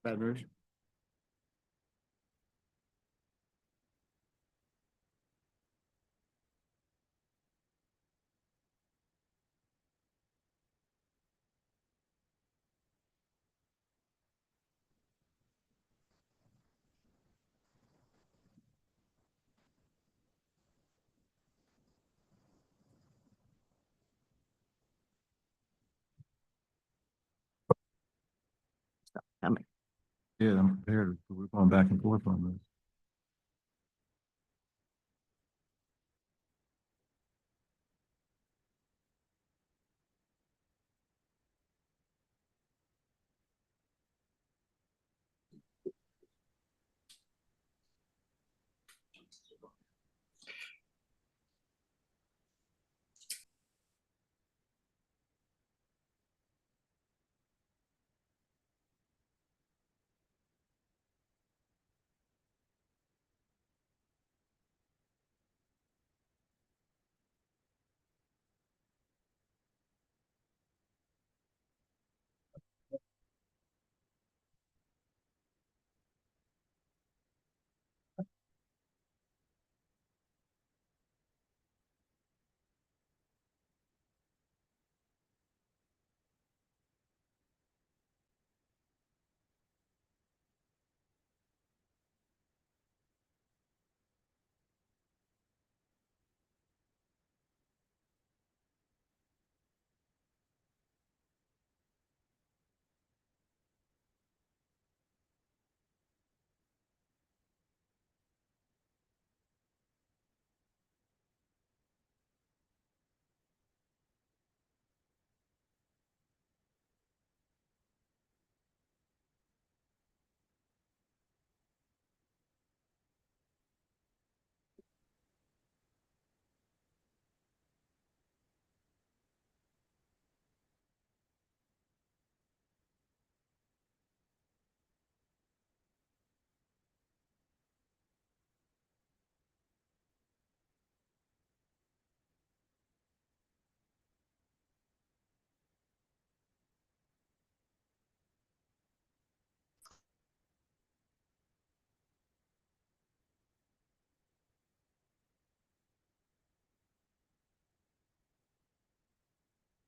Baton Rouge. Coming. Yeah, I'm prepared. We're going back and forth on this.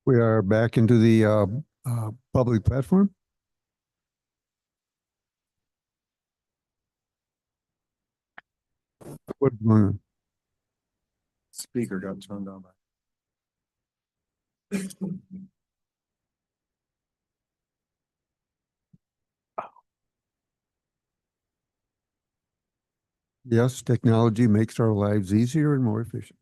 We are back into the public platform. What's going on? Speaker got turned on. Yes, technology makes our lives easier and more efficient.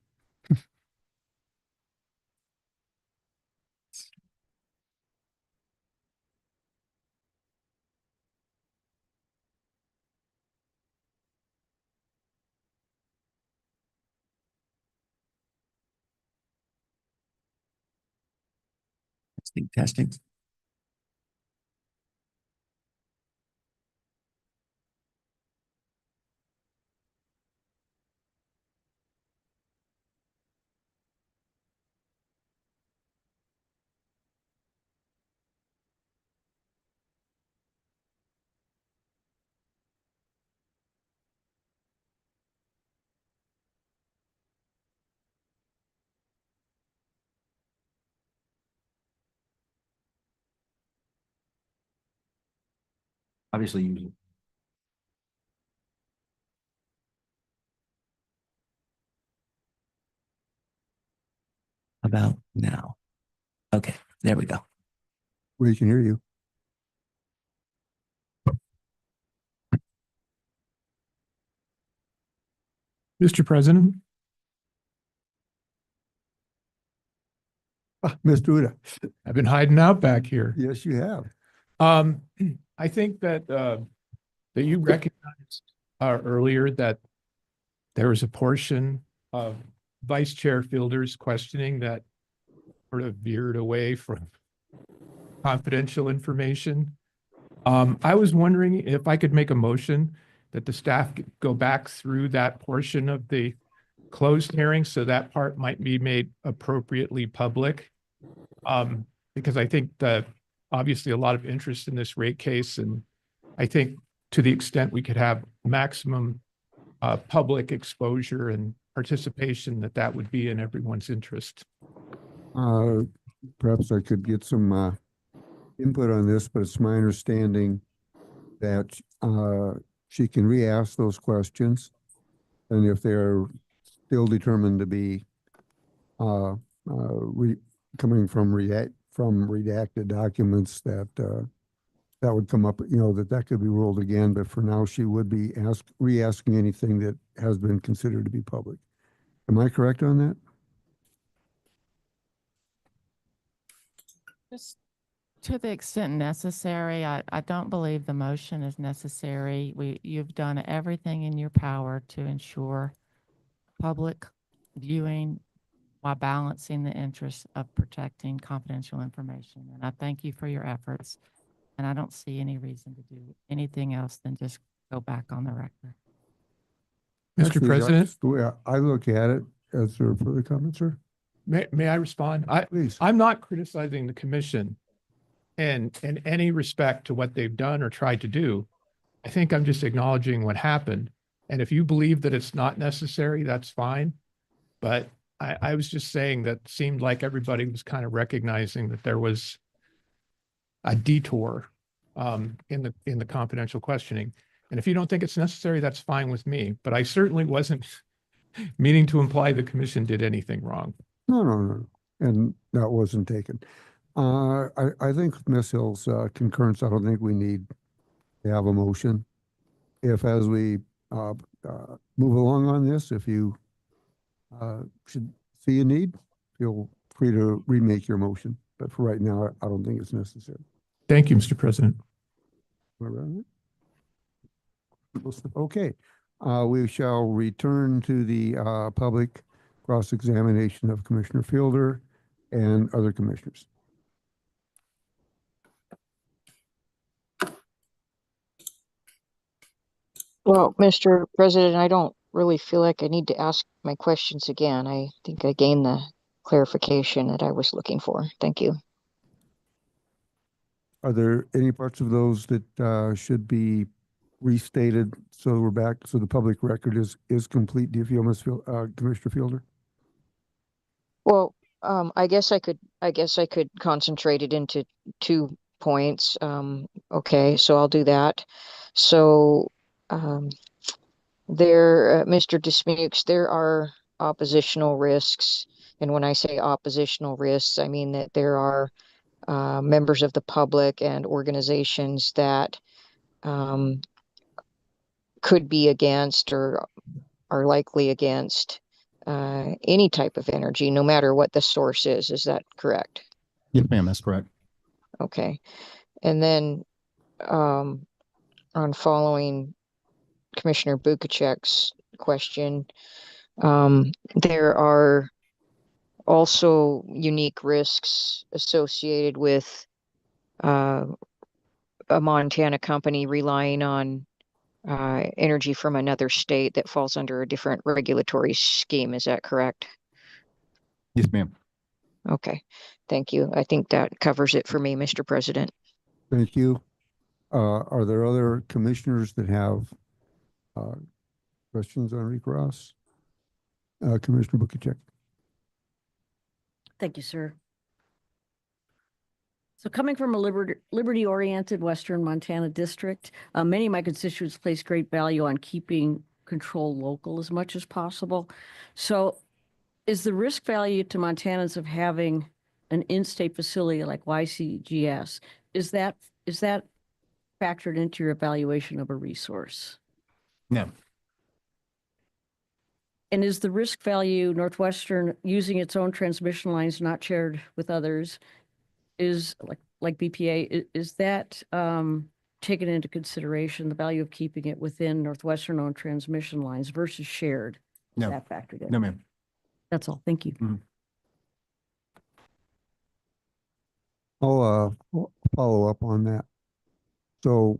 Testing. Obviously use it. About now. Okay, there we go. We can hear you. Mr. President, Mr. Uda. I've been hiding out back here. Yes, you have. I think that that you recognized earlier that there was a portion of Vice Chair Fielder's questioning that sort of veered away from confidential information. I was wondering if I could make a motion that the staff go back through that portion of the closed hearing so that part might be made appropriately public. Because I think the obviously a lot of interest in this rate case, and I think to the extent we could have maximum public exposure and participation, that would be in everyone's interest. Perhaps I could get some input on this, but it's my understanding that she can re-ask those questions, and if they're still determined to be coming from redacted documents, that would come up, that could be ruled again. But for now, she would be re-asking anything that has been considered to be public. Am I correct on that? Just to the extent necessary, I don't believe the motion is necessary. You've done everything in your power to ensure public viewing while balancing the interests of protecting confidential information. And I thank you for your efforts. And I don't see any reason to do anything else than just go back on the record. Mr. Actually, President, that's the way I look at it. As there further comments, sir? may I respond? Please. I'm not criticizing the commission in any respect to what they've done or tried to do. I think I'm just acknowledging what happened. And if you believe that it's not necessary, that's fine. But I was just saying that seemed like everybody was kind of recognizing that there was a detour in the confidential questioning. And if you don't think it's necessary, that's fine with me. But I certainly wasn't meaning to imply the commission did anything wrong. No. And that wasn't taken. I think with Ms. Hill's concurrence, I don't think we need to have a motion. If as we move along on this, if you should see a need, feel free to remake your motion. But for right now, I don't think it's necessary. Thank you, Mr. President. Okay. We shall return to the public cross-examination of Commissioner Fielder and other commissioners. Well, Mr. President, I don't really feel like I need to ask my questions again. I think I gained the clarification that I was looking for. Thank you. Are there any parts of those that should be restated so we're back, so the public record is complete? Do you feel, Commissioner Fielder? Well, I guess I could concentrate it into 2 points. Okay, so I'll do that. So Mr. Dismukes, there are oppositional risks. And when I say oppositional risks, I mean that there are members of the public and organizations that could be against or are likely against any type of energy, no matter what the source is. Is that correct? Yes, ma'am, that's correct. Okay. And then on following Commissioner Bukacek's question, there are also unique risks associated with a Montana company relying on energy from another state that falls under a different regulatory scheme. Is that correct? Yes, ma'am. Okay, thank you. I think that covers it for me, Mr. President. Thank you. Are there other commissioners that have questions on recross? Commissioner Bukacek. Thank you, sir. So coming from a liberty-oriented Western Montana district, many of my constituents place great value on keeping control local as much as possible. So is the risk value to Montanans of having an in-state facility like YCGS, is that factored into your evaluation of a resource? No. And is the risk value Northwestern using its own transmission lines not shared with others is like BPA, is that taken into consideration, the value of keeping it within Northwestern owned transmission lines versus shared? Is No. that factored in? No, ma'am. That's all. Thank you. I'll follow up on that. So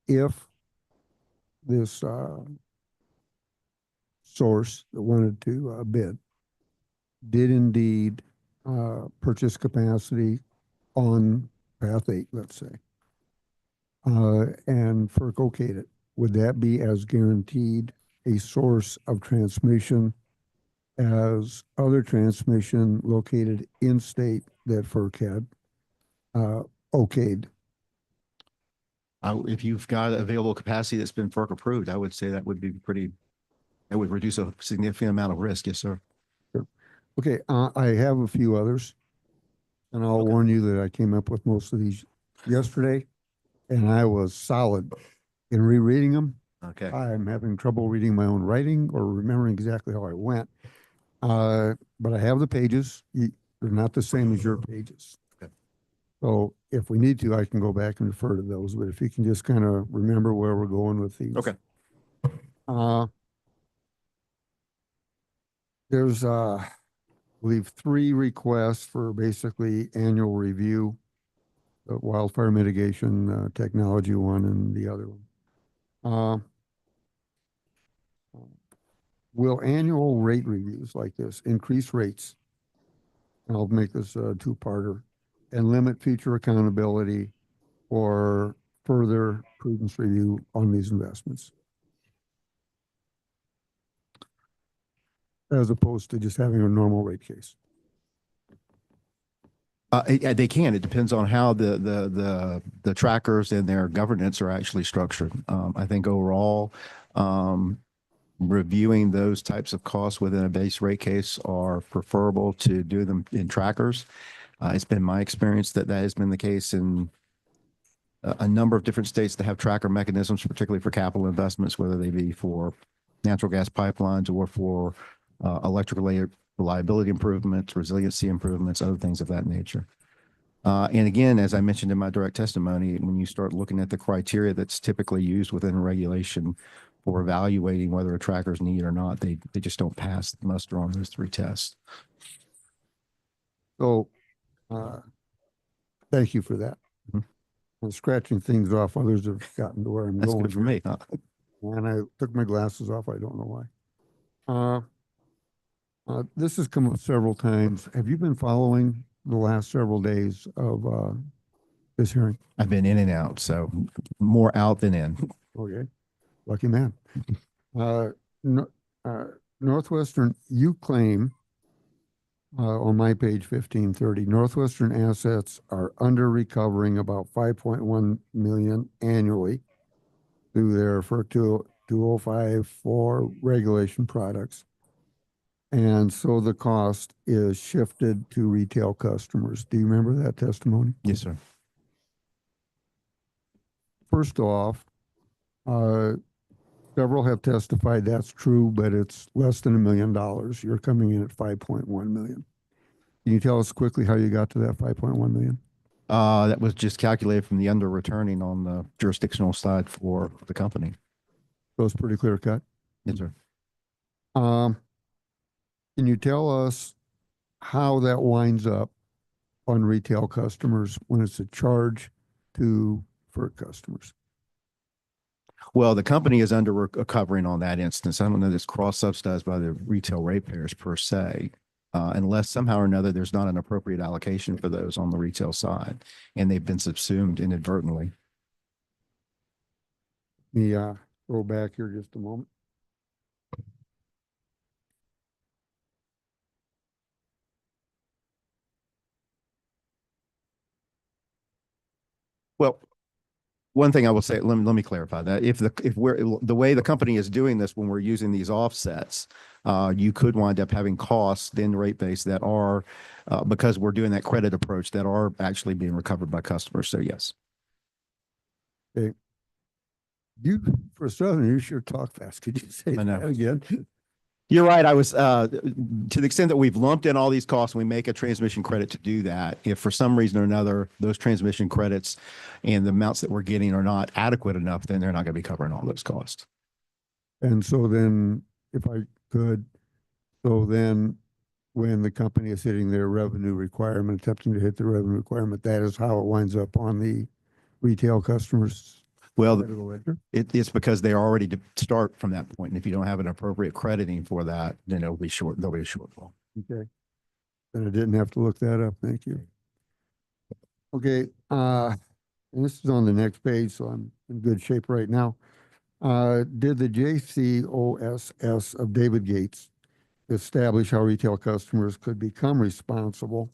if this source that wanted to bid did indeed purchase capacity on path 8, let's say. And FERC okayed it. Would that be as guaranteed a source of transmission as other transmission located in state that FERC had okayed? If you've got available capacity that's been FERC approved, I would say that would be it would reduce a significant amount of risk. Yes, sir. Okay, I have a few others, and I'll warn you that I came up with most of these yesterday, and I was solid in rereading them. Okay. I'm having trouble reading my own writing or remembering exactly how I went. But I have the pages. They're not the same as your pages. Okay. So if we need to, I can go back and refer to those, but if you can just kind of remember where we're going with these. Okay. There's, I believe, 3 requests for basically annual review. The wildfire mitigation technology one and the other one. Will annual rate reviews like this increase rates? And I'll make this a 2-parter, and limit future accountability or further prudence review on these investments, as opposed to just having a normal rate case. They can. It depends on how the trackers and their governance are actually structured. I think overall, reviewing those types of costs within a base rate case are preferable to do them in trackers. It's been my experience that has been the case in a number of different states that have tracker mechanisms, particularly for capital investments, whether they be for natural gas pipelines or for electric reliability improvements, resiliency improvements, other things of that nature. And again, as I mentioned in my direct testimony, when you start looking at the criteria that's typically used within a regulation for evaluating whether a tracker is needed or not, they just don't pass the muster on those 3 tests. So thank you for that. Mm-hmm. I'm scratching things off. Others have gotten to where I'm That's going. good for me. And I took my glasses off. I don't know why. This has come up several times. Have you been following the last several days of this hearing? I've been in and out, so more out than in. Okay, lucky man. Northwestern, you claim on my page 1530, Northwestern assets are under recovering about 5.1 million annually through their FERC 2054 regulation products. And so the cost is shifted to retail customers. Do you remember that testimony? Yes, sir. First off, several have testified that's true, but it's less than $1 million. You're coming in at 5.1 million. Can you tell us quickly how you got to that 5.1 million? That was just calculated from the under returning on the jurisdictional side for the company. So it's pretty clear cut. Yes, sir. Can you tell us how that winds up on retail customers when it's a charge to FERC customers? Well, the company is under recovering on that instance. I don't know that it's cross-subsidized by the retail ratepayers per se, unless somehow or another there's not an appropriate allocation for those on the retail side, and they've been subsumed inadvertently. Let me go back here just a moment. Well, one thing I will say, let me clarify that if we're the way the company is doing this when we're using these offsets, you could wind up having costs in the rate base that are because we're doing that credit approach that are actually being recovered by customers. So yes. Okay. You, for a Southern, you sure talk fast. Could you say I know. that again? You're right. I was to the extent that we've lumped in all these costs, we make a transmission credit to do that. If for some reason or another, those transmission credits and the amounts that we're getting are not adequate enough, then they're not going to be covering all those costs. And so then, if I could, so then when the company is hitting their revenue requirement, attempting to hit the revenue requirement, that is how it winds up on the retail customers. Well, it's because they already start from that point. And if you don't have an appropriate crediting for that, then there'll be a shortfall. Okay. Then I didn't have to look that up. Thank you. Okay, and this is on the next page, so I'm in good shape right now. Did the JCOSS of David Gates establish how retail customers could become responsible?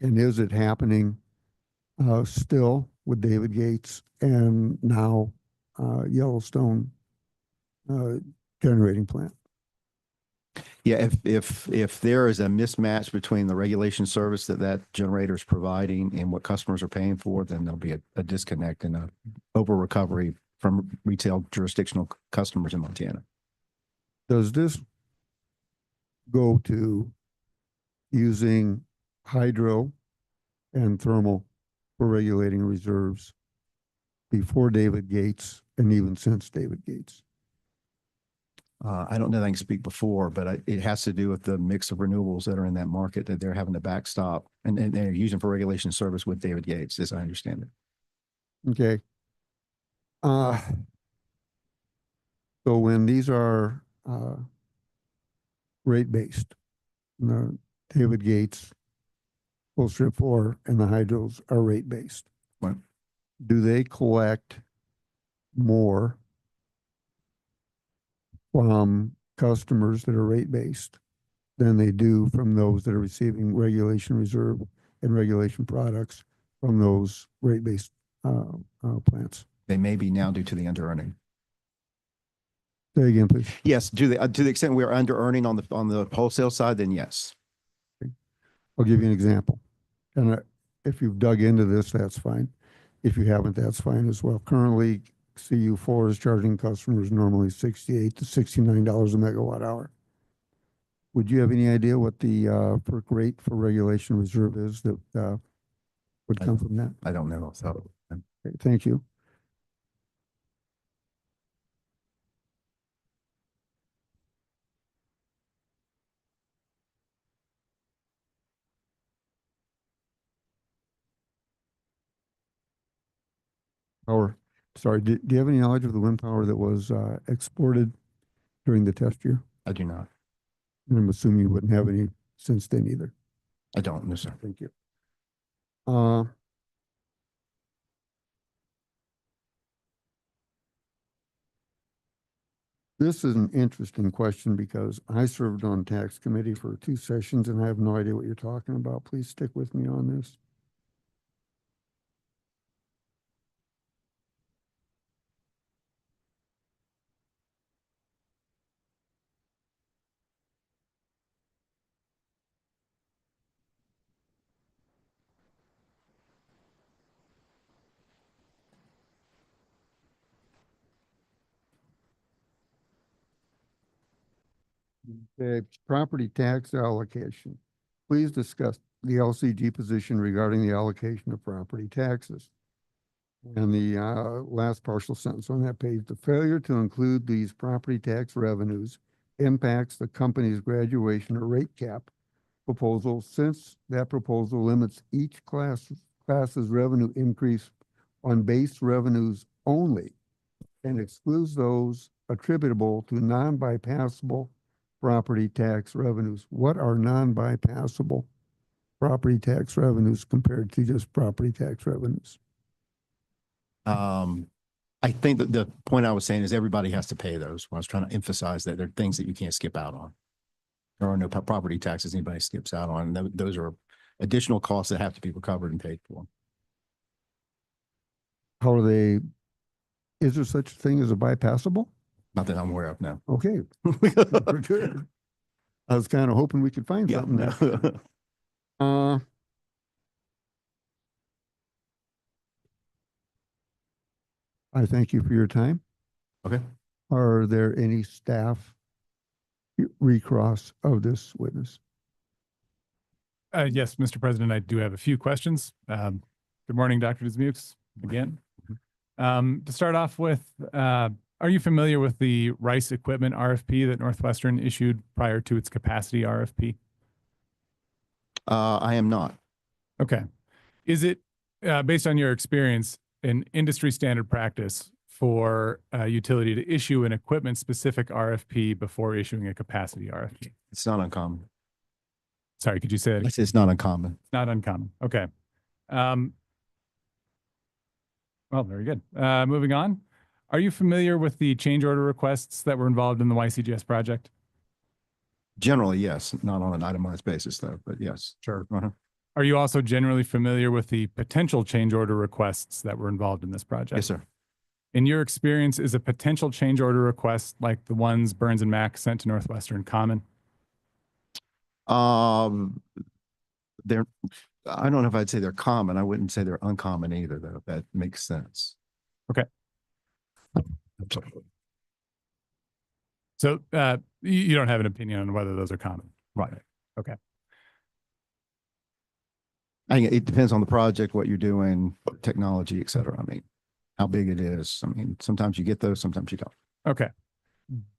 And is it happening still with David Gates and now Yellowstone generating plant? Yeah, if there is a mismatch between the regulation service that generator is providing and what customers are paying for, then there'll be a disconnect and a over recovery from retail jurisdictional customers in Montana. Does this go to using hydro and thermal for regulating reserves before David Gates and even since David Gates? I don't know that I can speak before, but it has to do with the mix of renewables that are in that market that they're having to backstop and they're using for regulation service with David Gates, as I understand it. Okay. So when these are rate-based, the David Gates, full strip 4, and the hydros are rate-based. Right. Do they collect more from customers that are rate-based than they do from those that are receiving regulation reserve and regulation products from those rate-based plants? They may be now due to the under earning. Say again, please. Yes, to the extent we are under earning on the wholesale side, then yes. I'll give you an example. And if you've dug into this, that's fine. If you haven't, that's fine as well. Currently, CU4 is charging customers normally $68 to $69 a megawatt hour. Would you have any idea what the PERC rate for regulation reserve is that would come from that? I don't know. So Okay, thank you. Power. Sorry, do you have any knowledge of the wind power that was exported during the test year? I do not. And I'm assuming you wouldn't have any since then either. I don't know, sir. Thank you. This is an interesting question because I served on tax committee for 2 sessions and I have no idea what you're talking about. Please stick with me on this. Okay, property tax allocation. Please discuss the LCG position regarding the allocation of property taxes. And the last partial sentence on that page, the failure to include these property tax revenues impacts the company's graduation or rate cap proposal, since that proposal limits each class's revenue increase on base revenues only and excludes those attributable to non-bypassable property tax revenues. What are non-bypassable property tax revenues compared to just property tax revenues? I think that the point I was saying is everybody has to pay those. I was trying to emphasize that they're things that you can't skip out on. There are no property taxes anybody skips out on. Those are additional costs that have to be recovered and paid for. How are they, is there such a thing as a bypassable? Not that I'm aware of now. Okay. We're good. I was kind of hoping we could find Yeah, something no. there. I thank you for your time. Okay. Are there any staff recross of this witness? Yes, Mr. President, I do have a few questions. Good morning, Dr. Dismukes, again. To start off with, are you familiar with the RICE equipment RFP that Northwestern issued prior to its capacity RFP? I am not. Okay. Is it, based on your experience, an industry standard practice for a utility to issue an equipment-specific RFP before issuing a capacity RFP? It's not uncommon. Sorry, could you say that? It's not uncommon. It's not uncommon. Okay. Well, very good. Moving on. Are you familiar with the change order requests that were involved in the YCGS project? Generally, yes, not on an itemized basis though, but yes. Sure. Uh-huh. Are you also generally familiar with the potential change order requests that were involved in this project? Yes, sir. In your experience, is a potential change order request like the ones Burns and Mack sent to Northwestern common? They're, I don't know if I'd say they're common. I wouldn't say they're uncommon either, though. If that makes sense. Okay. I'm sorry. So you don't have an opinion on whether those are common? Right. Okay. I think it depends on the project, what you're doing, technology, et cetera. I mean, how big it is. I mean, sometimes you get those, sometimes you don't. Okay.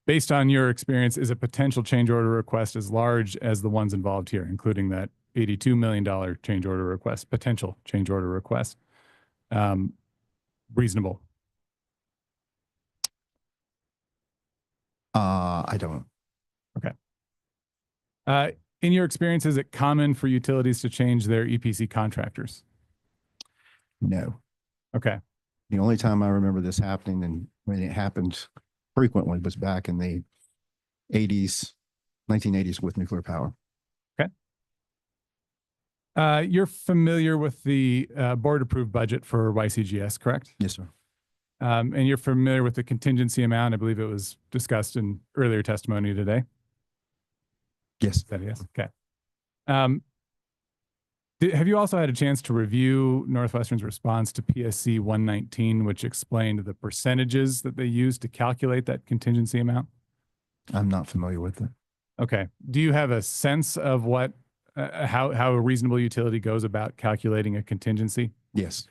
Based on your experience, is a potential change order request as large as the ones involved here, including that $82 million change order request, potential change order request, reasonable? I don't. Okay. In your experience, is it common for utilities to change their EPC contractors? No. Okay. The only time I remember this happening, and when it happened frequently, was back in the 80s, 1980s with nuclear power. Okay. You're familiar with the board approved budget for YCGS, correct? Yes, sir. And you're familiar with the contingency amount. I believe it was discussed in earlier testimony today. Yes. That is okay. Have you also had a chance to review Northwestern's response to PSC 119, which explained the percentages that they used to calculate that contingency amount? I'm not familiar with it. Okay. Do you have a sense of what, how a reasonable utility goes about calculating a contingency? Yes.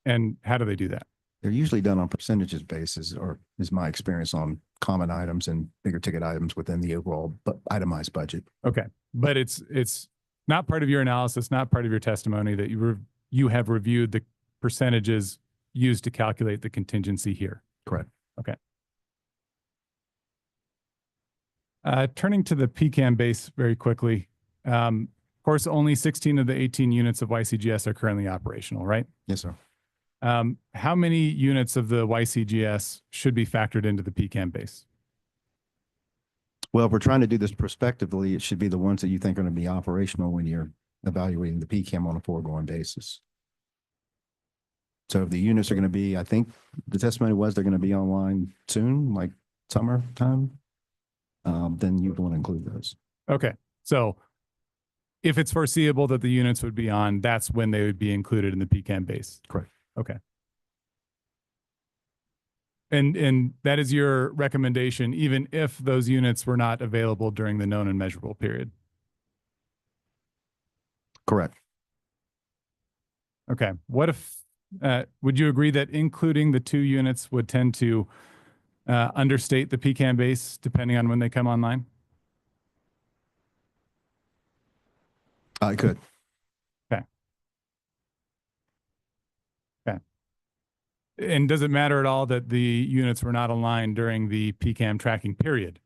And how do they do that? They're usually done on percentages basis, or is my experience on common items and bigger ticket items within the overall itemized budget. Okay. But it's not part of your analysis, not part of your testimony that you have reviewed the percentages used to calculate the contingency here. Correct. Okay. Turning to the PCAM base very quickly. Of course, only 16 of the 18 units of YCGS are currently operational, right? Yes, sir. How many units of the YCGS should be factored into the PCAM base? Well, if we're trying to do this prospectively, it should be the ones that you think are going to be operational when you're evaluating the PCAM on a foregoing basis. So if the units are going to be, I think the testimony was they're going to be online soon, like summertime, then you'd want to include those. Okay. So if it's foreseeable that the units would be on, that's when they would be included in the PCAM base. Correct. Okay. And that is your recommendation, even if those units were not available during the known and measurable period? Correct. Okay. What if, would you agree that including the 2 units would tend to understate the PCAM base depending on when they come online? I could. Okay. Okay. And does it matter at all that the units were not aligned during the PCAM tracking period?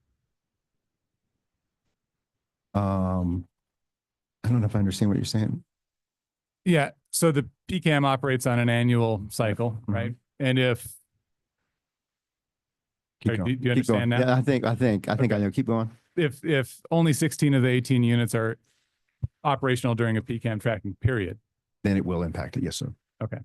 I don't know if I understand what you're saying. Yeah. So the PCAM operates on an annual cycle, right? And if, Keep sorry, going. do you Keep going. understand now? Yeah, I think I know. Keep going. If only 16 of the 18 units are operational during a PCAM tracking period, Then it will impact it. Yes, sir. okay.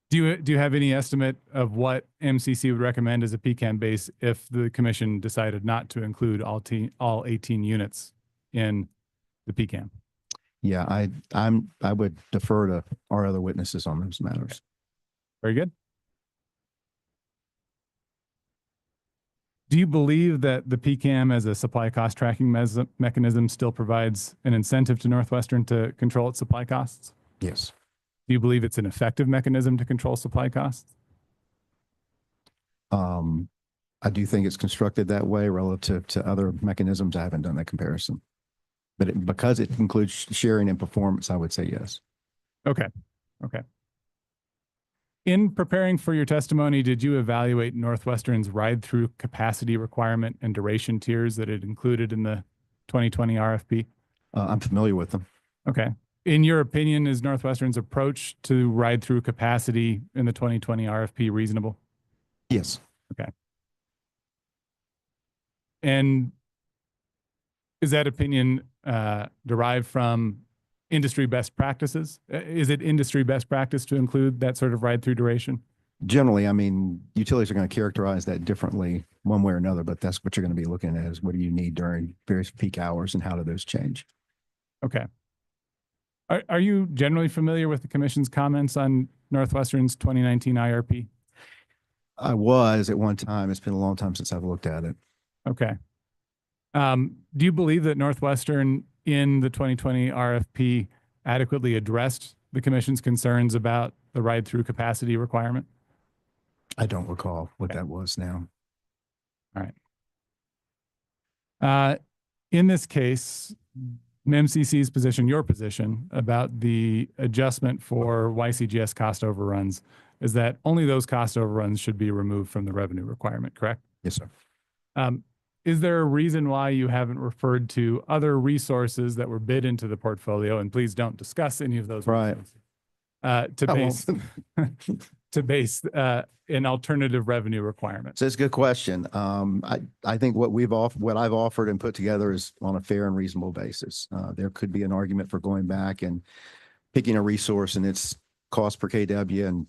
Do you have any estimate of what MCC would recommend as a PCAM base if the commission decided not to include all 18 units in the PCAM? Yeah, I would defer to our other witnesses on those matters. Very good. Do you believe that the PCAM as a supply cost tracking mechanism still provides an incentive to Northwestern to control its supply costs? Yes. Do you believe it's an effective mechanism to control supply costs? I do think it's constructed that way relative to other mechanisms. I haven't done that comparison. But because it includes sharing and performance, I would say yes. Okay. Okay. In preparing for your testimony, did you evaluate Northwestern's ride-through capacity requirement and duration tiers that it included in the 2020 RFP? I'm familiar with them. Okay. In your opinion, is Northwestern's approach to ride-through capacity in the 2020 RFP reasonable? Yes. And is that opinion derived from industry best practices? Is it industry best practice to include that sort of ride-through duration? Generally, I mean, utilities are going to characterize that differently one way or another, but that's what you're going to be looking at is what do you need during various peak hours and how do those change? Okay. Are you generally familiar with the commission's comments on Northwestern's 2019 IRP? I was at one time. It's been a long time since I've looked at it. Okay. Do you believe that Northwestern in the 2020 RFP adequately addressed the commission's concerns about the ride-through capacity requirement? I don't recall what Okay. that was now. All right. In this case, MCC's position, your position about the adjustment for YCGS cost overruns is that only those cost overruns should be removed from the revenue requirement, correct? Yes, sir. Is there a reason why you haven't referred to other resources that were bid into the portfolio? And please don't discuss any of those Right. resources, I won't. to base an alternative revenue requirement. So it's a good question. I think what I've offered and put together is on a fair and reasonable basis. There could be an argument for going back and picking a resource and its cost per KW and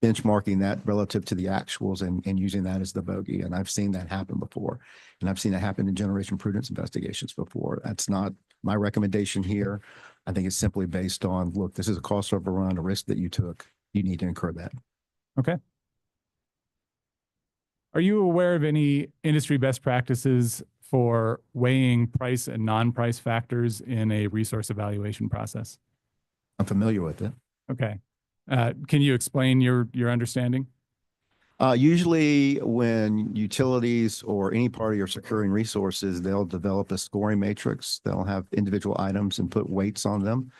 benchmarking that relative to the actuals and using that as the bogey. And I've seen that happen before. And I've seen that happen in generation prudence investigations before. That's not my recommendation here. I think it's simply based on, look, this is a cost overrun, a risk that you took. You need to incur that. Okay. Are you aware of any industry best practices for weighing price and non-price factors in a resource evaluation process? I'm familiar with it. Okay. Can you explain your understanding? Usually when utilities or any party are securing resources, they'll develop a scoring matrix. They'll have individual items and put weights on them.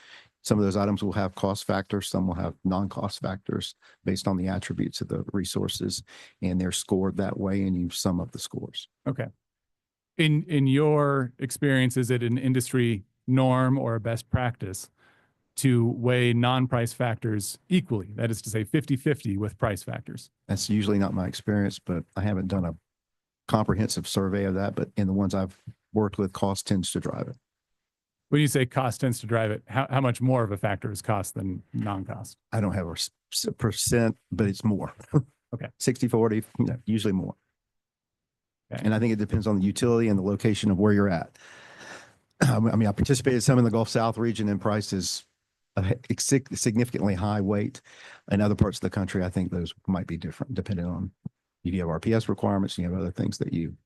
Some of those items will have cost factors, some will have non-cost factors based on the attributes of the resources, and they're scored that way, and you sum up the scores. Okay. In your experience, is it an industry norm or a best practice to weigh non-price factors equally? That is to say 50-50 with price factors. That's usually not my experience, but I haven't done a comprehensive survey of that, but in the ones I've worked with, cost tends to drive it. When you say cost tends to drive it, how much more of a factor is cost than non-cost? I don't have a percent, but it's more. Okay. 60-40, usually more. Okay. And I think it depends on the utility and the location of where you're at. I mean, I participated some in the Gulf South region and prices a significantly high weight. In other parts of the country, I think those might be different depending on you have RPS requirements, you have other things that you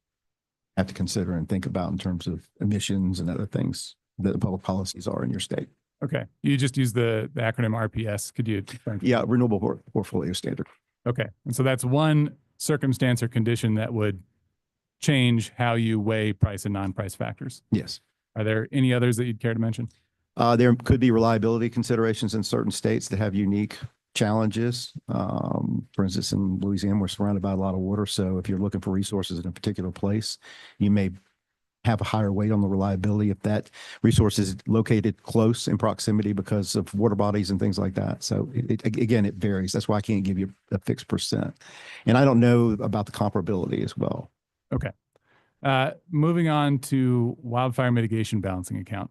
have to consider and think about in terms of emissions and other things that the public policies are in your state. Okay. You just use the acronym RPS. Could you explain? Yeah, Renewable Portfolio Standard. Okay. And so that's one circumstance or condition that would change how you weigh price and non-price factors. Yes. Are there any others that you'd care to mention? There could be reliability considerations in certain states that have unique challenges. For instance, in Louisiana, we're surrounded by a lot of water. So if you're looking for resources in a particular place, you may have a higher weight on the reliability if that resource is located close in proximity because of water bodies and things like that. So again, it varies. That's why I can't give you a fixed percent. And I don't know about the comparability as well. Okay. Moving on to wildfire mitigation balancing account.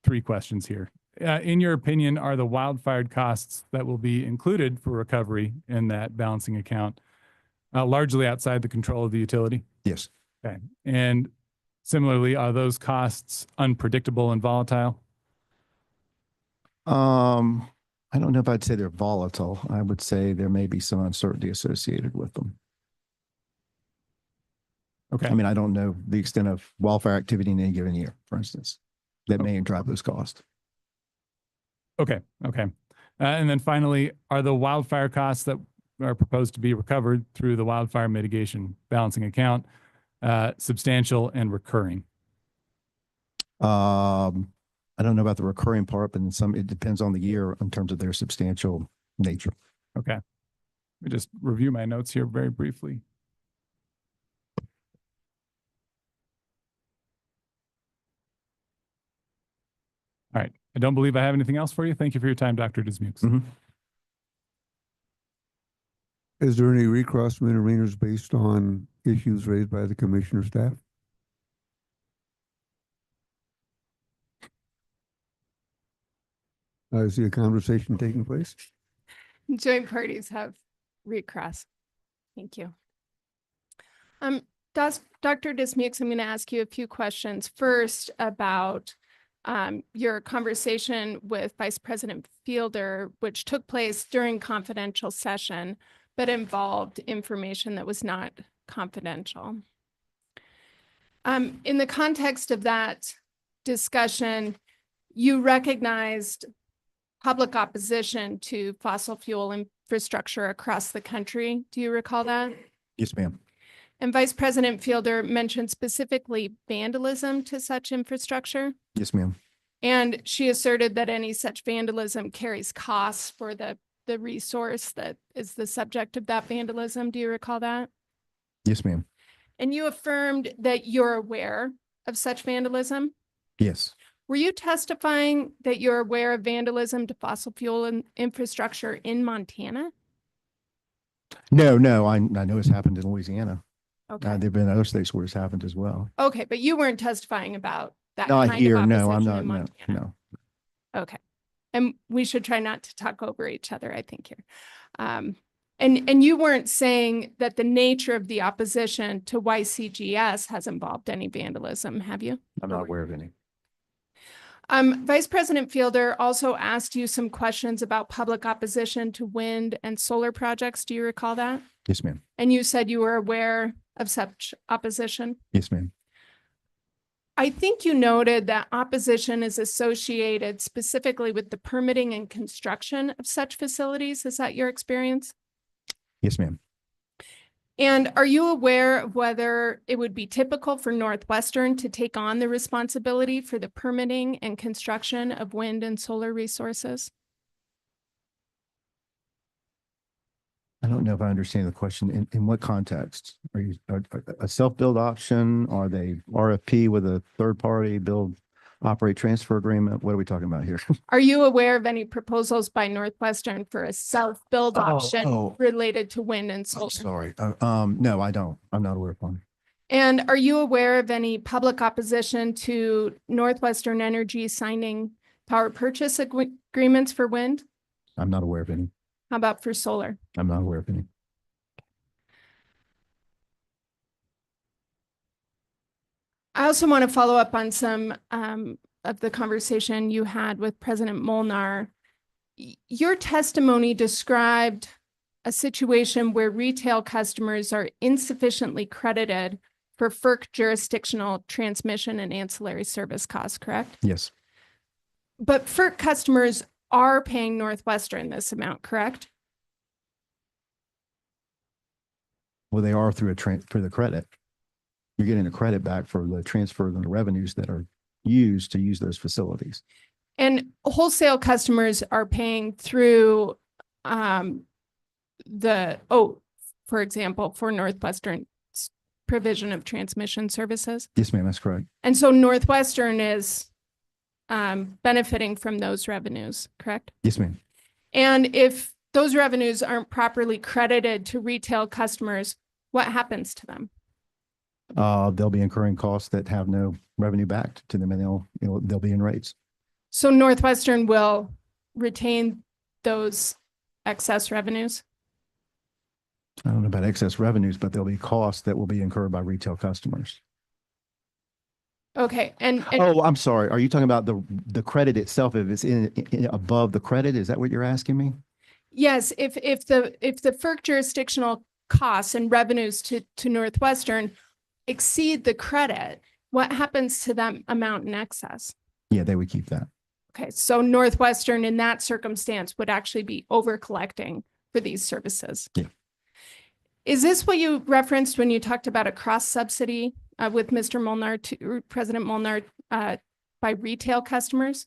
3 questions here. In your opinion, are the wildfire costs that will be included for recovery in that balancing account largely outside the control of the utility? Yes. Okay. And similarly, are those costs unpredictable and volatile? I don't know if I'd say they're volatile. I would say there may be some uncertainty associated with them. Okay. I mean, I don't know the extent of wildfire activity in any given year, for instance, that may drive those costs. Okay. Okay. And then finally, are the wildfire costs that are proposed to be recovered through the wildfire mitigation balancing account substantial and recurring? I don't know about the recurring part, but it depends on the year in terms of their substantial nature. Okay. Let me just review my notes here very briefly. I don't believe I have anything else for you. Thank you for your time, Dr. Dismukes. Mhm. Is there any recross from interveners based on issues raised by the commissioner staff? I see a conversation taking place. Joint parties have recross. Thank you. Dr. Dismukes, I'm going to ask you a few questions. First, about your conversation with Vice President Fielder, which took place during confidential session, but involved information that was not confidential. In the context of that discussion, you recognized public opposition to fossil fuel infrastructure across the country. Do you recall that? Yes, ma'am. And Vice President Fielder mentioned specifically vandalism to such infrastructure. Yes, ma'am. And she asserted that any such vandalism carries costs for the resource that is the subject of that vandalism. Do you recall that? Yes, ma'am. And you affirmed that you're aware of such vandalism. Yes. Were you testifying that you're aware of vandalism to fossil fuel infrastructure in Montana? No, I know it's happened in Louisiana. Okay. There've been other states where it's happened as well. Okay, but you weren't testifying about that Not kind here. of No, I'm opposition not. in No, Montana. no. Okay. And we should try not to talk over each other, I think here. And you weren't saying that the nature of the opposition to YCGS has involved any vandalism, have you? I'm not aware of any. Vice President Fielder also asked you some questions about public opposition to wind and solar projects. Do you recall that? Yes, ma'am. And you said you were aware of such opposition. Yes, ma'am. I think you noted that opposition is associated specifically with the permitting and construction of such facilities. Is that your experience? Yes, ma'am. And are you aware of whether it would be typical for Northwestern to take on the responsibility for the permitting and construction of wind and solar resources? I don't know if I understand the question. In what context? Are you a self-build option? Are they RFP with a third party build, operate, transfer agreement? What are we talking about here? Are you aware of any proposals by Northwestern for a self-build option related to wind and solar? Sorry. No, I don't. I'm not aware of one. And are you aware of any public opposition to Northwestern Energy signing power purchase agreements for wind? I'm not aware of any. How about for solar? I'm not aware of any. I also want to follow up on some of the conversation you had with President Molnar. Your testimony described a situation where retail customers are insufficiently credited for FERC jurisdictional transmission and ancillary service costs, correct? Yes. But FERC customers are paying Northwestern this amount, correct? Well, they are through for the credit. You're getting a credit back for the transfer of the revenues that are used to use those facilities. And wholesale customers are paying through for example, for Northwestern's provision of transmission services. Yes, ma'am, that's correct. And so Northwestern is benefiting from those revenues, correct? Yes, ma'am. And if those revenues aren't properly credited to retail customers, what happens to them? They'll be incurring costs that have no revenue back to them, and they'll be in rates. So Northwestern will retain those excess revenues? I don't know about excess revenues, but there'll be costs that will be incurred by retail customers. Okay, and Oh, I'm sorry. Are you talking about the credit itself? If it's in above the credit, is that what you're asking me? yes, if the FERC jurisdictional costs and revenues to Northwestern exceed the credit, what happens to that amount in excess? Yeah, they would keep that. Okay, so Northwestern in that circumstance would actually be over collecting for these services. Yeah. Is this what you referenced when you talked about a cross subsidy with Mr. Molnar, President Molnar, by retail customers?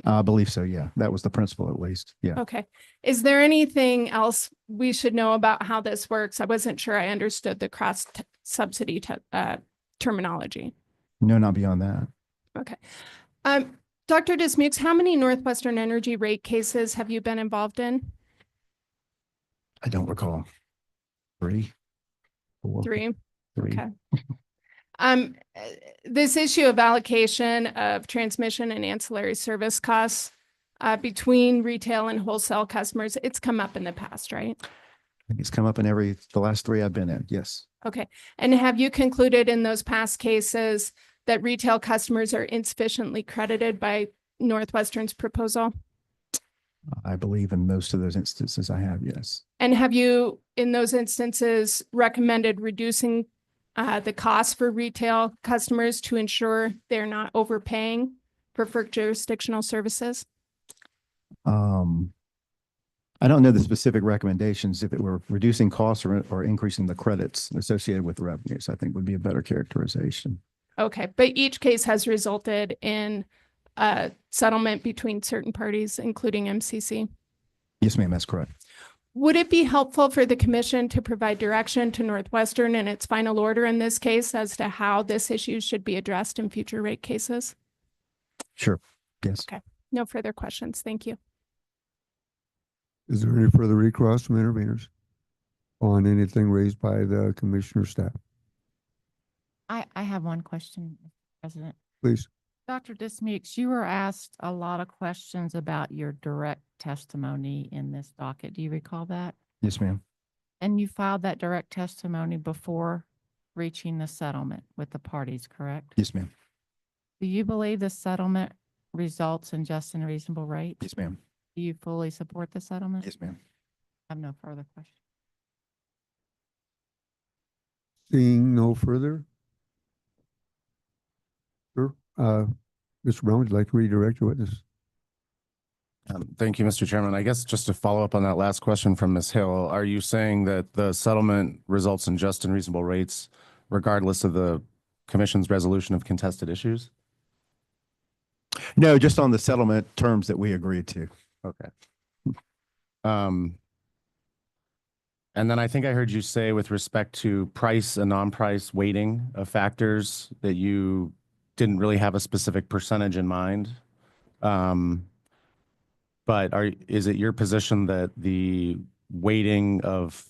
I believe so. Yeah, that was the principle at least. Yeah. Okay. Is there anything else we should know about how this works? I wasn't sure I understood the cross subsidy terminology. No, not beyond that. Okay. Dr. Dismukes, how many Northwestern Energy rate cases have you been involved in? I don't recall. 3, 4, 3. 3. Okay. This issue of allocation of transmission and ancillary service costs between retail and wholesale customers, it's come up in the past, right? I think it's come up in the last 3 I've been in. Yes. Okay. And have you concluded in those past cases that retail customers are insufficiently credited by Northwestern's proposal? I believe in most of those instances I have. Yes. And have you, in those instances, recommended reducing the cost for retail customers to ensure they're not overpaying for FERC jurisdictional services? I don't know the specific recommendations. If it were reducing costs or increasing the credits associated with revenues, I think would be a better characterization. Okay, but each case has resulted in a settlement between certain parties, including MCC. Yes, ma'am, that's correct. Would it be helpful for the commission to provide direction to Northwestern in its final order in this case as to how this issue should be addressed in future rate cases? Sure. Yes. Okay, no further questions. Thank you. Is there any further recross from interveners on anything raised by the commissioner staff? I have one question, Mr. President. Please. Dr. Dismukes, you were asked a lot of questions about your direct testimony in this docket. Do you recall that? Yes, ma'am. And you filed that direct testimony before reaching the settlement with the parties, correct? Yes, ma'am. Do you believe the settlement results in just and reasonable rates? Yes, ma'am. Do you fully support the settlement? Yes, ma'am. I have no further questions. Seeing no further. Sure. Mr. Brown, would you like to redirect your witness? Thank you, Mr. Chairman. I guess just to follow up on that last question from Ms. Hill, are you saying that the settlement results in just and reasonable rates regardless of the commission's resolution of contested issues? No, just on the settlement terms that we agreed to. Okay. And then I think I heard you say with respect to price and non-price weighting of factors that you didn't really have a specific percentage in mind. But is it your position that the weighting of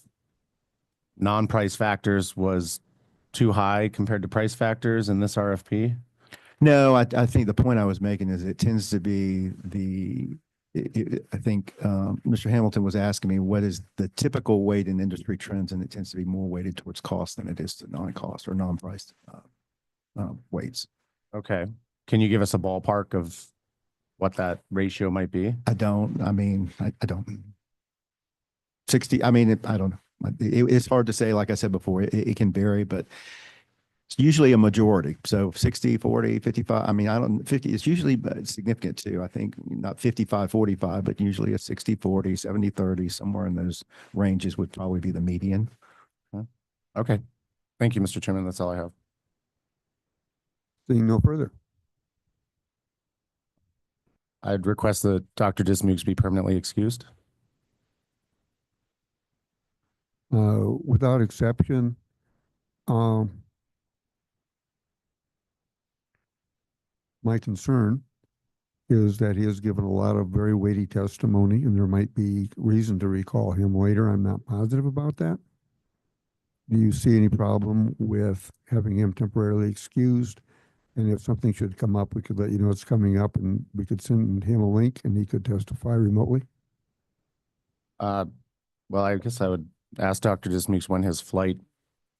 non-price factors was too high compared to price factors in this RFP? No, I think the point I was making is it tends to be I think Mr. Hamilton was asking me what is the typical weight in industry trends, and it tends to be more weighted towards cost than it is to non-cost or non-priced weights. Okay. Can you give us a ballpark of what that ratio might be? I don't. 60. I don't know. It's hard to say. Like I said before, it can vary, but it's usually a majority. So 60, 40, 55. 50 is usually significant too. I think not 55, 45, but usually a 60, 40, 70, 30, somewhere in those ranges would probably be the median. Okay. Thank you, Mr. Chairman. That's all I have. Seeing no further. I'd request that Dr. Dismukes be permanently excused. Without exception, my concern is that he has given a lot of very weighty testimony, and there might be reason to recall him later. I'm not positive about that. Do you see any problem with having him temporarily excused? And if something should come up, we could let you know it's coming up, and we could send him a link and he could testify remotely. Well, I guess I would ask Dr. Dismukes when his flight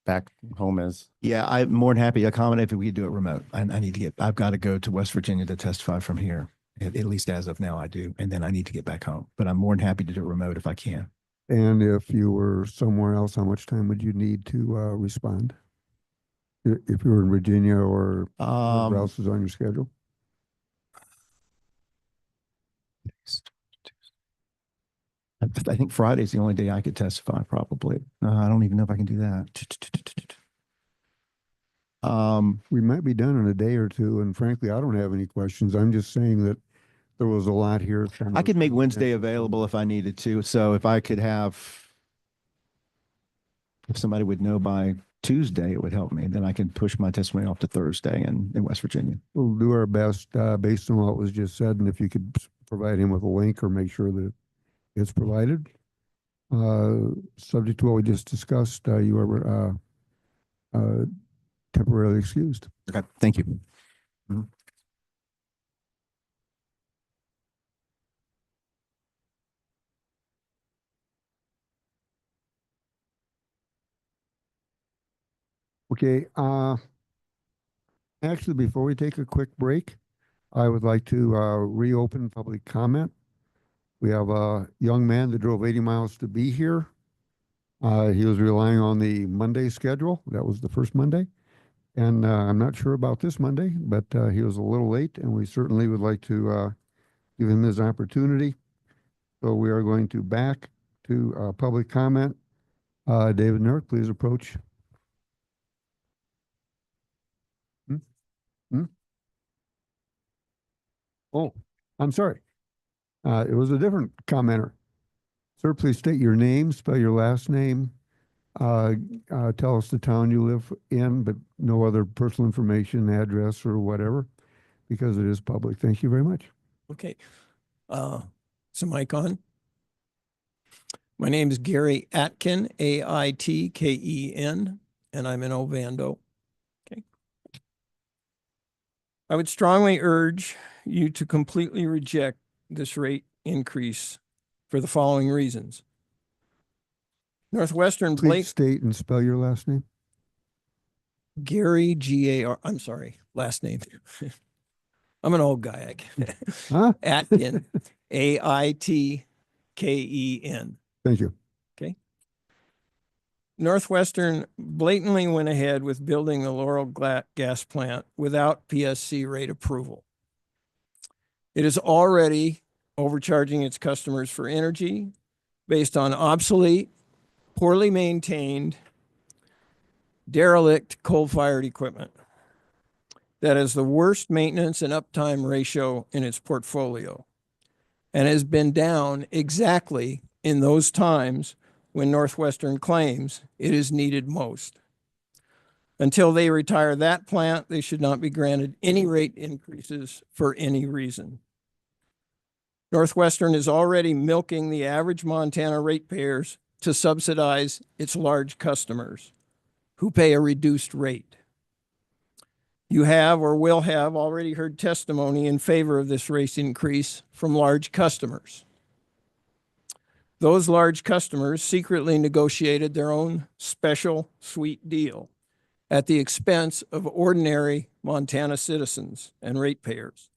back home is. Yeah, I'm more than happy to accommodate if we could do it remote. I've got to go to West Virginia to testify from here. At least as of now, I do. And then I need to get back home. But I'm more than happy to do it remote if I can. And if you were somewhere else, how much time would you need to respond? If you were in Virginia or whatever else is on your schedule? I think Friday's the only day I could testify, probably. I don't even know if I can do that. We might be done in a day or two, and frankly, I don't have any questions. I'm just saying that there was a lot here. I could make Wednesday available if I needed to. So if I could have, if somebody would know by Tuesday, it would help me. Then I can push my testimony off to Thursday in West Virginia. We'll do our best based on what was just said, and if you could provide him with a link or make sure that it's provided. Subject to what we just discussed, you are temporarily excused. Okay, thank you. Okay, actually, before we take a quick break, I would like to reopen public comment. We have a young man that drove 80 miles to be here. He was relying on the Monday schedule. That was the first Monday. And I'm not sure about this Monday, but he was a little late, and we certainly would like to give him his opportunity. So we are going to back to public comment. David Nurk, please approach. Oh, I'm sorry. It was a different commenter. Sir, please state your name, spell your last name, tell us the town you live in, but no other personal information, address, or whatever, because it is public. Thank you very much. Okay. So mic on. My name is Gary Atkin, Aitken, and I'm in Ovando. Okay. I would strongly urge you to completely reject this rate increase for the following reasons. Northwestern Please state and spell your last name. Gary, G-A-R, I'm sorry, last name. I'm an old guy. Huh? Atkin, Aitken. Thank you. Okay. Northwestern blatantly went ahead with building the Laurel gas plant without PSC rate approval. It is already overcharging its customers for energy based on obsolete, poorly maintained, derelict coal-fired equipment that has the worst maintenance and uptime ratio in its portfolio and has been down exactly in those times when Northwestern claims it is needed most. Until they retire that plant, they should not be granted any rate increases for any reason. Northwestern is already milking the average Montana ratepayers to subsidize its large customers who pay a reduced rate. You have or will have already heard testimony in favor of this rate increase from large customers. Those large customers secretly negotiated their own special sweet deal at the expense of ordinary Montana citizens and ratepayers,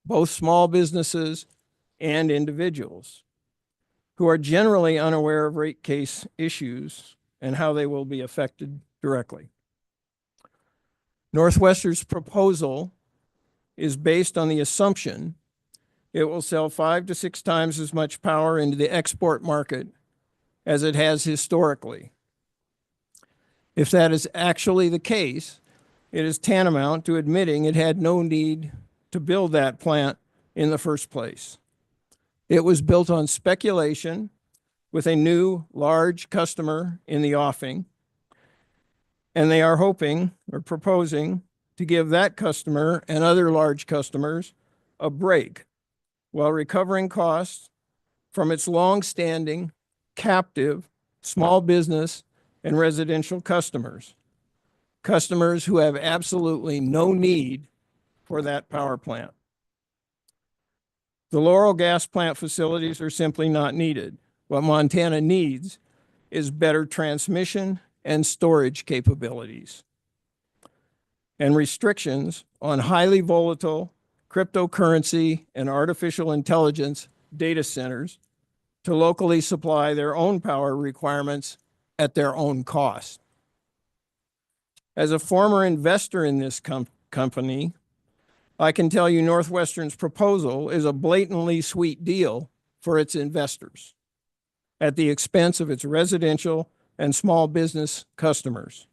both small businesses and individuals, who are generally unaware of rate case issues and how they will be affected directly. Northwestern's proposal is based on the assumption it will sell 5 to 6 times as much power into the export market as it has historically. If that is actually the case, it is tantamount to admitting it had no need to build that plant in the first place. It was built on speculation with a new large customer in the offing, and they are hoping or proposing to give that customer and other large customers a break while recovering costs from its long-standing captive small business and residential customers, customers who have absolutely no need for that power plant. The Laurel gas plant facilities are simply not needed. What Montana needs is better transmission and storage capabilities and restrictions on highly volatile cryptocurrency and artificial intelligence data centers to locally supply their own power requirements at their own cost. As a former investor in this company, I can tell you Northwestern's proposal is a blatantly sweet deal for its investors at the expense of its residential and small business customers.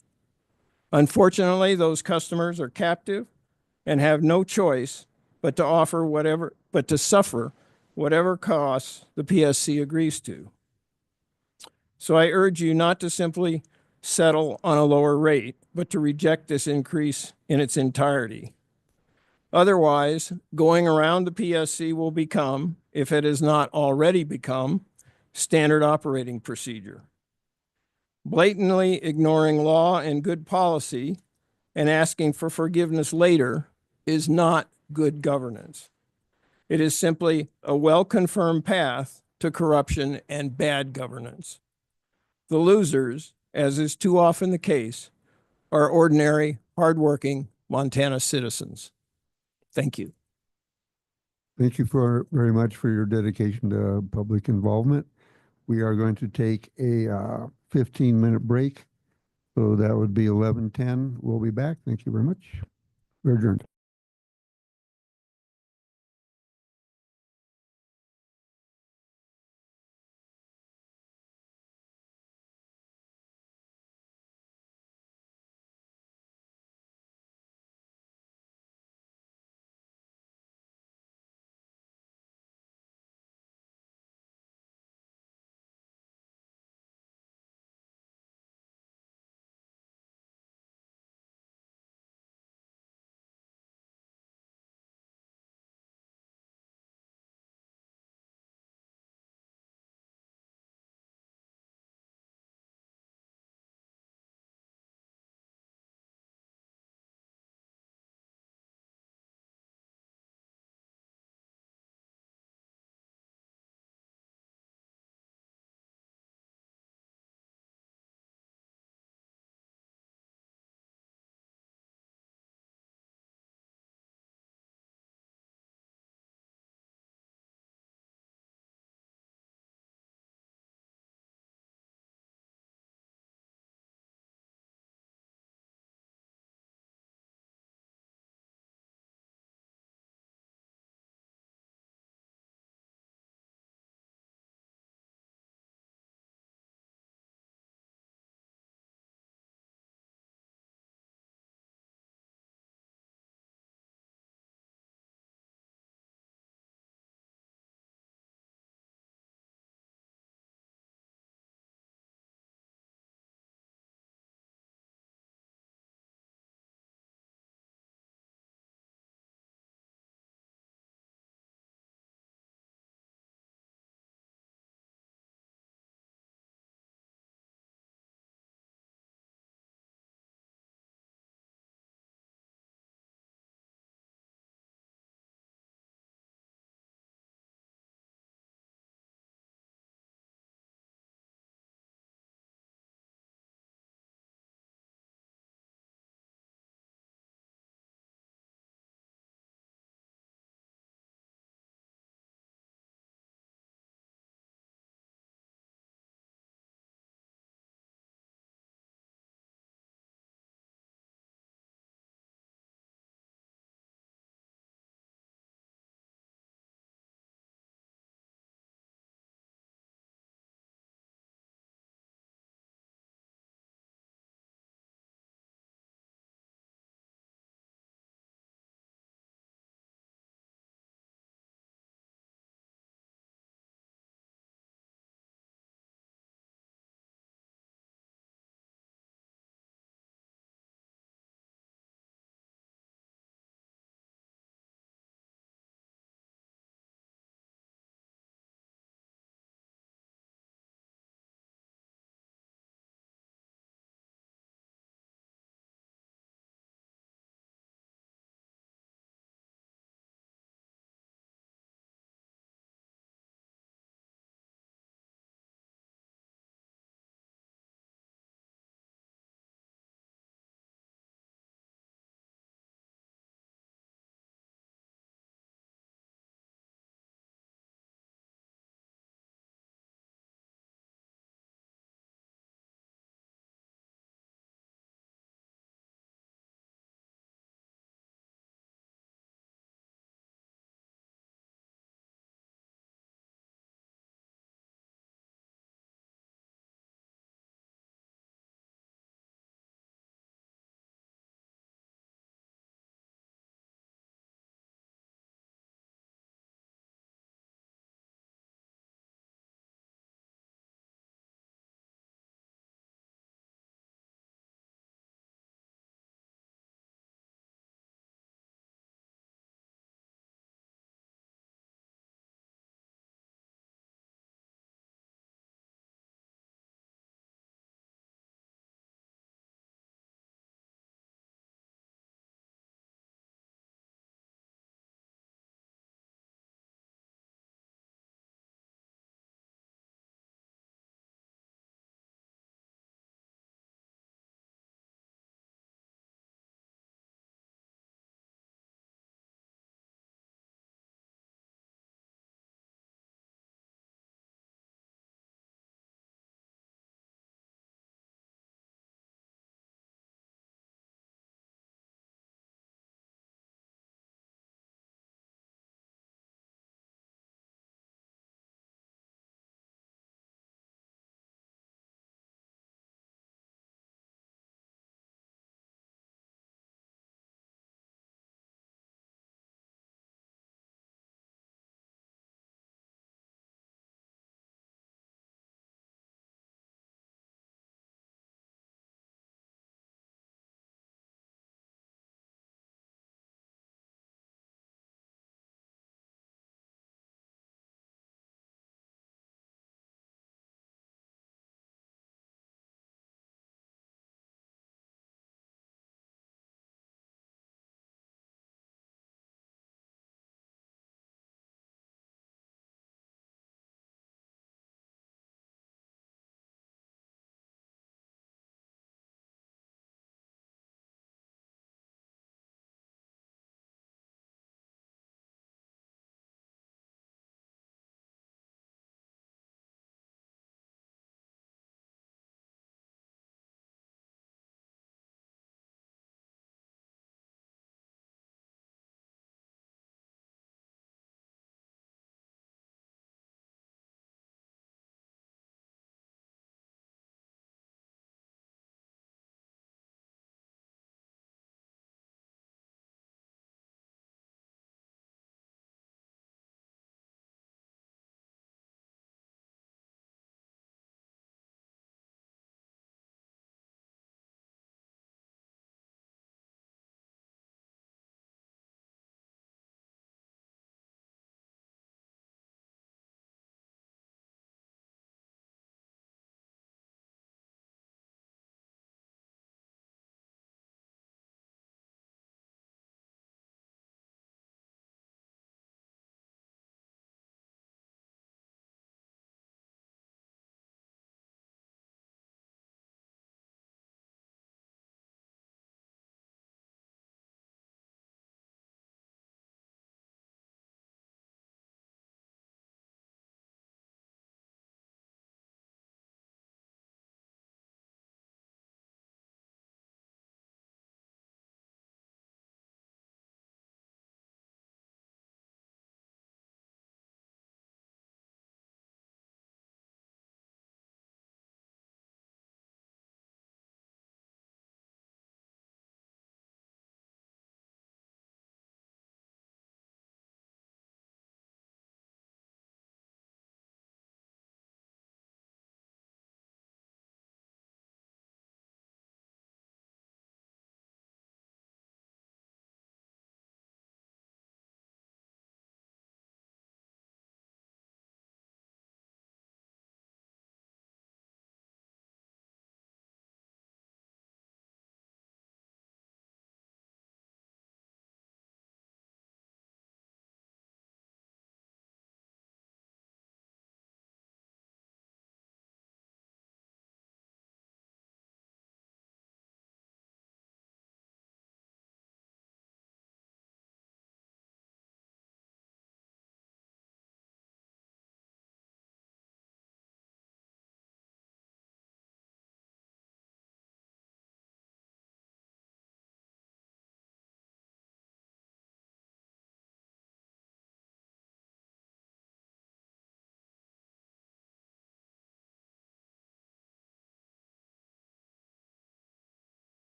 Unfortunately, those customers are captive and have no choice but to suffer whatever costs the PSC agrees to. So I urge you not to simply settle on a lower rate, but to reject this increase in its entirety. Otherwise, going around the PSC will become, if it has not already become, standard operating procedure. Blatantly ignoring law and good policy and asking for forgiveness later is not good governance. It is simply a well-confirmed path to corruption and bad governance. The losers, as is too often the case, are ordinary, hardworking Montana citizens. Thank you. Thank you very much for your dedication to public involvement. We are going to take a 15-minute break. So that would be 11:10. We'll be back. Thank you very much. We're adjourned.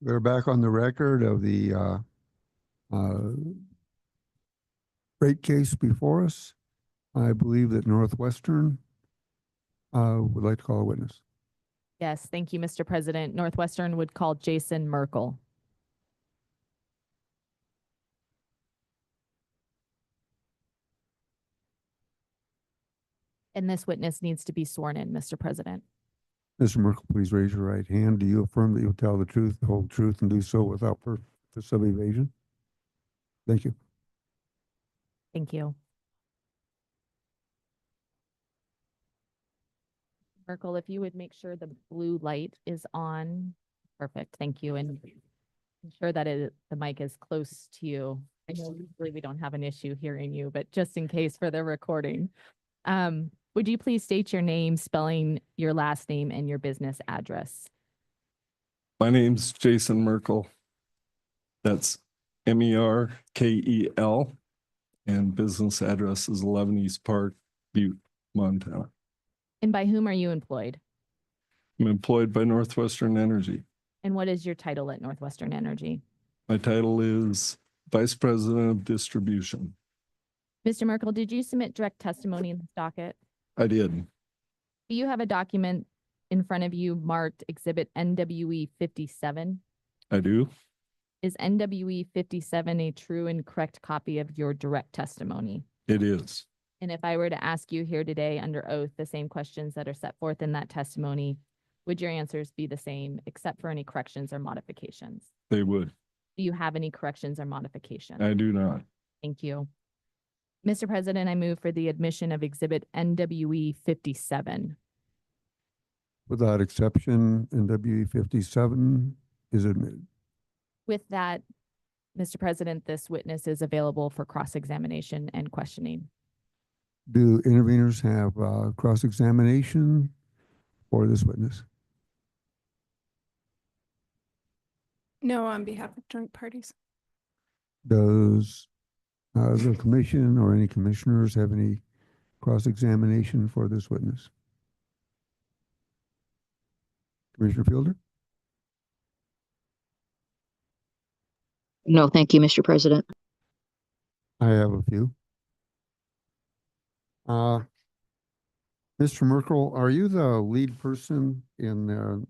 We're back on the record of the rate case before us. I believe that Northwestern would like to call a witness. Yes, thank you, Mr. President. Northwestern would call Jason Merkel. And this witness needs to be sworn in, Mr. President. Mr. Merkel, please raise your right hand. Do you affirm that you'll tell the truth, the whole truth, and do so without purpose of evasion? Thank you. Thank you. Merkel, if you would make sure the blue light is on. Perfect, thank you. And ensure that the mic is close to you. I know usually we don't have an issue hearing you, but just in case for the recording. Would you please state your name, spelling your last name and your business address? My name's Jason Merkel. That's Merkel, and business address is 11 East Park, Butte, Montana. And by whom are you employed? I'm employed by Northwestern Energy. And what is your title at Northwestern Energy? My title is Vice President of Distribution. Mr. Merkel, did you submit direct testimony in this docket? I did. Do you have a document in front of you marked Exhibit NWE 57? I do. Is NWE 57 a true and correct copy of your direct testimony? It is. And if I were to ask you here today under oath the same questions that are set forth in that testimony, would your answers be the same except for any corrections or modifications? They would. Do you have any corrections or modifications? I do not. Thank you. Mr. President, I move for the admission of Exhibit NWE 57. Without exception, NWE 57 is admitted. With that, Mr. President, this witness is available for cross-examination and questioning. Do interveners have cross-examination for this witness? No, on behalf of joint parties. Does the commission or any commissioners have any cross-examination for this witness? Commissioner Fielder? No, thank you, Mr. President. I have a few. Mr. Merkel, are you the lead person in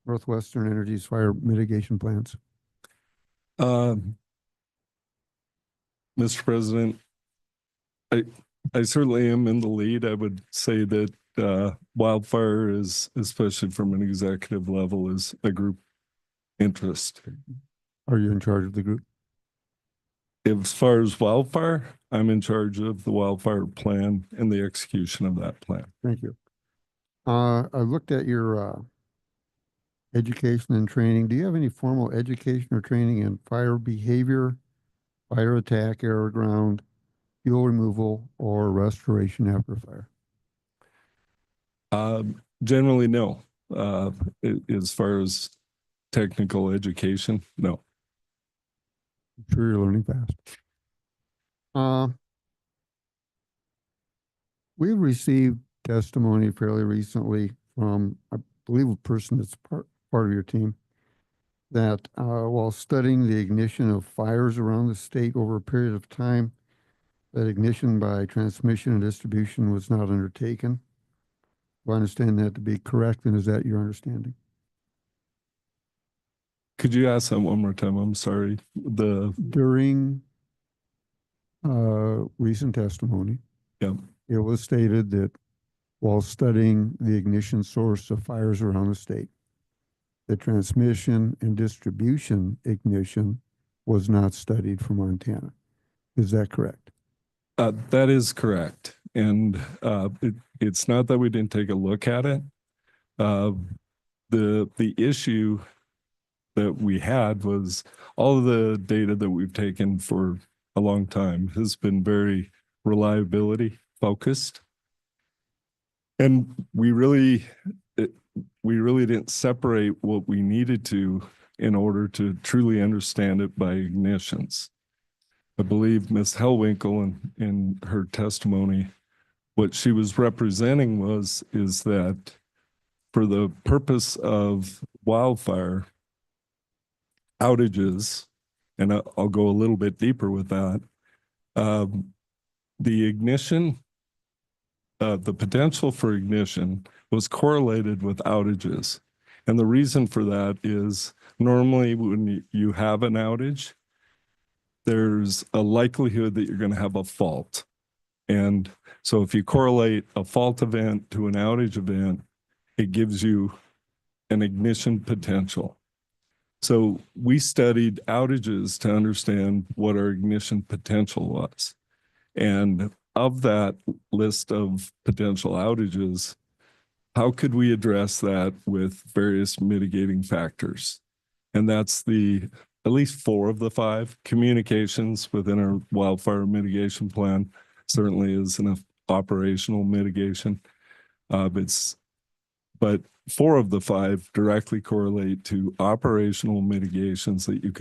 Northwestern Energy's fire mitigation plans? Mr. President, I certainly am in the lead. I would say that Wildfire is, especially from an executive level, is a group interest. Are you in charge of the group? As far as Wildfire, I'm in charge of the Wildfire plan and the execution of that plan. Thank you. I looked at your education and training. Do you have any formal education or training in fire behavior, fire attack, air ground, fuel removal, or restoration after fire? Generally, no. As far as technical education, no. I'm sure you're learning fast. We received testimony fairly recently from, I believe, a person that's part of your team that while studying the ignition of fires around the state over a period of time, that ignition by transmission and distribution was not undertaken. Do I understand that to be correct, and is that your understanding? Could you ask that one more time? I'm sorry. During recent testimony, Yeah. it was stated that while studying the ignition source of fires around the state, the transmission and distribution ignition was not studied for Montana. Is that correct? That is correct. And it's not that we didn't take a look at it. The issue that we had was all of the data that we've taken for a long time has been very reliability focused. And we really didn't separate what we needed to in order to truly understand it by ignitions. I believe Ms. Hellwinkle in her testimony, what she was representing is that for the purpose of Wildfire, outages, and I'll go a little bit deeper with that. The ignition, the potential for ignition was correlated with outages. And the reason for that is normally when you have an outage, there's a likelihood that you're going to have a fault. And so if you correlate a fault event to an outage event, it gives you an ignition potential. So we studied outages to understand what our ignition potential was. And of that list of potential outages, how could we address that with various mitigating factors? And that's at least 4 of the 5. Communications within our wildfire mitigation plan certainly is an operational mitigation. But 4 of the 5 directly correlate to operational mitigations that you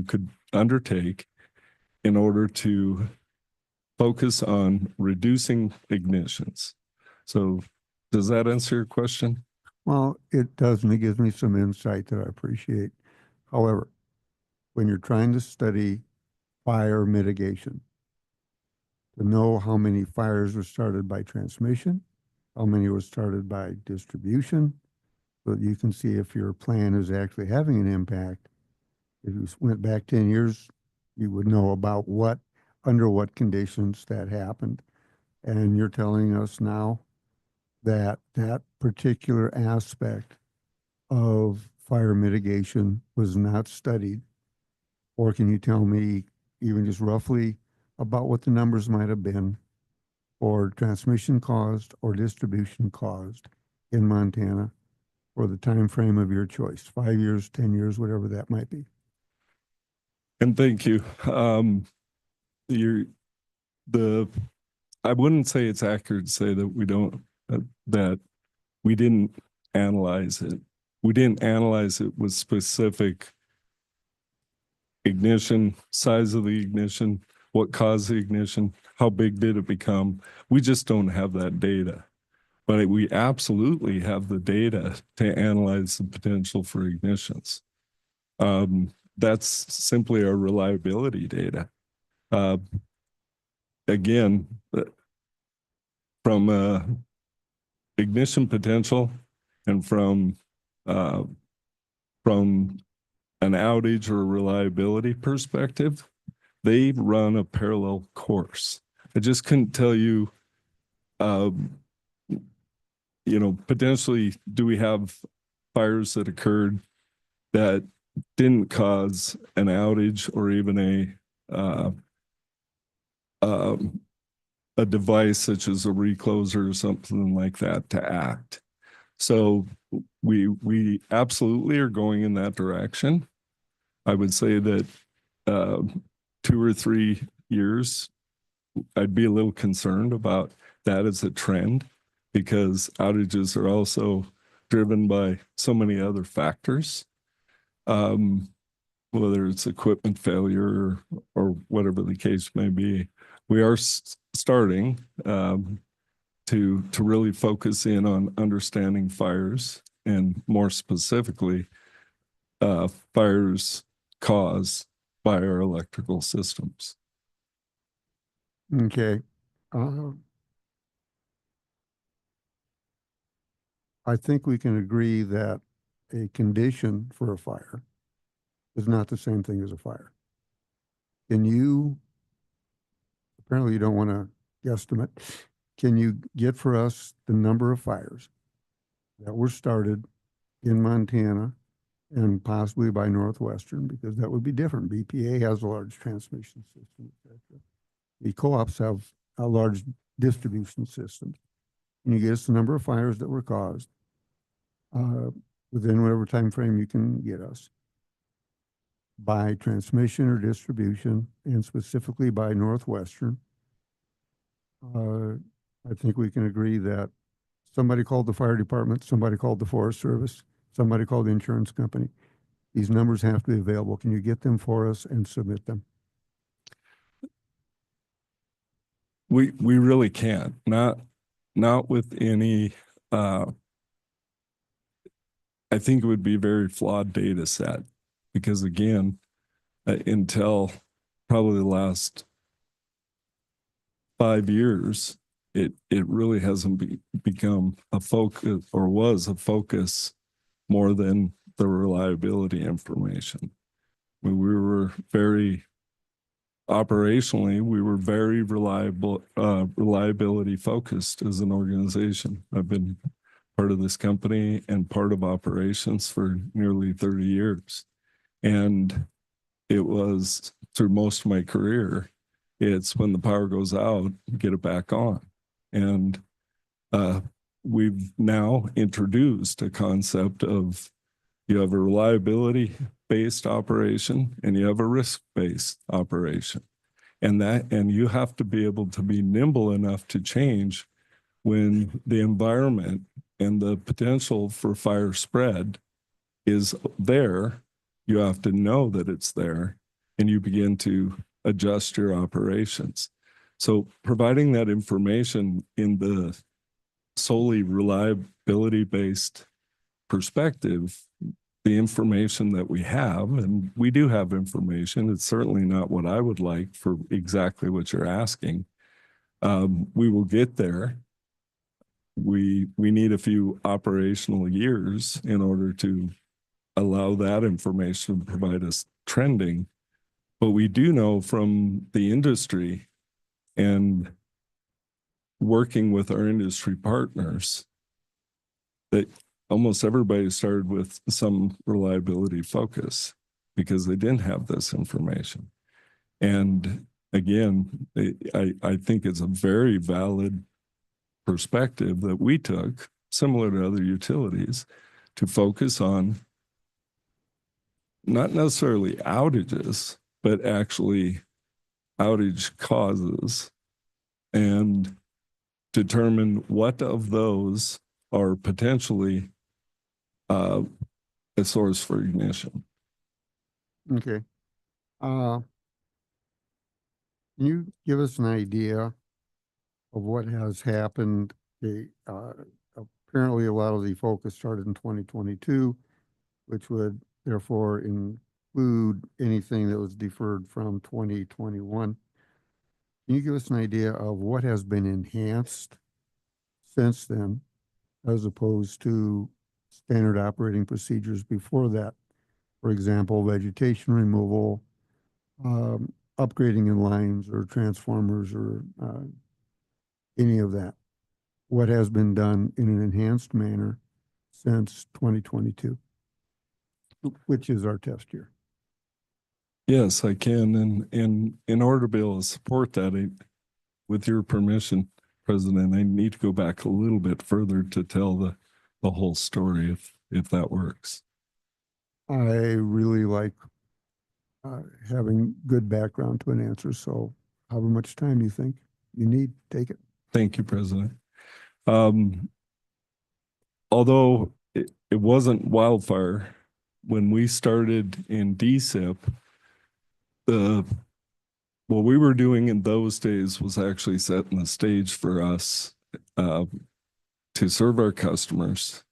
could undertake in order to focus on reducing ignitions. So does that answer your question? Well, it does, and it gives me some insight that I appreciate. However, when you're trying to study fire mitigation, to know how many fires were started by transmission, how many were started by distribution, so that you can see if your plan is actually having an impact. If you went back 10 years, you would know about under what conditions that happened. And you're telling us now that that particular aspect of fire mitigation was not studied? Or can you tell me even just roughly about what the numbers might have been for transmission caused or distribution caused in Montana for the time frame of your choice, 5 years, 10 years, whatever that might be? And thank you. I wouldn't say it's accurate to say that that we didn't analyze it. We didn't analyze it with specific ignition, size of the ignition, what caused the ignition, how big did it become. We just don't have that data. But we absolutely have the data to analyze the potential for ignitions. That's simply our reliability data. Again, from ignition potential and from an outage or reliability perspective, they run a parallel course. I just couldn't tell you, potentially, do we have fires that occurred that didn't cause an outage or even a device such as a recloser or something like that to act. So we absolutely are going in that direction. I would say that 2 or 3 years, I'd be a little concerned about that as a trend, because outages are also driven by so many other factors, whether it's equipment failure or whatever the case may be. We are starting to really focus in on understanding fires, and more specifically, fires caused by our electrical systems. Okay. I think we can agree that a condition for a fire is not the same thing as a fire. Apparently you don't want to guesstimate, can you get for us the number of fires that were started in Montana and possibly by Northwestern, because that would be different. BPA has a large transmission system, etc. The co-ops have a large distribution system. Can you get us the number of fires that were caused within whatever time frame you can get us by transmission or distribution, and specifically by Northwestern? I think we can agree that somebody called the fire department, somebody called the Forest Service, somebody called the insurance company. These numbers have to be available. Can you get them for us and submit them? We really can't. Not with any. I think it would be a very flawed data set. because again, until probably the last 5 years, it really hasn't become a focus, or was a focus, more than the reliability information. We were very operationally, we were very reliability focused as an organization. I've been part of this company and part of operations for nearly 30 years. And it was through most of my career, it's when the power goes out, get it back on. And we've now introduced a concept of, you have a reliability-based operation and you have a risk-based operation. And you have to be able to be nimble enough to change when the environment and the potential for fire spread is there. You have to know that it's there, and you begin to adjust your operations. So providing that information in the solely reliability-based perspective, the information that we have, and we do have information, it's certainly not what I would like for exactly what you're asking. We will get there. We need a few operational years in order to allow that information to provide us trending. But we do know from the industry and working with our industry partners that almost everybody started with some reliability focus because they didn't have this information. And again, I think it's a very valid perspective that we took, similar to other utilities, to focus on not necessarily outages, but actually outage causes, and determine what of those are potentially a source for ignition. Okay. Can you give us an idea of what has happened? Apparently a lot of the focus started in 2022, which would therefore include anything that was deferred from 2021. Can you give us an idea of what has been enhanced since then, as opposed to standard operating procedures before that? For example, vegetation removal, upgrading in lines or transformers, or any of that. What has been done in an enhanced manner since 2022, which is our test year? Yes, I can. And in order to be able to support that, with your permission, President, I need to go back a little bit further to tell the whole story, if that works. I really like having good background to an answer. So however much time you think you need, take it. Thank you, President. Although it wasn't Wildfire, when we started in DSIP, what we were doing in those days was actually setting the stage for us to serve our customers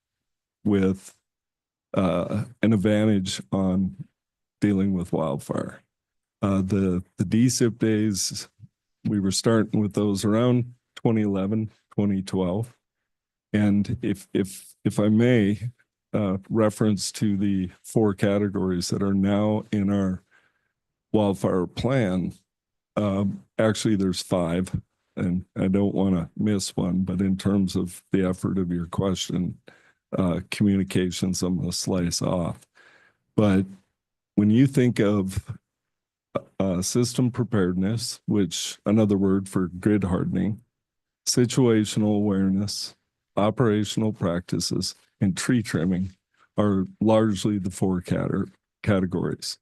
with an advantage on dealing with wildfire. The DSIP days, we were starting with those around 2011, 2012. And if I may, reference to the 4 categories that are now in our wildfire plan. Actually, there's 5, and I don't want to miss one, but in terms of the effort of your question, communications, I'm going to slice off. But when you think of system preparedness, which another word for grid hardening, situational awareness, operational practices, and tree trimming are largely the 4 categories.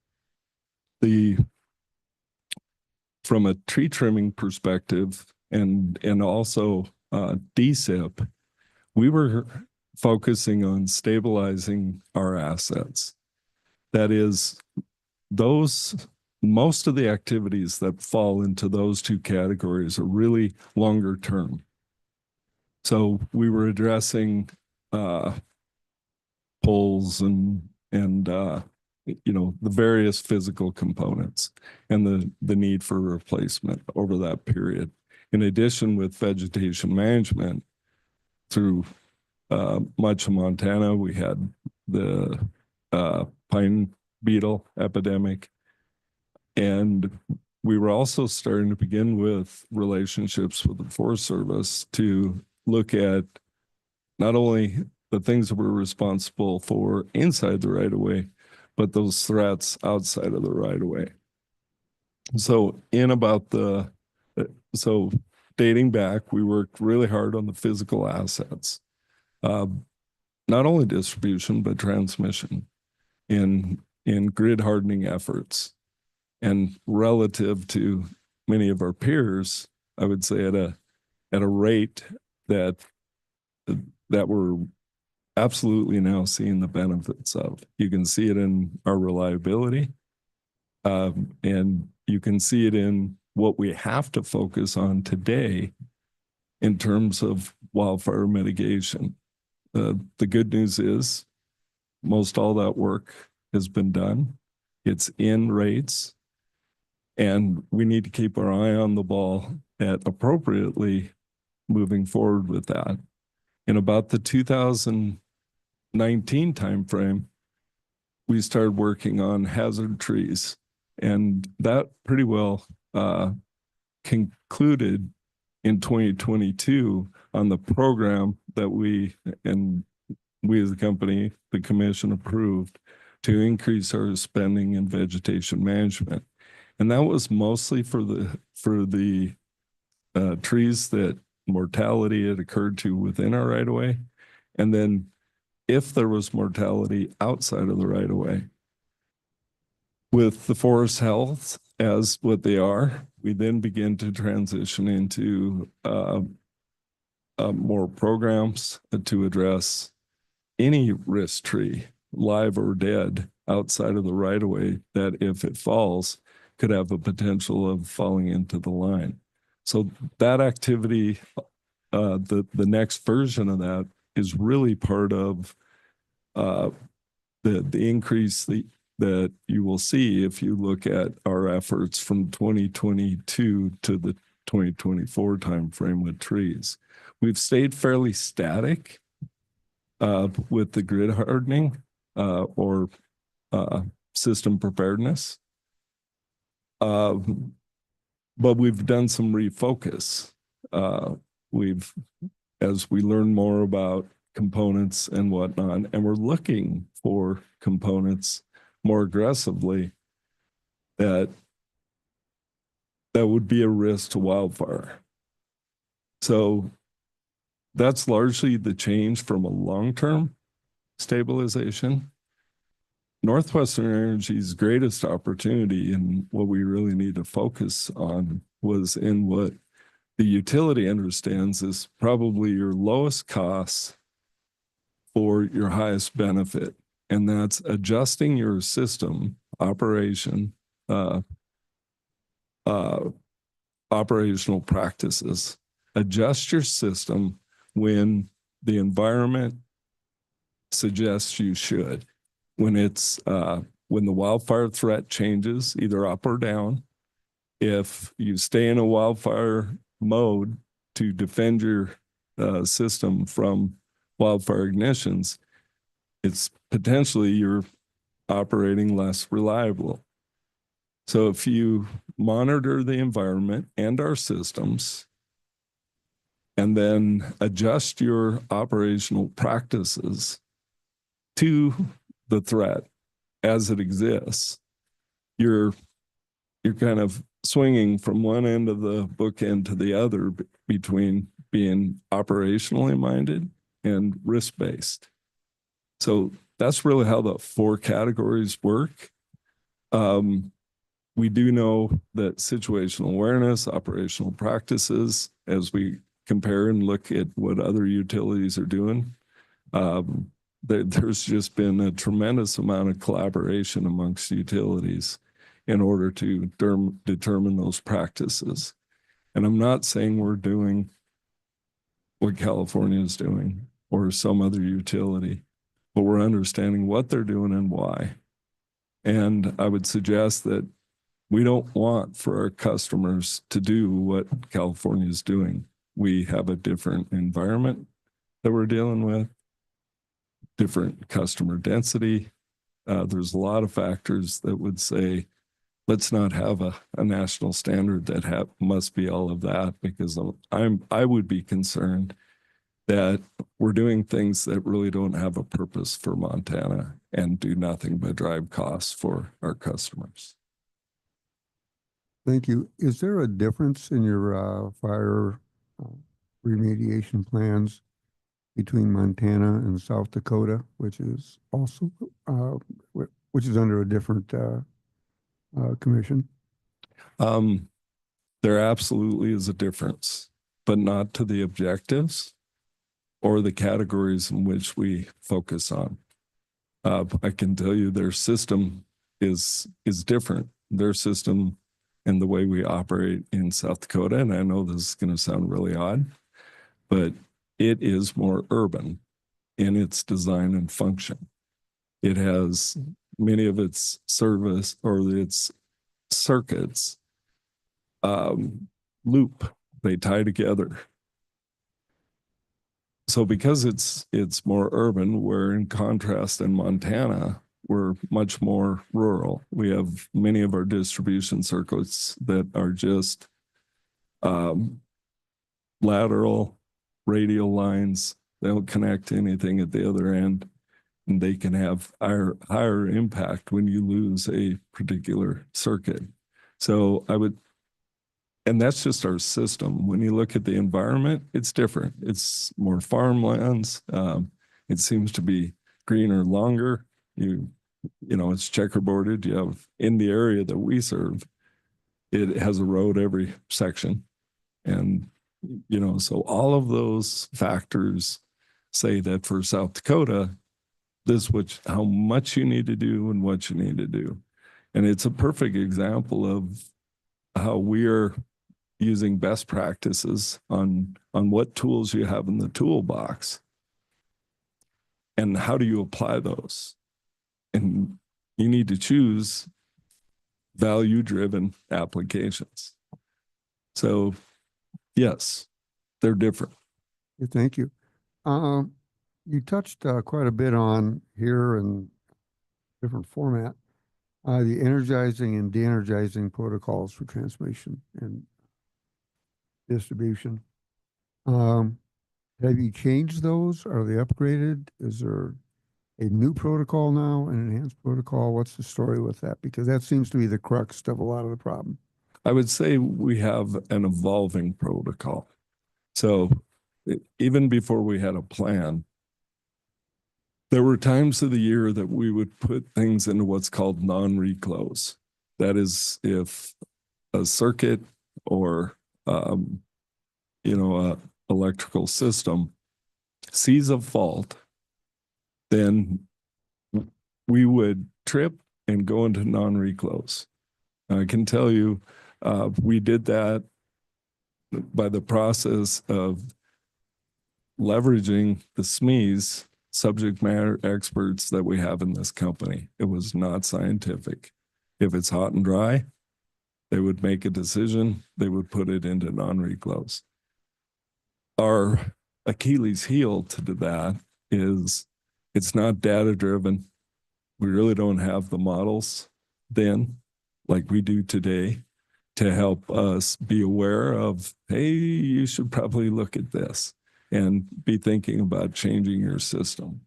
From a tree trimming perspective and also DSIP, we were focusing on stabilizing our assets. That is, most of the activities that fall into those 2 categories are really longer term. So we were addressing poles and the various physical components and the need for replacement over that period. In addition, with vegetation management through much of Montana, we had the pine beetle epidemic. And we were also starting to begin with relationships with the Forest Service to look at not only the things that we're responsible for inside the right of way, but those threats outside of the right of way. So dating back, we worked really hard on the physical assets, not only distribution, but transmission in grid hardening efforts. And relative to many of our peers, I would say at a rate that we're absolutely now seeing the benefits of. You can see it in our reliability, and you can see it in what we have to focus on today in terms of wildfire mitigation. The good news is most all that work has been done. It's in rates. And we need to keep our eye on the ball at appropriately moving forward with that. In about the 2019 timeframe, we started working on hazard trees, and that pretty well concluded in 2022 on the program that we as a company, the commission approved to increase our spending in vegetation management. And that was mostly for the trees that mortality had occurred to within our right of way. And then if there was mortality outside of the right of way. With the forest health as what they are, we then begin to transition into more programs to address any risk tree, live or dead, outside of the right of way, that if it falls, could have a potential of falling into the line. So that activity, the next version of that is really part of the increase that you will see if you look at our efforts from 2022 to the 2024 timeframe with trees. We've stayed fairly static with the grid hardening or system preparedness. But we've done some refocus. As we learn more about components and whatnot, and we're looking for components more aggressively that would be a risk to wildfire. So that's largely the change from a long-term stabilization. Northwestern Energy's greatest opportunity and what we really need to focus on was in what the utility understands is probably your lowest cost for your highest benefit. And that's adjusting your system operational practices. Adjust your system when the environment suggests you should. When the wildfire threat changes, either up or down, if you stay in a wildfire mode to defend your system from wildfire ignitions, it's potentially you're operating less reliable. So if you monitor the environment and our systems, and then adjust your operational practices to the threat as it exists, you're kind of swinging from one end of the bookend to the other between being operationally minded and risk-based. So that's really how the four categories work. We do know that situational awareness, operational practices, as we compare and look at what other utilities are doing, there's just been a tremendous amount of collaboration amongst utilities in order to determine those practices. And I'm not saying we're doing what California is doing or some other utility, but we're understanding what they're doing and why. And I would suggest that we don't want for our customers to do what California is doing. We have a different environment that we're dealing with, different customer density. There's a lot of factors that would say, let's not have a national standard that must be all of that, because I would be concerned that we're doing things that really don't have a purpose for Montana and do nothing but drive costs for our customers. Thank you. Is there a difference in your fire remediation plans between Montana and South Dakota, which is also which is under a different commission? There absolutely is a difference, but not to the objectives or the categories in which we focus on. I can tell you their system is different. Their system and the way we operate in South Dakota, and I know this is going to sound really odd, but it is more urban in its design and function. It has many of its service or its circuits loop, they tie together. So because it's more urban, where in contrast in Montana, we're much more rural. We have many of our distribution circuits that are just lateral, radial lines. They don't connect to anything at the other end, and they can have higher impact when you lose a particular circuit. So and that's just our system. When you look at the environment, it's different. It's more farmlands. It seems to be greener longer. You know, it's checkerboarded. You have in the area that we serve, it has a road every section. And, you know, so all of those factors say that for South Dakota, this is how much you need to do and what you need to do. And it's a perfect example of how we are using best practices on what tools you have in the toolbox and how do you apply those. And you need to choose value-driven applications. So yes, they're different. Thank you. You touched quite a bit on here in different format, the energizing and de-energizing protocols for transmission and distribution. Have you changed those? Are they upgraded? Is there a new protocol now, an enhanced protocol? What's the story with that? Because that seems to be the crux of a lot of the problem. I would say we have an evolving protocol. So even before we had a plan, there were times of the year that we would put things into what's called non-reclose. That is, if a circuit or you know, a electrical system sees a fault, then we would trip and go into non-reclose. I can tell you, we did that by the process of leveraging the SMEs, subject matter experts that we have in this company. It was not scientific. If it's hot and dry, they would make a decision, they would put it into non-reclose. Our Achilles heel to that is it's not data-driven. We really don't have the models then, like we do today, to help us be aware of, hey, you should probably look at this and be thinking about changing your system.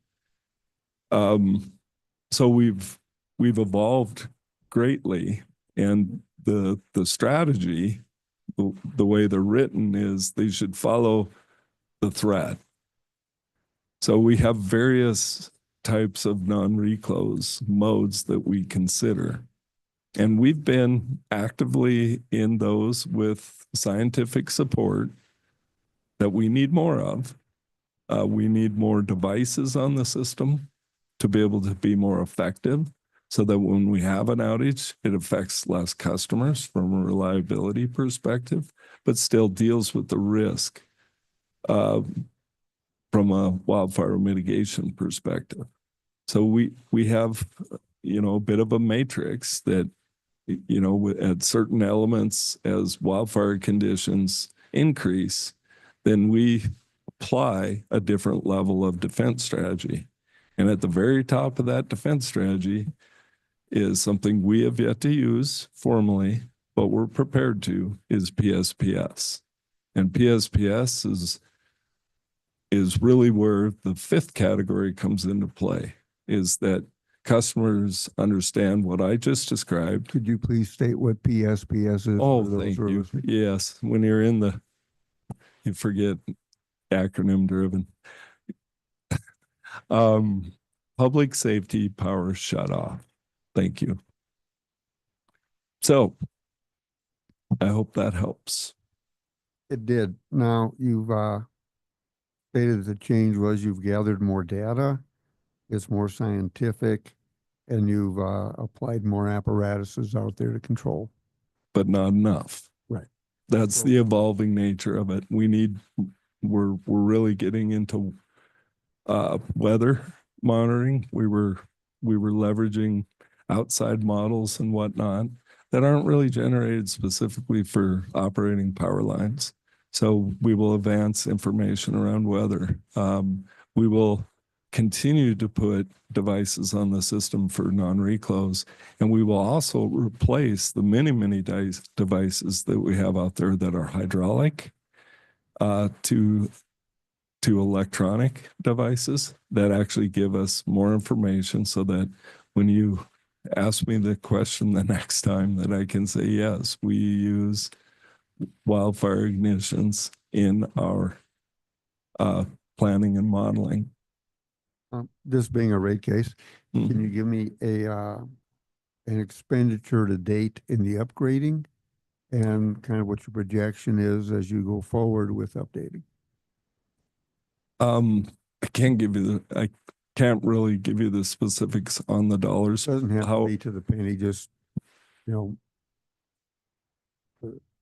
So we've evolved greatly, and the strategy, the way they're written is they should follow the threat. So we have various types of non-reclose modes that we consider. And we've been actively in those with scientific support that we need more of. We need more devices on the system to be able to be more effective, so that when we have an outage, it affects less customers from a reliability perspective, but still deals with the risk from a wildfire mitigation perspective. So we have a bit of a matrix that, at certain elements, as wildfire conditions increase, then we apply a different level of defense strategy. And at the very top of that defense strategy is something we have yet to use formally, but we're prepared to, is PSPS. And PSPS is really where the fifth category comes into play, is that customers understand what I just described. Could you please state what PSPS is? Oh, for those thank who are you. listening? Yes, when you're you forget acronym driven. Public safety power shut off. Thank you. So I hope that helps. It did. Now, you've stated the change was you've gathered more data, it's more scientific, and you've applied more apparatuses out there to control. But not enough. Right. That's the evolving nature of it. We're really getting into weather monitoring. We were leveraging outside models and whatnot that aren't really generated specifically for operating power lines. So we will advance information around weather. We will continue to put devices on the system for non-reclose, and we will also replace the many devices that we have out there that are hydraulic to electronic devices that actually give us more information, so that when you ask me the question the next time, that I can say, yes, we use wildfire ignitions in our planning and modeling. This being a rate case, can you give me an expenditure to date in the upgrading and kind of what your projection is as you go forward with updating? I can't really give you the specifics on the dollars. Doesn't have to be to the penny, just, the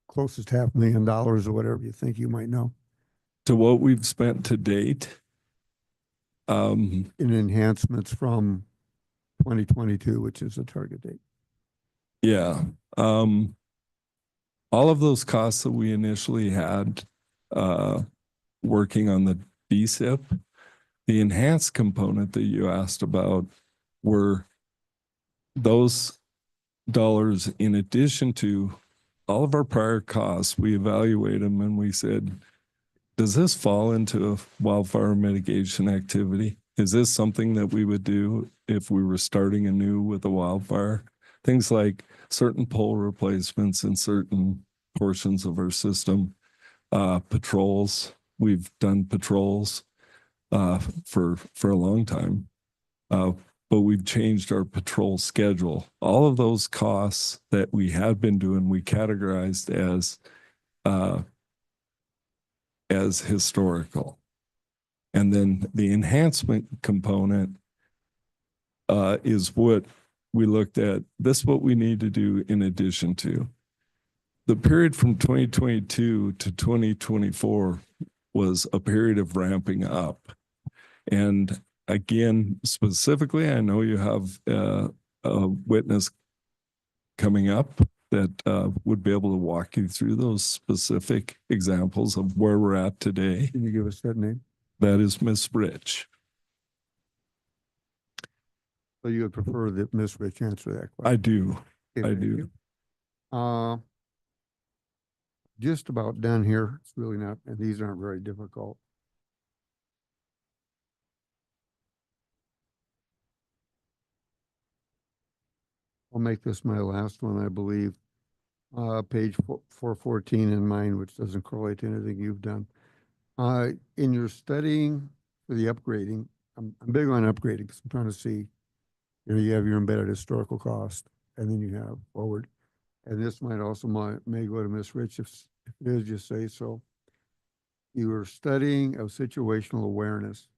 closest $500,000 or whatever you think you might know. To what we've spent to date. In enhancements from 2022, which is the target date. Yeah. All of those costs that we initially had working on the BSIP, the enhanced component that you asked about were those dollars in addition to all of our prior costs. We evaluate them and we said, does this fall into a wildfire mitigation activity? Is this something that we would do if we were starting anew with a wildfire? Things like certain pole replacements in certain portions of our system, patrols. We've done patrols for a long time, but we've changed our patrol schedule. All of those costs that we had been doing, we categorized as historical. And then the enhancement component is what we looked at. This is what we need to do in addition to. The period from 2022 to 2024 was a period of ramping up. And again, specifically, I know you have a witness coming up that would be able to walk you through those specific examples of where we're at today. Can you give us that name? That is Miss Rich. So you would prefer that Ms. Rich answer that question? I do. Okay, I thank do. you. Just about done here. It's really not, and these aren't very difficult. I'll make this my last one, I believe. Page 414 in mine, which doesn't correlate to anything you've done. In your studying for the upgrading, I'm big on upgrading because I'm trying to see, you have your embedded historical cost, and then you have forward. And this might also may go to Ms. Rich if it is, just say so. You were studying of situational awareness,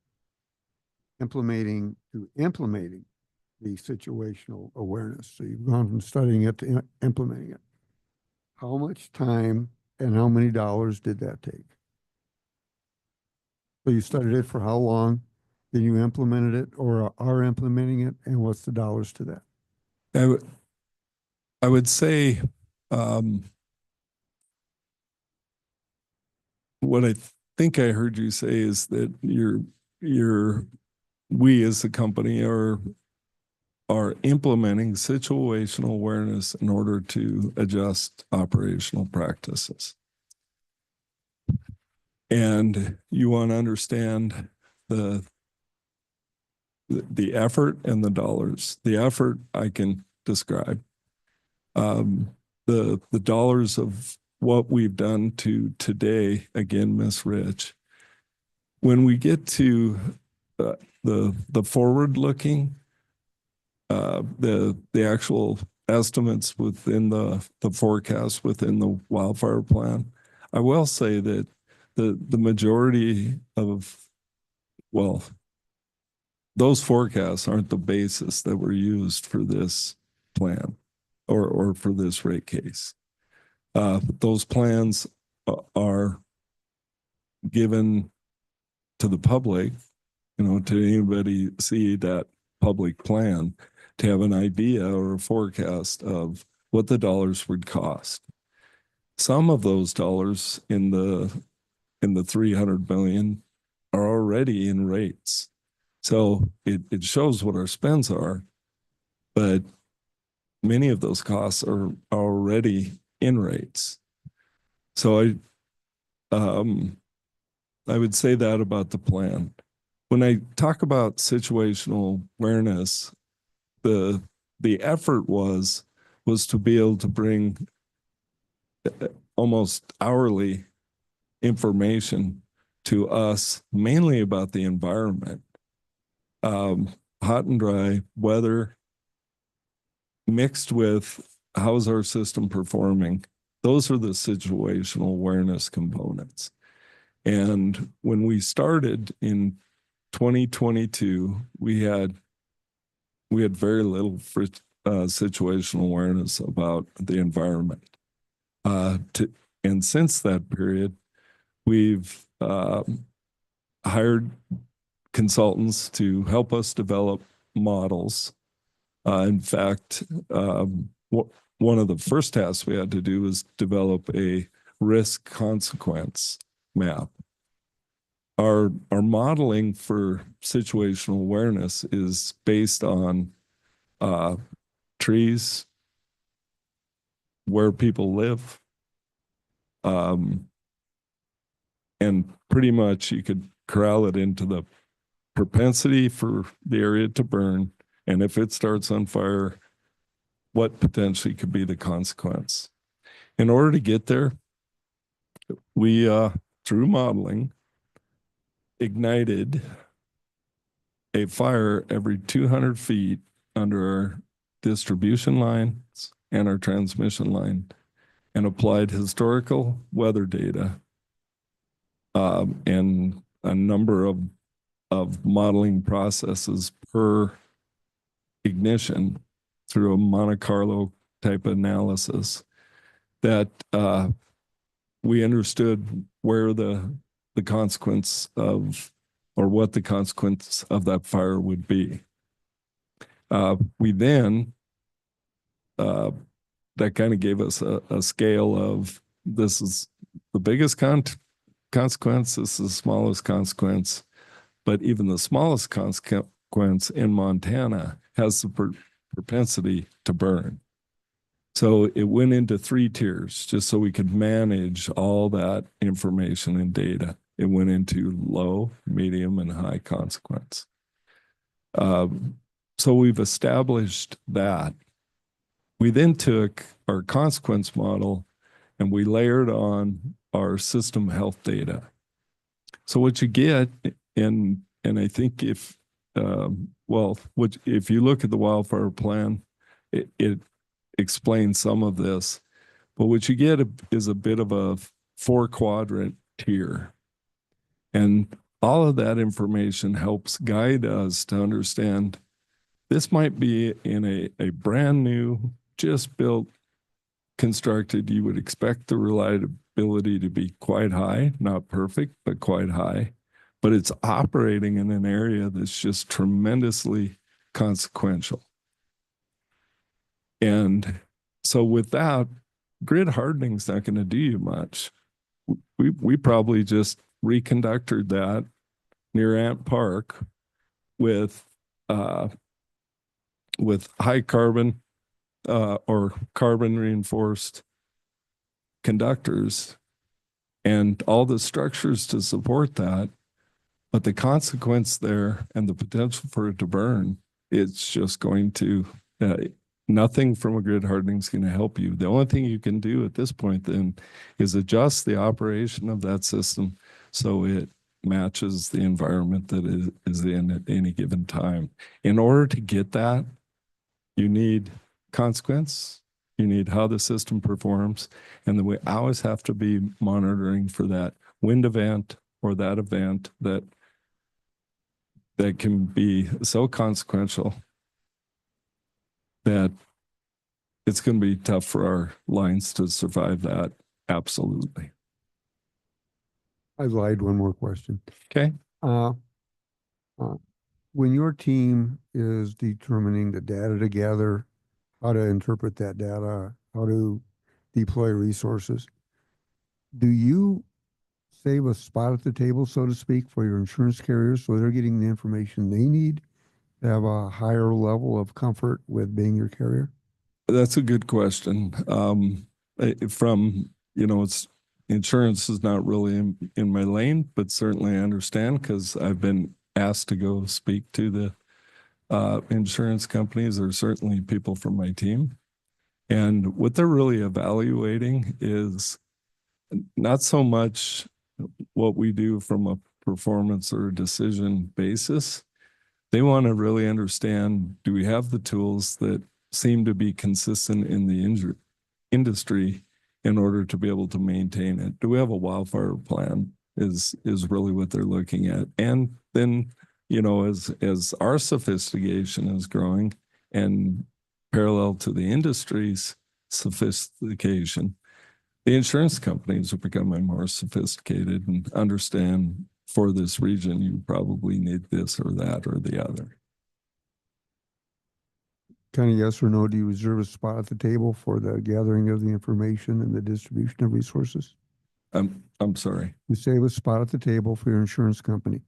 implementing the situational awareness. So you've gone from studying it to implementing it. How much time and how many dollars did that take? So you studied it for how long? Then you implemented it or are implementing it, and what's the dollars to that? I would say, what I think I heard you say is that we as a company are implementing situational awareness in order to adjust operational practices. And you want to understand the effort and the dollars. The effort I can describe. The dollars of what we've done to today, again, Miss Rich. When we get to the forward looking, the actual estimates within the forecast within the wildfire plan, I will say that the majority of, well, those forecasts aren't the basis that were used for this plan or for this rate case. Those plans are given to the public, to anybody see that public plan, to have an idea or a forecast of what the dollars would cost. Some of those dollars in the 300 million are already in rates. So it shows what our spends are, but many of those costs are already in rates. So I would say that about the plan. When I talk about situational awareness, the effort was to be able to bring almost hourly information to us, mainly about the environment, hot and dry weather, mixed with how's our system performing. Those are the situational awareness components. And when we started in 2022, we had very little situational awareness about the environment. And since that period, we've hired consultants to help us develop models. In fact, one of the first tasks we had to do was develop a risk consequence map. Our modeling for situational awareness is based on trees, where people live, and pretty much you could corral it into the propensity for the area to burn, and if it starts on fire, what potentially could be the consequence. In order to get there, we, through modeling, ignited a fire every 200 feet under our distribution lines and our transmission line, and applied historical weather data and a number of modeling processes per ignition through a Monte Carlo type analysis that we understood where the consequence of, or what the consequence of that fire would be. We then, that kind of gave us a scale of, this is the biggest consequence, this is the smallest consequence, but even the smallest consequence in Montana has the propensity to burn. So it went into 3 tiers just so we could manage all that information and data. It went into low, medium, and high consequence. So we've established that. We then took our consequence model and we layered on our system health data. So what you get, and I think if you look at the wildfire plan, it explains some of this, but what you get is a bit of a 4-quadrant tier. And all of that information helps guide us to understand this might be in a brand new, just built, constructed. You would expect the reliability to be quite high, not perfect, but quite high. But it's operating in an area that's just tremendously consequential. And so with that, grid hardening's not going to do you much. We probably just reconductored that near Ant Park with high carbon or carbon reinforced conductors and all the structures to support that. But the consequence there and the potential for it to burn, it's just going to, nothing from a grid hardening is going to help you. The only thing you can do at this point then is adjust the operation of that system so it matches the environment that is in at any given time. In order to get that, you need consequence, you need how the system performs, and then we always have to be monitoring for that wind event or that event that can be so consequential that it's going to be tough for our lines to survive that. Absolutely. I lied, one more question. Okay. When your team is determining the data to gather, how to interpret that data, how to deploy resources, do you save a spot at the table, so to speak, for your insurance carriers so they're getting the information they need to have a higher level of comfort with being your carrier? That's a good question. It's insurance is not really in my lane, but certainly I understand because I've been asked to go speak to the insurance companies or certainly people from my team. And what they're really evaluating is not so much what we do from a performance or decision basis. They want to really understand, do we have the tools that seem to be consistent in the industry in order to be able to maintain it? Do we have a wildfire plan is really what they're looking at. And then, as our sophistication is growing and parallel to the industry's sophistication, the insurance companies are becoming more sophisticated and understand for this region, you probably need this or that or the other. Kind of yes or no, do you reserve a spot at the table for the gathering of the information and the distribution of resources? I'm sorry. You save a spot at the table for your insurance company.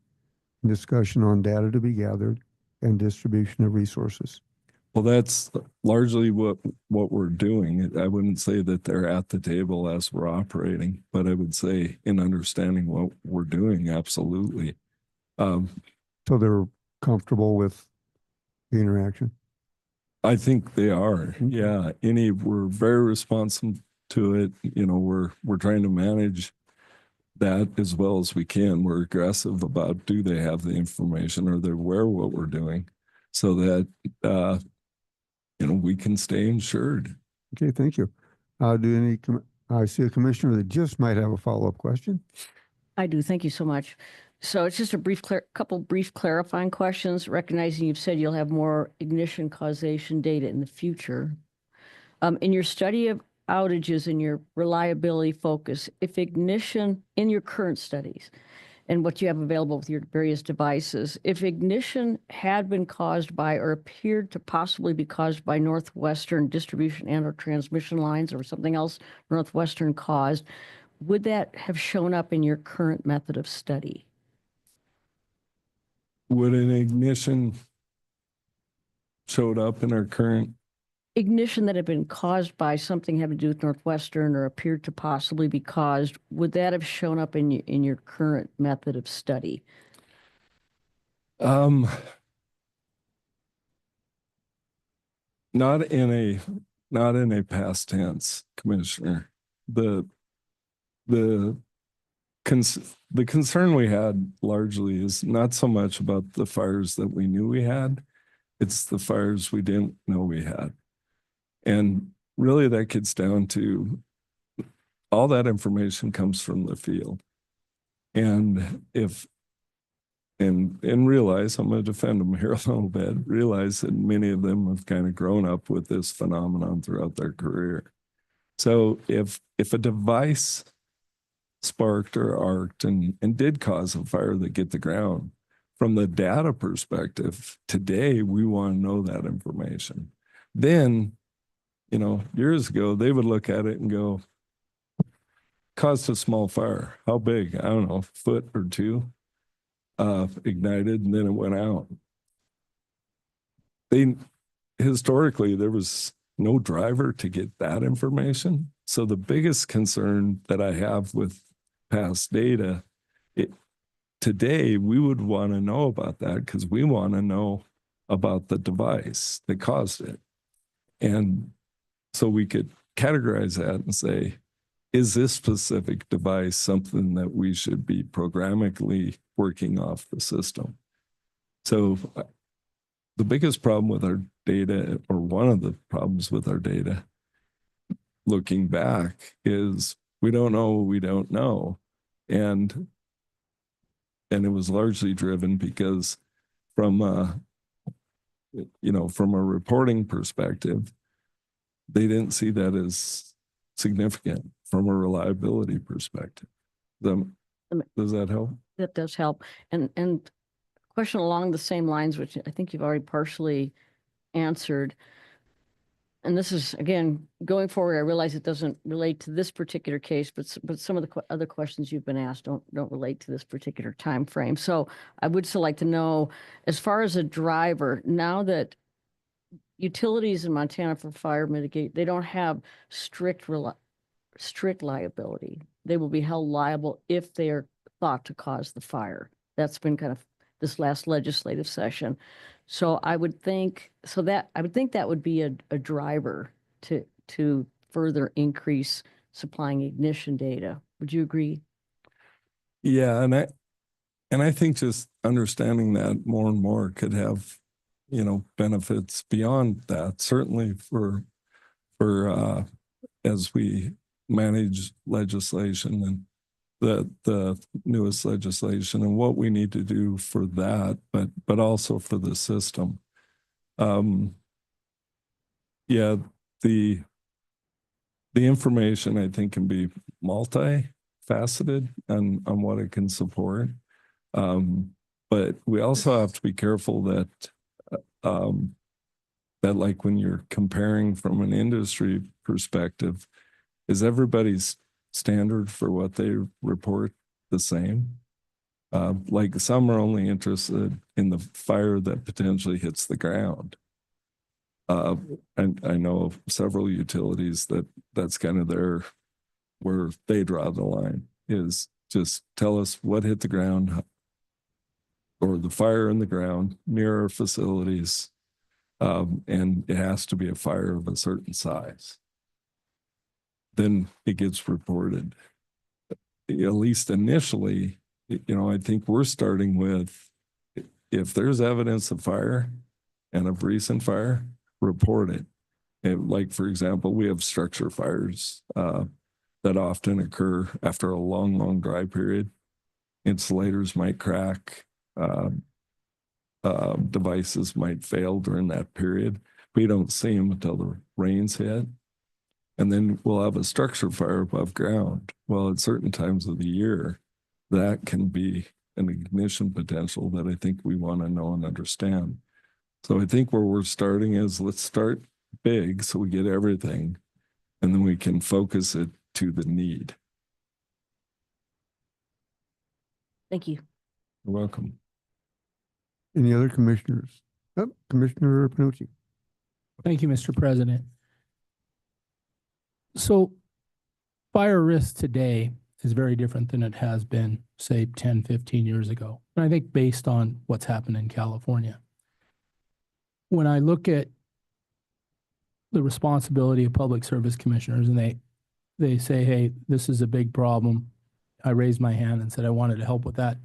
Discussion on data to be gathered and distribution of resources. Well, that's largely what we're doing. I wouldn't say that they're at the table as we're operating, but I would say in understanding what we're doing, absolutely. So they're comfortable with the interaction? I think they are. Yeah. We're very responsive to it. We're trying to manage that as well as we can. We're aggressive about, do they have the information? Are they aware of what we're doing so that, we can stay insured? Okay, thank you. I see a commissioner that just might have a follow-up question. I do. Thank you so much. So it's just a couple brief clarifying questions, recognizing you've said you'll have more ignition causation data in the future. In your study of outages and your reliability focus, if ignition in your current studies and what you have available with your various devices, if ignition had been caused by or appeared to possibly be caused by Northwestern distribution and or transmission lines or something else Northwestern caused, would that have shown up in your current method of study? Would an ignition showed up in our current? Ignition that had been caused by something having to do with Northwestern or appeared to possibly be caused, would that have shown up in your current method of study? Not in a past tense, Commissioner. The concern we had largely is not so much about the fires that we knew we had, it's the fires we didn't know we had. And really that gets down to all that information comes from the field. And realize, I'm going to defend them here a little bit, realize that many of them have kind of grown up with this phenomenon throughout their career. So if a device sparked or arced and did cause a fire that hit the ground, from the data perspective, today we want to know that information. Then You know, years ago, they would look at it and go, caused a small fire. How big? I don't know, foot or two, ignited, and then it went out. Historically, there was no driver to get that information. So the biggest concern that I have with past data, today we would want to know about that because we want to know about the device that caused it. And so we could categorize that and say, is this specific device something that we should be programmatically working off the system? So the biggest problem with our data, or one of the problems with our data, looking back, is we don't know what we don't know. And it was largely driven because from a reporting perspective, they didn't see that as significant from a reliability perspective. Does that help? That does help. And question along the same lines, which I think you've already partially answered. And this is, again, going forward, I realize it doesn't relate to this particular case, but some of the other questions you've been asked don't relate to this particular time frame. So I would still like to know, as far as a driver, now that utilities in Montana for fire mitigate, they don't have strict liability. They will be held liable if they are thought to cause the fire. That's been kind of this last legislative session. So I would think that would be a driver to further increase supplying ignition data. Would you agree? Yeah, and I think just understanding that more and more could have, benefits beyond that. Certainly for as we manage legislation and the newest legislation and what we need to do for that, but also for the system. Yeah, the information I think can be multifaceted on what it can support. But we also have to be careful that like when you're comparing from an industry perspective, is everybody's standard for what they report the same? Like some are only interested in the fire that potentially hits the ground. And I know of several utilities that's kind of where they draw the line, is just tell us what hit the ground or the fire in the ground near our facilities. And it has to be a fire of a certain size. Then it gets reported. At least initially, I think we're starting with, if there's evidence of fire and of recent fire, report it. And like, for example, we have structure fires that often occur after a long, long dry period. Insulators might crack. Devices might fail during that period. We don't see them until the rains hit. And then we'll have a structure fire above ground. Well, at certain times of the year, that can be an ignition potential that I think we want to know and understand. So I think where we're starting is, let's start big so we get everything, and then we can focus it to the need. Thank you. You're welcome. Any other commissioners? Oh, Commissioner Panucci. Thank you, Mr. President. So fire risk today is very different than it has been, say, 10, 15 years ago. And I think based on what's happened in California. When I look at the responsibility of public service commissioners and they say, hey, this is a big problem. I raised my hand and said I wanted to help with that.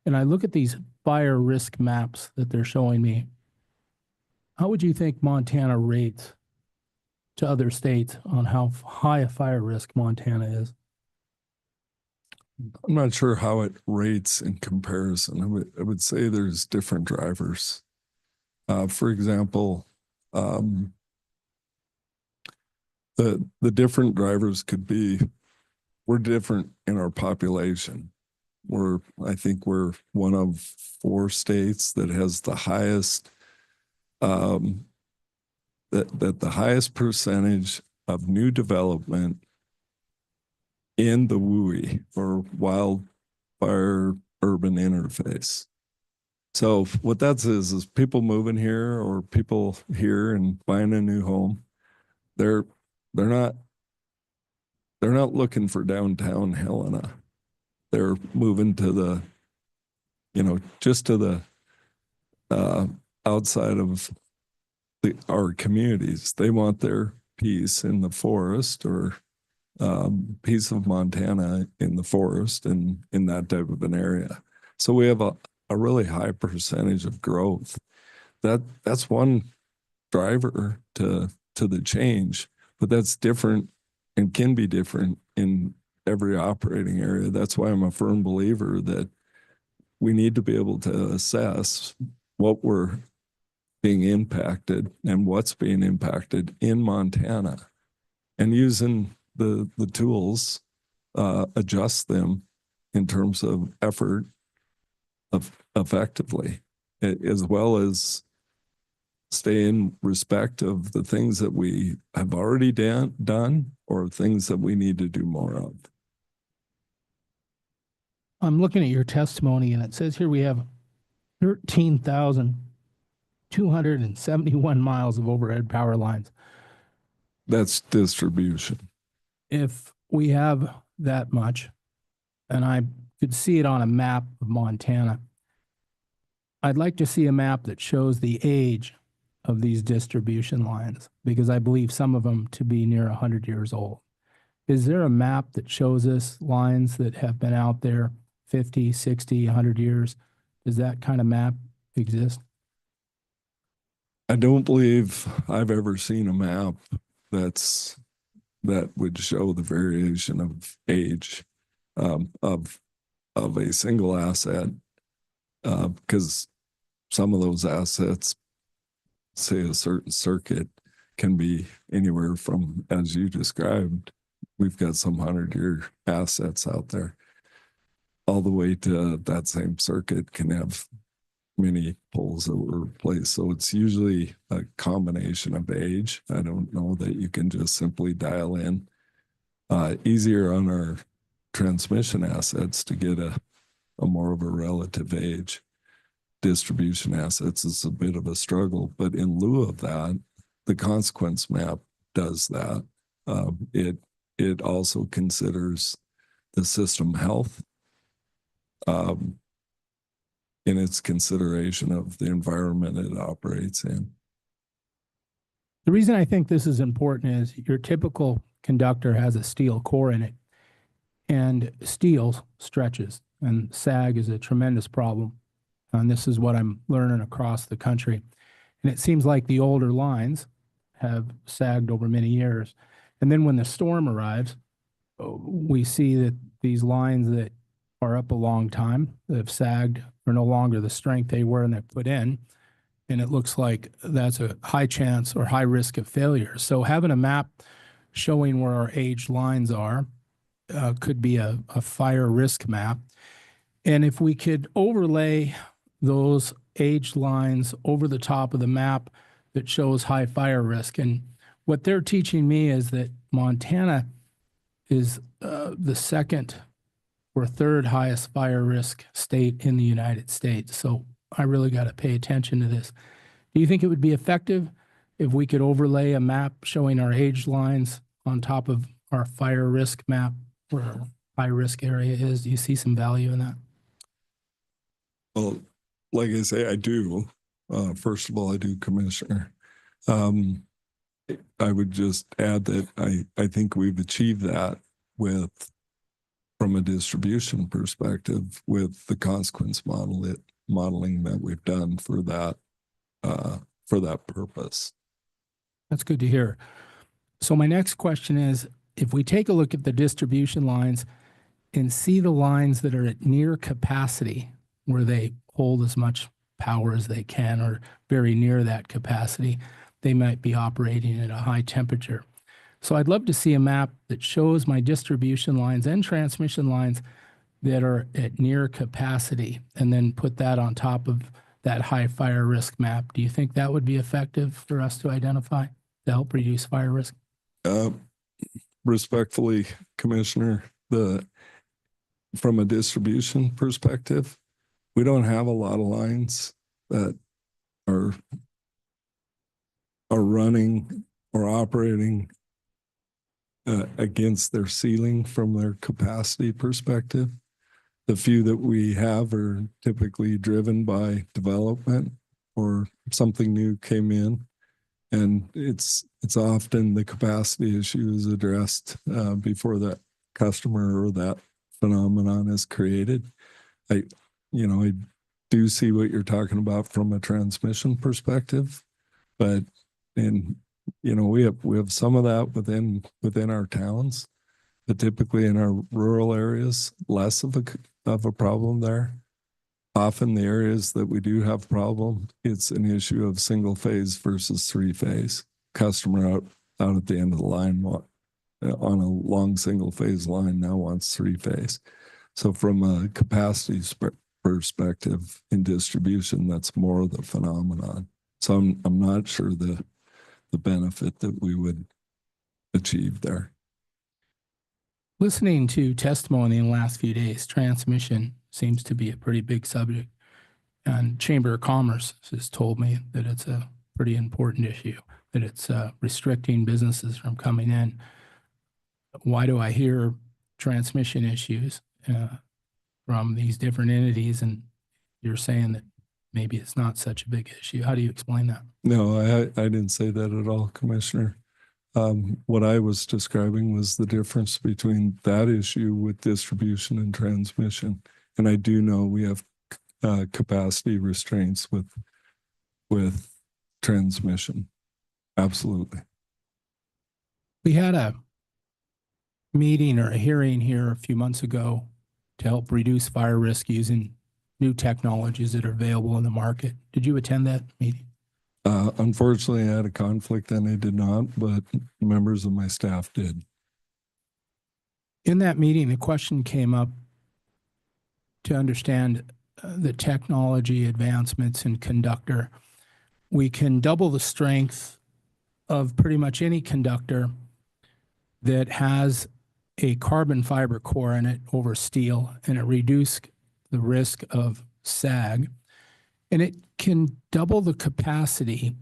And I look at these fire risk maps that they're showing me. How would you think Montana rates to other states on how high a fire risk Montana is? I'm not sure how it rates in comparison. I would say there's different drivers. For example, the different drivers could be, we're different in our population. I think we're one of 4 states that has the highest that the highest percentage of new development in the WUI or wildfire urban interface. So what that says is people moving here or people here and buying a new home, they're not looking for downtown Helena. They're moving to the, just to the outside of our communities. They want their piece in the forest or piece of Montana in the forest and in that type of an area. So we have a really high percentage of growth. That's one driver to the change, but that's different and can be different in every operating area. That's why I'm a firm believer that we need to be able to assess what we're being impacted and what's being impacted in Montana, and using the tools, adjust them in terms of effort effectively, as well as stay in respect of the things that we have already done or things that we need to do more of. I'm looking at your testimony and it says here we have 13,271 miles of overhead power lines. That's distribution. If we have that much, and I could see it on a map of Montana, I'd like to see a map that shows the age of these distribution lines, because I believe some of them to be near 100 years old. Is there a map that shows us lines that have been out there 50, 60, 100 years? Does that kind of map exist? I don't believe I've ever seen a map that would show the variation of age of a single asset, because some of those assets, say a certain circuit, can be anywhere from, as you described, we've got some 100-year assets out there, all the way to that same circuit can have many poles that were replaced. So it's usually a combination of age. I don't know that you can just simply dial in. Easier on our transmission assets to get a more of a relative age. Distribution assets is a bit of a struggle, but in lieu of that, the consequence map does that. It also considers the system health in its consideration of the environment it operates in. The reason I think this is important is your typical conductor has a steel core in it, and steel stretches, and sag is a tremendous problem. And this is what I'm learning across the country. And it seems like the older lines have sagged over many years. And then when the storm arrives, we see that these lines that are up a long time, that have sagged, are no longer the strength they were and they're put in. And it looks like that's a high chance or high risk of failure. So having a map showing where our aged lines are could be a fire risk map. And if we could overlay those aged lines over the top of the map that shows high fire risk. And what they're teaching me is that Montana is the second or third highest fire risk state in the United States. So I really got to pay attention to this. Do you think it would be effective if we could overlay a map showing our aged lines on top of our fire risk map where our high risk area is? Do you see some value in that? Well, like I say, I do. First of all, I do, Commissioner. I would just add that I think we've achieved that from a distribution perspective with the consequence modeling that we've done for that purpose. That's good to hear. So my next question is, if we take a look at the distribution lines and see the lines that are at near capacity, where they hold as much power as they can or very near that capacity, they might be operating at a high temperature. So I'd love to see a map that shows my distribution lines and transmission lines that are at near capacity, and then put that on top of that high fire risk map. Do you think that would be effective for us to identify? to help reduce fire risk? Respectfully, Commissioner, from a distribution perspective, we don't have a lot of lines that are running or operating against their ceiling from their capacity perspective. The few that we have are typically driven by development or something new came in. And it's often the capacity issue is addressed before that customer or that phenomenon is created. I do see what you're talking about from a transmission perspective, but we have some of that within our towns, but typically in our rural areas, less of a problem there. Often the areas that we do have problem, it's an issue of single phase versus 3-phase. Customer out at the end of the line on a long single phase line now wants 3-phase. So from a capacity perspective in distribution, that's more of the phenomenon. So I'm not sure the benefit that we would achieve there. Listening to testimony in the last few days, transmission seems to be a pretty big subject. And Chamber of Commerce has told me that it's a pretty important issue, that it's restricting businesses from coming in. Why do I hear transmission issues from these different entities? And you're saying that maybe it's not such a big issue. How do you explain that? No, I didn't say that at all, Commissioner. What I was describing was the difference between that issue with distribution and transmission. And I do know we have capacity restraints with transmission. Absolutely. We had a meeting or a hearing here a few months ago to help reduce fire risk using new technologies that are available in the market. Did you attend that meeting? Unfortunately, I had a conflict and I did not, but members of my staff did. In that meeting, the question came up to understand the technology advancements in Conductor. We can double the strength of pretty much any conductor that has a carbon fiber core in it over steel, and it reduces the risk of sag. And it can double the capacity.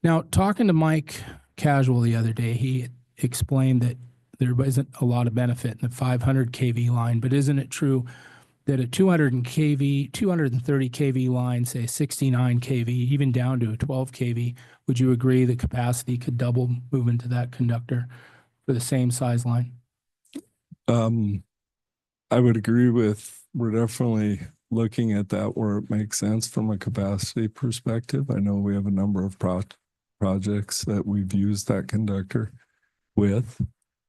Now, talking to Mike Casual the other day, he explained that there isn't a lot of benefit in the 500 kV line, but isn't it true that a 230 kV line, say 69 kV, even down to a 12 kV, would you agree the capacity could double moving to that conductor for the same size line? I would agree we're definitely looking at that where it makes sense from a capacity perspective. I know we have a number of projects that we've used that conductor with.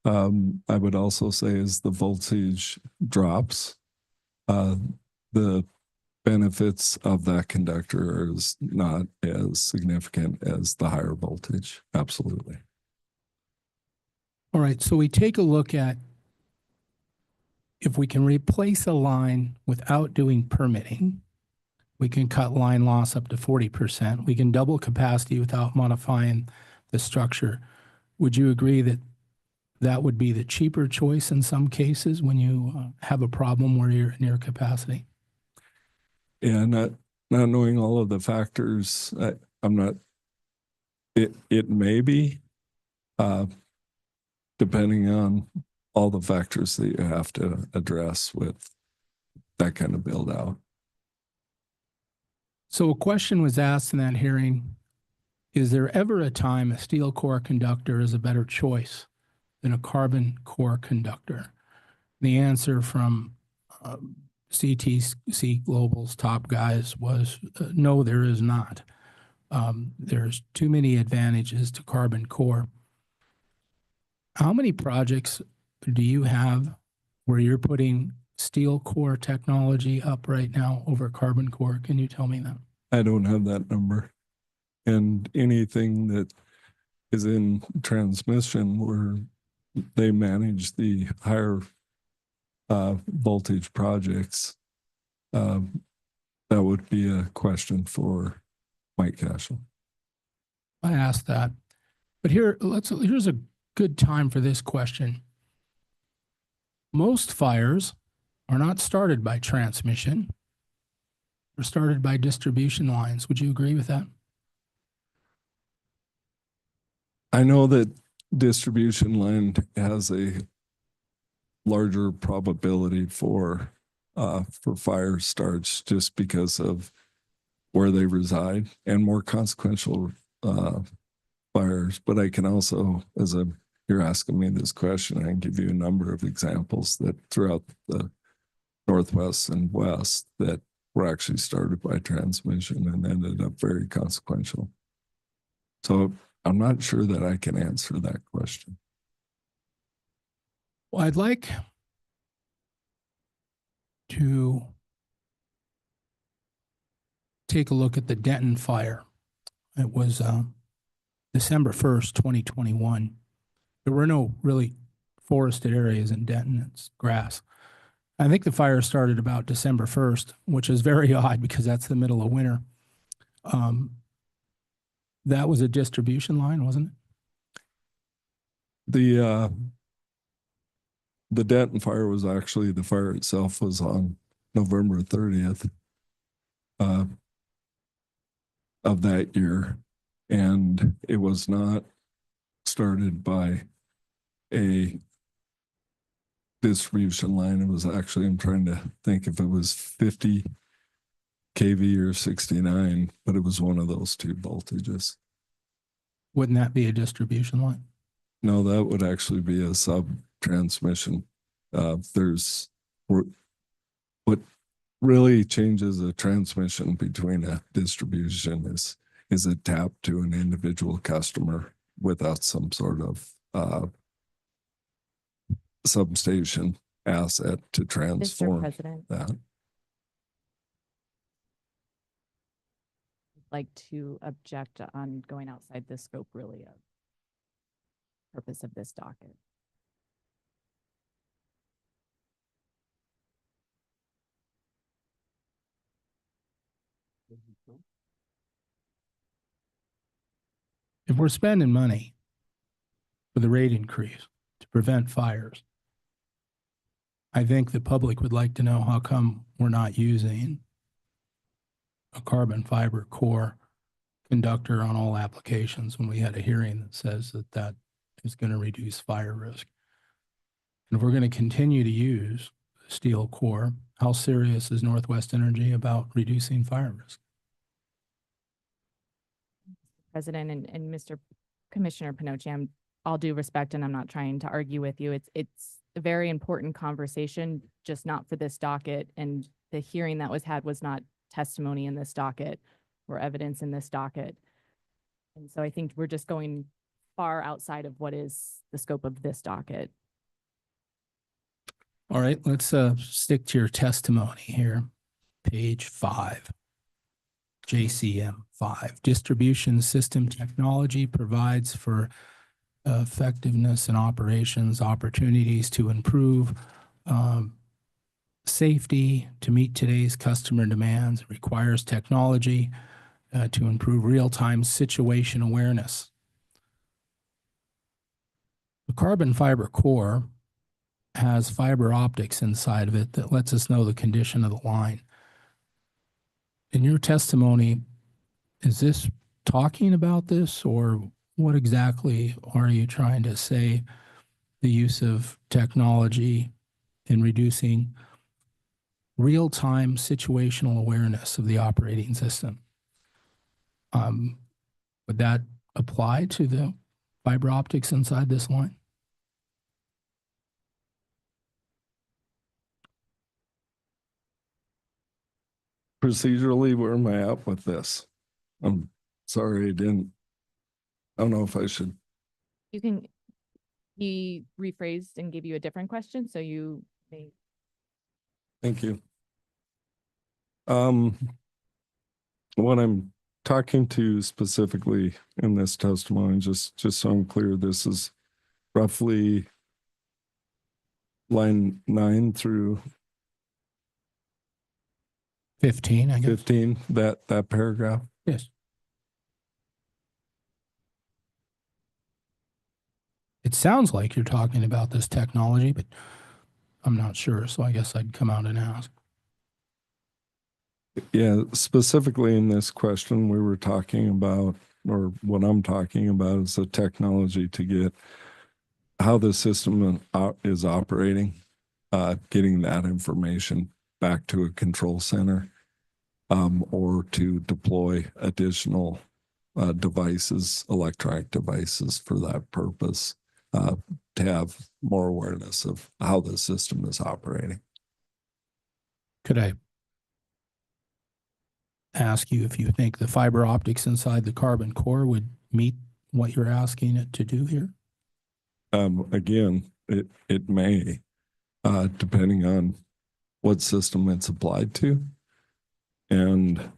I would also say as the voltage drops, the benefits of that conductor is not as significant as the higher voltage. Absolutely. All right, so we take a look at if we can replace a line without doing permitting, we can cut line loss up to 40%. We can double capacity without modifying the structure. Would you agree that that would be the cheaper choice in some cases when you have a problem where you're near capacity? Yeah, not knowing all of the factors, I'm not, it may be, depending on all the factors that you have to address with that kind of build out. So a question was asked in that hearing, is there ever a time a steel core conductor is a better choice than a carbon core conductor? The answer from CTC Global's top guys was no, there is not. There's too many advantages to carbon core. How many projects do you have where you're putting steel core technology up right now over carbon core? Can you tell me that? I don't have that number. And anything that is in transmission where they manage the higher voltage projects, that would be a question for Mike Cashel. I asked that But here's a good time for this question. Most fires are not started by transmission. They're started by distribution lines. Would you agree with that? I know that distribution line has a larger probability for fire starts just because of where they reside and more consequential fires. But I can also, you're asking me this question, I can give you a number of examples that throughout the Northwest and West that were actually started by transmission and ended up very consequential. So I'm not sure that I can answer that question. Well, I'd like to take a look at the Denton fire. It was December 1st, 2021. There were no really forested areas in Denton. It's grass. I think the fire started about December 1st, which is very odd because that's the middle of winter. That was a distribution line, wasn't it? The Denton fire was actually, the fire itself was on November 30th of that year. And it was not started by a distribution line. It was actually, I'm trying to think if it was 50 kV or 69, but it was one of those two voltages. Wouldn't that be a distribution line? No, that would actually be a sub transmission. What really changes a transmission between a distribution is a tap to an individual customer without some sort of substation asset to Mr. transform President, that. I'd like to object on going outside the scope really of purpose of this docket. If we're spending money for the rate increase to prevent fires, I think the public would like to know how come we're not using a carbon fiber core conductor on all applications when we had a hearing that says that that is going to reduce fire risk. And if we're going to continue to use steel core, how serious is Northwest Energy about reducing fire risk? President and Mr. Commissioner Pinocci, all due respect, and I'm not trying to argue with you. It's a very important conversation, just not for this docket. And the hearing that was had was not testimony in this docket or evidence in this docket. And so I think we're just going far outside of what is the scope of this docket. All right, let's stick to your testimony here. Page 5. JCM 5. Distribution system technology provides for effectiveness in operations, opportunities to improve safety, to meet today's customer demands, requires technology to improve real-time situation awareness. The carbon fiber core has fiber optics inside of it that lets us know the condition of the line. In your testimony, is this talking about this, or what exactly are you trying to say the use of technology in reducing real-time situational awareness of the operating system? Would that apply to the fiber optics inside this line? Procedurally, where am I at with this? I'm sorry, I don't know if I should. He rephrased and gave you a different question, so you may. Thank you. What I'm talking to specifically in this testimony, just so I'm clear, this is roughly line 9 through 15, I guess. 15, that paragraph. Yes. It sounds like you're talking about this technology, but I'm not sure. So I guess I'd come out and ask. Yeah, specifically in this question, we were talking about, or what I'm talking about is the technology to get how the system is operating, getting that information back to a control center, or to deploy additional devices, electronic devices for that purpose, to have more awareness of how the system is operating. Could I ask you if you think the fiber optics inside the carbon core would meet what you're asking it to do here? Again, it may, depending on what system it's applied to. And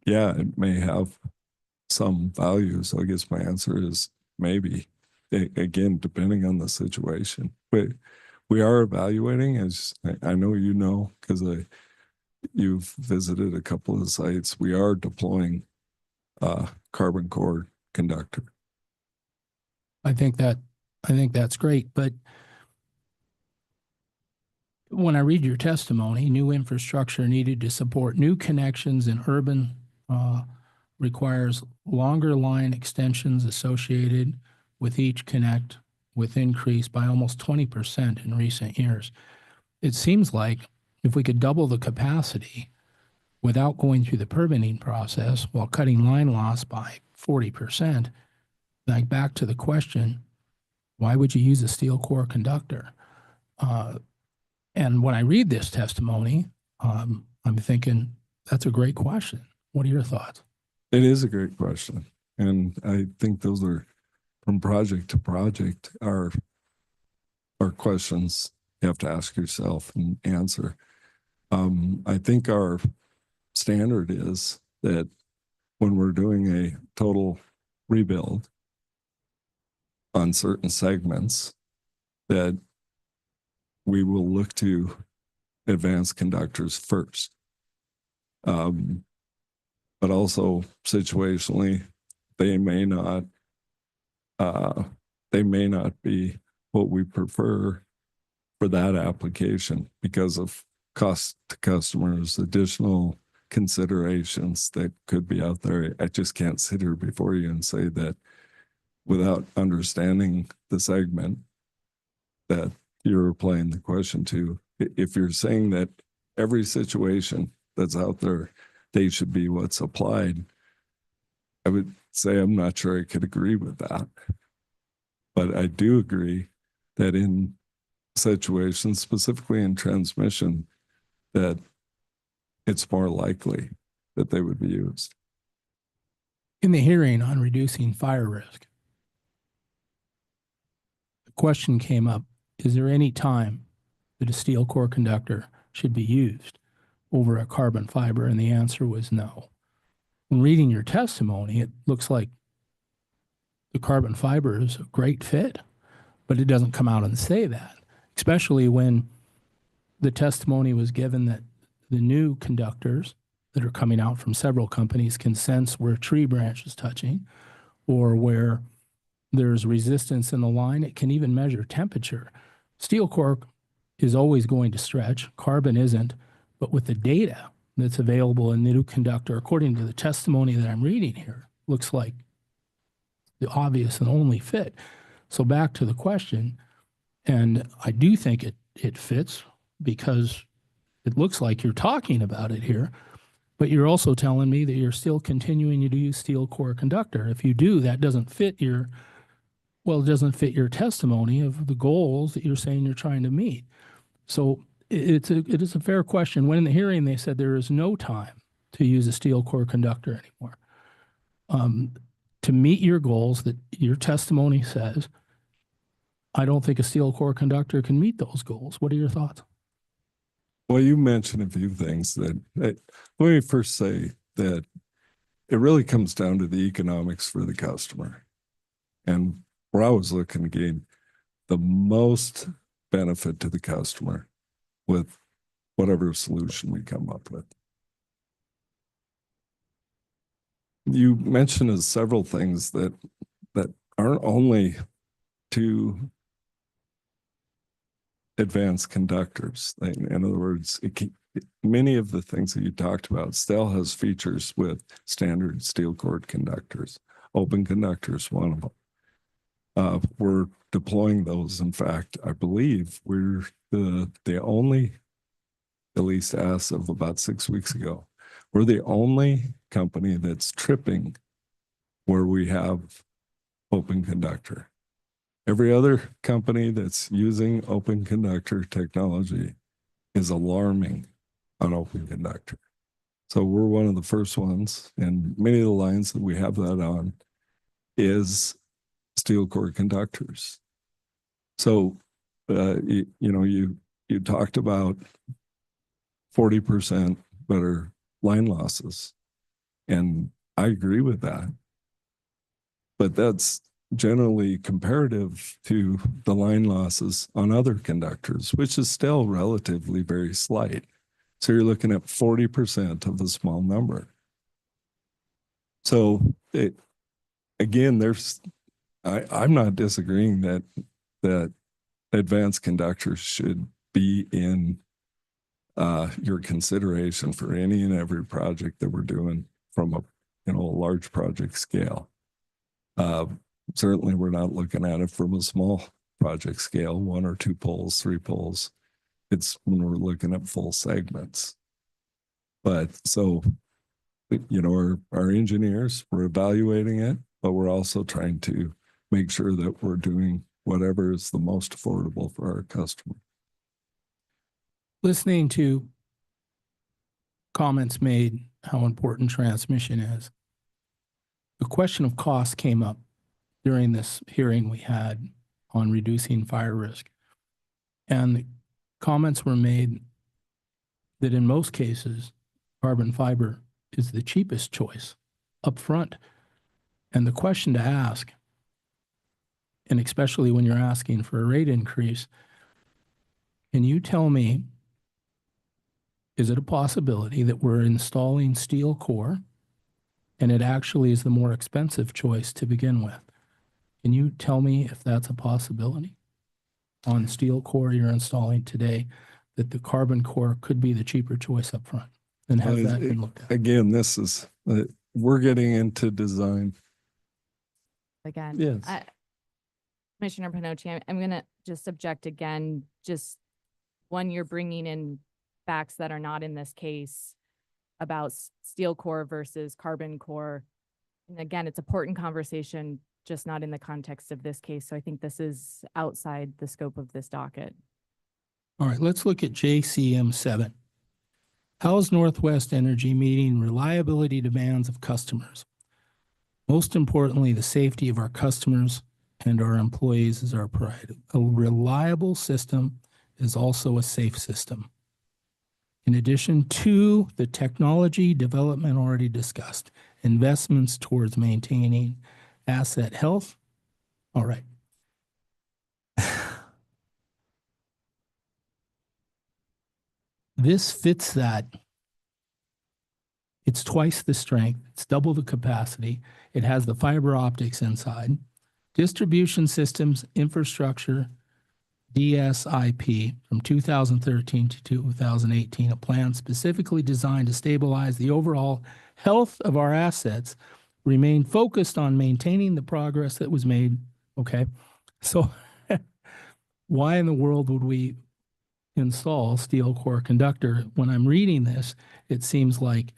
yeah, it may have some value. So I guess my answer is maybe. Again, depending on the situation. But we are evaluating, as I know you know, because you've visited a couple of the sites. We are deploying carbon core conductor. I think that's great, but when I read your testimony, new infrastructure needed to support new connections in urban requires longer line extensions associated with each connect, with increase by almost 20% in recent years. It seems like if we could double the capacity without going through the permitting process while cutting line loss by 40%, like back to the question, why would you use a steel core conductor? And when I read this testimony, I'm thinking that's a great question. What are your thoughts? It is a great question. And I think those are, from project to project, are questions you have to ask yourself and answer. I think our standard is that when we're doing a total rebuild on certain segments, that we will look to advanced conductors first. But also situationally, they may not be what we prefer for that application because of cost to customers, additional considerations that could be out there. I just can't sit here before you and say that without understanding the segment that you're applying the question to. If you're saying that every situation that's out there, they should be what's applied, I would say I'm not sure I could agree with that. But I do agree that in situations, specifically in transmission, that it's more likely that they would be used. In the hearing on reducing fire risk, the question came up, is there any time that a steel core conductor should be used over a carbon fiber? And the answer was no. When reading your testimony, it looks like the carbon fiber is a great fit, but it doesn't come out and say that, especially when the testimony was given that the new conductors that are coming out from several companies can sense where a tree branch is touching or where there's resistance in the line. It can even measure temperature. Steel core is always going to stretch. Carbon isn't. But with the data that's available in the new conductor, according to the testimony that I'm reading here, looks like the obvious and only fit. So back to the question, and I do think it fits because it looks like you're talking about it here, but you're also telling me that you're still continuing to use steel core conductor. If you do, that doesn't fit your, well, it doesn't fit your testimony of the goals that you're saying you're trying to meet. So it is a fair question. When in the hearing, they said there is no time to use a steel core conductor anymore. To meet your goals that your testimony says, I don't think a steel core conductor can meet those goals. What are your thoughts? Well, you mentioned a few things that, let me first say that it really comes down to the economics for the customer. And we're always looking to gain the most benefit to the customer with whatever solution we come up with. you mentioned several things that aren't only to advanced conductors. In other words, many of the things that you talked about still has features with standard steel cord conductors. Open conductors, one of them. We're deploying those. In fact, I believe we're the only, at least as of about 6 weeks ago, we're the only company that's tripping where we have open conductor. Every other company that's using open conductor technology is alarming on open conductor. So we're one of the first ones, and many of the lines that we have that on is steel cord conductors. So, you talked about 40% better line losses, and I agree with that. But that's generally comparative to the line losses on other conductors, which is still relatively very slight. So you're looking at 40% of a small number. So again, I'm not disagreeing that advanced conductors should be in your consideration for any and every project that we're doing from a large project scale. Certainly, we're not looking at it from a small project scale, 1 or 2 poles, 3 poles. It's when we're looking at full segments. But so, our engineers, we're evaluating it, but we're also trying to make sure that we're doing whatever is the most affordable for our customer. Listening to comments made, how important transmission is. The question of cost came up during this hearing we had on reducing fire risk. And the comments were made that in most cases, carbon fiber is the cheapest choice up front. And the question to ask, and especially when you're asking for a rate increase, can you tell me, is it a possibility that we're installing steel core and it actually is the more expensive choice to begin with? Can you tell me if that's a possibility on steel core you're installing today, that the carbon core could be the cheaper choice up front? And has that been looked at? Again, this is, we're getting into design. Again, Yes. Commissioner Panochi, I'm going to just object again, just when you're bringing in facts that are not in this case about steel core versus carbon core. And again, it's important conversation, just not in the context of this case. So I think this is outside the scope of this docket. All right, let's look at JCM 7. How is Northwest Energy meeting reliability demands of customers? Most importantly, the safety of our customers and our employees is our pride. A reliable system is also a safe system. In addition to the technology development already discussed, investments towards maintaining asset health. All right. This fits that. It's twice the strength. It's double the capacity. It has the fiber optics inside. Distribution systems, infrastructure, DSIP from 2013 to 2018, a plan specifically designed to stabilize the overall health of our assets, remain focused on maintaining the progress that was made. Okay. So why in the world would we install steel core conductor? When I'm reading this, it seems like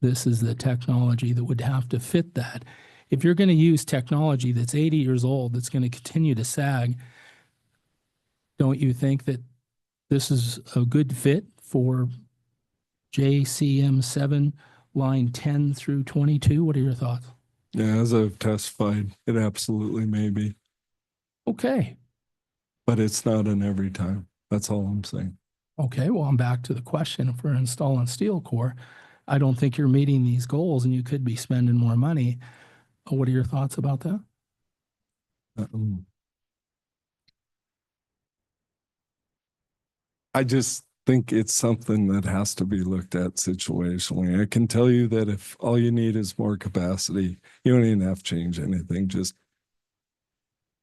this is the technology that would have to fit that. If you're going to use technology that's 80 years old, that's going to continue to sag, don't you think that this is a good fit for JCM 7, line 10 through 22? What are your thoughts? Yeah, as I've testified, it absolutely may be. Okay. But it's not an every time. That's all I'm saying. Okay, well, I'm back to the question. If we're installing steel core, I don't think you're meeting these goals and you could be spending more money. What are your thoughts about that? I just think it's something that has to be looked at situationally. I can tell you that if all you need is more capacity, you don't even have to change anything. Just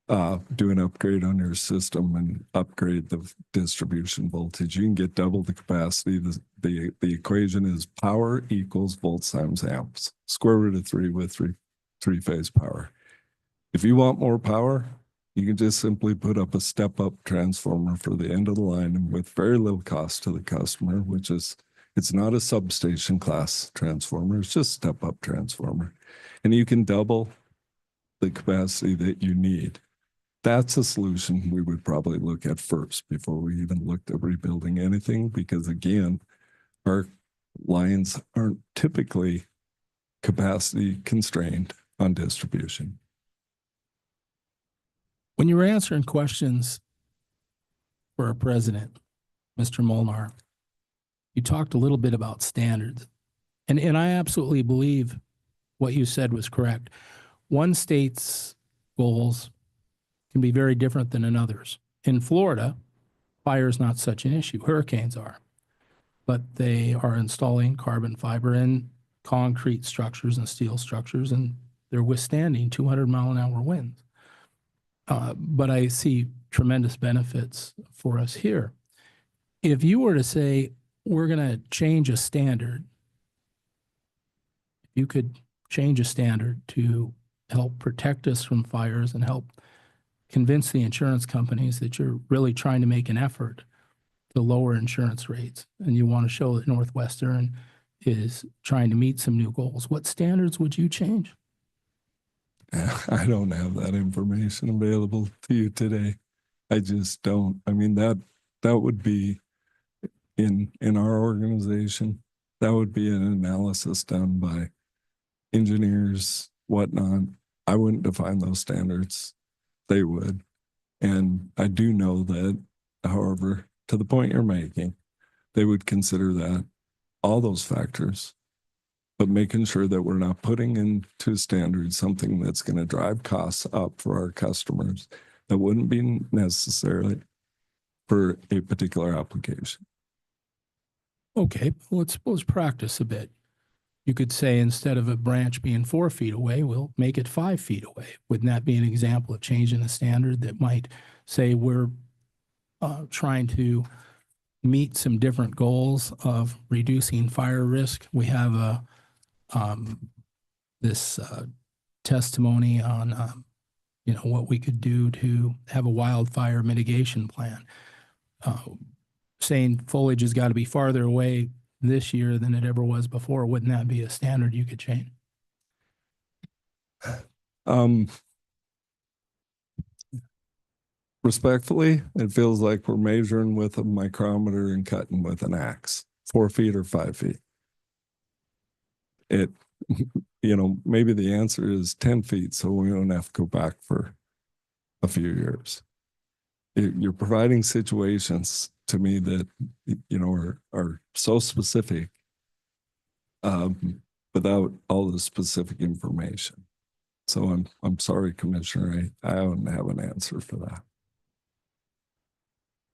do an upgrade on your system and upgrade the distribution voltage. You can get double the capacity. The equation is power equals volts times amps, square root of 3 with three-phase power. If you want more power, you can just simply put up a step-up transformer for the end of the line and with very little cost to the customer, which is, it's not a substation class transformer, it's just step-up transformer. And you can double the capacity that you need. That's a solution we would probably look at first before we even looked at rebuilding anything, because again, our lines aren't typically capacity constrained on distribution. When you were answering questions for our president, Mr. Molnar, you talked a little bit about standards. And I absolutely believe what you said was correct. One state's goals can be very different than another's. In Florida, fire is not such an issue. Hurricanes are. But they are installing carbon fiber in concrete structures and steel structures, and they're withstanding 200-mile-an-hour winds. But I see tremendous benefits for us here. If you were to say, we're going to change a standard, you could change a standard to help protect us from fires and help convince the insurance companies that you're really trying to make an effort to lower insurance rates, and you want to show that Northwestern is trying to meet some new goals. What standards would you change? I don't have that information available to you today. I just don't. I mean, that would be in our organization, that would be an analysis done by engineers, whatnot. I wouldn't define those standards. They would. And I do know that, however, to the point you're making, they would consider that, all those factors, but making sure that we're not putting into standards something that's going to drive costs up for our customers that wouldn't be necessarily for a particular application. Okay, well, let's suppose practice a bit. You could say instead of a branch being 4 feet away, we'll make it 5 feet away. Wouldn't that be an example of changing the standard that might say we're trying to meet some different goals of reducing fire risk? We have this testimony on what we could do to have a wildfire mitigation plan. Saying foliage has got to be farther away this year than it ever was before. Wouldn't that be a standard you could change? Respectfully, it feels like we're measuring with a micrometer and cutting with an axe, 4 feet or 5 feet. Maybe the answer is 10 feet, so we don't have to go back for a few years. You're providing situations to me that, are so specific without all the specific information. So I'm sorry, Commissioner, I don't have an answer for that.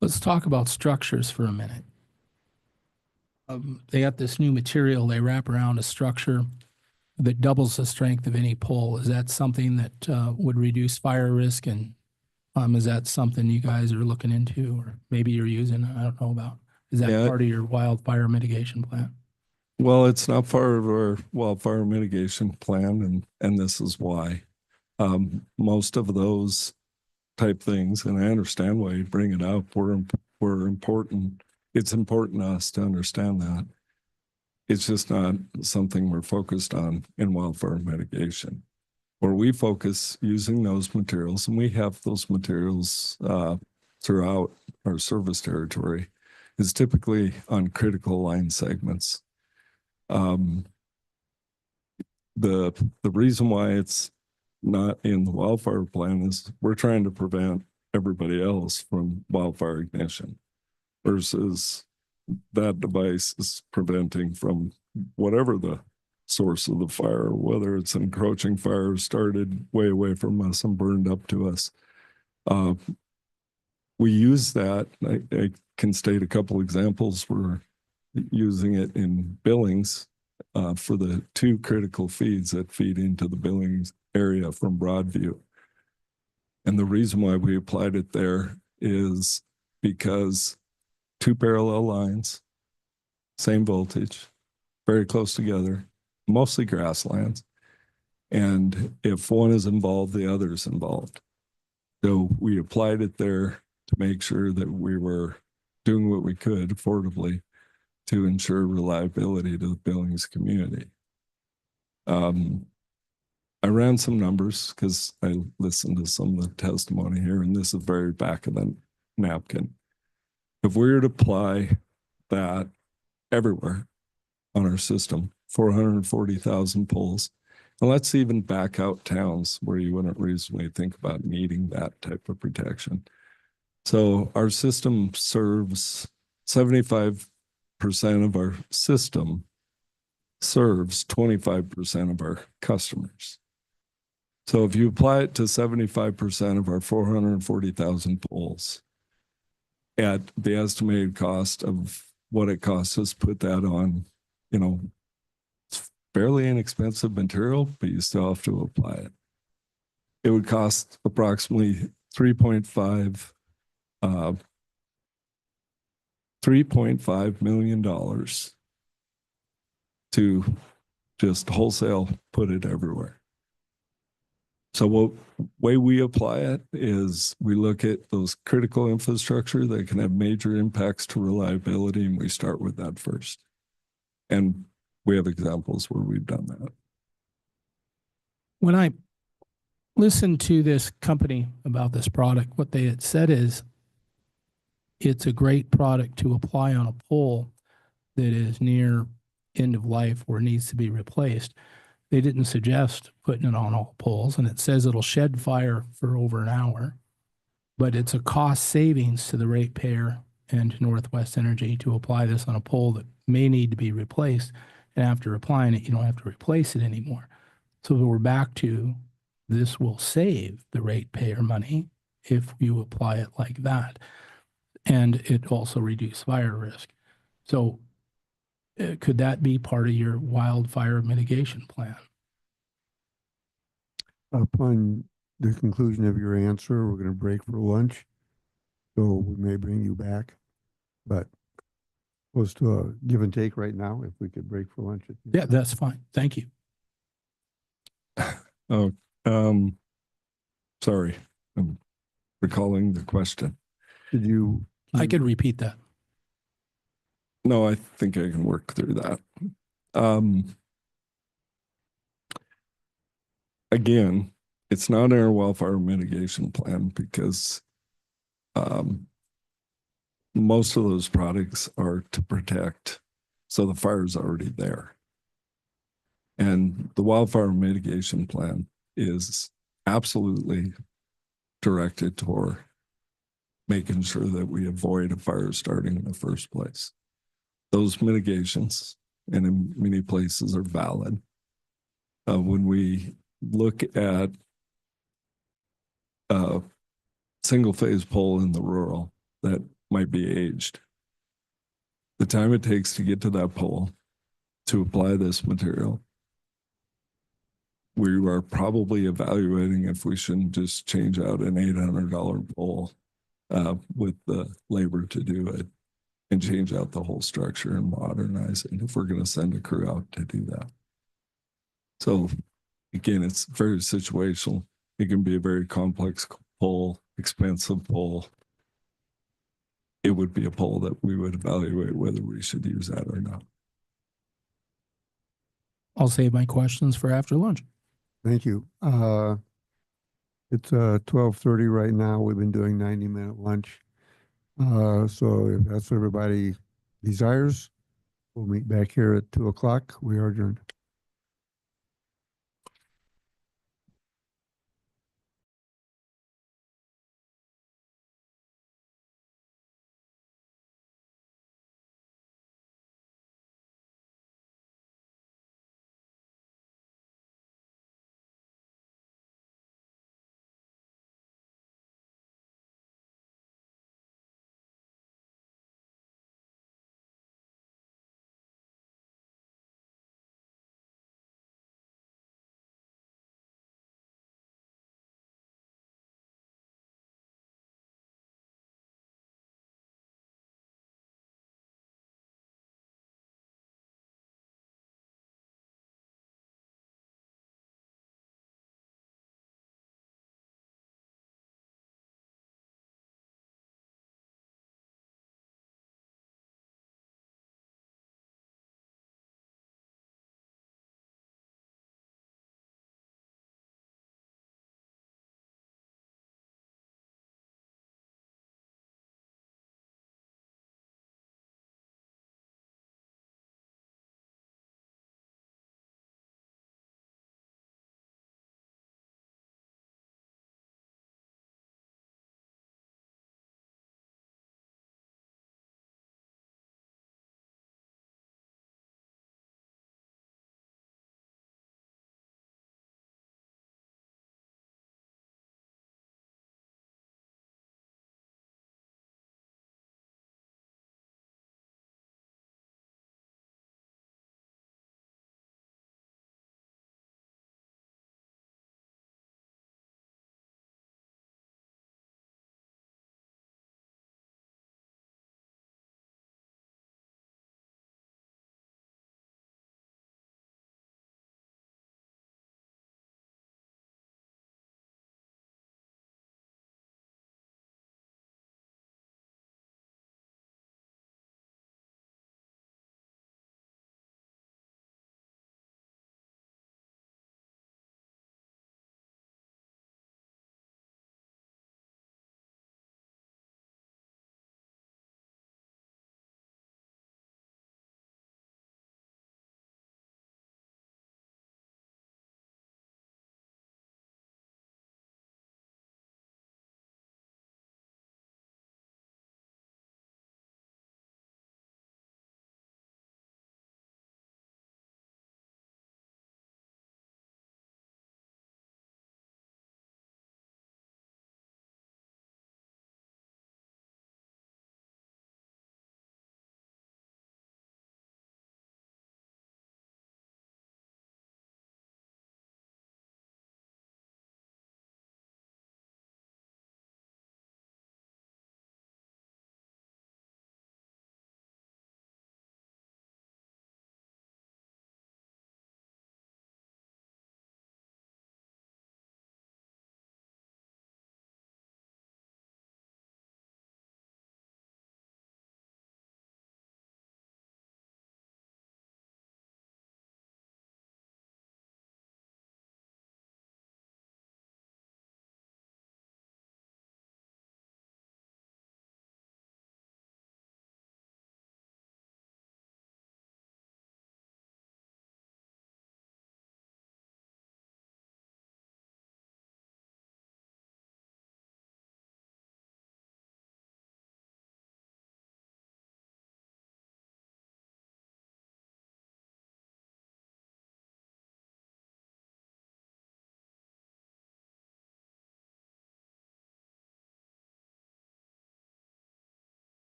Let's talk about structures for a minute. They got this new material they wrap around a structure that doubles the strength of any pole. Is that something that would reduce fire risk? And is that something you guys are looking into, or maybe you're using? I don't know about. Is that part of your wildfire mitigation plan? Well, it's not part of our wildfire mitigation plan, and this is why. Most of those type things, and I understand why you bring it up, were important. It's important to us to understand that. It's just not something we're focused on in wildfire mitigation. Where we focus using those materials, and we have those materials throughout our service territory, is typically on critical line segments. The reason why it's not in the wildfire plan is we're trying to prevent everybody else from wildfire ignition, versus that device is preventing from whatever the source of the fire, whether it's an encroaching fire started way away from us and burned up to us. we use that. I can state a couple examples. We're using it in Billings for the 2 critical feeds that feed into the Billings area from Broadview. And the reason why we applied it there is because 2 parallel lines, same voltage, very close together, mostly grasslands. And if one is involved, the other is involved. So we applied it there to make sure that we were doing what we could affordably to ensure reliability to the Billings community. I ran some numbers because I listened to some of the testimony here, and this is very back of the napkin. If we were to apply that everywhere on our system, 440,000 poles, and let's even back out towns where you wouldn't reasonably think about needing that type of protection. So our system serves 75% of our system serves 25% of our customers. So if you apply it to 75% of our 440,000 poles at the estimated cost of what it costs us to put that on, you know, it's fairly inexpensive material, but you still have to apply it. It would cost approximately $3.5 million to just wholesale put it everywhere. So what way we apply it is we look at those critical infrastructure that can have major impacts to reliability, and we start with that first. And we have examples where we've done that. When I listened to this company about this product, what they had said is it's a great product to apply on a pole that is near end of life or needs to be replaced. They didn't suggest putting it on all poles, and it says it'll shed fire for over an hour, but it's a cost savings to the ratepayer and to Northwest Energy to apply this on a pole that may need to be replaced. And after applying it, you don't have to replace it anymore. So we're back to this will save the ratepayer money if you apply it like that. And it also reduces fire risk. So could that be part of your wildfire mitigation plan? Upon the conclusion of your answer, we're going to break for lunch. So we may bring you back, but close to a give and take right now, if we could break for lunch. Yeah, that's fine. Thank you. Oh, sorry, I'm recalling the question. Did you? I could repeat that. No, I think I can work through that. Again, it's not in our wildfire mitigation plan because most of those products are to protect, so the fire is already there. And the wildfire mitigation plan is absolutely directed toward making sure that we avoid a fire starting in the first place. Those mitigations, and in many places, are valid. When we look at a single phase pole in the rural that might be aged, the time it takes to get to that pole to apply this material, we are probably evaluating if we shouldn't just change out an $800 pole with the labor to do it and change out the whole structure and modernize it if we're going to send a crew out to do that. So again, it's very situational. It can be a very complex pole, expensive pole. It would be a pole that we would evaluate whether we should use that or not. I'll save my questions for after lunch. Thank you. It's 12:30 right now. We've been doing 90-minute lunch. So if that's what everybody desires, we'll meet back here at 2 o'clock. We are adjourned.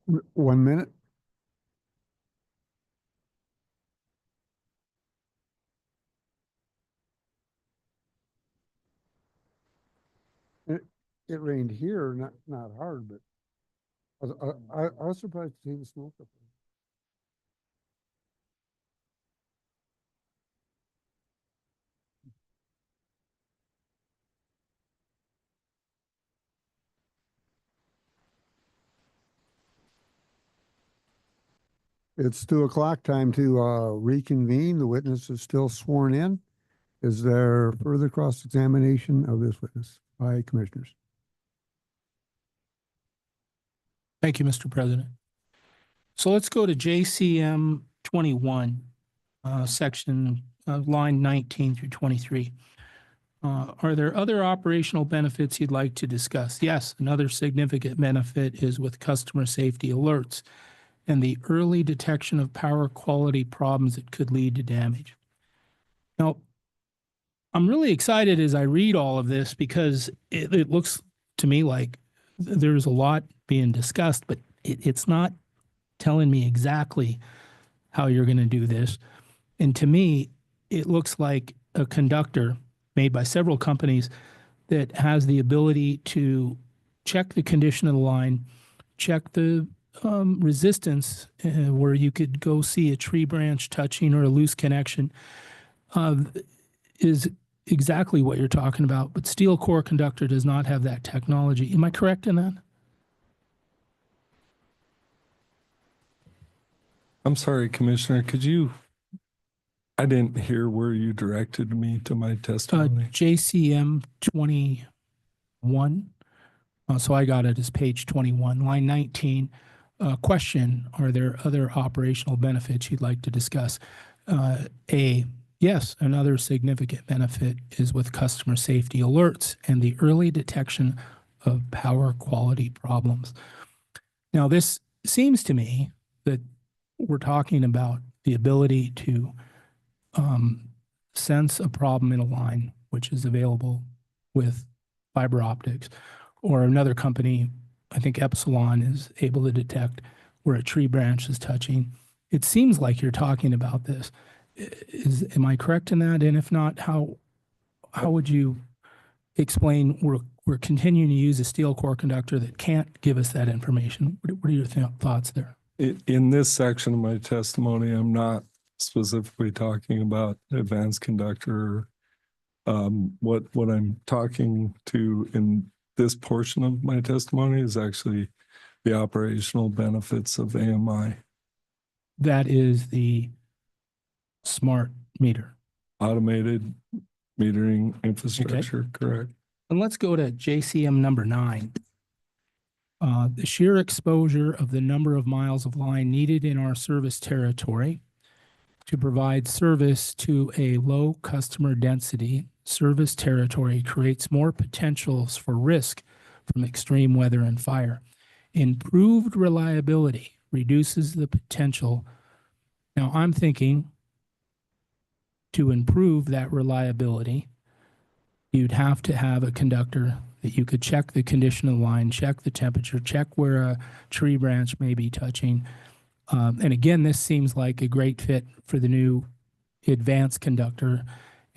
1 minute. It rained here, not hard, but I was surprised to see the smoke up there. It's 2:00 time to reconvene. The witness is still sworn in. Is there further cross-examination of this witness by commissioners? Thank you, Mr. President. So let's go to JCM 21, section line 19 through 23. Are there other operational benefits you'd like to discuss? Yes, another significant benefit is with customer safety alerts and the early detection of power quality problems that could lead to damage. Now, I'm really excited as I read all of this because it looks to me like there's a lot being discussed, but it's not telling me exactly how you're going to do this. And to me, it looks like a conductor made by several companies that has the ability to check the condition of the line, check the resistance where you could go see a tree branch touching or a loose connection is exactly what you're talking about. But steel core conductor does not have that technology. Am I correct in that? I'm sorry, Commissioner, I didn't hear where you directed me to my testimony. JCM 21. So I got it as page 21, line 19. Question, are there other operational benefits you'd like to discuss? Yes, another significant benefit is with customer safety alerts and the early detection of power quality problems. Now, this seems to me that we're talking about the ability to sense a problem in a line, which is available with fiber optics, or another company, I think Epsilon, is able to detect where a tree branch is touching. It seems like you're talking about this. Am I correct in that? And if not, how would you explain we're continuing to use a steel core conductor that can't give us that information? What are your thoughts there? In this section of my testimony, I'm not specifically talking about advanced conductor. What I'm talking to in this portion of my testimony is actually the operational benefits of AMI. That is the smart meter. Automated metering infrastructure, correct. And let's go to JCM number 9. The sheer exposure of the number of miles of line needed in our service territory to provide service to a low customer density service territory creates more potentials for risk from extreme weather and fire. Improved reliability reduces the potential. Now, I'm thinking to improve that reliability, you'd have to have a conductor that you could check the condition of the line, check the temperature, check where a tree branch may be touching. And again, this seems like a great fit for the new advanced conductor.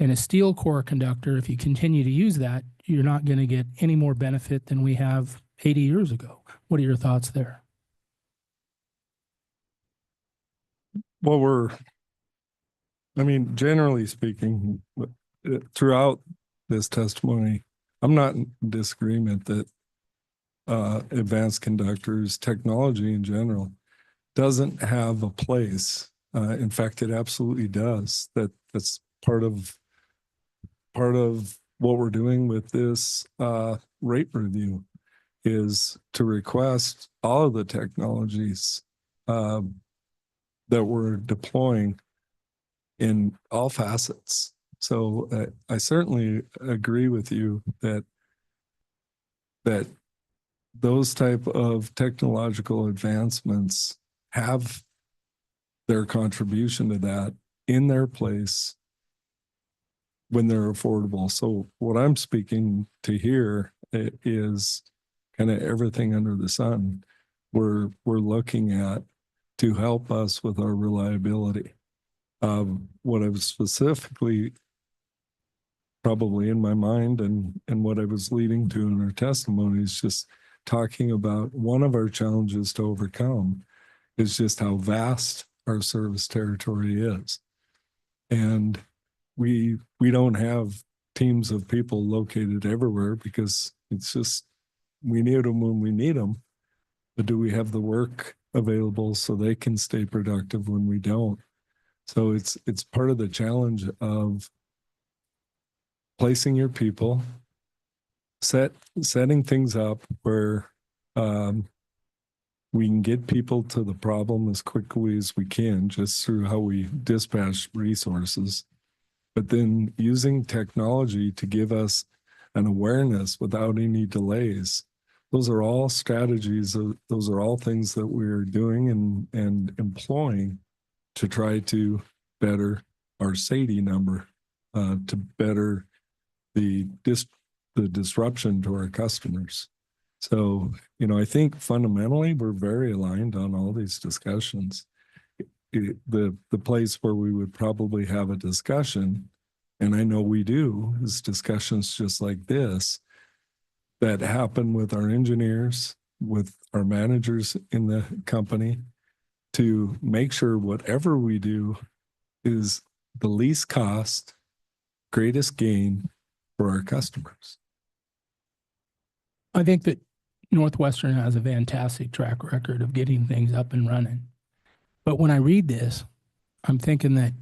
And a steel core conductor, if you continue to use that, you're not going to get any more benefit than we have 80 years ago. What are your thoughts there? Well, generally speaking, throughout this testimony, I'm not in disagreement that advanced conductors, technology in general, doesn't have a place. In fact, it absolutely does. That's part of what we're doing with this rate review is to request all of the technologies that we're deploying in all facets. So I certainly agree with you that those type of technological advancements have their contribution to that in their place when they're affordable. So what I'm speaking to here is kind of everything under the sun. we're looking at to help us with our reliability. What I was specifically probably in my mind and what I was leading to in our testimony is just talking about one of our challenges to overcome is just how vast our service territory is. And we don't have teams of people located everywhere because it's just, we need them when we need them. But do we have the work available so they can stay productive when we don't? So it's part of the challenge of placing your people, setting things up where we can get people to the problem as quickly as we can just through how we dispatch resources, but then using technology to give us an awareness without any delays. Those are all strategies. Those are all things that we're doing and employing to try to better our SAIDI number, to better the disruption to our customers. So, I think fundamentally we're very aligned on all these discussions. The place where we would probably have a discussion, and I know we do, is discussions just like this that happen with our engineers, with our managers in the company, to make sure whatever we do is the least cost, greatest gain for our customers. I think that Northwestern has a fantastic track record of getting things up and running. But when I read this, I'm thinking that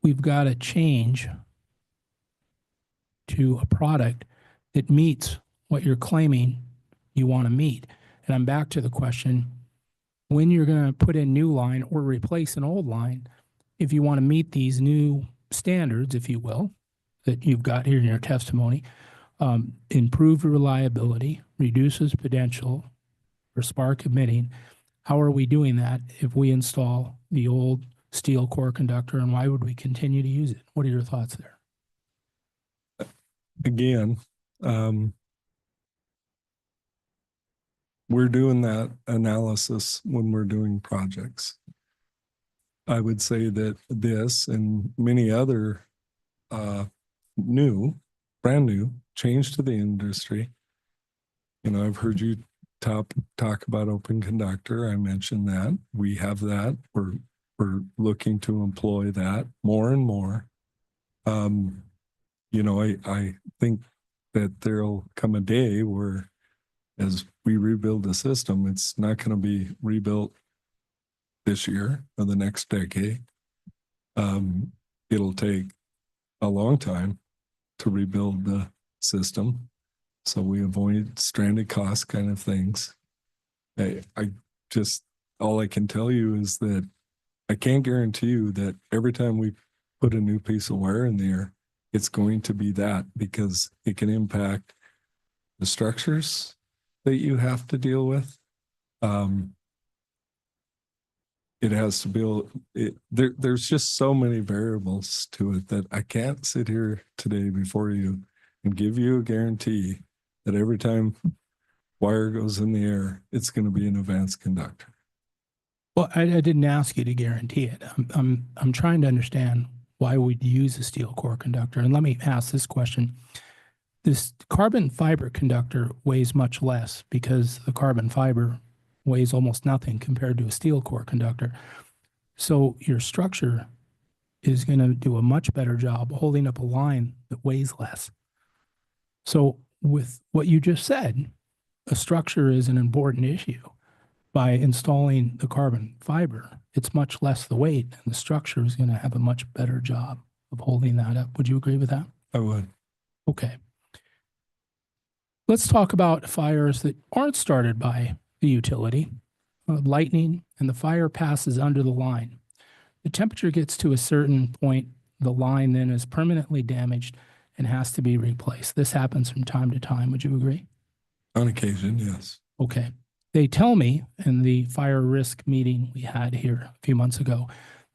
we've got to change to a product that meets what you're claiming you want to meet. And I'm back to the question, when you're going to put in new line or replace an old line, if you want to meet these new standards, if you will, that you've got here in your testimony, improved reliability, reduces potential for spark emitting. How are we doing that if we install the old steel core conductor, and why would we continue to use it? What are your thoughts there? Again, we're doing that analysis when we're doing projects. I would say that this and many other brand new change to the industry. I've heard you talk about open conductor. I mentioned that. We have that. We're looking to employ that more and more. I think that there'll come a day where as we rebuild the system, it's not going to be rebuilt this year or the next decade. It'll take a long time to rebuild the system. So we avoid stranded cost kind of things. All I can tell you is that I can't guarantee you that every time we put a new piece of wire in there, it's going to be that, because it can impact the structures that you have to deal with. It has to be, there's just so many variables to it that I can't sit here today before you and give you a guarantee that every time wire goes in the air, it's going to be an advanced conductor. Well, I didn't ask you to guarantee it. I'm trying to understand why we'd use a steel core conductor. And let me ask this question. This carbon fiber conductor weighs much less because the carbon fiber weighs almost nothing compared to a steel core conductor. So your structure is going to do a much better job holding up a line that weighs less. So with what you just said, a structure is an important issue. By installing the carbon fiber, it's much less the weight, and the structure is going to have a much better job of holding that up. Would you agree with that? I would. Okay. Let's talk about fires that aren't started by the utility. Lightning, and the fire passes under the line. The temperature gets to a certain point, the line then is permanently damaged and has to be replaced. This happens from time to time. Would you agree? On occasion, yes. Okay. They tell me in the fire risk meeting we had here a few months ago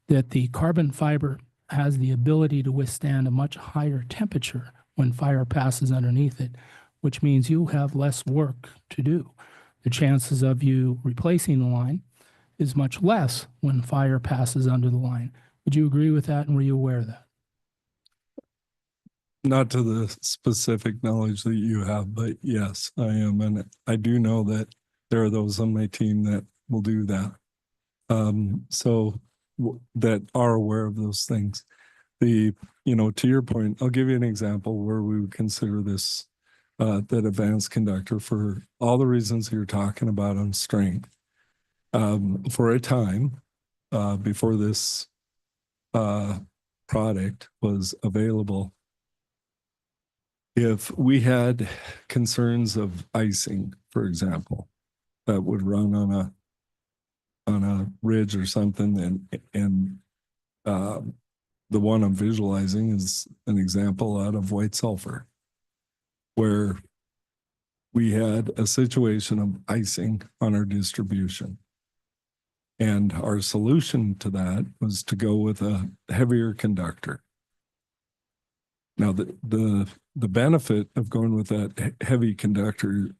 that the carbon fiber has the ability to withstand a much higher temperature when fire passes underneath it, which means you have less work to do. the chances of you replacing the line is much less when fire passes under the line. Would you agree with that, and were you aware of that? Not to the specific knowledge that you have, but yes, I am. And I do know that there are those on my team that will do that. That are aware of those things. To your point, I'll give you an example where we would consider this, that advanced conductor for all the reasons you're talking about on strength. For a time, before this product was available, if we had concerns of icing, for example, that would run on a ridge or something, and the one I'm visualizing is an example out of white sulfur, where we had a situation of icing on our distribution. And our solution to that was to go with a heavier conductor. Now, the benefit of going with that heavy conductor,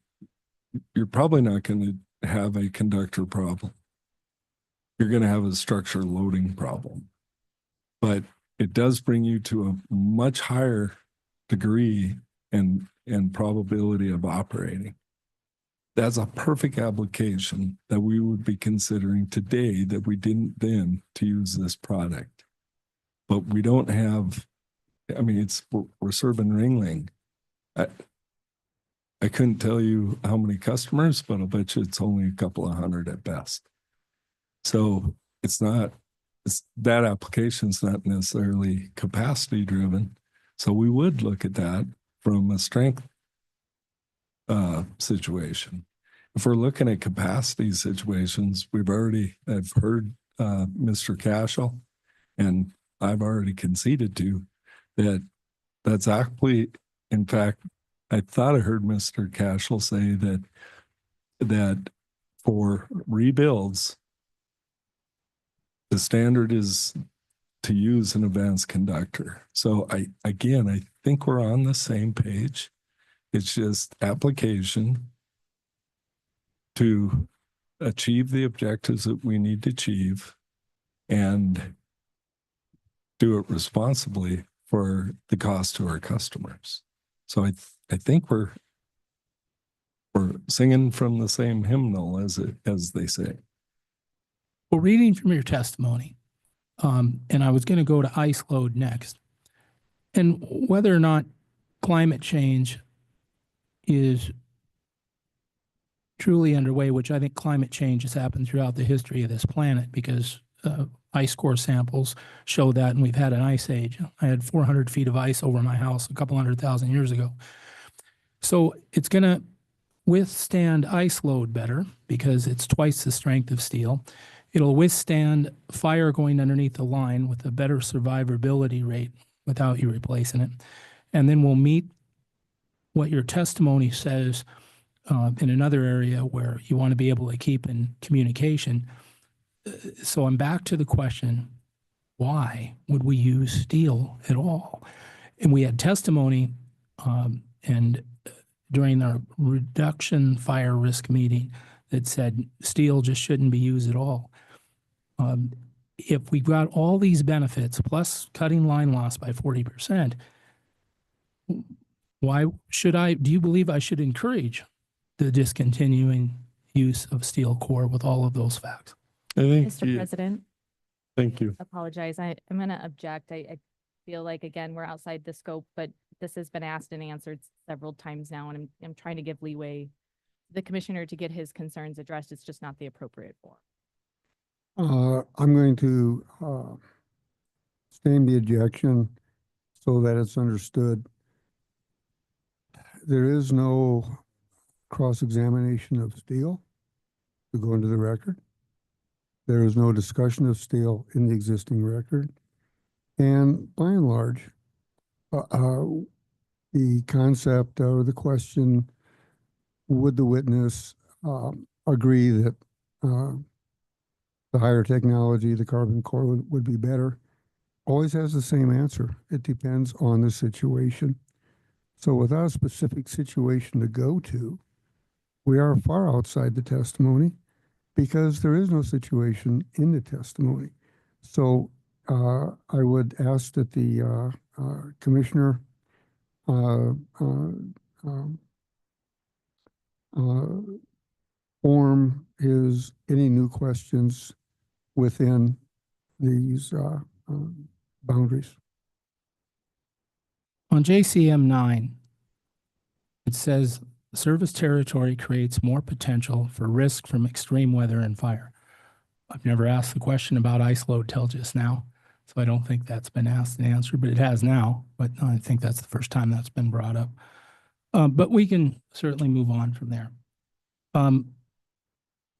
you're probably not going to have a conductor problem. You're going to have a structure loading problem. But it does bring you to a much higher degree and probability of operating. That's a perfect application that we would be considering today that we didn't then to use this product. But we don't have, I mean, we're serving Ringling. I couldn't tell you how many customers, but I'll bet you it's only a couple of hundred at best. So that application's not necessarily capacity driven. So we would look at that from a strength situation. If we're looking at capacity situations, I've heard Mr. Cashel, and I've already conceded to that's actually, in fact, I thought I heard Mr. Cashel say that for rebuilds, the standard is to use an advanced conductor. So I think we're on the same page. It's just application to achieve the objectives that we need to achieve and do it responsibly for the cost to our customers. So I think we're singing from the same hymnal, as they say. Well, reading from your testimony, and I was going to go to ice load next, and whether or not climate change is truly underway, which I think climate change has happened throughout the history of this planet, because ice core samples show that, and we've had an ice age. I had 400 feet of ice over my house a couple 100,000 years ago. So it's going to withstand ice load better because it's twice the strength of steel. It'll withstand fire going underneath the line with a better survivability rate without you replacing it. And then we'll meet what your testimony says in another area where you want to be able to keep in communication. So I'm back to the question, why would we use steel at all? And we had testimony and during our reduction fire risk meeting that said steel just shouldn't be used at all. If we got all these benefits plus cutting line loss by 40%, do you believe I should encourage the discontinuing use of steel core with all of those facts? Mr. President. Thank you. Apologize. I'm going to object. I feel like, again, we're outside the scope, but this has been asked and answered several times now, and I'm trying to give leeway to the commissioner to get his concerns addressed. It's just not the appropriate forum. I'm going to state the objection so that it's understood. There is no cross-examination of steel to go into the record. There is no discussion of steel in the existing record. And by and large, the concept or the question, would the witness agree that the higher technology, the carbon core would be better, always has the same answer. It depends on the situation. So without a specific situation to go to, we are far outside the testimony because there is no situation in the testimony. So I would ask that the commissioner form any new questions within these boundaries. On JCM 9, it says service territory creates more potential for risk from extreme weather and fire. I've never asked the question about ice load till just now, so I don't think that's been asked and answered, but it has now. But I think that's the first time that's been brought up. But we can certainly move on from there.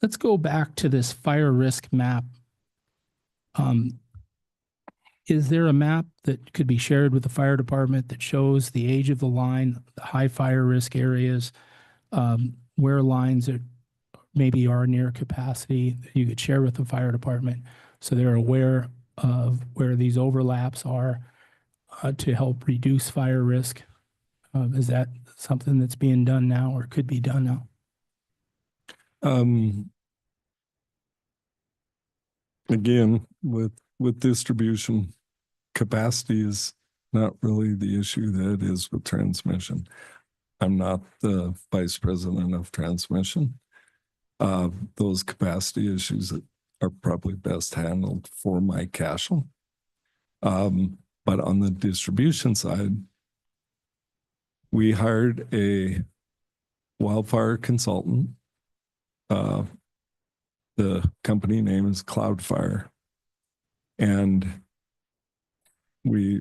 Let's go back to this fire risk map. Is there a map that could be shared with the fire department that shows the age of the line, the high fire risk areas, where lines are maybe are near capacity that you could share with the fire department so they're aware of where these overlaps are to help reduce fire risk? Is that something that's being done now or could be done now? Again, with distribution, capacity is not really the issue that is with transmission. I'm not the vice president of transmission. Those capacity issues are probably best handled for Mike Cashel. But on the distribution side, we hired a wildfire consultant. The company name is Cloudfire. And we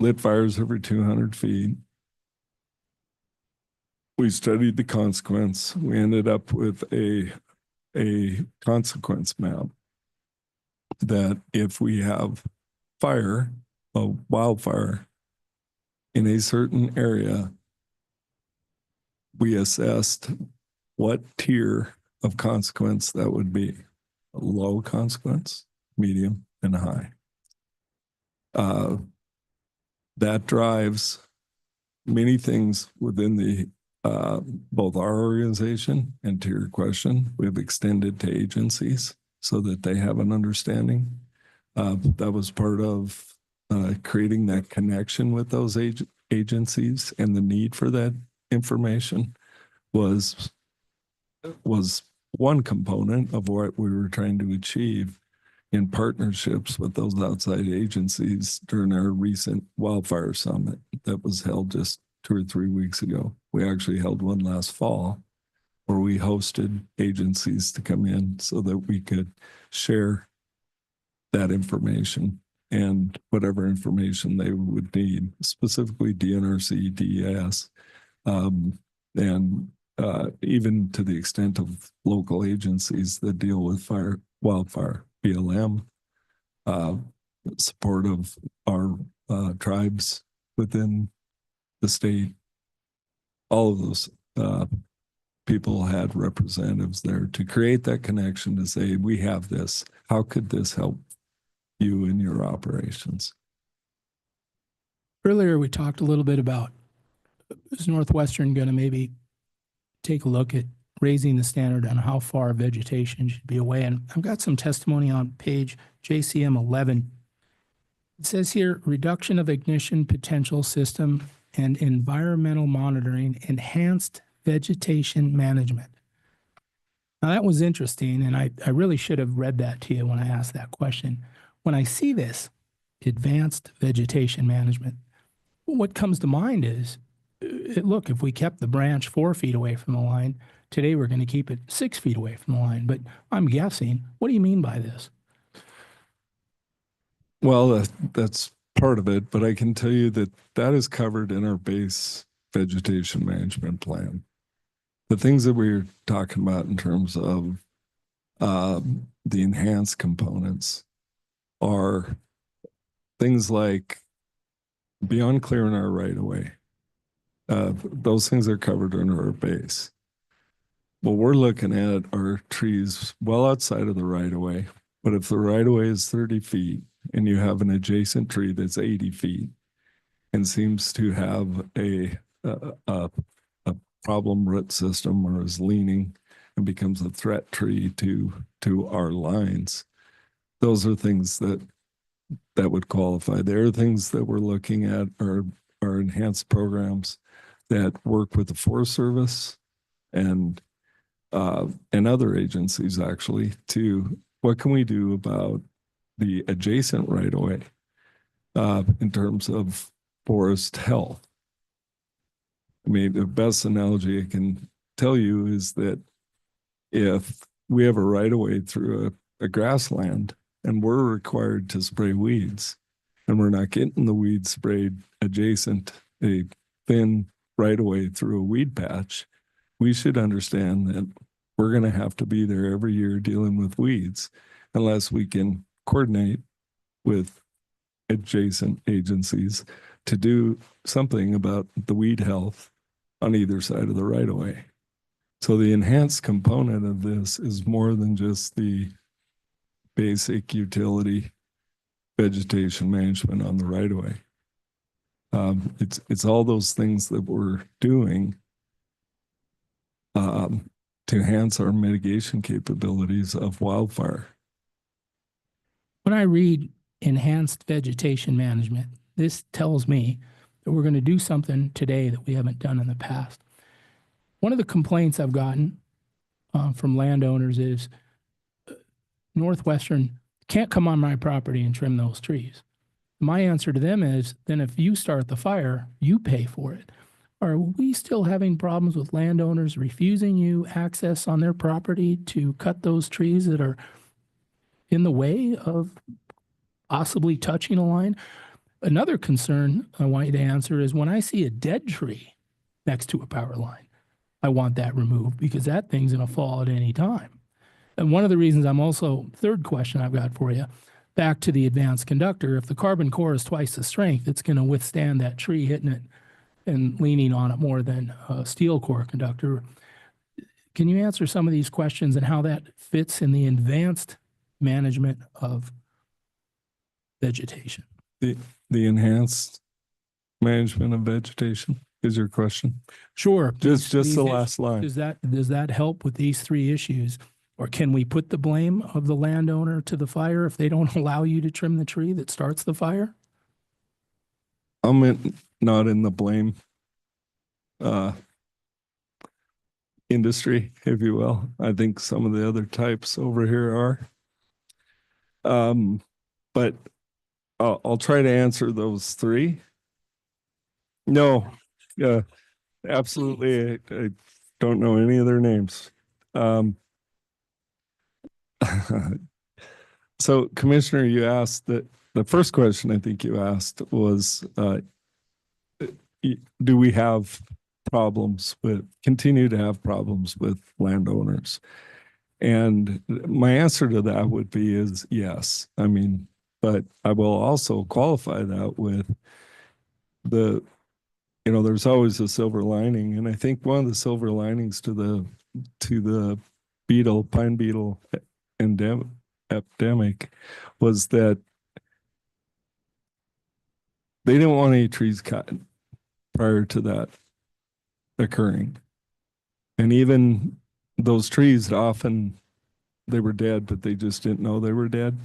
lit fires every 200 feet. We studied the consequence. We ended up with a consequence map that if we have fire, a wildfire in a certain area, we assessed what tier of consequence that would be: a low consequence, medium, and high. That drives many things within the both our organization, and to your question, we've extended to agencies so that they have an understanding. That was part of creating that connection with those agencies, and the need for that information was one component of what we were trying to achieve in partnerships with those outside agencies during our recent wildfire summit that was held just 2 or 3 weeks ago. We actually held one last fall where we hosted agencies to come in so that we could share that information and whatever information they would need, specifically DNRC, DES, and even to the extent of local agencies that deal with wildfire, BLM, support of our tribes within the state. All of those people had representatives there to create that connection to say, we have this. How could this help you in your operations? Earlier, we talked a little bit about, is Northwestern going to maybe take a look at raising the standard on how far vegetation should be away? And I've got some testimony on page JCM 11. It says here, reduction of ignition potential system and environmental monitoring, enhanced vegetation management. Now that was interesting, and I really should have read that to you when I asked that question. When I see this, advanced vegetation management, what comes to mind is, look, if we kept the branch 4 feet away from the line, today we're going to keep it 6 feet away from the line. But I'm guessing, what do you mean by this? Well, that's part of it, but I can tell you that that is covered in our base vegetation management plan. The things that we're talking about in terms of the enhanced components are things like beyond clearing our right of way. Those things are covered under our base. What we're looking at are trees well outside of the right of way. But if the right of way is 30 feet and you have an adjacent tree that's 80 feet and seems to have a problem root system or is leaning and becomes a threat tree to our lines. Those are things that would qualify. There are things that we're looking at are enhanced programs that work with the Forest Service and other agencies actually to what can we do about the adjacent right of way in terms of forest health. I mean, the best analogy I can tell you is that if we have a right of way through a grassland and we're required to spray weeds and we're not getting the weeds sprayed adjacent a thin right of way through a weed patch, we should understand that we're going to have to be there every year dealing with weeds unless we can coordinate with adjacent agencies to do something about the weed health on either side of the right of way. So the enhanced component of this is more than just the basic utility vegetation management on the right of way. It's all those things that we're doing to enhance our mitigation capabilities of wildfire. When I read enhanced vegetation management, this tells me that we're going to do something today that we haven't done in the past. One of the complaints I've gotten from landowners is Northwestern can't come on my property and trim those trees. My answer to them is, then if you start the fire, you pay for it. Are we still having problems with landowners refusing you access on their property to cut those trees that are in the way of possibly touching a line? Another concern I want you to answer is when I see a dead tree next to a power line, I want that removed because that thing's going to fall at any time. And one of the reasons third question I've got for you, back to the advanced conductor, if the carbon core is twice the strength, it's going to withstand that tree hitting it and leaning on it more than a steel core conductor. Can you answer some of these questions and how that fits in the advanced management of vegetation? The enhanced management of vegetation is your question? Sure. Just the last line. Does that help with these three issues? Or can we put the blame of the landowner to the fire if they don't allow you to trim the tree that starts the fire? I'm not in the blame industry, if you will. I think some of the other types over here are. But I'll try to answer those three. No, yeah, absolutely. I don't know any of their names. So, Commissioner, you asked that the first question I think you asked was, do we continue to have problems with landowners? And my answer to that would be is yes. I mean, but I will also qualify that with there's always a silver lining. And I think one of the silver linings to the pine beetle epidemic was that they didn't want any trees cut prior to that occurring. And even those trees, often they were dead, but they just didn't know they were dead.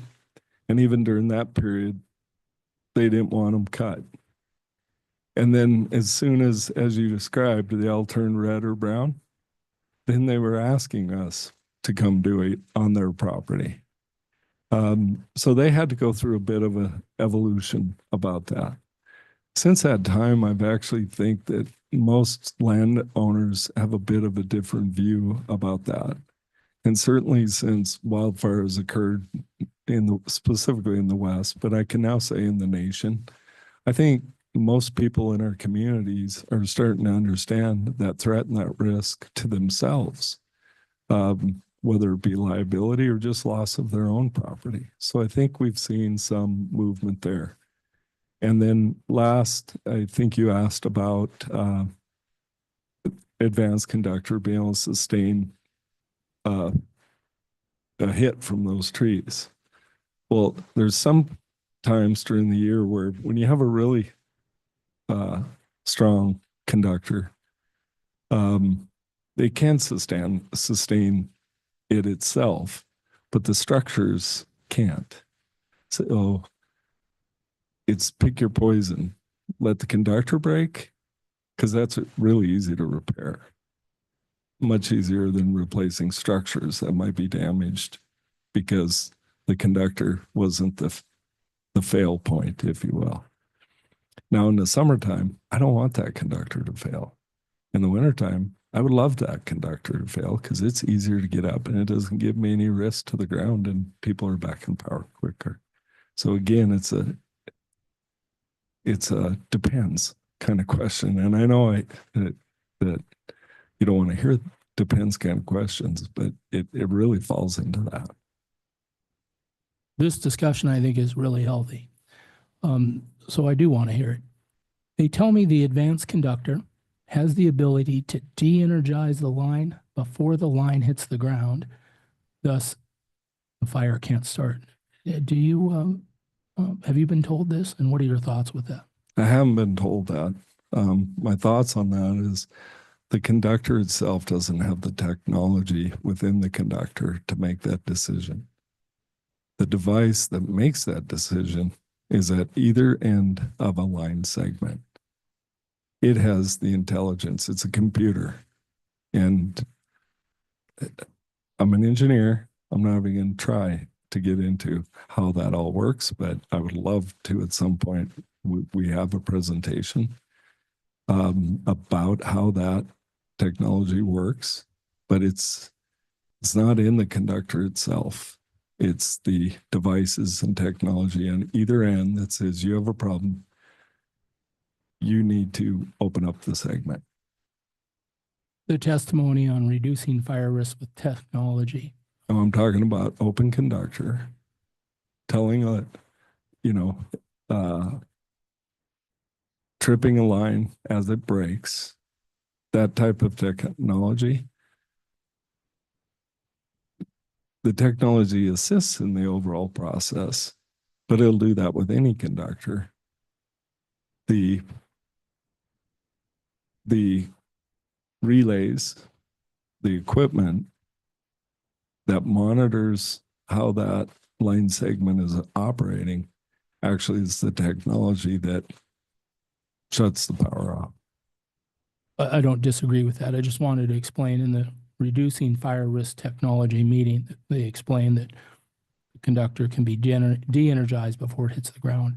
And even during that period, they didn't want them cut. And then as soon as you described, they all turned red or brown, then they were asking us to come do it on their property. So they had to go through a bit of an evolution about that. Since that time, I've actually think that most landowners have a bit of a different view about that. And certainly since wildfires occurred specifically in the West, but I can now say in the nation, I think most people in our communities are starting to understand that threat and that risk to themselves, whether it be liability or just loss of their own property. So I think we've seen some movement there. And then last, I think you asked about advanced conductor being able to sustain a hit from those trees. Well, there's some times during the year where when you have a really strong conductor, They can sustain it itself, but the structures can't. So it's pick your poison. Let the conductor break, because that's really easy to repair. Much easier than replacing structures that might be damaged because the conductor wasn't the fail point, if you will. Now in the summertime, I don't want that conductor to fail. In the wintertime, I would love that conductor to fail because it's easier to get up and it doesn't give me any risk to the ground and people are back in power quicker. So again, it's a depends kind of question. And I know that you don't want to hear depends kind of questions, but it really falls into that. This discussion, I think, is really healthy. So I do want to hear it. They tell me the advanced conductor has the ability to de-energize the line before the line hits the ground. Thus, the fire can't start. Do you, have you been told this? And what are your thoughts with that? I haven't been told that. My thoughts on that is the conductor itself doesn't have the technology within the conductor to make that decision. The device that makes that decision is at either end of a line segment. It has the intelligence. It's a computer. And I'm an engineer. I'm not even going to try to get into how that all works, but I would love to at some point. We have a presentation about how that technology works, but it's not in the conductor itself. It's the devices and technology on either end that says you have a problem. You need to open up the segment. The testimony on reducing fire risk with technology. Now I'm talking about open conductor, telling it, tripping a line as it breaks, that type of technology. The technology assists in the overall process, but it'll do that with any conductor. The relays, the equipment that monitors how that line segment is operating, actually is the technology that shuts the power off. I don't disagree with that. I just wanted to explain in the reducing fire risk technology meeting, they explained that the conductor can be de-energized before it hits the ground.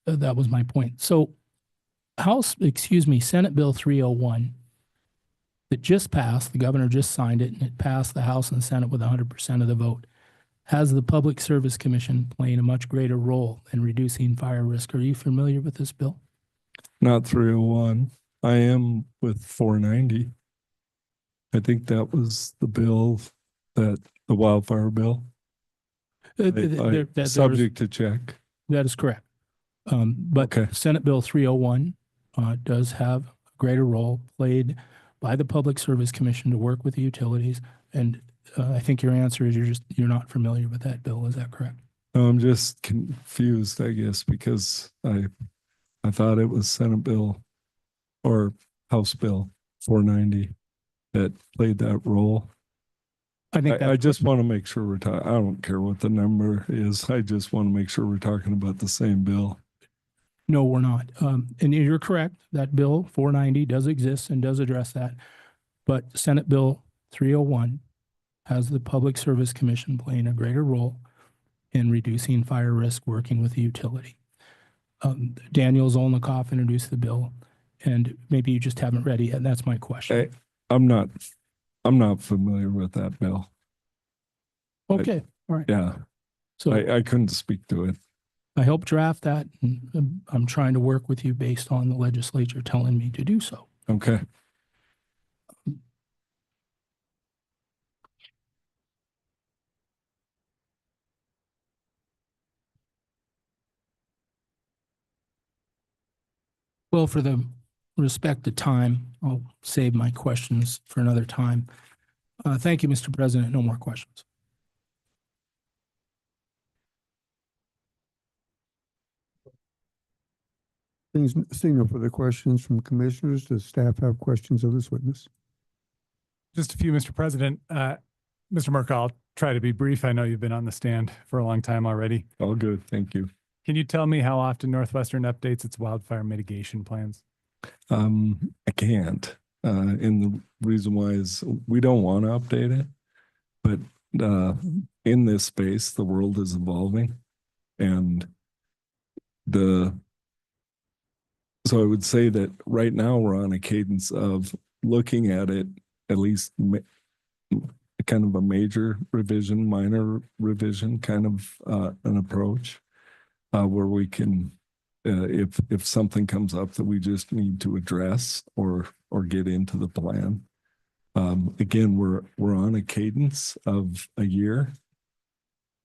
That was my point. So Senate Bill 301 that just passed, the governor just signed it, and it passed the House and Senate with 100% of the vote, has the Public Service Commission playing a much greater role in reducing fire risk. Are you familiar with this bill? Not 301. I am with 490. I think that was the bill the wildfire bill. Subject to check. That is correct. But Okay. Senate Bill 301 does have a greater role played by the Public Service Commission to work with the utilities. And I think your answer is you're not familiar with that bill. Is that correct? No, I'm just confused, I guess, because I thought it was Senate Bill or House Bill 490 that played that role. I just want to make sure we're talking. I don't care what the number is. I just want to make sure we're talking about the same bill. No, we're not. And you're correct. That bill 490 does exist and does address that. But Senate Bill 301 has the Public Service Commission playing a greater role in reducing fire risk, working with the utility. Daniel Zolnikoff introduced the bill, and maybe you just haven't read it yet. And that's my question. I'm not familiar with that bill. Okay. All right. Yeah. So I couldn't speak to it. I helped draft that, and I'm trying to work with you based on the legislature telling me to do so. Okay. Well, for the respect of time, I'll save my questions for another time. Thank you, Mr. President. No more questions. Seeing no further questions from commissioners, does staff have questions of this witness? Just a few, Mr. President. Mr. Merkel, I'll try to be brief. I know you've been on the stand for a long time already. All good. Thank you. Can you tell me how often Northwestern updates its wildfire mitigation plans? I can't. And the reason why is we don't want to update it, but in this space, the world is evolving, and so I would say that right now we're on a cadence of looking at it, at least kind of a major revision, minor revision, kind of an approach where we can, if something comes up that we just need to address or get into the plan. Again, we're on a cadence of a year.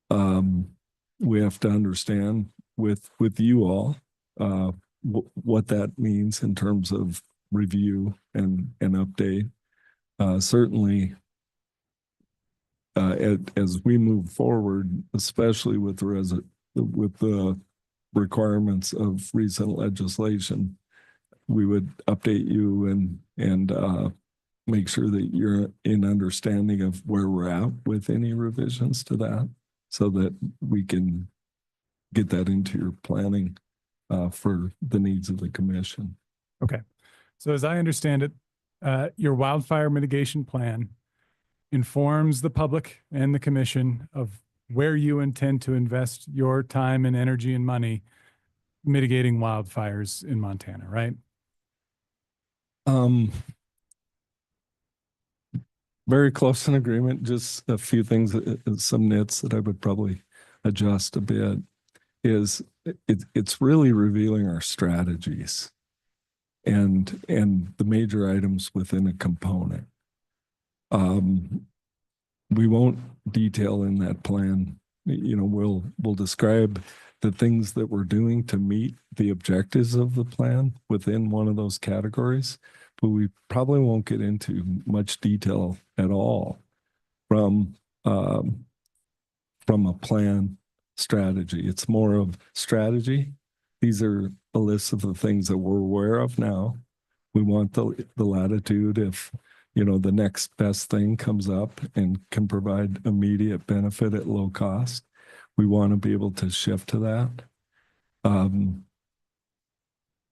We have to understand with you all what that means in terms of review and update. Certainly, as we move forward, especially with the requirements of recent legislation, we would update you and make sure that you're in understanding of where we're at with any revisions to that, so that we can get that into your planning for the needs of the commission. Okay. So as I understand it, your wildfire mitigation plan informs the public and the commission of where you intend to invest your time and energy and money mitigating wildfires in Montana, right? Very close in agreement. Just a few things, some nits that I would probably adjust a bit is it's really revealing our strategies and the major items within a component. We won't detail in that plan, we'll describe the things that we're doing to meet the objectives of the plan within one of those categories, but we probably won't get into much detail at all from a plan strategy. It's more of strategy. These are a list of the things that we're aware of now. We want the latitude if the next best thing comes up and can provide immediate benefit at low cost. We want to be able to shift to that.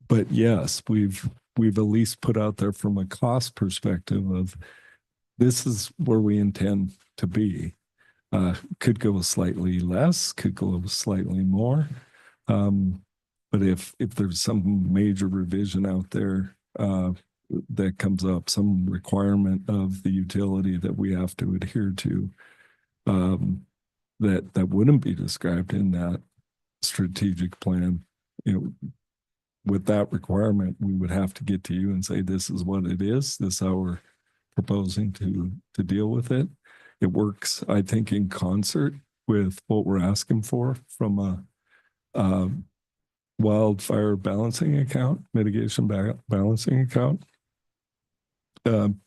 But yes, we've at least put out there from a cost perspective of this is where we intend to be. Could go slightly less, could go slightly more. But if there's some major revision out there that comes up, some requirement of the utility that we have to adhere to, that wouldn't be described in that strategic plan, with that requirement, we would have to get to you and say, this is what it is. This is how we're proposing to deal with it. It works, I think, in concert with what we're asking for from a wildfire balancing account, mitigation balancing account,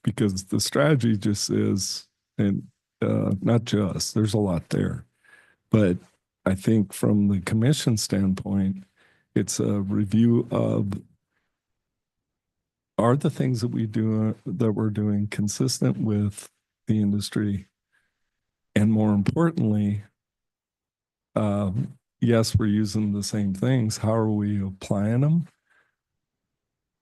because the strategy just is, and not just, there's a lot there, but I think from the commission standpoint, it's a review of, are the things that we're doing consistent with the industry? And more importantly, yes, we're using the same things. How are we applying them?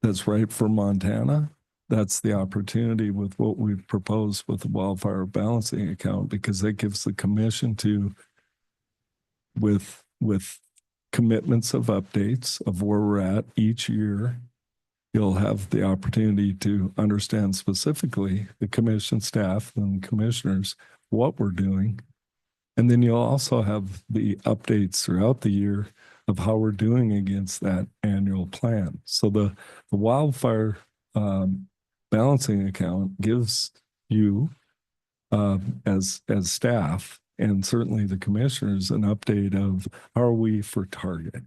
That's right for Montana. That's the opportunity with what we've proposed with the wildfire balancing account, because that gives the commission with commitments of updates of where we're at each year. You'll have the opportunity to understand specifically the commission staff and commissioners what we're doing. And then you'll also have the updates throughout the year of how we're doing against that annual plan. So the wildfire balancing account gives you as staff and certainly the commissioners an update of how are we for target.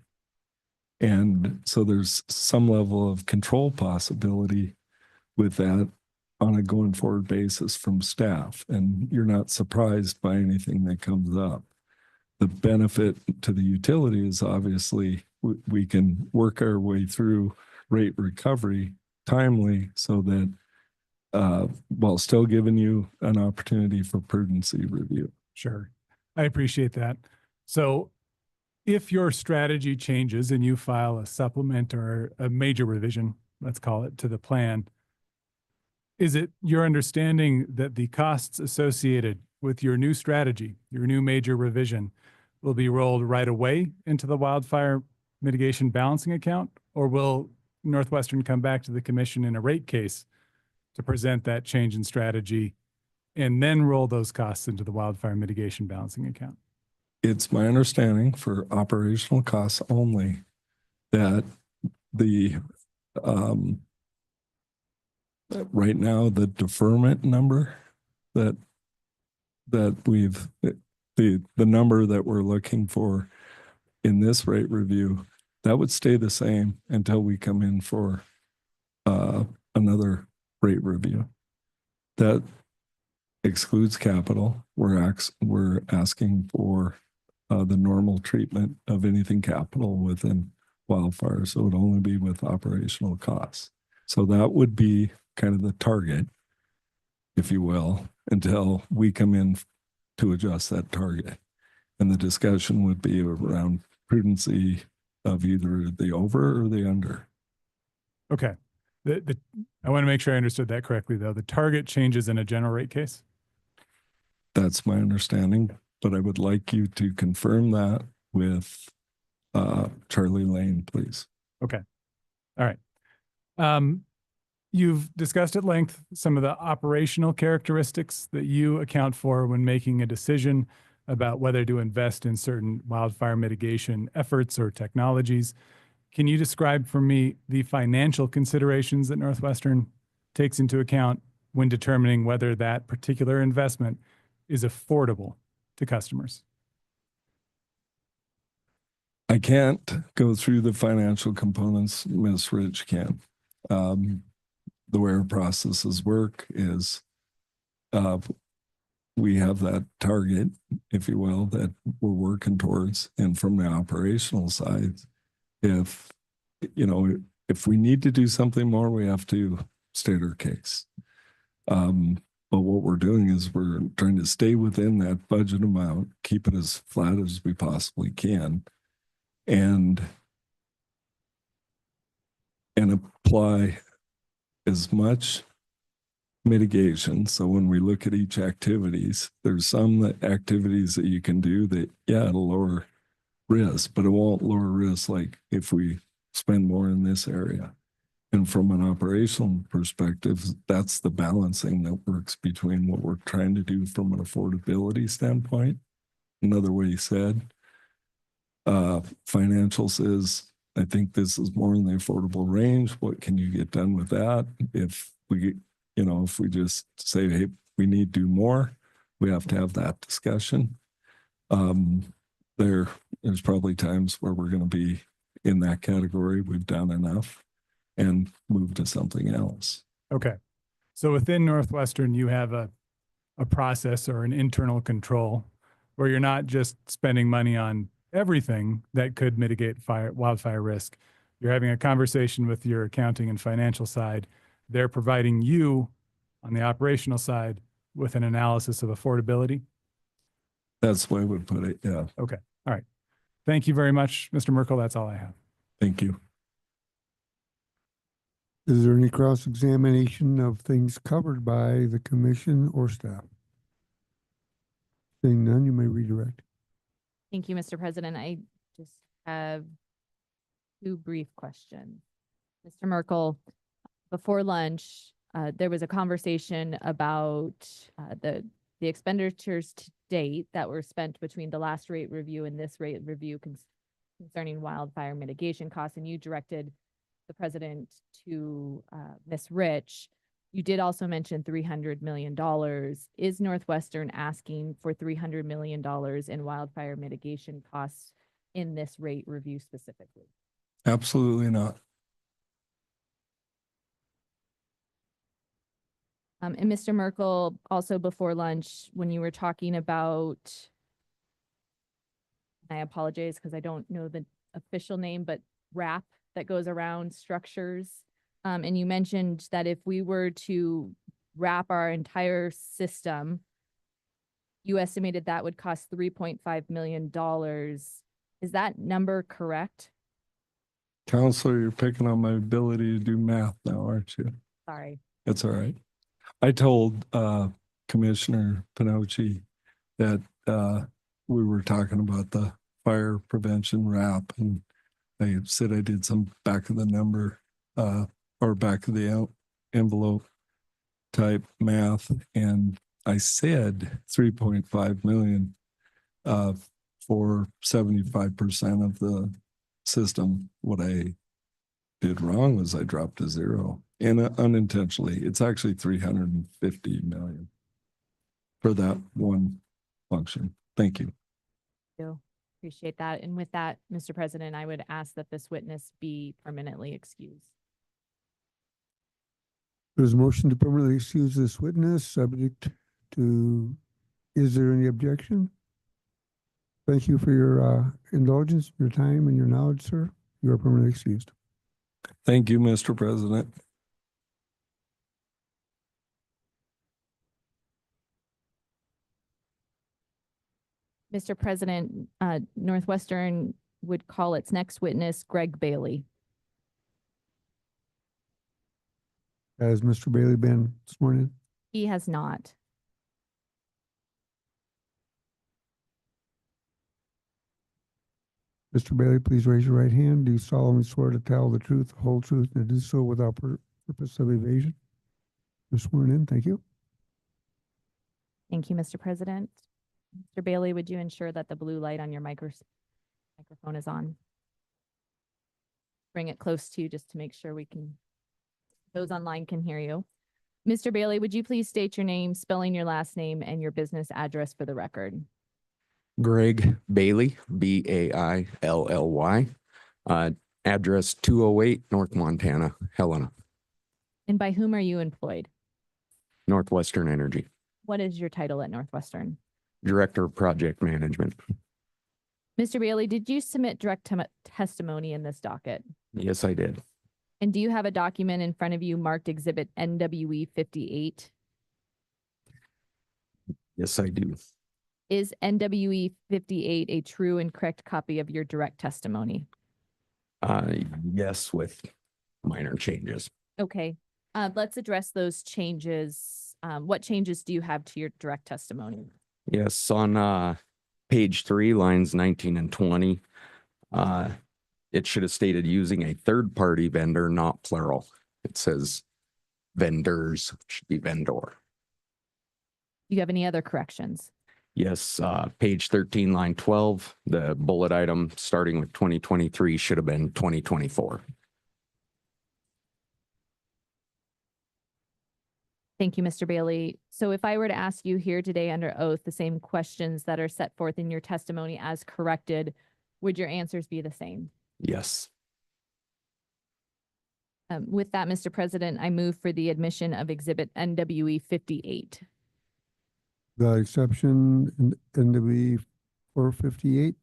And so there's some level of control possibility with that on a going forward basis from staff. And you're not surprised by anything that comes up. The benefit to the utility is obviously we can work our way through rate recovery timely so that while still giving you an opportunity for prudency review. Sure. I appreciate that. So if your strategy changes and you file a supplement or a major revision, let's call it, to the plan, is it your understanding that the costs associated with your new strategy, your new major revision, will be rolled right away into the wildfire mitigation balancing account? Or will Northwestern come back to the commission in a rate case to present that change in strategy and then roll those costs into the wildfire mitigation balancing account? It's my understanding for operational costs only that the right now the deferment number that we've the number that we're looking for in this rate review, that would stay the same until we come in for another rate review. That excludes capital. We're asking for the normal treatment of anything capital within wildfire, so it would only be with operational costs. So that would be kind of the target, if you will, until we come in to adjust that target. And the discussion would be around prudency of either the over or the under. Okay. I want to make sure I understood that correctly, though. The target changes in a general rate case? That's my understanding, but I would like you to confirm that with Charlie Lane, please. Okay. All right. You've discussed at length some of the operational characteristics that you account for when making a decision about whether to invest in certain wildfire mitigation efforts or technologies. Can you describe for me the financial considerations that Northwestern takes into account when determining whether that particular investment is affordable to customers? I can't go through the financial components. Ms. Rich can. The way our processes work is we have that target, if you will, that we're working towards. And from the operational side, if we need to do something more, we have to state our case. But what we're doing is we're trying to stay within that budget amount, keep it as flat as we possibly can, and apply as much mitigation. So when we look at each activities, there's some activities that you can do that, yeah, it'll lower risk, but it won't lower risk like if we spend more in this area. And from an operational perspective, that's the balancing that works between what we're trying to do from an affordability standpoint. Another way said, financials is, I think this is more in the affordable range. What can you get done with that? If we just say, hey, we need to do more, we have to have that discussion. There's probably times where we're going to be in that category. We've done enough and move to something else. Okay. So within Northwestern, you have a process or an internal control where you're not just spending money on everything that could mitigate wildfire risk. You're having a conversation with your accounting and financial side. They're providing you on the operational side with an analysis of affordability. That's the way I would put it. Yeah. Okay. All right. Thank you very much, Mr. Merkel. That's all I have. Thank you. Is there any cross-examination of things covered by the commission or staff? Seeing none, you may redirect. Thank you, Mr. President. I just have two brief questions. Mr. Merkel, before lunch, there was a conversation about the expenditures to date that were spent between the last rate review and this rate review concerning wildfire mitigation costs, and you directed the president to Ms. Rich. You did also mention $300 million. Is Northwestern asking for $300 million in wildfire mitigation costs in this rate review specifically? Absolutely not. And Mr. Merkel, also before lunch, when you were talking about, I apologize because I don't know the official name, but wrap that goes around structures. And you mentioned that if we were to wrap our entire system, you estimated that would cost $3.5 million. Is that number correct? Counselor, you're picking on my ability to do math now, aren't you? Sorry. It's all right. I told Commissioner Pinocci that we were talking about the fire prevention wrap, and I said I did some back of the number or back of the envelope type math, and I said 3.5 million for 75% of the system. What I did wrong was I dropped to zero, and unintentionally. It's actually 350 million for that one function. Thank you. Appreciate that. And with that, Mr. President, I would ask that this witness be permanently excused. There's a motion to permanently excuse this witness, subject to, is there any objection? Thank you for your indulgence, your time, and your knowledge, sir. You are permanently excused. Thank you, Mr. President. Mr. President, Northwestern would call its next witness Greg Bailey. Has Mr. Bailey been sworn in? He has not. Mr. Bailey, please raise your right hand. Do you solemnly swear to tell the truth, the whole truth, and to do so without purpose of evasion? You're sworn in. Thank you. Thank you, Mr. President. Mr. Bailey, would you ensure that the blue light on your microphone is on? Bring it close to you just to make sure those online can hear you. Mr. Bailey, would you please state your name, spelling your last name, and your business address for the record? Greg Bailey, Bailly, address 208 North Montana, Helena, And by whom are you employed? Northwestern Energy, What is your title at Northwestern? Director of Project Management. Mr. Bailey, did you submit direct testimony in this docket? Yes, I did. And do you have a document in front of you marked Exhibit NWE 58? Yes, I do. Is NWE 58 a true and correct copy of your direct testimony? Yes, with minor changes. Okay, let's address those changes. What changes do you have to your direct testimony? Yes, on page 3, lines 19 and 20, it should have stated using a third-party vendor, not plural. It says vendors, should be vendor. Do you have any other corrections? Yes, page 13, line 12, the bullet item starting with 2023 should have been 2024. Thank you, Mr. Bailey. So if I were to ask you here today under oath the same questions that are set forth in your testimony as corrected, would your answers be the same? Yes. With that, Mr. President, I move for the admission of Exhibit NWE 58. The exception in NWE 458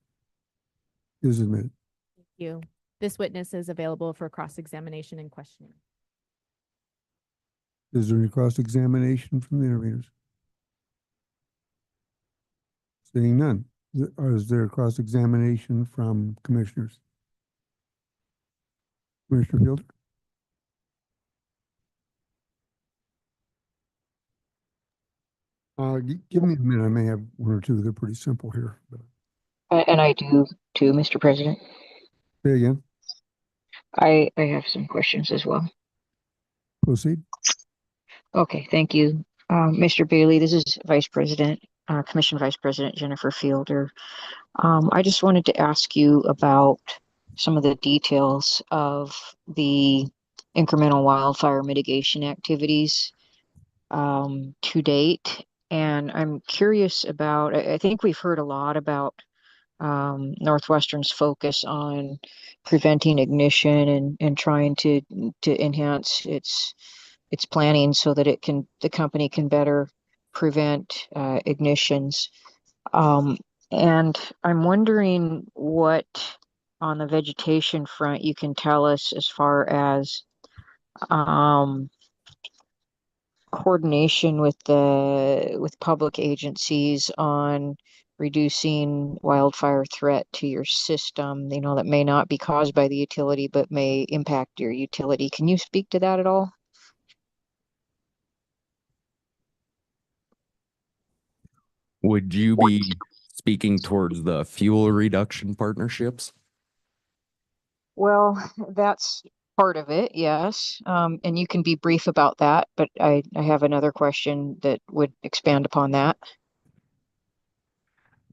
is admitted. Thank you. This witness is available for cross-examination and questioning. Is there any cross-examination from the interveners? Seeing none. Is there cross-examination from commissioners? Commissioner Fielder? Give me a minute. I may have one or two. They're pretty simple here. But... And I do too, Mr. President. Say again. I have some questions as well. Proceed. Okay, thank you. Mr. Bailey, this is Commission Vice President Jennifer Fielder. I just wanted to ask you about some of the details of the incremental wildfire mitigation activities to date. And I'm curious about, I think we've heard a lot about Northwestern's focus on preventing ignition and trying to enhance its planning so that the company can better prevent ignitions. And I'm wondering what on the vegetation front you can tell us as far as coordination with public agencies on reducing wildfire threat to your system, that may not be caused by the utility, but may impact your utility. Can you speak to that at all? Would you be speaking towards the fuel reduction partnerships? Well, that's part of it, yes. And you can be brief about that, but I have another question that would expand upon that.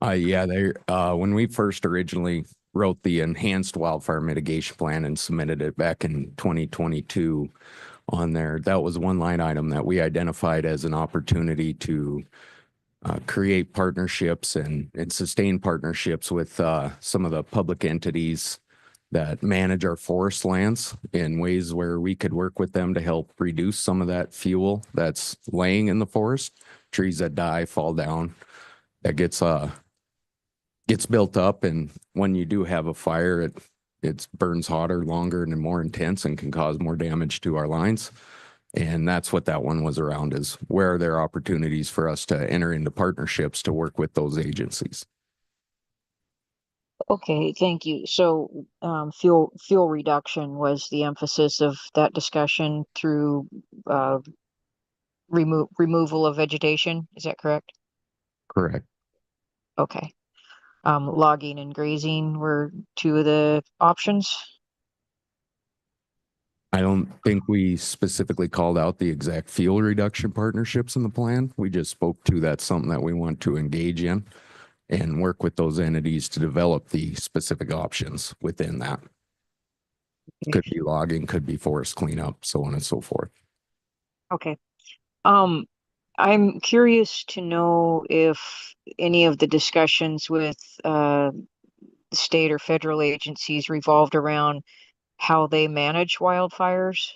Yeah, when we first originally wrote the enhanced wildfire mitigation plan and submitted it back in 2022 on there, that was one line item that we identified as an opportunity to create partnerships and sustain partnerships with some of the public entities that manage our forest lands in ways where we could work with them to help reduce some of that fuel that's laying in the forest, trees that die, fall down, that gets built up. And when you do have a fire, it burns hotter, longer, and more intense and can cause more damage to our lines. And that's what that one was around, is where are there opportunities for us to enter into partnerships to work with those agencies? Okay, thank you. So, fuel reduction was the emphasis of that discussion through removal of vegetation. Is that correct? Correct. Okay. Logging and grazing were two of the options. I don't think we specifically called out the exact fuel reduction partnerships in the plan. We just spoke to that's something that we want to engage in and work with those entities to develop the specific options within that. Could be logging, could be forest cleanup, so on and so forth. Okay. I'm curious to know if any of the discussions with state or federal agencies revolved around how they manage wildfires.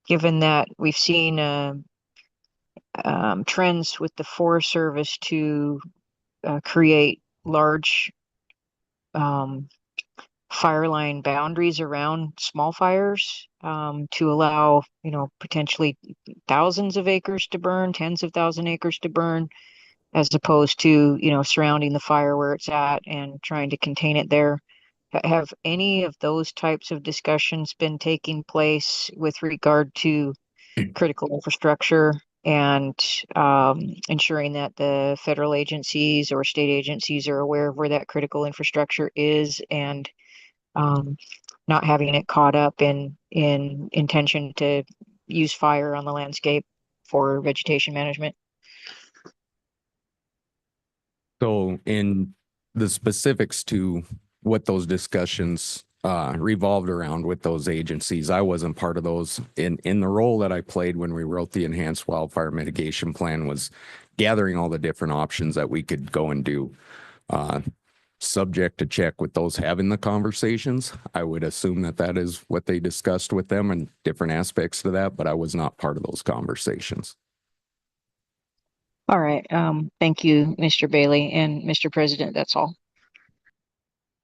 Given that we've seen trends with the Forest Service to create large fire line boundaries around small fires to allow, potentially thousands of acres to burn, tens of thousand acres to burn, as opposed to, surrounding the fire where it's at and trying to contain it there. Have any of those types of discussions been taking place with regard to critical infrastructure and ensuring that the federal agencies or state agencies are aware of where that critical infrastructure is, and not having it caught up in intention to use fire on the landscape for vegetation management? So in the specifics to what those discussions revolved around with those agencies, I wasn't part of those. In the role that I played when we wrote the enhanced wildfire mitigation plan was gathering all the different options that we could go and do. Subject to check with those having the conversations. I would assume that is what they discussed with them and different aspects to that, but I was not part of those conversations. All right. Thank you, Mr. Bailey and Mr. President. That's all.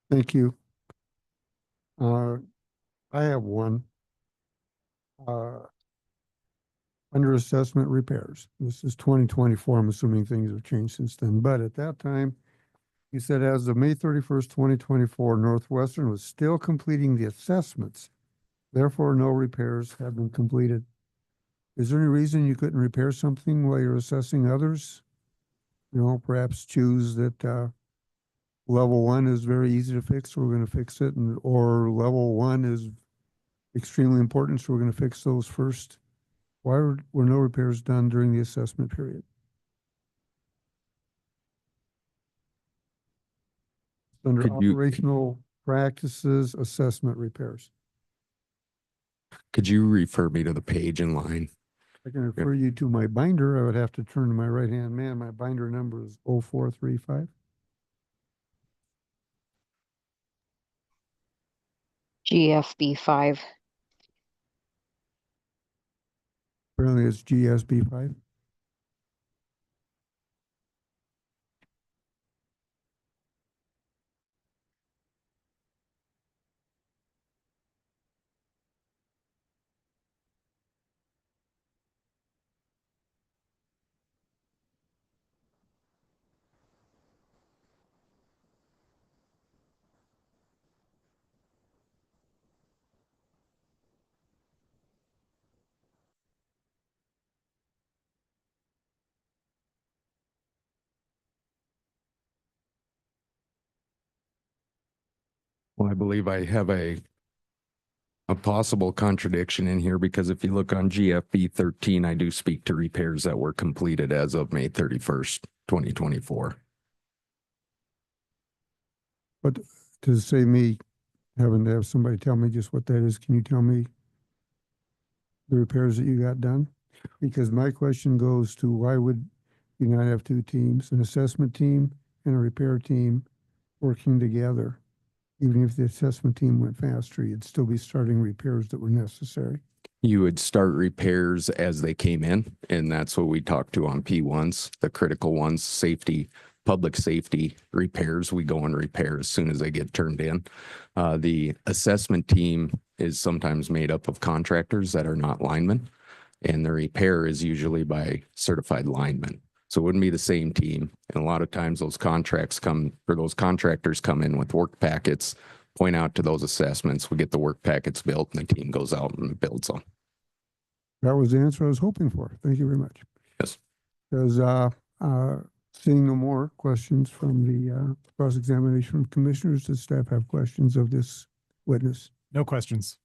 Thank you. I have one. Under assessment repairs. This is 2024. I'm assuming things have changed since then, but at that time, you said as of May 31st, 2024, Northwestern was still completing the assessments. Therefore, no repairs have been completed. Is there any reason you couldn't repair something while you're assessing others? Perhaps choose that level 1 is very easy to fix, so we're going to fix it, or level 1 is extremely important, so we're going to fix those first. Why were no repairs done during the assessment period? Under operational practices, assessment repairs. Could you refer me to the page in line? I can refer you to my binder. I would have to turn to my right-hand man. My binder number is 0435. GFB 5. Apparently it's GSB 5. Well, I believe I have a possible contradiction in here because if you look on GFB 13, I do speak to repairs that were completed as of May 31st, 2024. But to save me having to have somebody tell me just what that is, can you tell me the repairs that you got done? Because my question goes to why would you not have two teams, an assessment team and a repair team working together? Even if the assessment team went faster, you'd still be starting repairs that were necessary. You would start repairs as they came in, and that's what we talked to on P1s, the critical ones, safety, public safety repairs. We go and repair as soon as they get turned in. The assessment team is sometimes made up of contractors that are not linemen, and the repair is usually by certified linemen. So it wouldn't be the same team. And a lot of times those contractors come in with work packets, point out to those assessments, we get the work packets built, and the team goes out and builds them. That was the answer I was hoping for. Thank you very much. Yes. Because seeing no more questions from the cross-examination from commissioners, does staff have questions of this witness? No questions.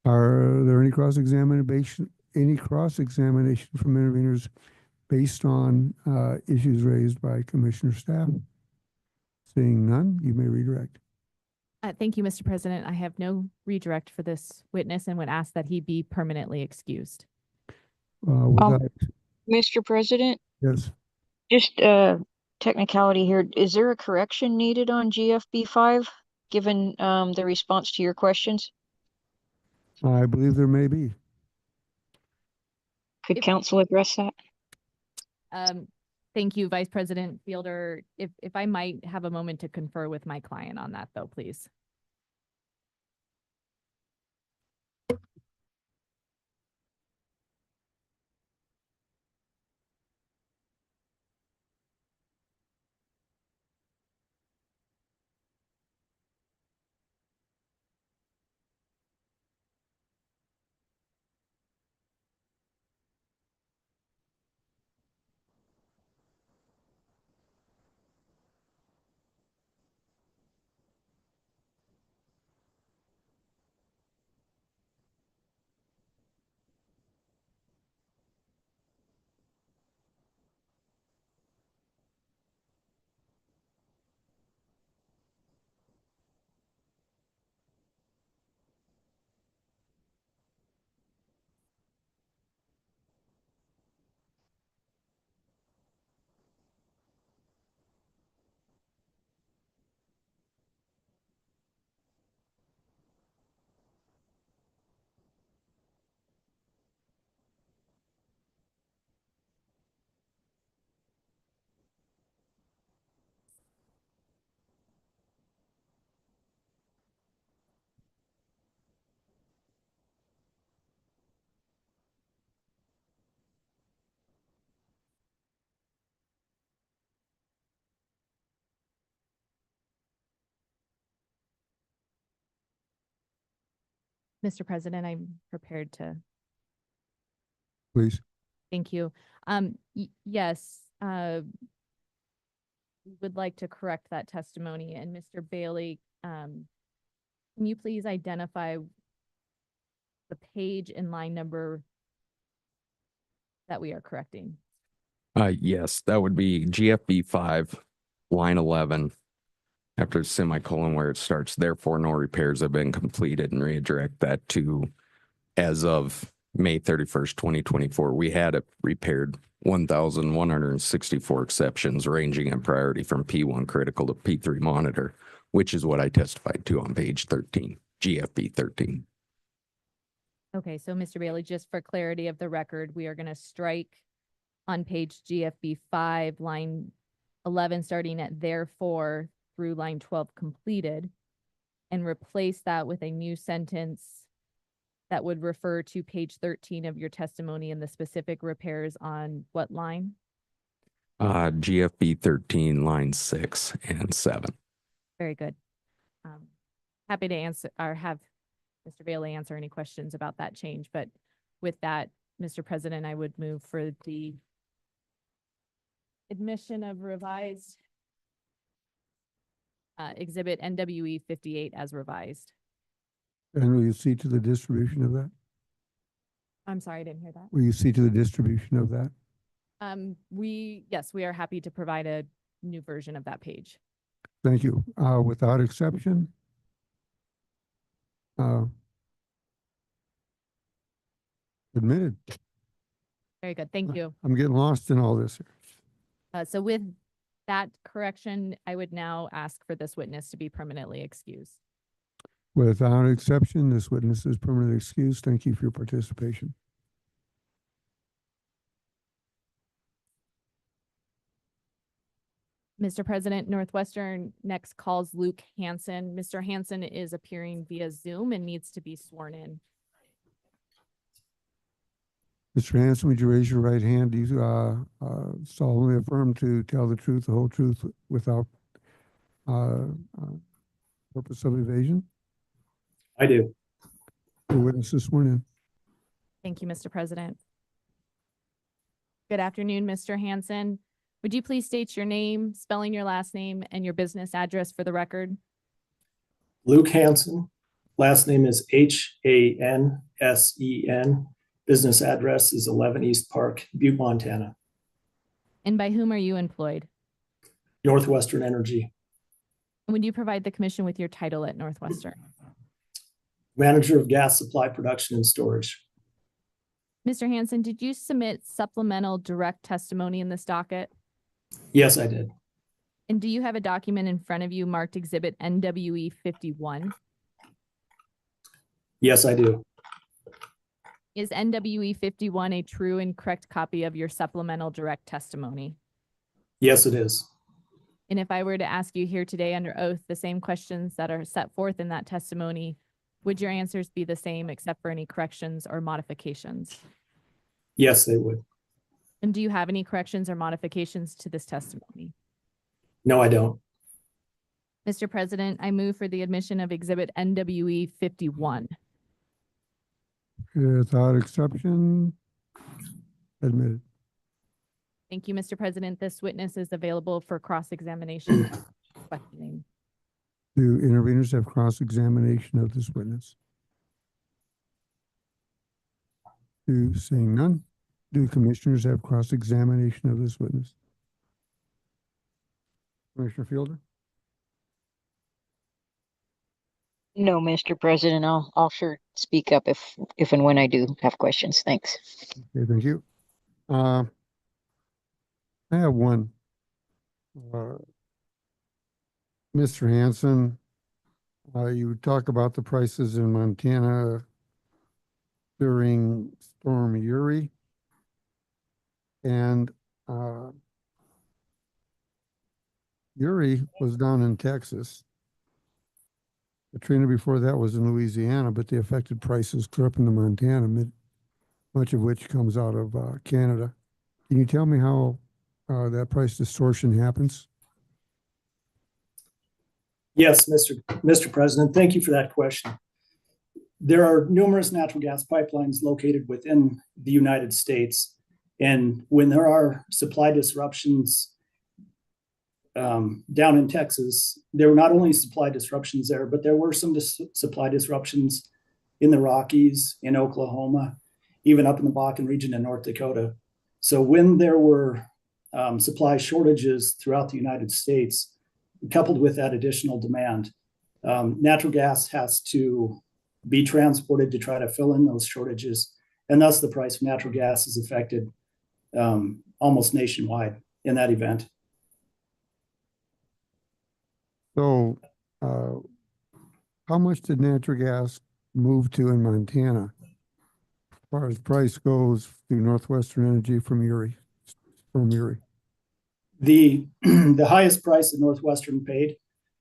Are there any cross-examination from interveners based on issues raised by commissioner staff? Seeing none, you may redirect. Thank you, Mr. President. I have no redirect for this witness and would ask that he be permanently excused. Mr. President, Yes. just technicality here. Is there a correction needed on GFB 5, given the response to your questions? I believe there may be. Could council address that? Thank you, Vice President Fielder. If I might have a moment to confer with my client on that, though, please. Mr. President, I'm prepared to. Please. Thank you. Yes, we would like to correct that testimony. And Mr. Bailey, can you please identify the page and line number that we are correcting? Yes, that would be GFB 5, line 11. After semicolon where it starts, therefore no repairs have been completed, and redirect that to as of May 31st, 2024. We had it repaired 1,164 exceptions ranging in priority from P1 critical to P3 monitor, which is what I testified to on page 13, GFB 13. Okay, so Mr. Bailey, just for clarity of the record, we are going to strike on page GFB 5, line 11, starting at therefore through line 12 completed, and replace that with a new sentence that would refer to page 13 of your testimony and the specific repairs on what line? GFB 13, line 6 and 7. Very good. Happy to answer or have Mr. Bailey answer any questions about that change. But with that, Mr. President, I would move for the admission of revised Exhibit NWE 58 as revised. And will you see to the distribution of that? I'm sorry, I didn't hear that. Will you see to the distribution of that? Yes, we are happy to provide a new version of that page. Thank you. Without exception. Admitted. Very good. Thank you. I'm getting lost in all this here. So with that correction, I would now ask for this witness to be permanently excused. Without exception, this witness is permanently excused. Thank you for your participation. Mr. President, Northwestern next calls Luke Hansen. Mr. Hansen is appearing via Zoom and needs to be sworn in. Mr. Hanson, would you raise your right hand? Do you solemnly affirm to tell the truth, the whole truth, without purpose of evasion? I do. The witness is sworn in. Thank you, Mr. President. Good afternoon, Mr. Hansen. Would you please state your name, spelling your last name, and your business address for the record? Luke Hansen. Last name is Hansen. Business address is 11 East Park, Butte, Montana. And by whom are you employed? Northwestern Energy. And would you provide the commission with your title at Northwestern? Manager of Gas Supply Production and Storage. Mr. Hansen, did you submit supplemental direct testimony in this docket? Yes, I did. And do you have a document in front of you marked Exhibit NWE 51? Yes, I do. Is NWE 51 a true and correct copy of your supplemental direct testimony? Yes, it is. And if I were to ask you here today under oath the same questions that are set forth in that testimony, would your answers be the same except for any corrections or modifications? Yes, they would. And do you have any corrections or modifications to this testimony? No, I don't. Mr. President, I move for the admission of Exhibit NWE 51. Without exception, admitted. Thank you, Mr. President. This witness is available for cross-examination and questioning. Do interveners have cross-examination of this witness? Seeing none, do commissioners have cross-examination of this witness? Commissioner Fielder? No, Mr. President, I'll sure speak up if and when I do have questions. Thanks. Okay, thank you. I have one. Mr. Hansen, you talk about the prices in Montana during Storm Uri. And Uri was down in Texas. Katrina before that was in Louisiana, but the affected prices clear up into Montana, much of which comes out of Canada. Can you tell me how that price distortion happens? Yes, Mr. President, thank you for that question. There are numerous natural gas pipelines located within the United States. And when there are supply disruptions down in Texas, there were not only supply disruptions there, but there were some supply disruptions in the Rockies, in Oklahoma, even up in the Bakken region in North Dakota. So when there were supply shortages throughout the United States, coupled with that additional demand, natural gas has to be transported to try to fill in those shortages. And thus the price of natural gas is affected almost nationwide in that event. So how much did natural gas move to in Montana as far as price goes through Northwestern Energy from Uri? The highest price that Northwestern paid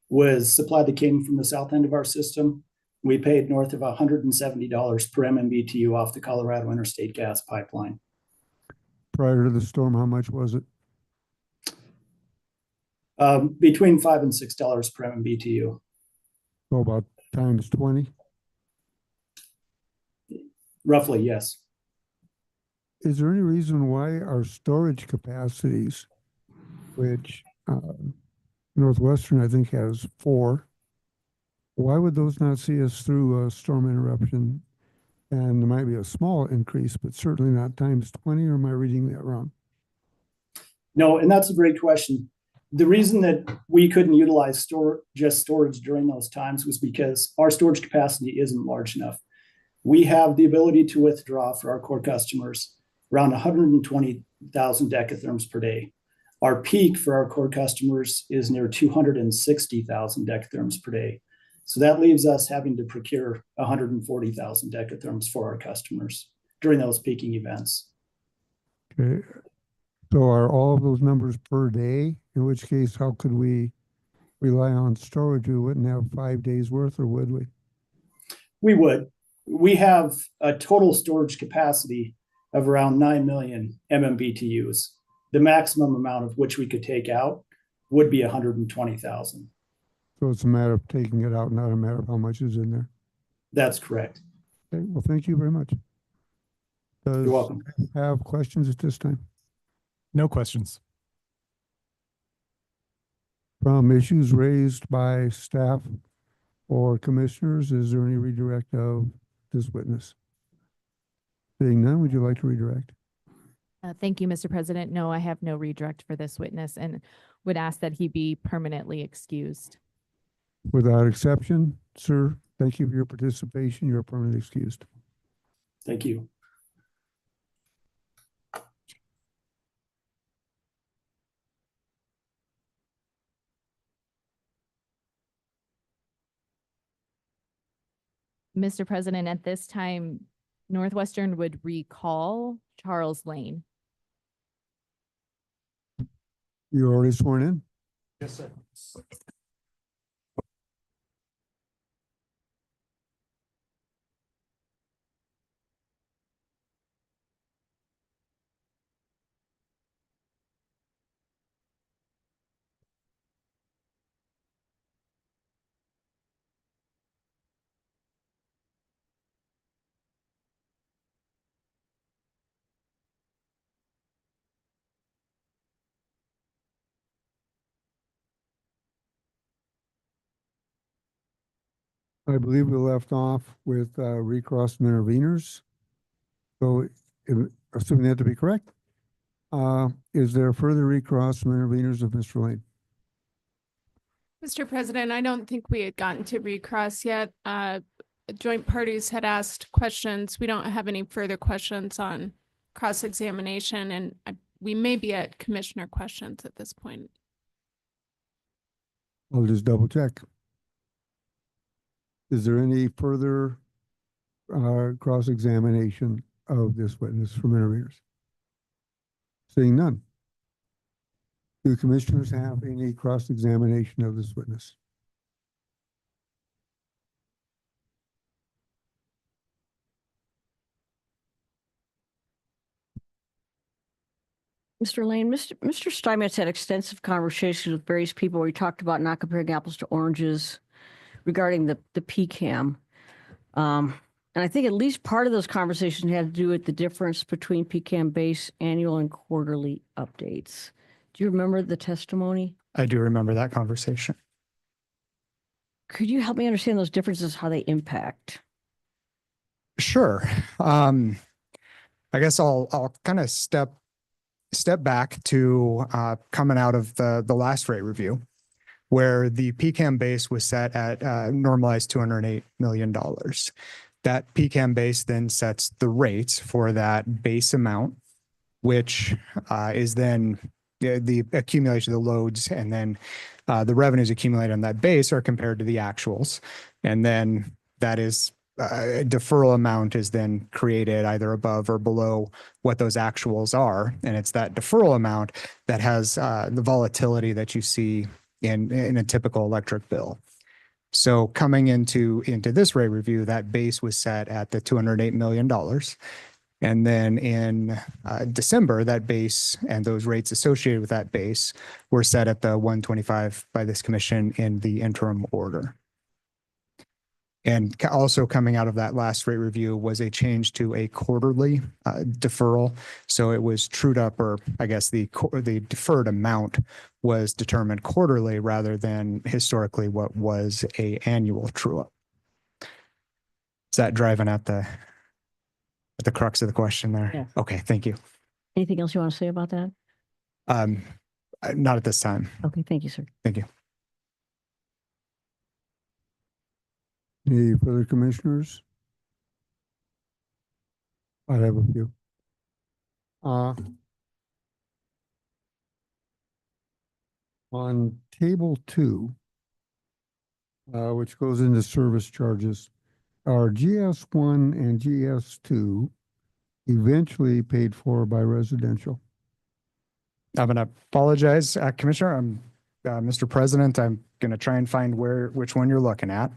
was supply that came from the south end of our system. We paid north of $170 per MMBTU off the Colorado Interstate Gas Pipeline. Prior to the storm, how much was it? Between $5 and $6 per MMBTU. So about times 20? Roughly, yes. Is there any reason why our storage capacities, which Northwestern, I think, has 4. Why would those not see us through a storm interruption? And there might be a small increase, but certainly not times 20, or am I reading that wrong? No, and that's a great question. The reason that we couldn't utilize just storage during those times was because our storage capacity isn't large enough. We have the ability to withdraw for our core customers around 120,000 decatherms per day. Our peak for our core customers is near 260,000 decatherms per day. So that leaves us having to procure 140,000 decatherms for our customers during those peaking events. Okay. So are all of those numbers per day? In which case, how could we rely on storage? We wouldn't have 5 days worth, or would we? We would. We have a total storage capacity of around 9 million MMBTUs. The maximum amount of which we could take out would be 120,000. So it's a matter of taking it out, not a matter of how much is in there. That's correct. Okay, well, thank you very much. You're welcome. Have questions at this time? No questions. From issues raised by staff or commissioners, is there any redirect of this witness? Seeing none, would you like to redirect? Thank you, Mr. President. No, I have no redirect for this witness and would ask that he be permanently excused. Without exception, sir, thank you for your participation. You're permanently excused. Thank you. Mr. President, at this time, Northwestern would recall Charles Lane. You're already sworn in? Yes, sir. I believe we left off with recross interveners. So assuming that to be correct, is there further recross interveners of Mr. Lane? Mr. President, I don't think we had gotten to recross yet. Joint parties had asked questions. We don't have any further questions on cross-examination, and we may be at commissioner questions at this point. I'll just double check. Is there any further cross-examination of this witness from interveners? Seeing none. Do commissioners have any cross-examination of this witness? Mr. Lane, Mr. Steinmetz had extensive conversations with various people where he talked about not comparing apples to oranges regarding the PCAM. And I think at least part of those conversations had to do with the difference between PCAM base annual and quarterly updates. Do you remember the testimony? I do remember that conversation. Could you help me understand those differences, how they impact? Sure. I guess I'll kind of step back to coming out of the last rate review, where the PCAM base was set at normalized $208 million. That PCAM base then sets the rates for that base amount, which is then the accumulation of the loads, and then the revenues accumulated on that base are compared to the actuals. And then that is a deferral amount is then created either above or below what those actuals are. And it's that deferral amount that has the volatility that you see in a typical electric bill. So coming into this rate review, that base was set at the $208 million. And then in December, that base and those rates associated with that base were set at the 125 by this commission in the interim order. And also coming out of that last rate review was a change to a quarterly deferral. So it was trued up, or I guess the deferred amount was determined quarterly rather than historically what was a annual true up. Is that driving at the crux of the question there? Yeah. Okay, thank you. Anything else you want to say about that? Not at this time. Okay, thank you, sir. Thank you. Any further commissioners? I have a few. On table 2, which goes into service charges, are GS1 and GS2 eventually paid for by residential? I'm going to apologize, Commissioner. Mr. President, I'm going to try and find which one you're looking at.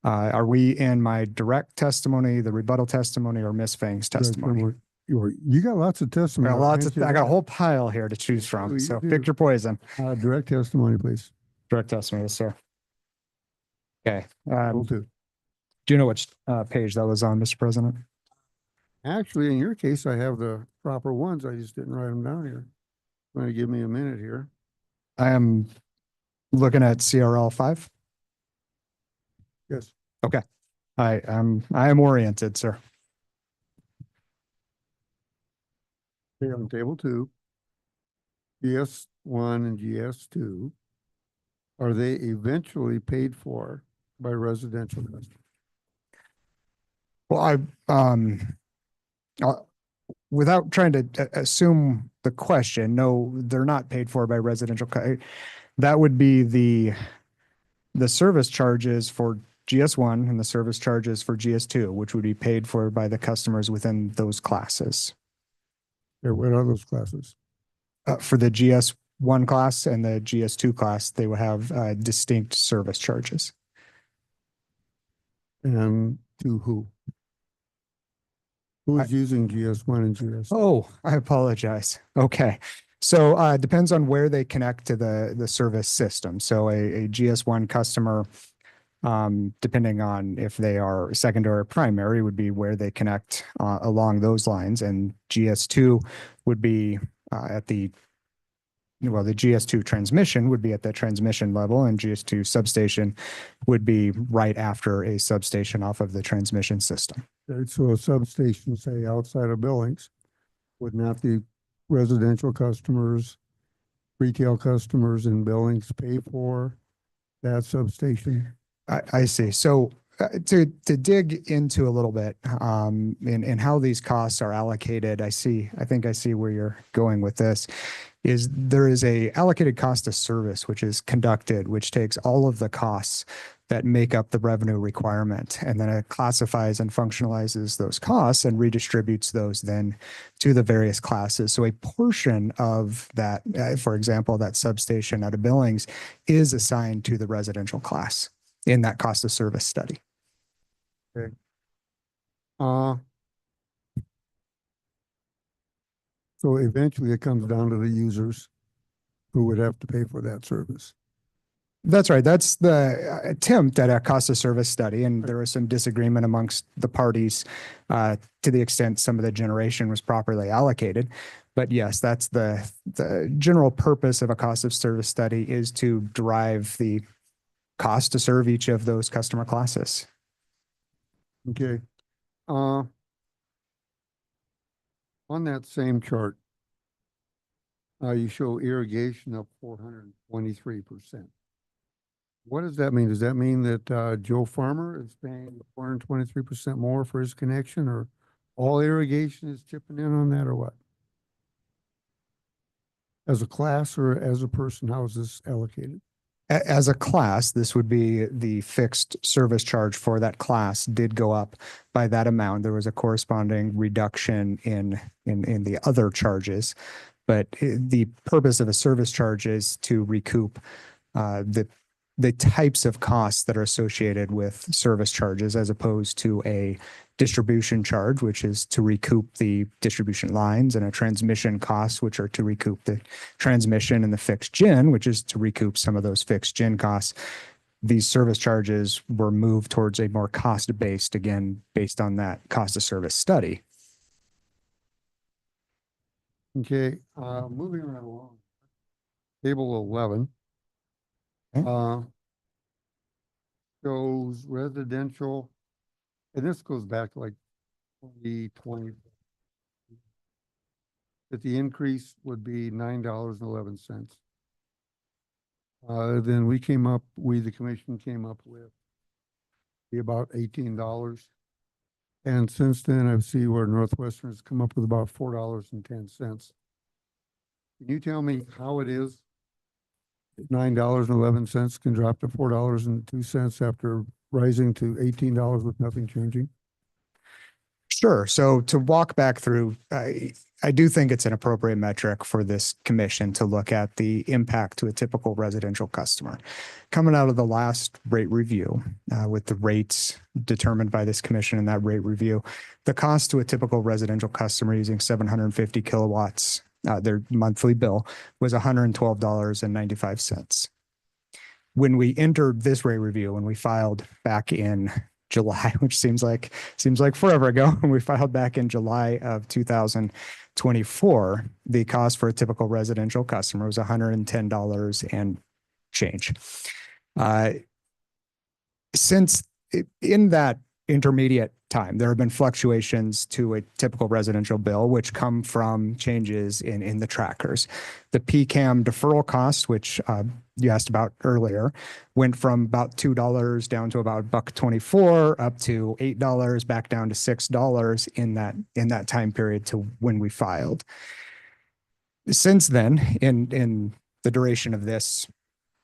Are we in my direct testimony, the rebuttal testimony, or Ms. Fang's testimony? You got lots of testimony. I got a whole pile here to choose from, so pick your poison. Direct testimony, please. Direct testimony, yes, sir. Okay. Table 2. Do you know which page that was on, Mr. President? Actually, in your case, I have the proper ones. I just didn't write them down here. Going to give me a minute here. I am looking at CRL 5. Yes. Okay. I am oriented, sir. Okay, on table 2, GS1 and GS2, are they eventually paid for by residential customers? Well, without trying to assume the question, no, they're not paid for by residential. That would be the service charges for GS1 and the service charges for GS2, which would be paid for by the customers within those classes. What are those classes? For the GS1 class and the GS2 class, they would have distinct service charges. And to who? Who is using GS1 and GS2? Oh, I apologize. Okay. So it depends on where they connect to the service system. So a GS1 customer, depending on if they are secondary or primary, would be where they connect along those lines. And GS2 would be the GS2 transmission would be at the transmission level, and GS2 substation would be right after a substation off of the transmission system. Okay, so a substation, say outside of Billings, would not the residential customers, retail customers in Billings pay for that substation? I see. So to dig into a little bit in how these costs are allocated, I think I see where you're going with this. There is a allocated cost of service, which is conducted, which takes all of the costs that make up the revenue requirement, and then it classifies and functionalizes those costs and redistributes those then to the various classes. So a portion of that, for example, that substation out of Billings is assigned to the residential class in that cost of service study. Okay. So eventually it comes down to the users who would have to pay for that service. That's right. That's the attempt at a cost of service study. And there was some disagreement amongst the parties to the extent some of the generation was properly allocated. But yes, that's the general purpose of a cost of service study, is to derive the cost to serve each of those customer classes. Okay. On that same chart, you show irrigation up 423%. What does that mean? Does that mean that Joe Farmer is paying 423% more for his connection, or all irrigation is chipping in on that, or what? As a class or as a person, how is this allocated? As a class, this would be the fixed service charge for that class did go up by that amount. There was a corresponding reduction in the other charges, but the purpose of a service charge is to recoup the types of costs that are associated with service charges, as opposed to a distribution charge, which is to recoup the distribution lines, and a transmission costs, which are to recoup the transmission, and the fixed gen, which is to recoup some of those fixed gen costs. these service charges were moved towards a more cost-based, again, based on that cost of service study. Okay, moving right along. Table 11. Shows residential, and this goes back to like 2020. That the increase would be $9.11. Then we the commission came up with be about $18. And since then, I've seen where Northwestern has come up with about $4.10. Can you tell me how it is $9.11 can drop to $4.02 after rising to $18 with nothing changing? Sure. So to walk back through, I do think it's an appropriate metric for this commission to look at the impact to a typical residential customer. Coming out of the last rate review, with the rates determined by this commission in that rate review, the cost to a typical residential customer using 750 kilowatts, their monthly bill was $112.95. When we entered this rate review, when we filed back in July, which seems like forever ago, when we filed back in July of 2024, the cost for a typical residential customer was $110 and change. Since in that intermediate time, there have been fluctuations to a typical residential bill, which come from changes in the trackers. The PCAM deferral cost, which you asked about earlier, went from about $2 down to about $1.24, up to $8, back down to $6 in that time period to when we filed. Since then, in the duration of this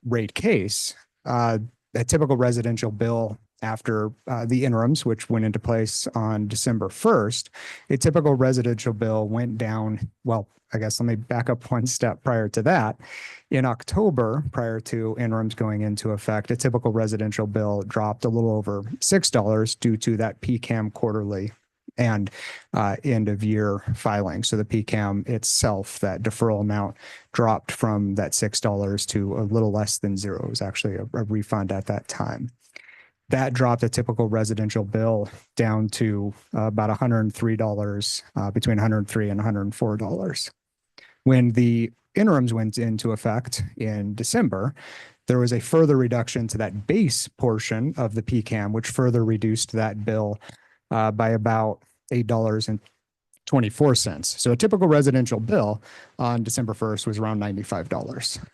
rate case, a typical residential bill after the interims, which went into place on December 1st, a typical residential bill went down. Well, I guess let me back up one step prior to that. In October, prior to interims going into effect, a typical residential bill dropped a little over $6 due to that PCAM quarterly and end of year filing. So the PCAM itself, that deferral amount, dropped from that $6 to a little less than zero. It was actually a refund at that time. That dropped a typical residential bill down to about $103, between $103 and $104. When the interims went into effect in December, there was a further reduction to that base portion of the PCAM, which further reduced that bill by about $8.24. So a typical residential bill on December 1st was around $95.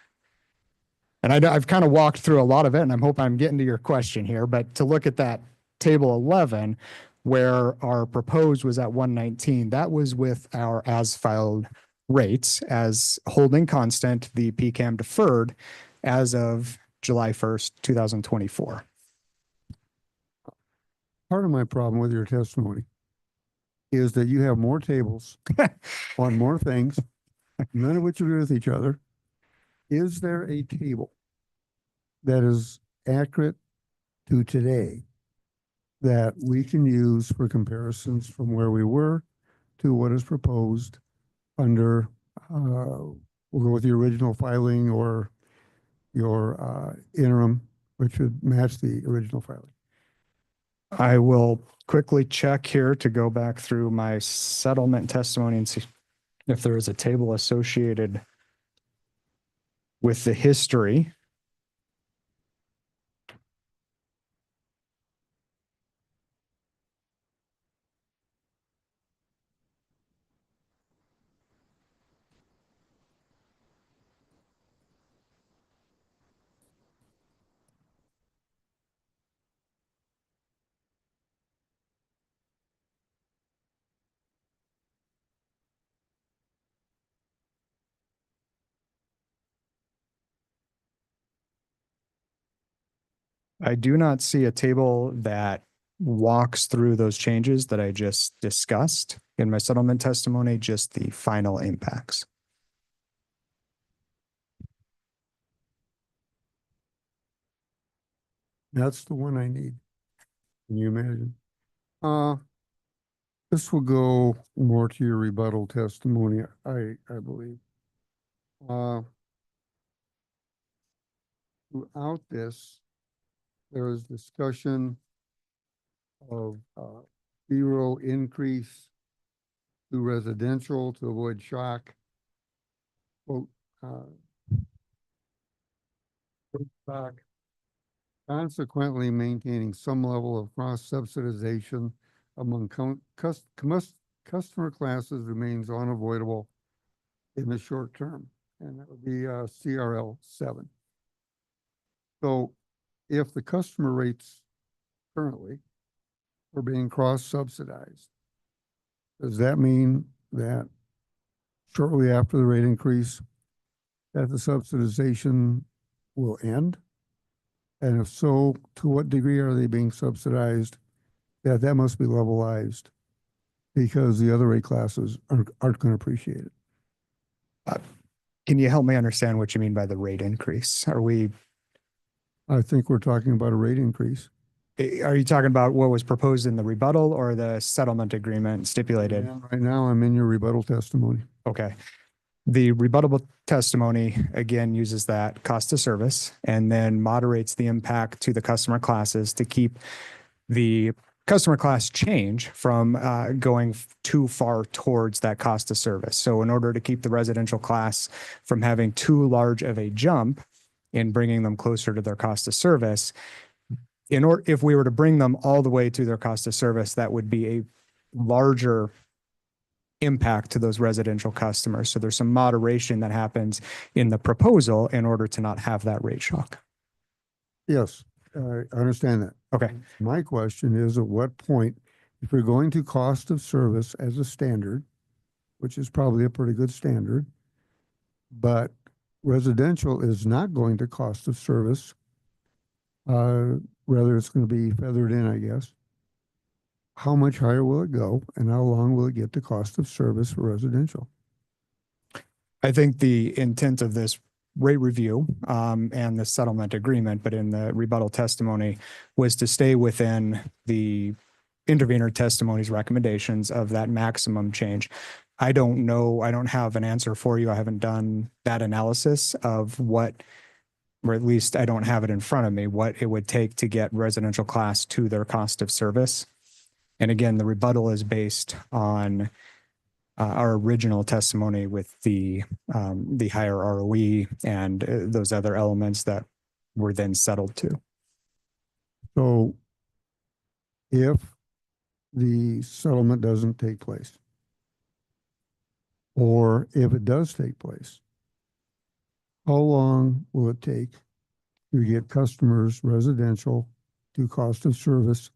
And I've kind of walked through a lot of it, and I'm hoping I'm getting to your question here, but to look at that table 11, where our proposed was at 119, that was with our as filed rates as holding constant the PCAM deferred as of July 1st, 2024. Part of my problem with your testimony is that you have more tables on more things, none of which agree with each other. Is there a table that is accurate to today that we can use for comparisons from where we were to what is proposed under, we'll go with the original filing or your interim, which would match the original filing? I will quickly check here to go back through my settlement testimony and see if there is a table associated with the history. I do not see a table that walks through those changes that I just discussed in my settlement testimony, just the final impacts. That's the one I need. Can you imagine? This will go more to your rebuttal testimony, I believe. Throughout this, there was discussion of zero increase to residential to avoid shock. Quote, shock. Consequently, maintaining some level of cross-subsidization among customer classes remains unavoidable in the short term, and that would be CRL 7. So if the customer rates currently are being cross-subsidized, does that mean that shortly after the rate increase that the subsidization will end? And if so, to what degree are they being subsidized? That must be levelized because the other rate classes aren't going to appreciate it. Can you help me understand what you mean by the rate increase? I think we're talking about a rate increase. Are you talking about what was proposed in the rebuttal or the settlement agreement stipulated? And right now, I'm in your rebuttal testimony. Okay. The rebuttable testimony, again, uses that cost of service and then moderates the impact to the customer classes to keep the customer class change from going too far towards that cost of service. So in order to keep the residential class from having too large of a jump in bringing them closer to their cost of service, if we were to bring them all the way to their cost of service, that would be a larger impact to those residential customers. So there's some moderation that happens in the proposal in order to not have that rate shock. Yes, I understand that. Okay. My question is, at what point, if we're going to cost of service as a standard, which is probably a pretty good standard, but residential is not going to cost of service, rather it's going to be feathered in, I guess. How much higher will it go and how long will it get to cost of service for residential? I think the intent of this rate review and the settlement agreement, but in the rebuttal testimony, was to stay within the intervener testimony's recommendations of that maximum change. I don't know, I don't have an answer for you. I haven't done that analysis of what, or at least I don't have it in front of me, what it would take to get residential class to their cost of service. And again, the rebuttal is based on our original testimony with the higher ROE and those other elements that were then settled to. So if the settlement doesn't take place, or if it does take place, how long will it take to get customers residential to cost of service?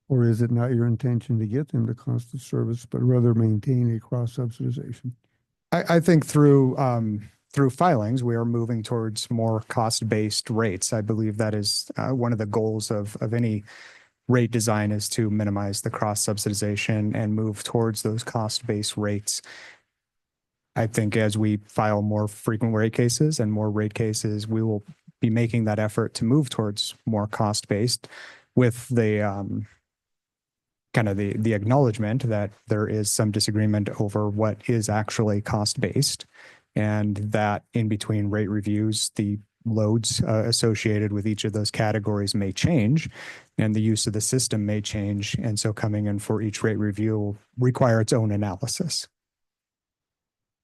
Or is it not your intention to get them to cost of service, but rather maintain a cross-subsidization? I think through filings, we are moving towards more cost-based rates. I believe that is one of the goals of any rate design, is to minimize the cross-subsidization and move towards those cost-based rates. I think as we file more frequent rate cases and more rate cases, we will be making that effort to move towards more cost-based, with the kind of the acknowledgement that there is some disagreement over what is actually cost-based, and that in between rate reviews, the loads associated with each of those categories may change and the use of the system may change. And so coming in for each rate review will require its own analysis.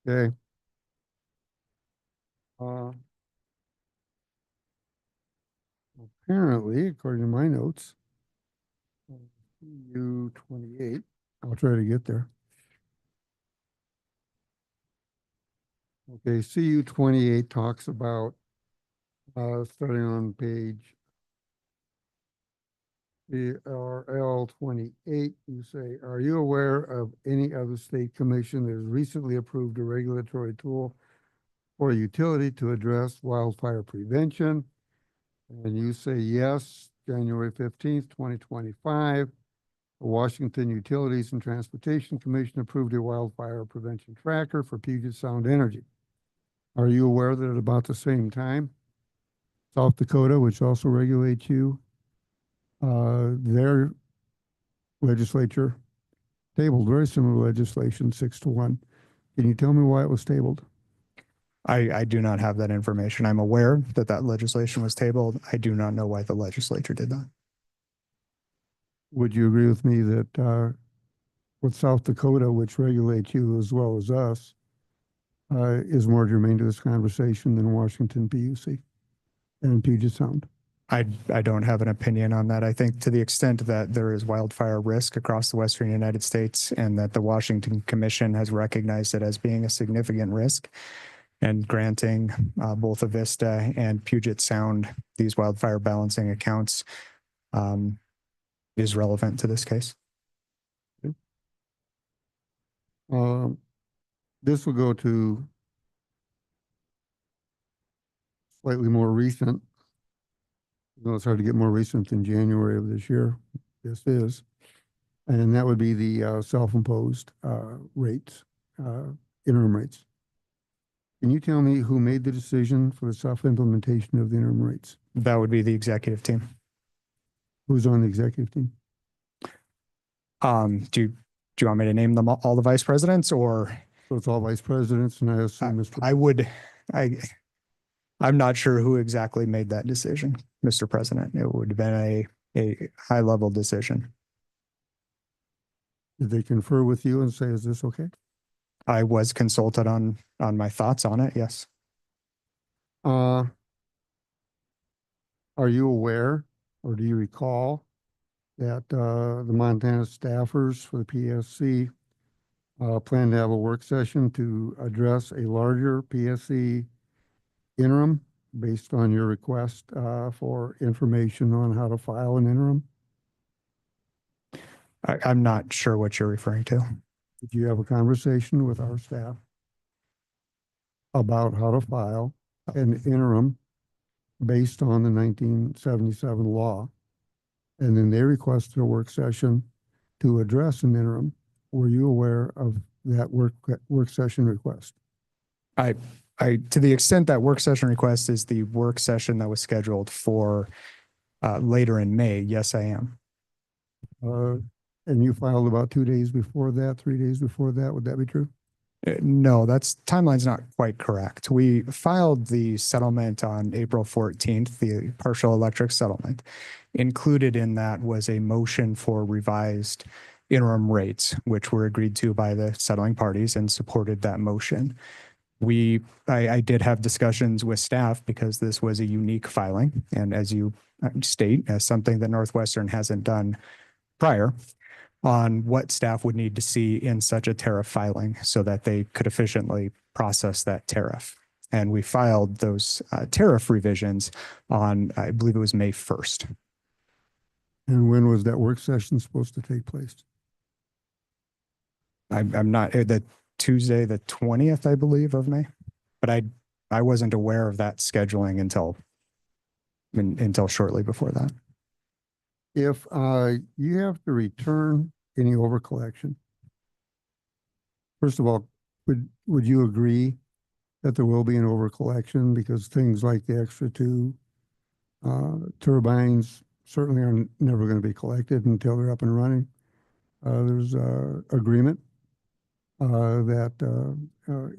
Okay. Apparently, according to my notes, CU 28, I'll try to get there. Okay, CU 28 talks about, starting on page PRL 28, you say, are you aware of any other state commission that has recently approved a regulatory tool for a utility to address wildfire prevention? And you say yes, January 15th, 2025. The Washington Utilities and Transportation Commission approved a wildfire prevention tracker for Puget Sound Energy. Are you aware that at about the same time, South Dakota, which also regulates you, their legislature tabled very similar legislation 6-1. Can you tell me why it was tabled? I do not have that information. I'm aware that that legislation was tabled. I do not know why the legislature did that. Would you agree with me that with South Dakota, which regulates you as well as us, is more germane to this conversation than Washington PUC and Puget Sound? I don't have an opinion on that. I think to the extent that there is wildfire risk across the Western United States and that the Washington Commission has recognized it as being a significant risk and granting both Avista and Puget Sound these wildfire balancing accounts is relevant to this case. This will go to slightly more recent. No, it's hard to get more recent than January of this year. This is. And that would be the self-imposed rates, interim rates. Can you tell me who made the decision for the self-implementation of the interim rates? That would be the executive team. Who's on the executive team? Do you want me to name them all the vice presidents, or? So it's all vice presidents, and I assume Mr. I'm not sure who exactly made that decision, Mr. President. It would have been a high level decision. Did they confer with you and say, is this okay? I was consulted on my thoughts on it, yes. Are you aware, or do you recall that the Montana staffers for the PSC plan to have a work session to address a larger PSC interim based on your request for information on how to file an interim? I'm not sure what you're referring to. Did you have a conversation with our staff about how to file an interim based on the 1977 law? And then they requested a work session to address an interim. Were you aware of that work session request? To the extent that work session request is the work session that was scheduled for later in May, yes, I am. And you filed about 2 days before that, 3 days before that. Would that be true? No, timeline's not quite correct. We filed the settlement on April 14th, the partial electric settlement. Included in that was a motion for revised interim rates, which were agreed to by the settling parties and supported that motion. I did have discussions with staff because this was a unique filing. And as you state, as something that Northwestern hasn't done prior, on what staff would need to see in such a tariff filing so that they could efficiently process that tariff. And we filed those tariff revisions on, I believe it was May 1st. And when was that work session supposed to take place? I'm not, the Tuesday, the 20th, I believe, of May. But I wasn't aware of that scheduling until shortly before that. If you have to return any over collection, first of all, would you agree that there will be an over collection because things like the extra two turbines certainly are never going to be collected until they're up and running? There's agreement that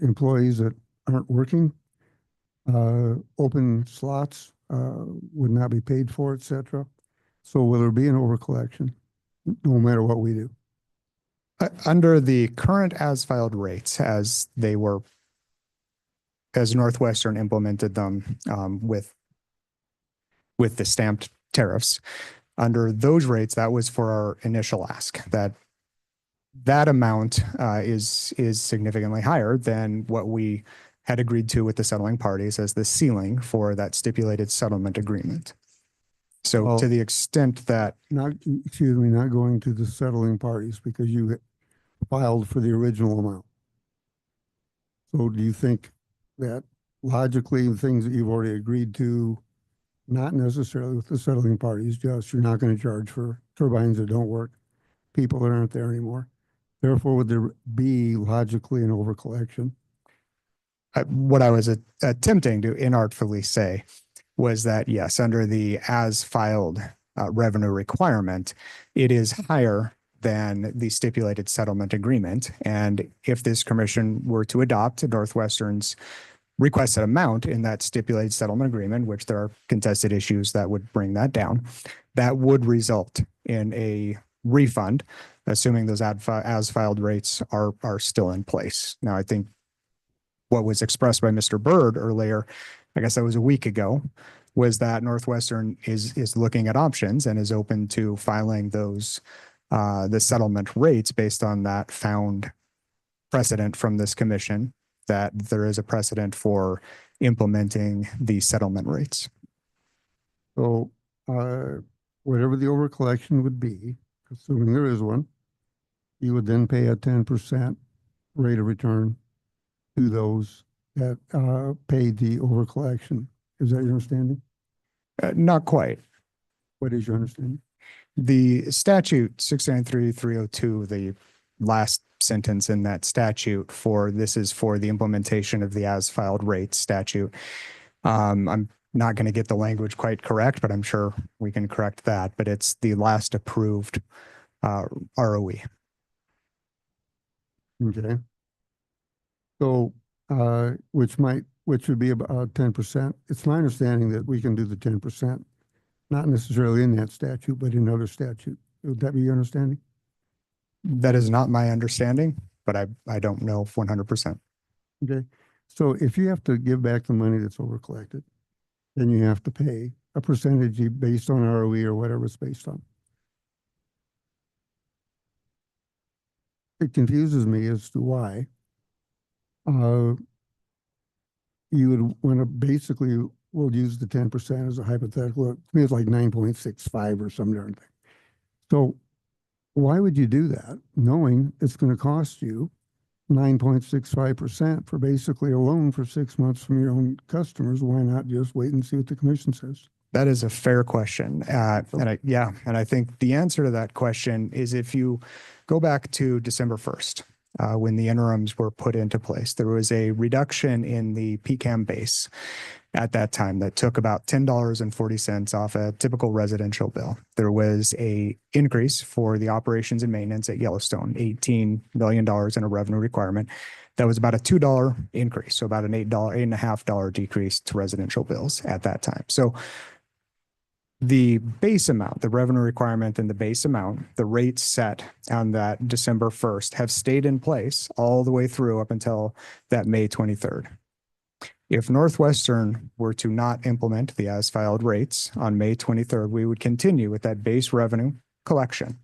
employees that aren't working, open slots would not be paid for, etc. So will there be an overcollection no matter what we do? Under the current as filed rates, as Northwestern implemented them with the stamped tariffs, under those rates, that was for our initial ask. That amount is significantly higher than what we had agreed to with the settling parties as the ceiling for that stipulated settlement agreement. So to the extent that not going to the settling parties because you filed for the original amount. So do you think that logically the things that you've already agreed to, not necessarily with the settling parties, just you're not going to charge for turbines that don't work, people that aren't there anymore. Therefore, would there be logically an overcollection? What I was attempting to inartfully say was that, yes, under the as filed revenue requirement, it is higher than the stipulated settlement agreement. And if this commission were to adopt Northwestern's requested amount in that stipulated settlement agreement, which there are contested issues that would bring that down, that would result in a refund, assuming those as filed rates are still in place. Now, I think what was expressed by Mr. Byrd earlier, I guess that was a week ago, was that Northwestern is looking at options and is open to filing those the settlement rates based on that found precedent from this commission, that there is a precedent for implementing the settlement rates. So, whatever the overcollection would be, assuming there is one, you would then pay a 10% rate of return to those that paid the overcollection. Is that your understanding? Not quite. What is your understanding? The statute 693-302, the last sentence in that statute this is for the implementation of the as filed rates statute. I'm not going to get the language quite correct, but I'm sure we can correct that. But it's the last approved ROE. Okay. So, which would be about 10%. It's my understanding that we can do the 10%, not necessarily in that statute, but in other statute. Would that be your understanding? That is not my understanding, but I don't know 100%. Okay. So if you have to give back the money that's over collected, then you have to pay a percentage based on ROE or whatever it's based on. It confuses me as to why you would want to basically, we'll use the 10% as a hypothetical. To me, it's like 9.65 or some darn thing. So why would you do that, knowing it's going to cost you 9.65% for basically a loan for 6 months from your own customers? Why not just wait and see what the commission says? That is a fair question. And I think the answer to that question is if you go back to December 1st, when the interims were put into place, there was a reduction in the PCAM base at that time that took about $10.40 off a typical residential bill. There was a increase for the operations and maintenance at Yellowstone, $18 million in a revenue requirement. That was about a $2 increase, so about an $8.50 decrease to residential bills at that time. So the base amount, the revenue requirement and the base amount, the rates set on that December 1st have stayed in place all the way through up until that May 23rd. If Northwestern were to not implement the as filed rates on May 23rd, we would continue with that base revenue collection.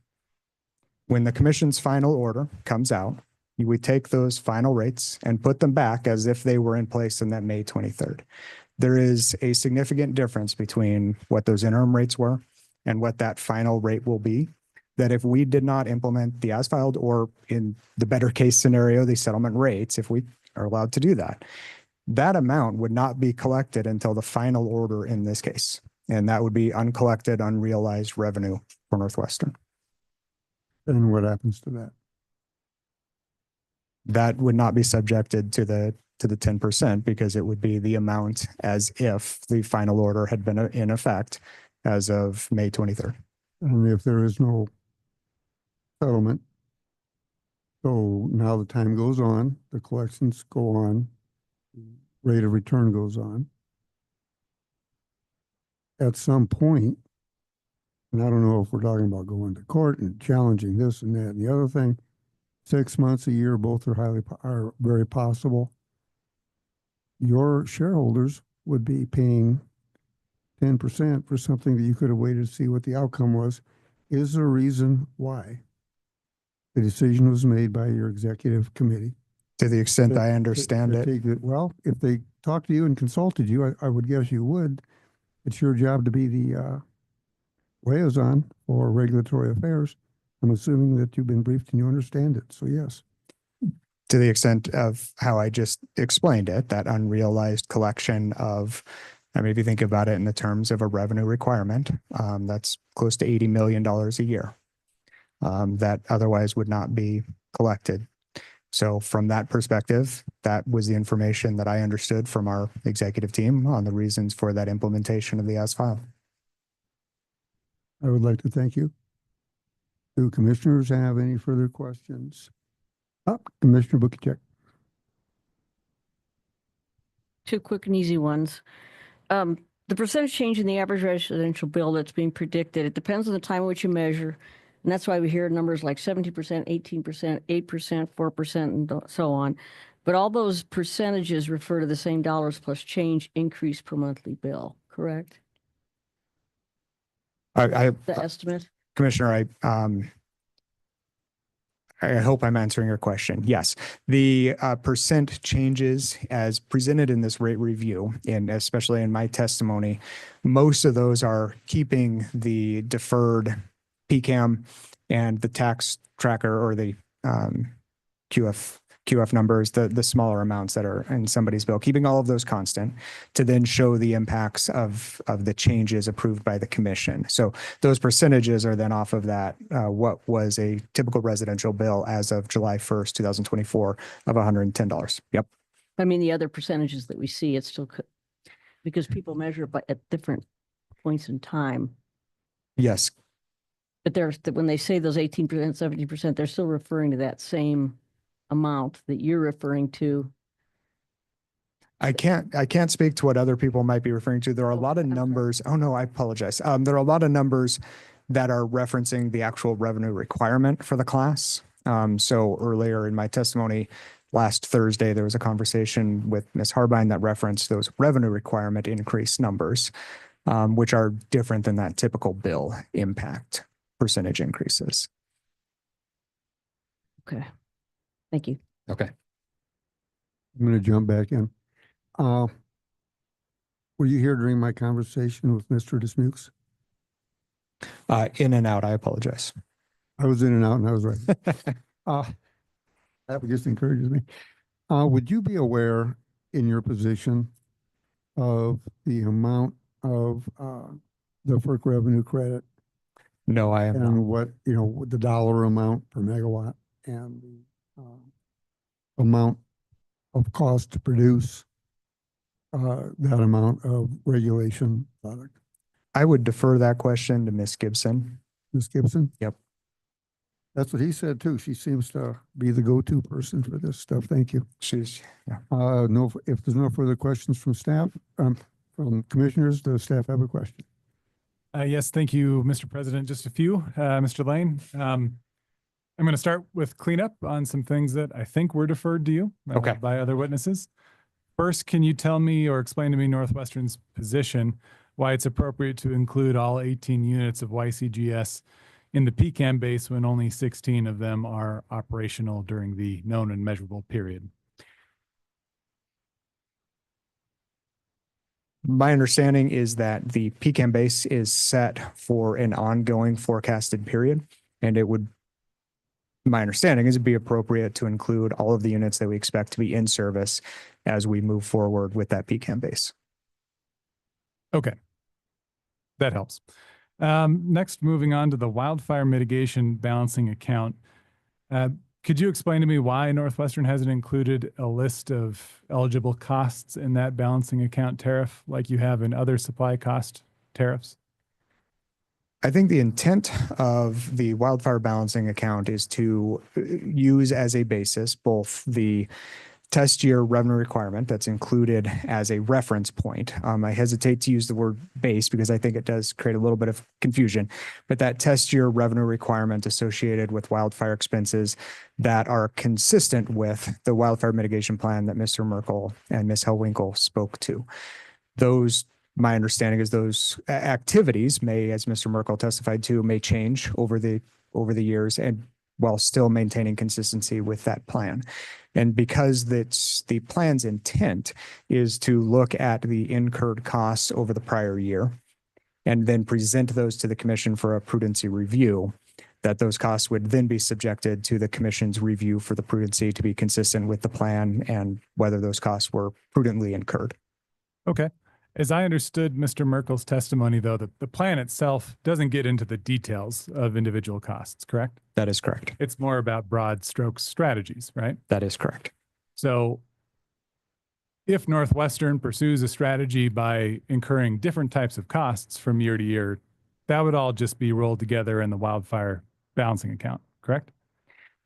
When the commission's final order comes out, you would take those final rates and put them back as if they were in place on that May 23rd. There is a significant difference between what those interim rates were and what that final rate will be, that if we did not implement the as filed, or in the better case scenario, the settlement rates, if we are allowed to do that, that amount would not be collected until the final order in this case. And that would be uncollected, unrealized revenue for Northwestern. And what happens to that? That would not be subjected to the 10% because it would be the amount as if the final order had been in effect as of May 23rd. And if there is no settlement, so now the time goes on, the collections go on, rate of return goes on. At some point, and I don't know if we're talking about going to court and challenging this and that and the other thing, 6 months, a year, both are very possible. Your shareholders would be paying 10% for something that you could have waited to see what the outcome was. Is there a reason why the decision was made by your executive committee? To the extent I understand it. Well, if they talked to you and consulted you, I would guess you would. It's your job to be the liaison for regulatory affairs. I'm assuming that you've been briefed and you understand it. So yes. To the extent of how I just explained it, that unrealized collection of, I mean, if you think about it in the terms of a revenue requirement, that's close to $80 million a year that otherwise would not be collected. So from that perspective, that was the information that I understood from our executive team on the reasons for that implementation of the as filed. I would like to thank you. Do commissioners have any further questions? Commissioner Bukichek. two quick and easy ones. The percentage change in the average residential bill that's being predicted, it depends on the time in which you measure. And that's why we hear numbers like 70%, 18%, 8%, 4%, and so on. But all those percentages refer to the same dollars plus change increase per monthly bill, correct? I The estimate? Commissioner, I hope I'm answering your question. Yes, the percent changes as presented in this rate review, and especially in my testimony, most of those are keeping the deferred PCAM and the tax tracker or the QF numbers, the smaller amounts that are in somebody's bill, keeping all of those constant to then show the impacts of the changes approved by the commission. So those percentages are then off of that, what was a typical residential bill as of July 1st, 2024 of $110. Yep. I mean, the other percentages that we see, it's still because people measure at different points in time. Yes. But when they say those 18%, 70%, they're still referring to that same amount that you're referring to. I can't speak to what other people might be referring to. There are a lot of numbers. Oh no, I apologize. There are a lot of numbers that are referencing the actual revenue requirement for the class. So earlier in my testimony last Thursday, there was a conversation with Ms. Harbine that referenced those revenue requirement increase numbers, which are different than that typical bill impact percentage increases. Okay. Thank you. Okay. I'm going to jump back in. Were you here during my conversation with Mr. Dismukes? In and out, I apologize. I was in and out and I was right. That just encourages me. Would you be aware in your position of the amount of the FERC revenue credit? No, I am not. And what, the dollar amount per megawatt and the amount of cost to produce that amount of regulation product? I would defer that question to Ms. Gibson. Ms. Gibson? Yep. That's what he said too. She seems to be the go-to person for this stuff. Thank you. Yeah. No, if there's no further questions from staff, from commissioners, does staff have a question? Yes, thank you, Mr. President. Just a few, Mr. Lane. I'm going to start with cleanup on some things that I think were deferred to you by other witnesses. First, can you tell me or explain to me Northwestern's position why it's appropriate to include all 18 units of YCGS in the PCAM base when only 16 of them are operational during the known and measurable period? My understanding is that the PCAM base is set for an ongoing forecasted period, and my understanding is it'd be appropriate to include all of the units that we expect to be in service as we move forward with that PCAM base. Okay. That helps. Next, moving on to the wildfire mitigation balancing account. Could you explain to me why Northwestern hasn't included a list of eligible costs in that balancing account tariff like you have in other supply cost tariffs? I think the intent of the wildfire balancing account is to use as a basis both the test year revenue requirement that's included as a reference point. I hesitate to use the word base because I think it does create a little bit of confusion, but that test year revenue requirement associated with wildfire expenses that are consistent with the wildfire mitigation plan that Mr. Merkel and Ms. Hellwinkle spoke to. My understanding is those activities may, as Mr. Merkel testified to, may change over the years and while still maintaining consistency with that plan. And because the plan's intent is to look at the incurred costs over the prior year and then present those to the commission for a prudency review, that those costs would then be subjected to the commission's review for the prudency to be consistent with the plan and whether those costs were prudently incurred. Okay. As I understood Mr. Merkel's testimony, though, the plan itself doesn't get into the details of individual costs, correct? That is correct. It's more about broad strokes strategies, right? That is correct. So if Northwestern pursues a strategy by incurring different types of costs from year to year, that would all just be rolled together in the wildfire balancing account, correct?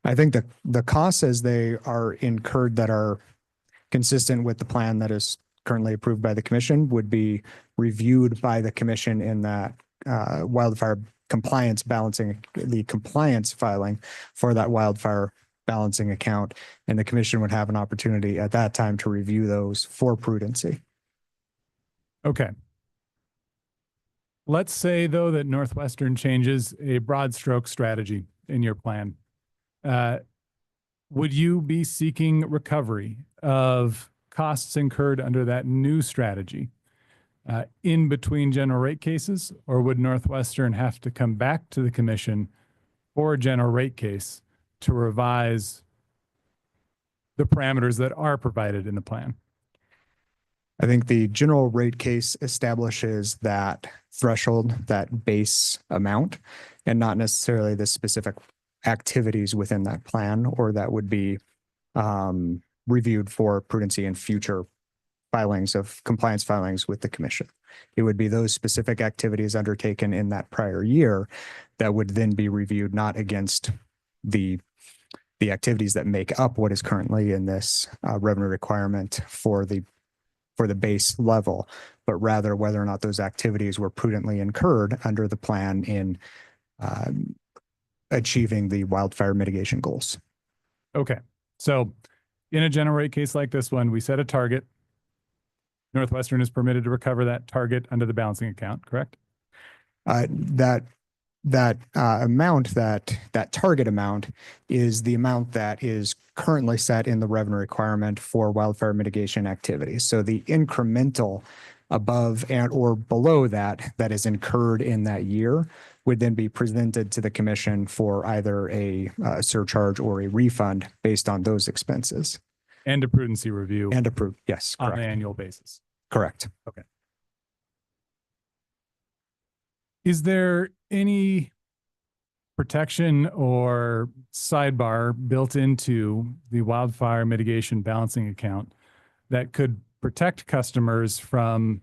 I think the costs as they are incurred that are consistent with the plan that is currently approved by the commission would be reviewed by the commission in that wildfire compliance the compliance filing for that wildfire balancing account. And the commission would have an opportunity at that time to review those for prudency. Okay. Let's say, though, that Northwestern changes a broad stroke strategy in your plan. Would you be seeking recovery of costs incurred under that new strategy in between general rate cases, or would Northwestern have to come back to the commission for a general rate case to revise the parameters that are provided in the plan? I think the general rate case establishes that threshold, that base amount, and not necessarily the specific activities within that plan, or that would be reviewed for prudency in future filings of compliance filings with the commission. It would be those specific activities undertaken in that prior year that would then be reviewed, not against the activities that make up what is currently in this revenue requirement for the base level, but rather whether or not those activities were prudently incurred under the plan in achieving the wildfire mitigation goals. Okay. So in a general rate case like this one, we set a target. Northwestern is permitted to recover that target under the balancing account, correct? That target amount is the amount that is currently set in the revenue requirement for wildfire mitigation activities. So the incremental above and or below that is incurred in that year would then be presented to the commission for either a surcharge or a refund based on those expenses. And a prudency review. And approved, yes, on correct. an annual basis. Correct. Okay. Is there any protection or sidebar built into the wildfire mitigation balancing account that could protect customers from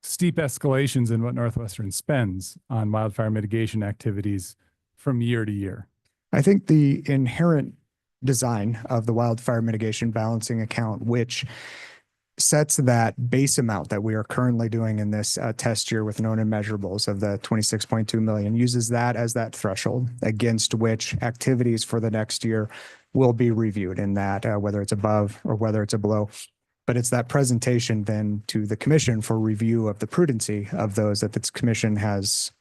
steep escalations in what Northwestern spends on wildfire mitigation activities from year to year? I think the inherent design of the wildfire mitigation balancing account, which sets that base amount that we are currently doing in this test year with known and measurables of the 26.2 million, uses that as that threshold against which activities for the next year will be reviewed, in that whether it's above or whether it's below. But it's that presentation then to the commission for review of the prudency of those, that the commission has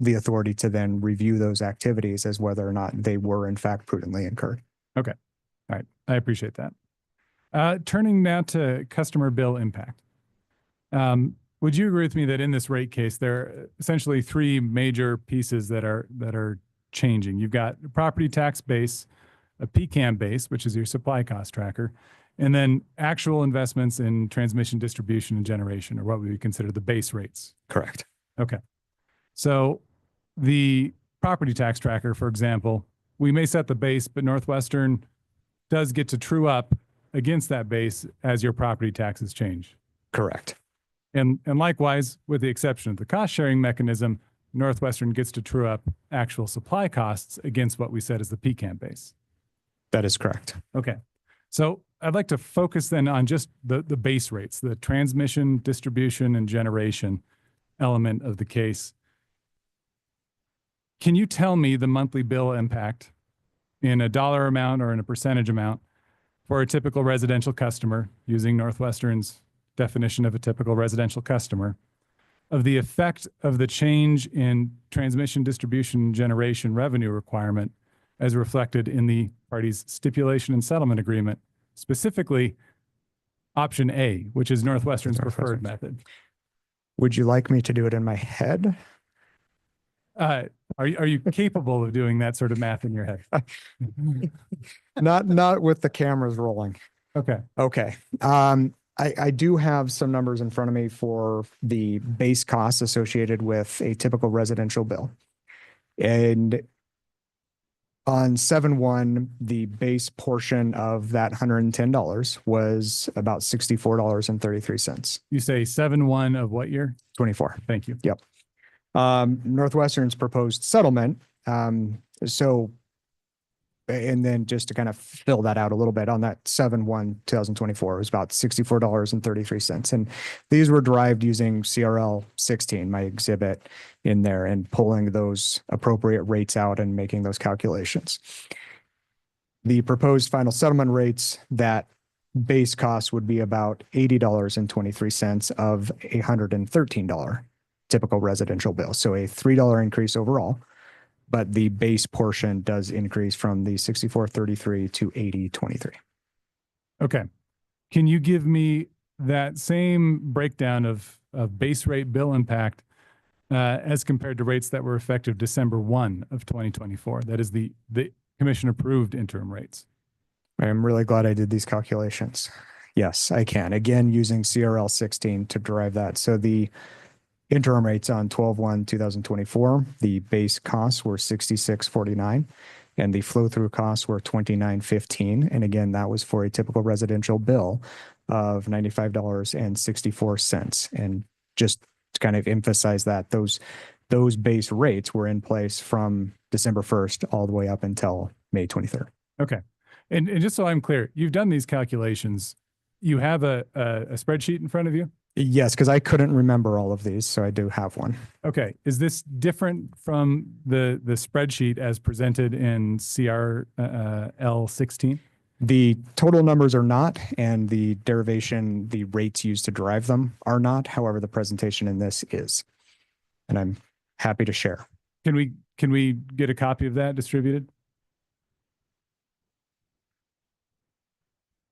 the authority to then review those activities as whether or not they were in fact prudently incurred. Okay. All right. I appreciate that. Turning now to customer bill impact. Would you agree with me that in this rate case, there are essentially three major pieces that are changing? You've got a property tax base, a PCAM base, which is your supply cost tracker, and then actual investments in transmission, distribution, and generation, or what we would consider the base rates. Correct. Okay. So the property tax tracker, for example, we may set the base, but Northwestern does get to true up against that base as your property taxes change. Correct. And likewise, with the exception of the cost sharing mechanism, Northwestern gets to true up actual supply costs against what we set as the PCAM base. That is correct. Okay. So I'd like to focus then on just the base rates, the transmission, distribution, and generation element of the case. Can you tell me the monthly bill impact in a dollar amount or in a percentage amount for a typical residential customer, using Northwestern's definition of a typical residential customer, of the effect of the change in transmission, distribution, generation revenue requirement as reflected in the parties' stipulation and settlement agreement, specifically option A, which is Northwestern's preferred method? Would you like me to do it in my head? Are you capable of doing that sort of math in your head? Not with the cameras rolling. Okay. Okay. I do have some numbers in front of me for the base costs associated with a typical residential bill. And on 7/1, the base portion of that $110 was about $64.33. You say 7/1 of what year? 24. Thank you. Yep. Northwestern's proposed settlement. So and then just to kind of fill that out a little bit, on that 7/1/2024, it was about $64.33. And these were derived using CRL 16, my exhibit in there, and pulling those appropriate rates out and making those calculations. The proposed final settlement rates, that base cost would be about $80.23 of a $113 typical residential bill. So a $3 increase overall, but the base portion does increase from the 64.33 to 80.23. Okay. Can you give me that same breakdown of base rate bill impact as compared to rates that were effective December 1 of 2024? That is the commission approved interim rates. I'm really glad I did these calculations. Yes, I can. Again, using CRL 16 to derive that. So the interim rates on 12/1/2024, the base costs were $66.49 and the flow through costs were $29.15. And again, that was for a typical residential bill of $95.64. And just to kind of emphasize that those base rates were in place from December 1st all the way up until May 23rd. Okay. And just so I'm clear, you've done these calculations. You have a spreadsheet in front of you? Yes, because I couldn't remember all of these, so I do have one. Okay. Is this different from the spreadsheet as presented in CRL 16? The total numbers are not, and the derivation, the rates used to derive them are not. However, the presentation in this is, and I'm happy to share. Can we get a copy of that distributed?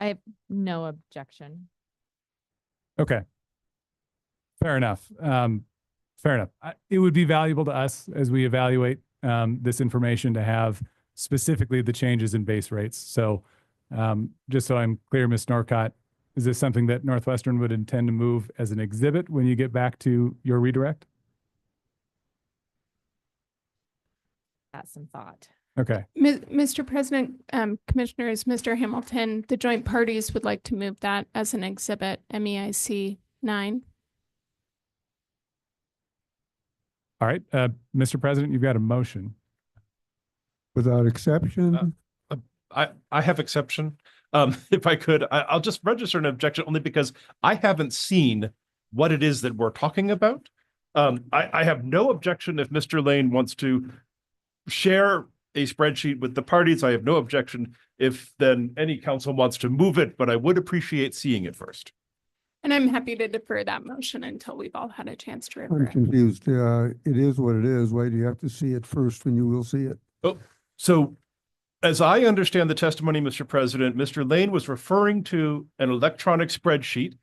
I have no objection. Okay. Fair enough. Fair enough. It would be valuable to us as we evaluate this information to have specifically the changes in base rates. So just so I'm clear, Ms. Norcott, is this something that Northwestern would intend to move as an exhibit when you get back to your redirect? That's some thought. Okay. Mr. President, Commissioners, Mr. Hamilton, the joint parties would like to move that as an exhibit, MEIC 9. All right. Mr. President, you've got a motion. Without exception. I have exception. If I could, I'll just register an objection only because I haven't seen what it is that we're talking about. I have no objection if Mr. Lane wants to share a spreadsheet with the parties. I have no objection if then any council wants to move it, but I would appreciate seeing it first. And I'm happy to defer that motion until we've all had a chance to review I'm it. confused. It is what it is. Why do you have to see it first when you will see it? Oh, so as I understand the testimony, Mr. President, Mr. Lane was referring to an electronic spreadsheet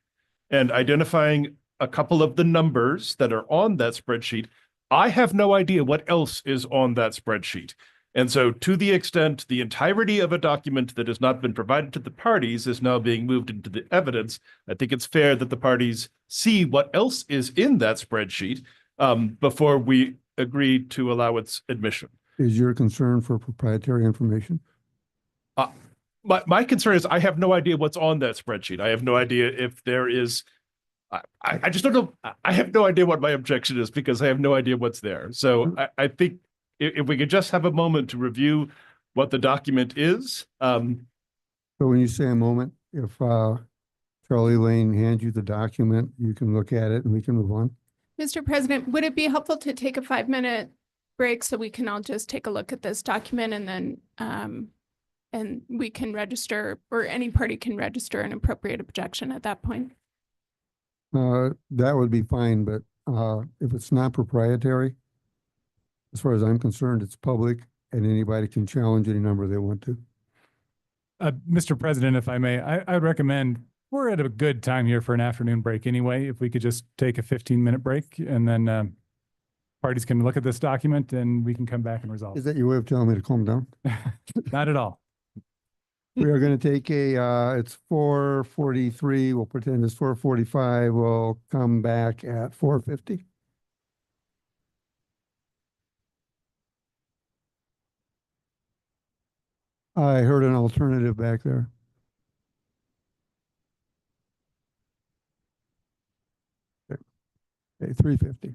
and identifying a couple of the numbers that are on that spreadsheet. I have no idea what else is on that spreadsheet. And so to the extent the entirety of a document that has not been provided to the parties is now being moved into the evidence, I think it's fair that the parties see what else is in that spreadsheet before we agree to allow its admission. Is your concern for proprietary information? My concern is I have no idea what's on that spreadsheet. I have no idea if there is, I just don't know. I have no idea what my objection is because I have no idea what's there. So I think if we could just have a moment to review what the document is. So when you say a moment, if Charlie Lane hands you the document, you can look at it and we can move on. Mr. President, would it be helpful to take a 5-minute break so we can all just take a look at this document and then and we can register, or any party can register an appropriate objection at that point? That would be fine, but if it's not proprietary, as far as I'm concerned, it's public and anybody can challenge any number they want to. Mr. President, if I may, I would recommend we're at a good time here for an afternoon break anyway. If we could just take a 15-minute break and then parties can look at this document and we can come back and resolve. Is that your way of telling me to calm down? Not at all. We are going to take it's 4:43. We'll pretend it's 4:45. We'll come back at 4:50. I heard an alternative back there. Okay, 3:50.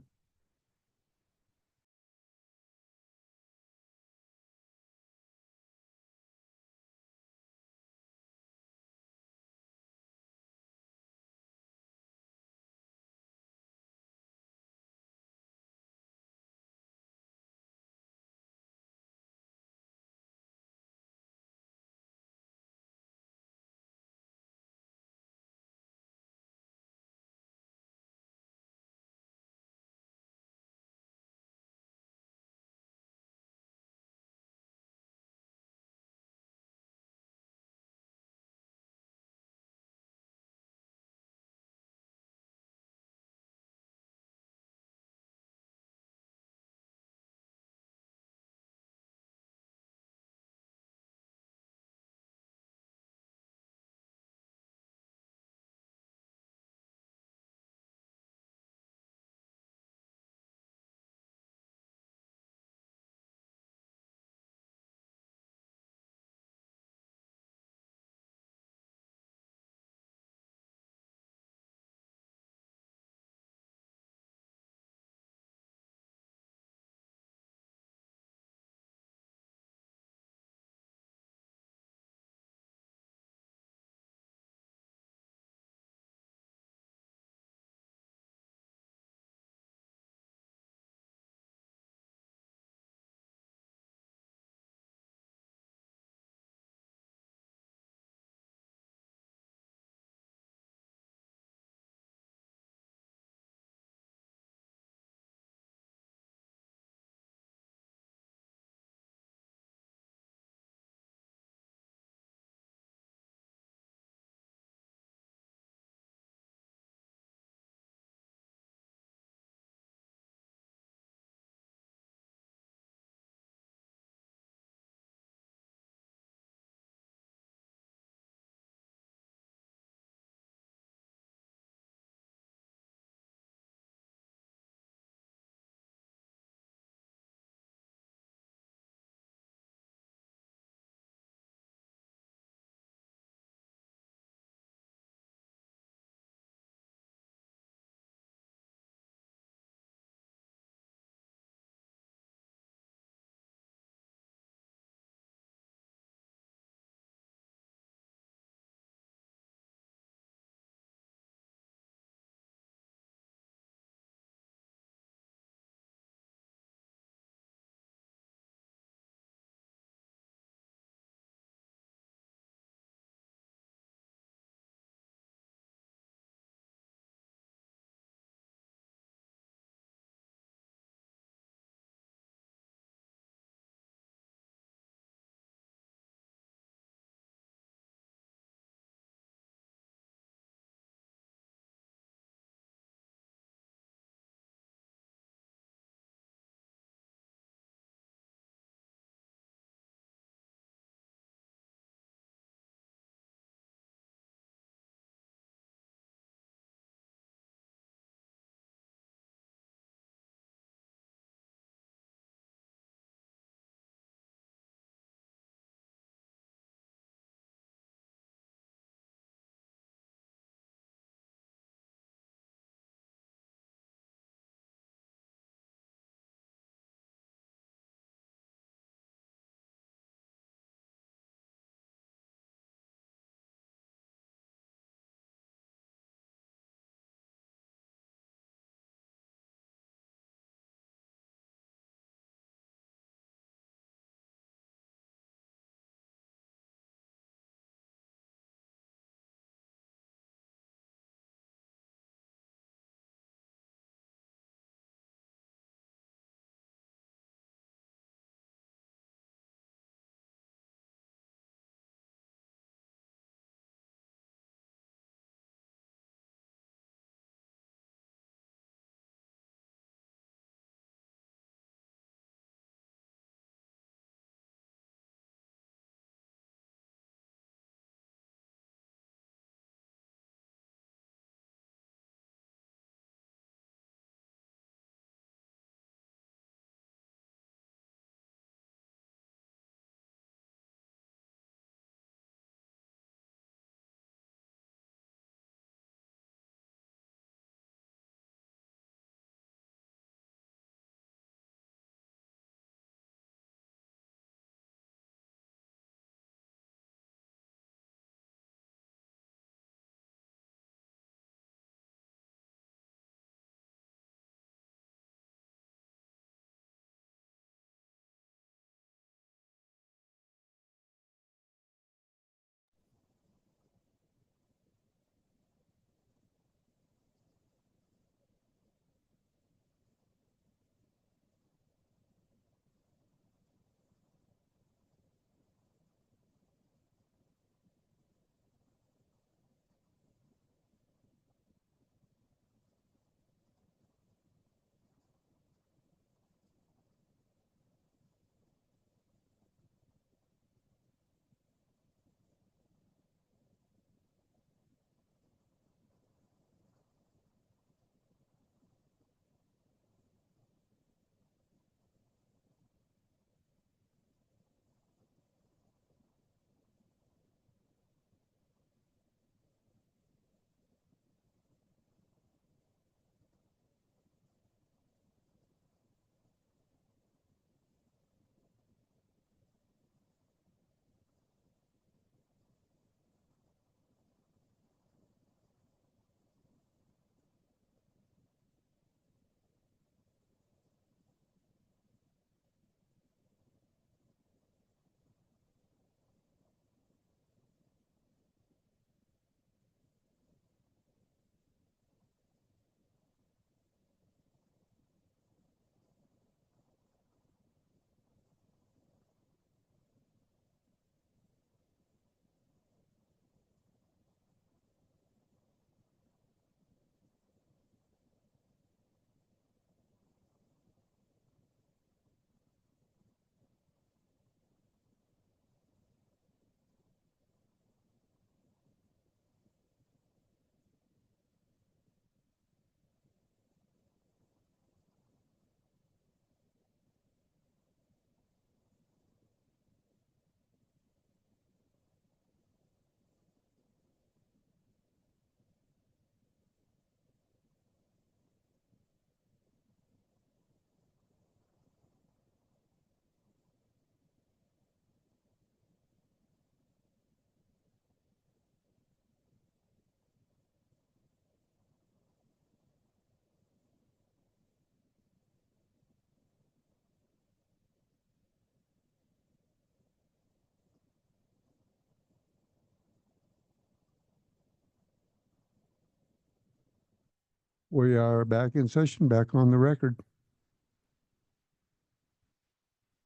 We are back in session, back on the record.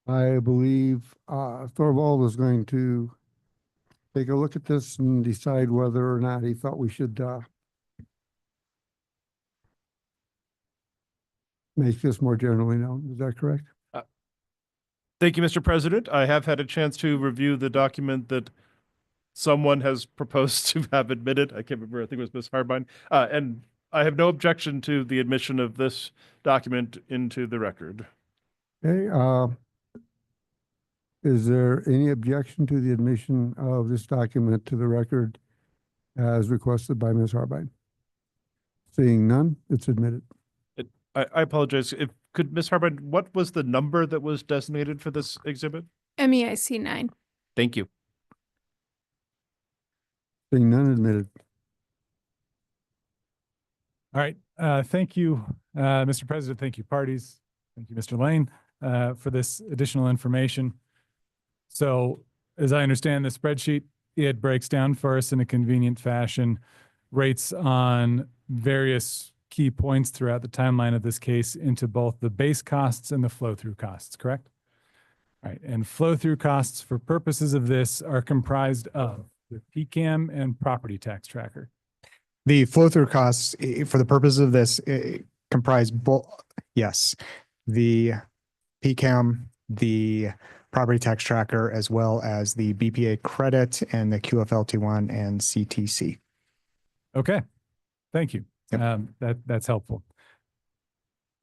I believe Thorvald is going to take a look at this and decide whether or not he thought we should make this more generally known. Is that correct? Thank you, Mr. President. I have had a chance to review the document that someone has proposed to have admitted. I can't remember, I think it was Ms. Harbine. And I have no objection to the admission of this document into the record. Okay, is there any objection to the admission of this document to the record as requested by Ms. Harbine? Seeing none, it's admitted. I apologize. Could Ms. Harbine, what was the number that was designated for this exhibit? MEIC 9. Thank you. Seeing none, admitted. All right. Thank you, Mr. President. Thank you, parties. Thank you, Mr. Lane, for this additional information. So as I understand the spreadsheet, it breaks down for us in a convenient fashion, rates on various key points throughout the timeline of this case into both the base costs and the flow-through costs, correct? All right. And flow-through costs for purposes of this are comprised of the PCAM and property tax tracker. The flow-through costs for the purpose of this comprise both, yes, the PCAM, the property tax tracker, as well as the BPA credit and the QFLT1 and CTC. Okay, thank you. Yep. That's helpful.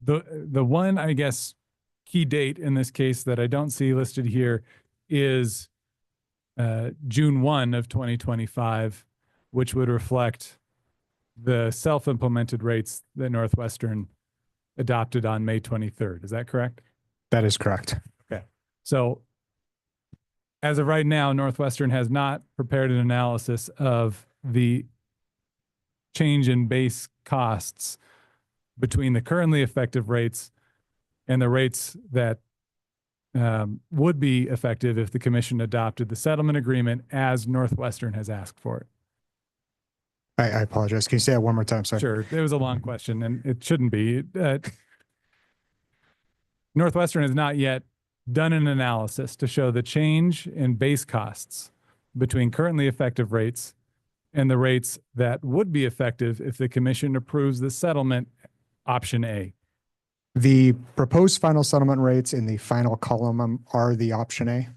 The one, I guess, key date in this case that I don't see listed here is June 1 of 2025, which would reflect the self-implemented rates that Northwestern adopted on May 23rd. Is that correct? That is correct. Okay. So as of right now, Northwestern has not prepared an analysis of the change in base costs between the currently effective rates and the rates that would be effective if the commission adopted the settlement agreement as Northwestern has asked for it. I apologize. Can you say that one more time? Sorry. Sure. It was a long question and it shouldn't be. Northwestern has not yet done an analysis to show the change in base costs between currently effective rates and the rates that would be effective if the commission approves the settlement option A. The proposed final settlement rates in the final column are the option A.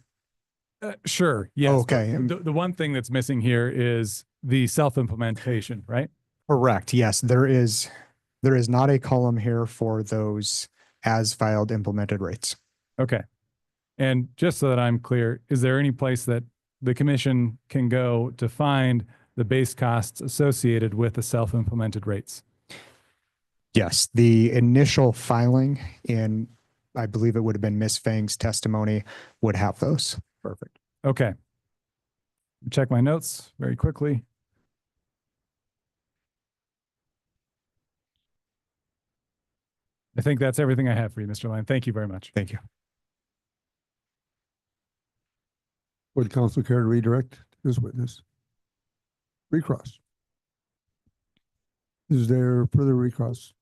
Sure. Yes. Okay. The one thing that's missing here is the self-implementation, right? Correct. Yes, there is not a column here for those as filed implemented rates. Okay. And just so that I'm clear, is there any place that the commission can go to find the base costs associated with the self-implemented rates? Yes, the initial filing in, I believe it would have been Ms. Fang's testimony, would have those. Perfect. Okay. Check my notes very quickly. I think that's everything I have for you, Mr. Lane. Thank you very much. Thank you. Would counsel care to redirect this witness? Recross. Is there further recross?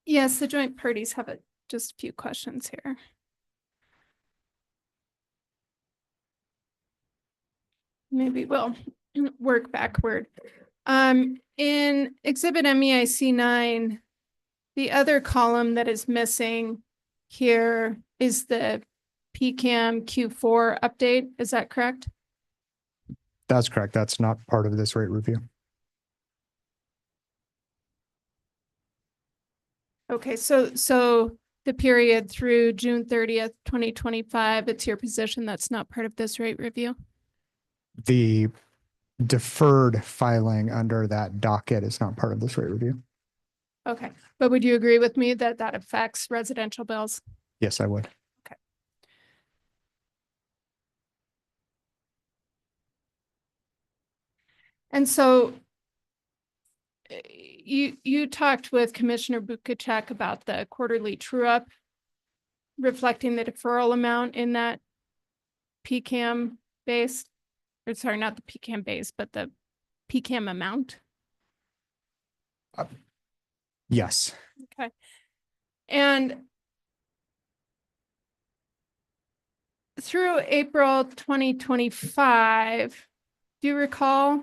Yes, the joint parties have just a few questions here. Maybe we'll work backward. In Exhibit MEIC 9, the other column that is missing here is the PCAM Q4 update. Is that correct? That's correct. That's not part of this rate review. Okay, so the period through June 30th, 2025, it's your position that's not part of this rate review? The deferred filing under that docket is not part of this rate review. Okay, but would you agree with me that that affects residential bills? Yes, I would. Okay. And so you talked with Commissioner Bukacek about the quarterly true-up reflecting the deferral amount in that PCAM base, or sorry, not the PCAM base, but the PCAM amount. Yes. Okay. And through April 2025, do you recall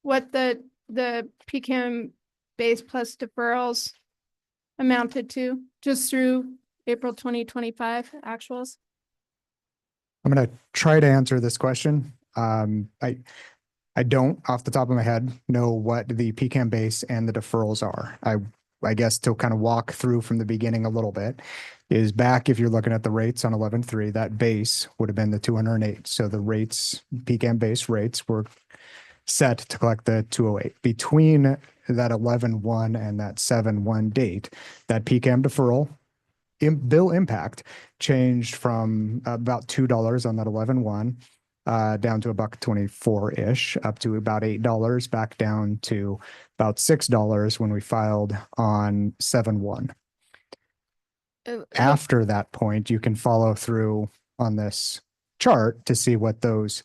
what the PCAM base plus deferrals amounted to just through April 2025 actuals? I'm going to try to answer this question. I don't off the top of my head know what the PCAM base and the deferrals are. I guess to kind of walk through from the beginning a little bit is back, if you're looking at the rates on 11.3, that base would have been the 208. So the rates, PCAM base rates were set to collect the 208. Between that 11.1 and that 7.1 date, that PCAM deferral bill impact changed from about $2 on that 11.1 down to $1.24-ish, up to about $8, back down to about $6 when we filed on 7.1. After that point, you can follow through on this chart to see what those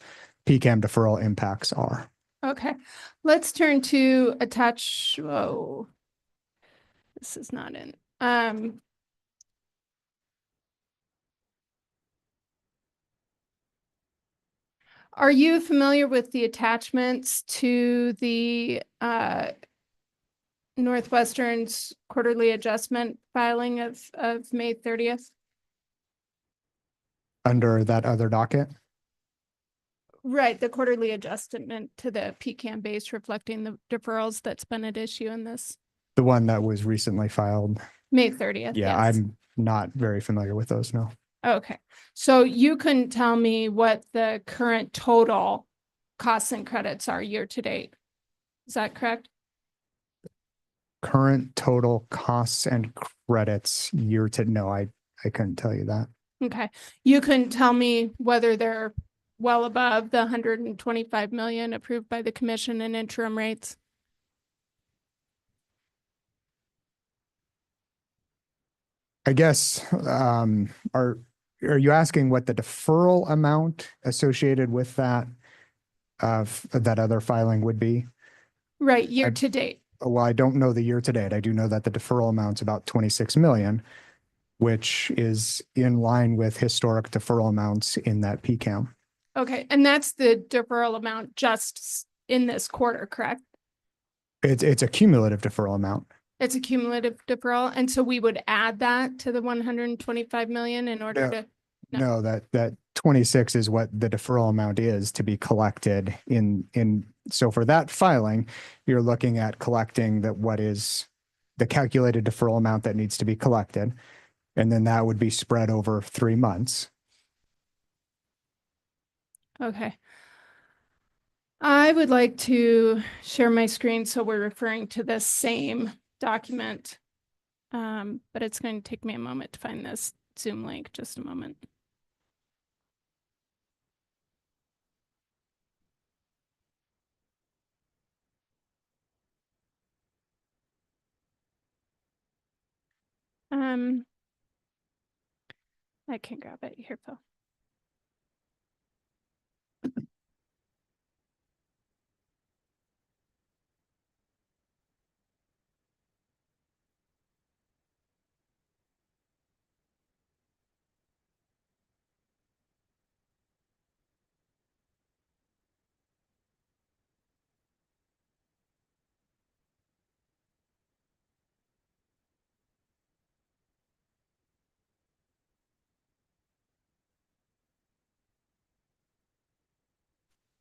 PCAM deferral impacts are. Okay, let's turn to attach. Whoa, this is not in. Are you familiar with the attachments to the Northwestern's quarterly adjustment filing of May 30th? Under that other docket? Right, the quarterly adjustment to the PCAM base reflecting the deferrals that's been at issue in this. The one that was recently filed. May 30th. Yeah, yes. I'm not very familiar with those, no. Okay, so you couldn't tell me what the current total costs and credits are year to date. Is that correct? Current total costs and credits year to, no, I couldn't tell you that. Okay, you couldn't tell me whether they're well above the 125 million approved by the commission in interim rates? I guess, are you asking what the deferral amount associated with that that other filing would be? Right, year to date. Well, I don't know the year to date. I do know that the deferral amount's about 26 million, which is in line with historic deferral amounts in that PCAM. Okay, and that's the deferral amount just in this quarter, correct? It's a cumulative deferral amount. It's a cumulative deferral, and so we would add that to the 125 million in order to. No, that 26 is what the deferral amount is to be collected in. So for that filing, you're looking at collecting what is the calculated deferral amount that needs to be collected. And then that would be spread over 3 months. Okay. I would like to share my screen so we're referring to the same document, but it's going to take me a moment to find this Zoom link. Just a moment. I can grab it here, Phil.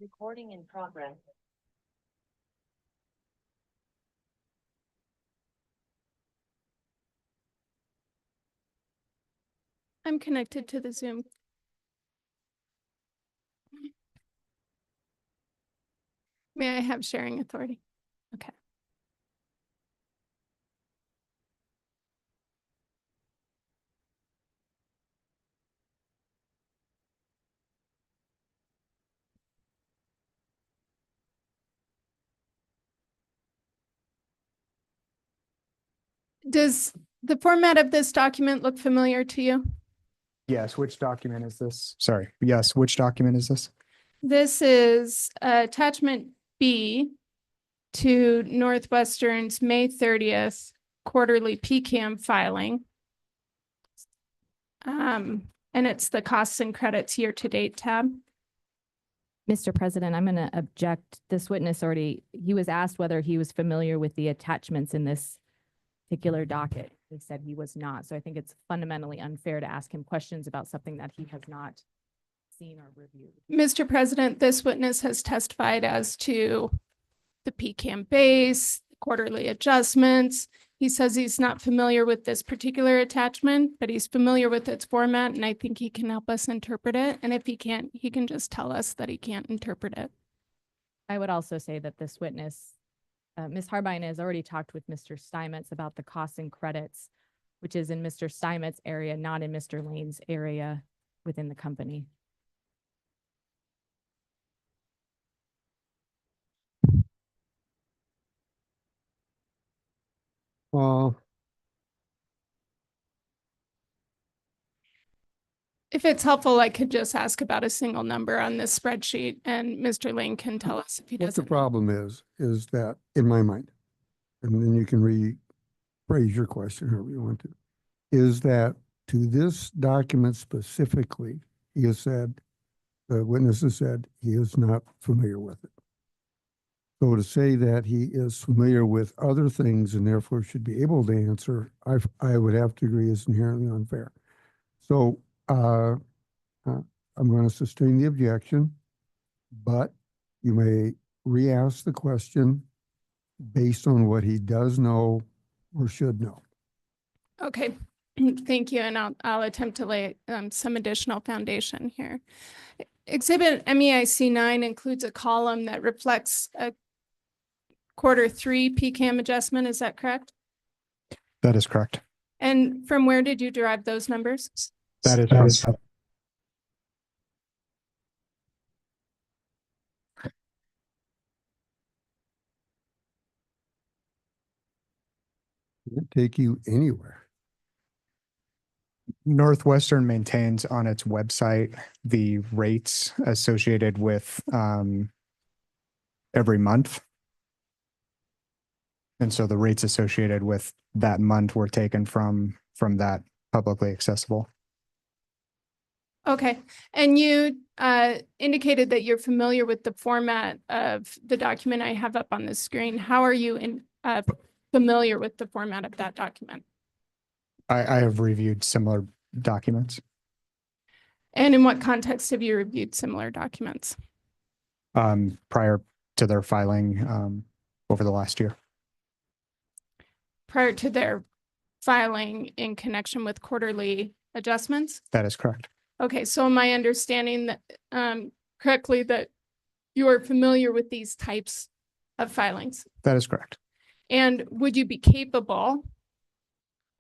Recording in progress. I'm connected to the Zoom. May I have sharing authority? Okay. Does the format of this document look familiar to you? Yes, which document is this? Sorry. Yes, which document is this? This is attachment B to Northwestern's May 30th quarterly PCAM filing. And it's the costs and credits year-to-date tab. Mr. President, I'm going to object. This witness he was asked whether he was familiar with the attachments in this particular docket. He said he was not. So I think it's fundamentally unfair to ask him questions about something that he has not seen or reviewed. Mr. President, this witness has testified as to the PCAM base, quarterly adjustments. He says he's not familiar with this particular attachment, but he's familiar with its format, and I think he can help us interpret it. And if he can't, he can just tell us that he can't interpret it. I would also say that this witness, Ms. Harbine, has already talked with Mr. Steinmetz about the costs and credits, which is in Mr. Steinmetz's area, not in Mr. Lane's area within the company. If it's helpful, I could just ask about a single number on this spreadsheet, and Mr. Lane can tell us if he What the doesn't. problem is that, in my mind, and then you can rephrase your question however you want to, is that to this document specifically, he has said, the witness has said he is not familiar with it. So to say that he is familiar with other things and therefore should be able to answer, I would have to agree is inherently unfair. So I'm going to sustain the objection, but you may re-ask the question based on what he does know or should know. Okay, thank you. And I'll attempt to lay some additional foundation here. Exhibit MEIC 9 includes a column that reflects a Q3 PCAM adjustment. Is that correct? That is correct. And from where did you derive those numbers? That is correct. Can't take you anywhere. Northwestern maintains on its website the rates associated with every month. And so the rates associated with that month were taken from that publicly accessible. Okay, and you indicated that you're familiar with the format of the document I have up on the screen. How are you familiar with the format of that document? I have reviewed similar documents. And in what context have you reviewed similar documents? Prior to their filing over the last year. Prior to their filing in connection with quarterly adjustments? That is correct. Okay, so am I understanding that correctly that you are familiar with these types of filings? That is correct. And would you be capable,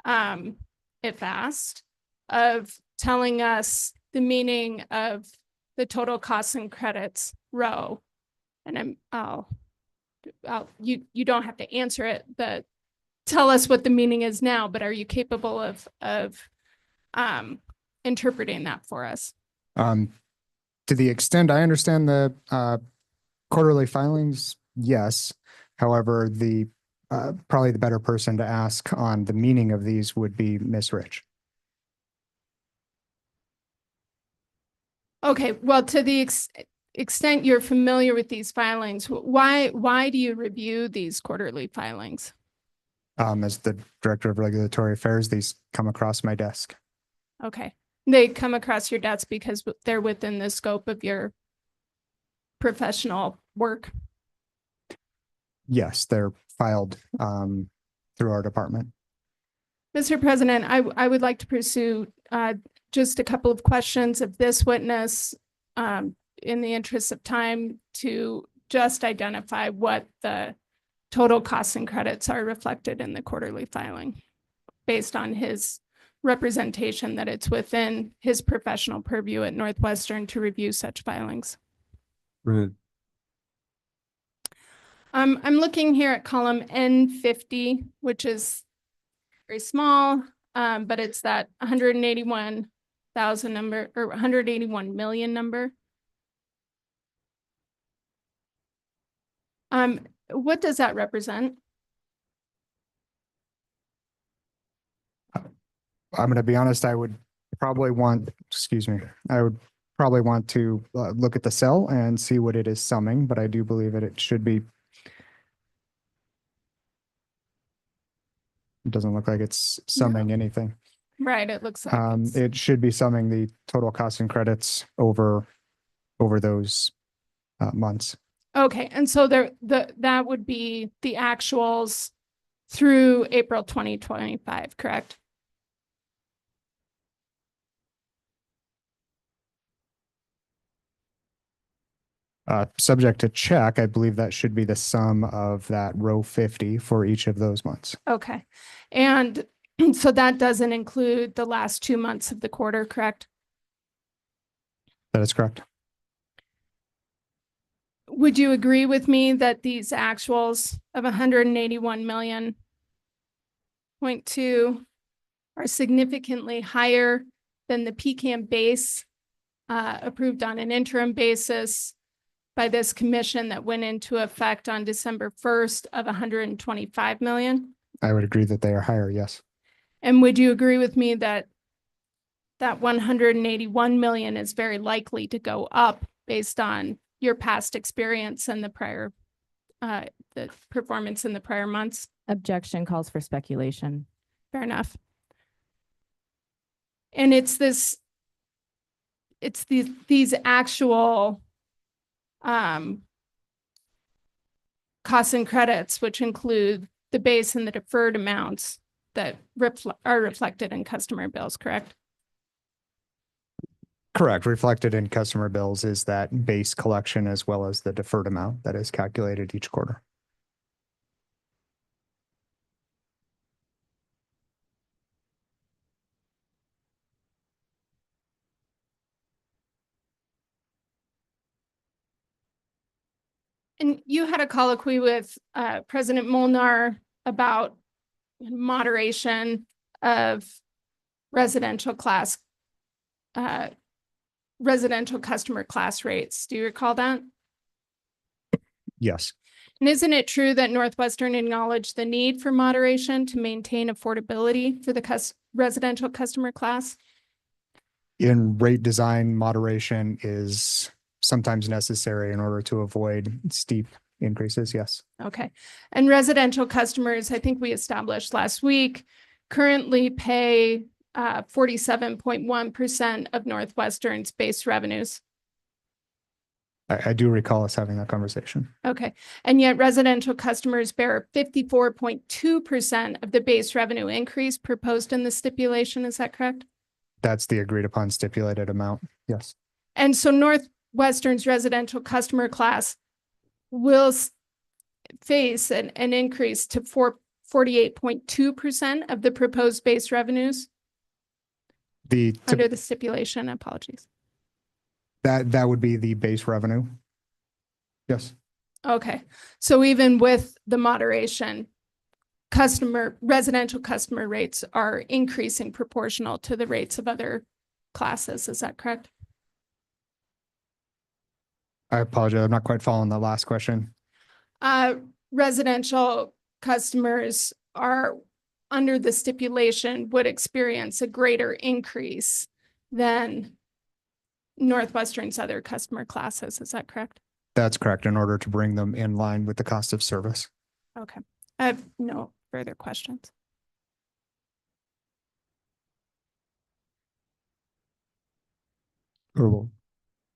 if asked, of telling us the meaning of the total costs and credits row? And you don't have to answer it, but tell us what the meaning is now, but are you capable of interpreting that for us? To the extent I understand the quarterly filings, yes. However, probably the better person to ask on the meaning of these would be Ms. Rich. Okay, well, to the extent you're familiar with these filings, why do you review these quarterly filings? As the Director of Regulatory Affairs, these come across my desk. Okay, they come across your desk because they're within the scope of your professional work? Yes, they're filed through our department. Mr. President, I would like to pursue just a couple of questions of this witness in the interest of time to just identify what the total costs and credits are reflected in the quarterly filing based on his representation that it's within his professional purview at Northwestern to review such filings. Right. I'm looking here at column N50, which is very small, but it's that 181,000 number or 181 million number. What does that represent? I'm going to be honest, I would probably want, excuse me, I would probably want to look at the cell and see what it is summing, but I do believe that it should be. It doesn't look like it's summing anything. Right, it looks like it's, It should be summing the total costs and credits over those months. okay, and so that would be the actuals through April 2025, correct? Subject to check, I believe that should be the sum of that row 50 for each of those months. Okay, and so that doesn't include the last 2 months of the quarter, correct? That is correct. Would you agree with me that these actuals of 181 million point two are significantly higher than the PCAM base approved on an interim basis by this commission that went into effect on December 1st of 125 million? I would agree that they are higher, yes. And would you agree with me that that 181 million is very likely to go up based on your past experience and the prior, the performance in the prior months? Objection calls for speculation. Fair enough. And it's these actual costs and credits, which include the base and the deferred amounts that are reflected in customer bills, correct? Correct. Reflected in customer bills is that base collection as well as the deferred amount that is calculated each quarter. And you had a colloquy with President Molnar about moderation of residential customer class rates. Do you recall that? Yes. And isn't it true that Northwestern acknowledged the need for moderation to maintain affordability for the residential customer class? In rate design, moderation is sometimes necessary in order to avoid steep increases, yes. Okay. And residential customers, I think we established last week, currently pay 47.1% of Northwestern's base revenues. I do recall us having that conversation. Okay. And yet residential customers bear 54.2% of the base revenue increase proposed in the stipulation. Is that correct? That's the agreed upon stipulated amount. Yes. And so Northwestern's residential customer class will face an increase to 48.2% of the proposed base revenues under the stipulation. Apologies. That would be the base revenue. Yes. Okay. So even with the moderation, residential customer rates are increasing proportional to the rates of other classes. Is that correct? I apologize. I'm not quite following the last question. Residential customers are under the stipulation would experience a greater increase than Northwestern's other customer classes. Is that correct? That's correct, in order to bring them in line with the cost of service. Okay. I have no further questions.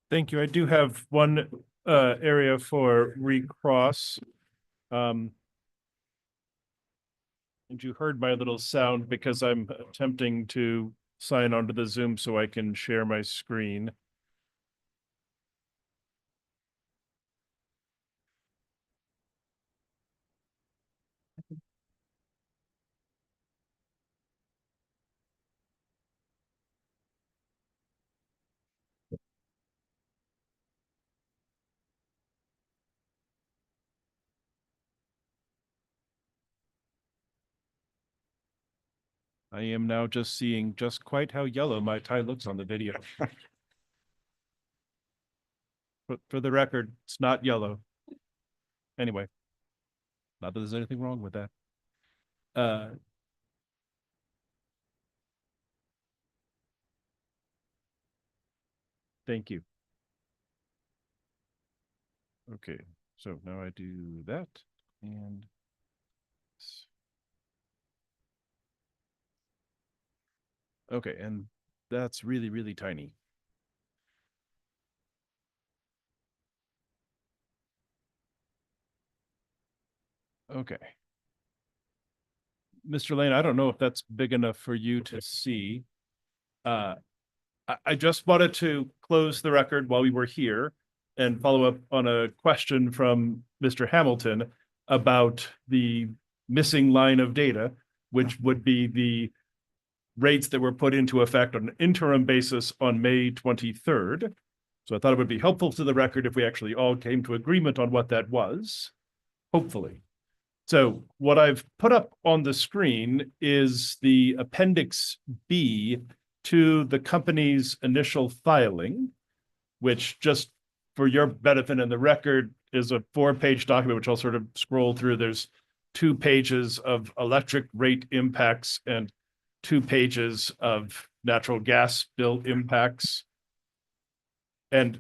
Thank you. I do have one area for recross. And you heard my little sound because I'm attempting to sign onto the Zoom so I can share my screen. I am now just seeing just quite how yellow my tie looks on the video. But for the record, it's not yellow. Anyway, not that there's anything wrong with that. Thank you. Okay, so now I do that and okay, and that's really, really tiny. Okay. Mr. Lane, I don't know if that's big enough for you to see. I just wanted to close the record while we were here and follow up on a question from Mr. Hamilton about the missing line of data, which would be the rates that were put into effect on an interim basis on May 23rd. So I thought it would be helpful to the record if we actually all came to agreement on what that was, hopefully. So what I've put up on the screen is the Appendix B to the company's initial filing, which, just for your benefit in the record, is a 4-page document, which I'll sort of scroll through. There's 2 pages of electric rate impacts and 2 pages of natural gas bill impacts. And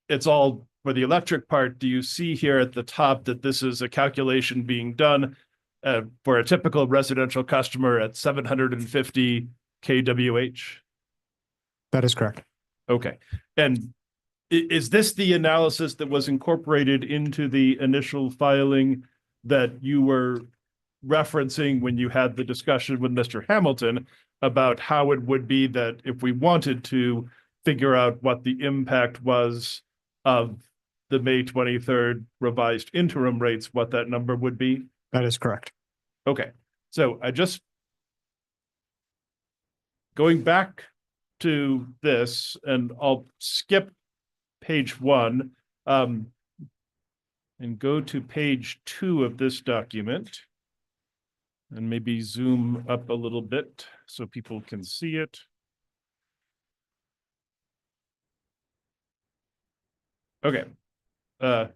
it's all for the electric part. Do you see here at the top that this is a calculation being done for a typical residential customer at 750 kWh? That is correct. Okay. And is this the analysis that was incorporated into the initial filing that you were referencing when you had the discussion with Mr. Hamilton about how it would be that if we wanted to figure out what the impact was of the May 23rd revised interim rates, what that number would be? That is correct. Okay. So I just, going back to this, and I'll skip page 1 and go to page 2 of this document and maybe zoom up a little bit so people can see it. Okay. So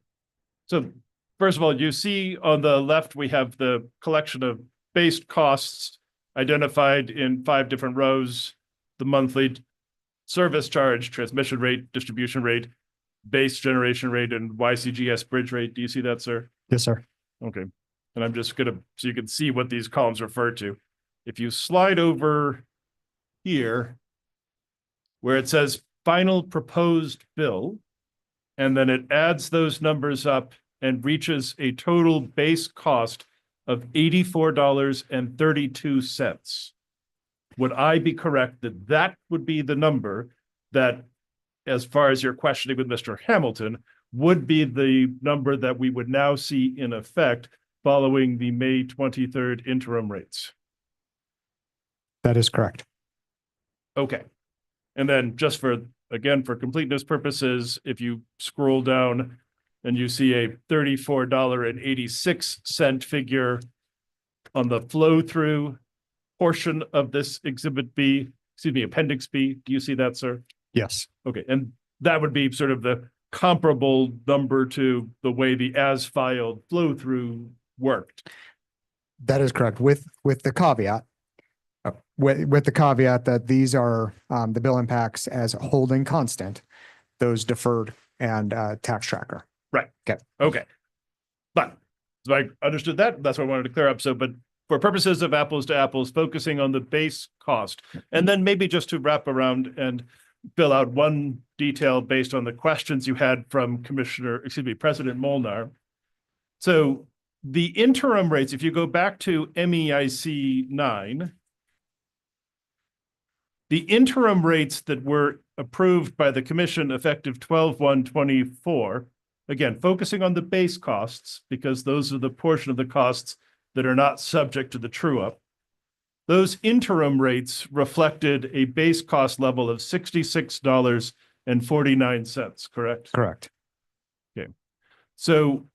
first of all, you see on the left, we have the collection of base costs identified in 5 different rows: the monthly service charge, transmission rate, distribution rate, base generation rate, and YCGS bridge rate. Do you see that, sir? Yes, sir. Okay. And I'm just gonna, so you can see what these columns refer to. If you slide over here, where it says final proposed bill, and then it adds those numbers up and reaches a total base cost of $84.32. Would I be correct that that would be the number that, as far as your questioning with Mr. Hamilton, would be the number that we would now see in effect following the May 23rd interim rates? That is correct. Okay. And then just for, again, for completeness purposes, if you scroll down and you see a $34.86 figure on the flow through portion of this Exhibit B, excuse me, Appendix B, do you see that, sir? Yes. Okay. And that would be sort of the comparable number to the way the as filed flow through worked. That is correct, with the caveat. With the caveat that these are the bill impacts as holding constant, those deferred and tax tracker. Right. Okay. Okay. But so I understood that. That's what I wanted to clear up. So, but for purposes of apples to apples, focusing on the base cost, and then maybe just to wrap around and fill out one detail based on the questions you had from President Molnar. So the interim rates, if you go back to MEIC 9, the interim rates that were approved by the commission effective 12/1/24, again, focusing on the base costs, because those are the portion of the costs that are not subject to the true-up. Those interim rates reflected a base cost level of $66.49, correct? Correct. Okay. So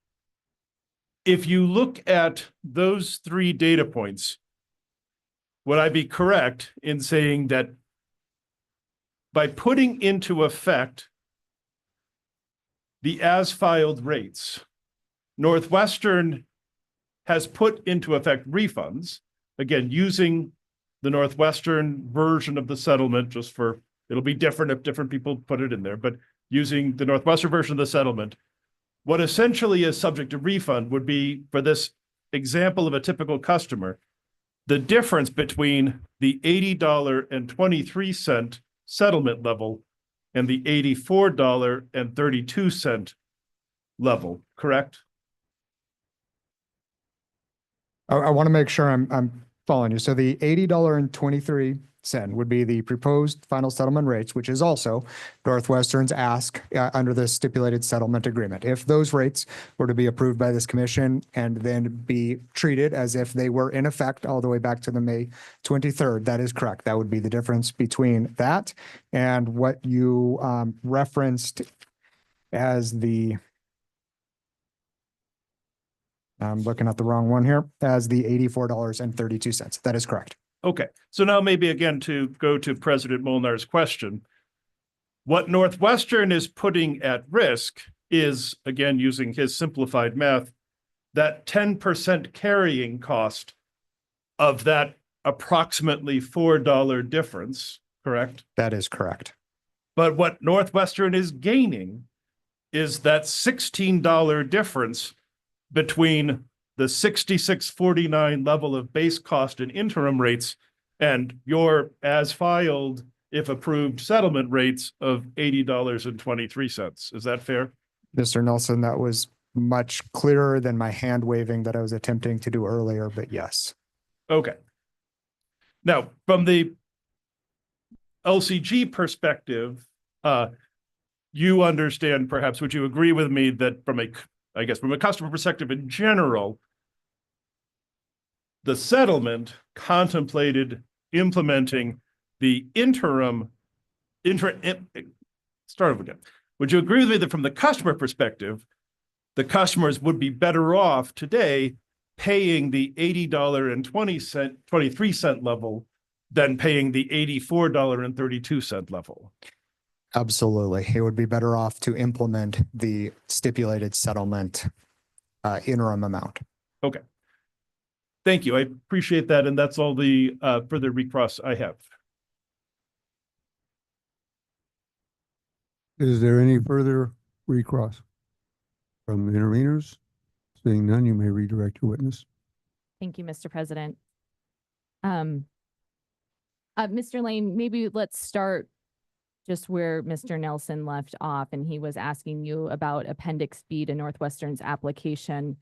if you look at those 3 data points, would I be correct in saying that by putting into effect the as-filed rates, Northwestern has put into effect refunds, again, using the Northwestern version of the settlement, just for It'll be different if different people put it in there, but using the Northwestern version of the settlement, what essentially is subject to refund would be, for this example of a typical customer, the difference between the $80.23 settlement level and the $84.32 level, correct? I want to make sure I'm following you. So the $80.23 would be the proposed final settlement rates, which is also Northwestern's ask under the stipulated settlement agreement. If those rates were to be approved by this commission and then be treated as if they were in effect all the way back to the May 23rd, that is correct. That would be the difference between that and what you referenced as the, I'm looking at the wrong one here, as the $84.32. That is correct. Okay, so now maybe again to go to President Molnar's question, what Northwestern is putting at risk is, again, using his simplified math, that 10% carrying cost of that approximately $4 difference, correct? That is correct. But what Northwestern is gaining is that $16 difference between the $66.49 level of base cost and interim rates and your as filed, if approved, settlement rates of $80.23. Is that fair? Mr. Nelson, that was much clearer than my hand waving that I was attempting to do earlier, but yes. Okay. Now, from the LCG perspective, you understand, perhaps, would you agree with me that from a customer perspective in general, the settlement contemplated implementing the start over again. Would you agree with me that from the customer perspective, the customers would be better off today paying the $80.23 level than paying the $84.32 level? Absolutely. It would be better off to implement the stipulated settlement interim amount. Okay. Thank you. I appreciate that. And that's all the further recross I have. Is there any further recross from the interveners? Seeing none, you may redirect your witness. Thank you, Mr. President. Mr. Lane, maybe let's start just where Mr. Nelson left off, and he was asking you about Appendix B to Northwestern's application.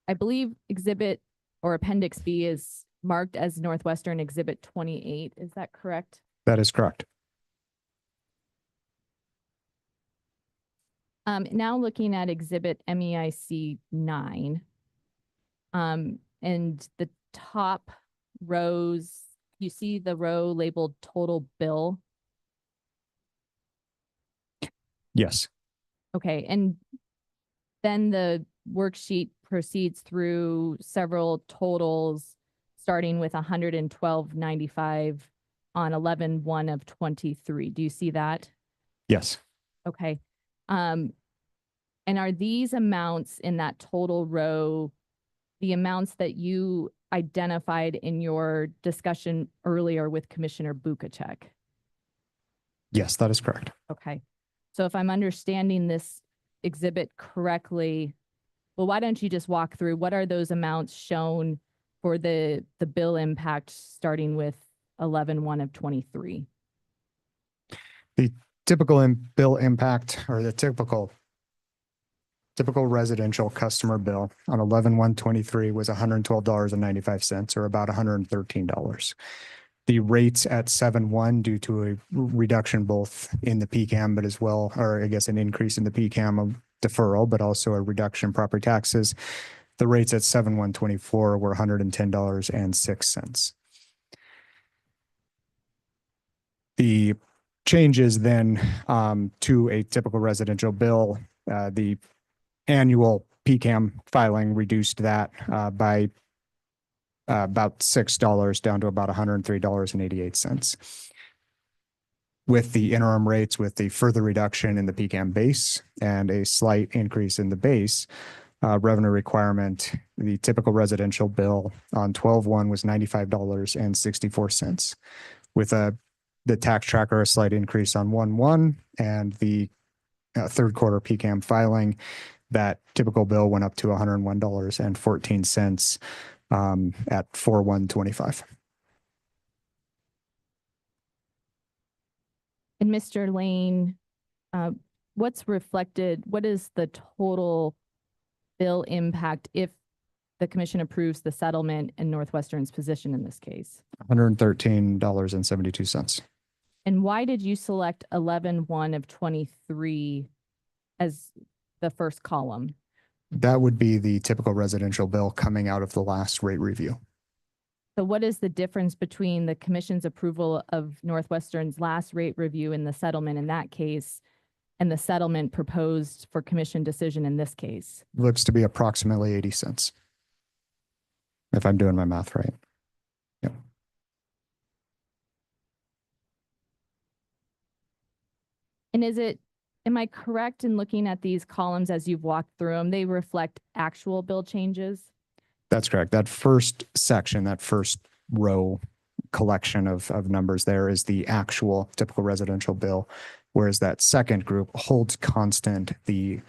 I believe Exhibit or Appendix B is marked as Northwestern Exhibit 28. Is that correct? That is correct. Now looking at Exhibit MEIC 9, and the top rows, you see the row labeled total bill? Yes. Okay, and then the worksheet proceeds through several totals, starting with $112.95 on 11/1 of 23. Do you see that? Yes. Okay. And are these amounts in that total row the amounts that you identified in your discussion earlier with Commissioner Bukacek? Yes, that is correct. Okay. So if I'm understanding this exhibit correctly, well, why don't you just walk through what are those amounts shown for the bill impact starting with 11/1 of 23? The typical bill impact, or the typical residential customer bill on 11/1/23 was $112.95, or about $113. The rates at 7/1, due to a reduction both in the PCAM, but as well, or I guess an increase in the PCAM deferral, but also a reduction in property taxes. The rates at 7/1/24 were $110.06. The changes then to a typical residential bill, the annual PCAM filing reduced that by about $6 down to about $103.88. With the interim rates, with the further reduction in the PCAM base and a slight increase in the base revenue requirement, the typical residential bill on 12/1 was $95.64, with a the tax tracker, a slight increase on 1/1, and the third quarter PCAM filing, that typical bill went up to $101.14 at 4/1/25. And Mr. Lane, what's reflected, what is the total bill impact if the commission approves the settlement and Northwestern's position in this case? $113.72. And why did you select 11/1 of 23 as the first column? That would be the typical residential bill coming out of the last rate review. So what is the difference between the commission's approval of Northwestern's last rate review in the settlement in that case and the settlement proposed for commission decision in this case? Looks to be approximately 80 cents. If I'm doing my math right. Yep. And am I correct in looking at these columns as you've walked through them? They reflect actual bill changes? That's correct. That first section, that first row collection of numbers there is the actual typical residential bill, whereas that second group holds constant the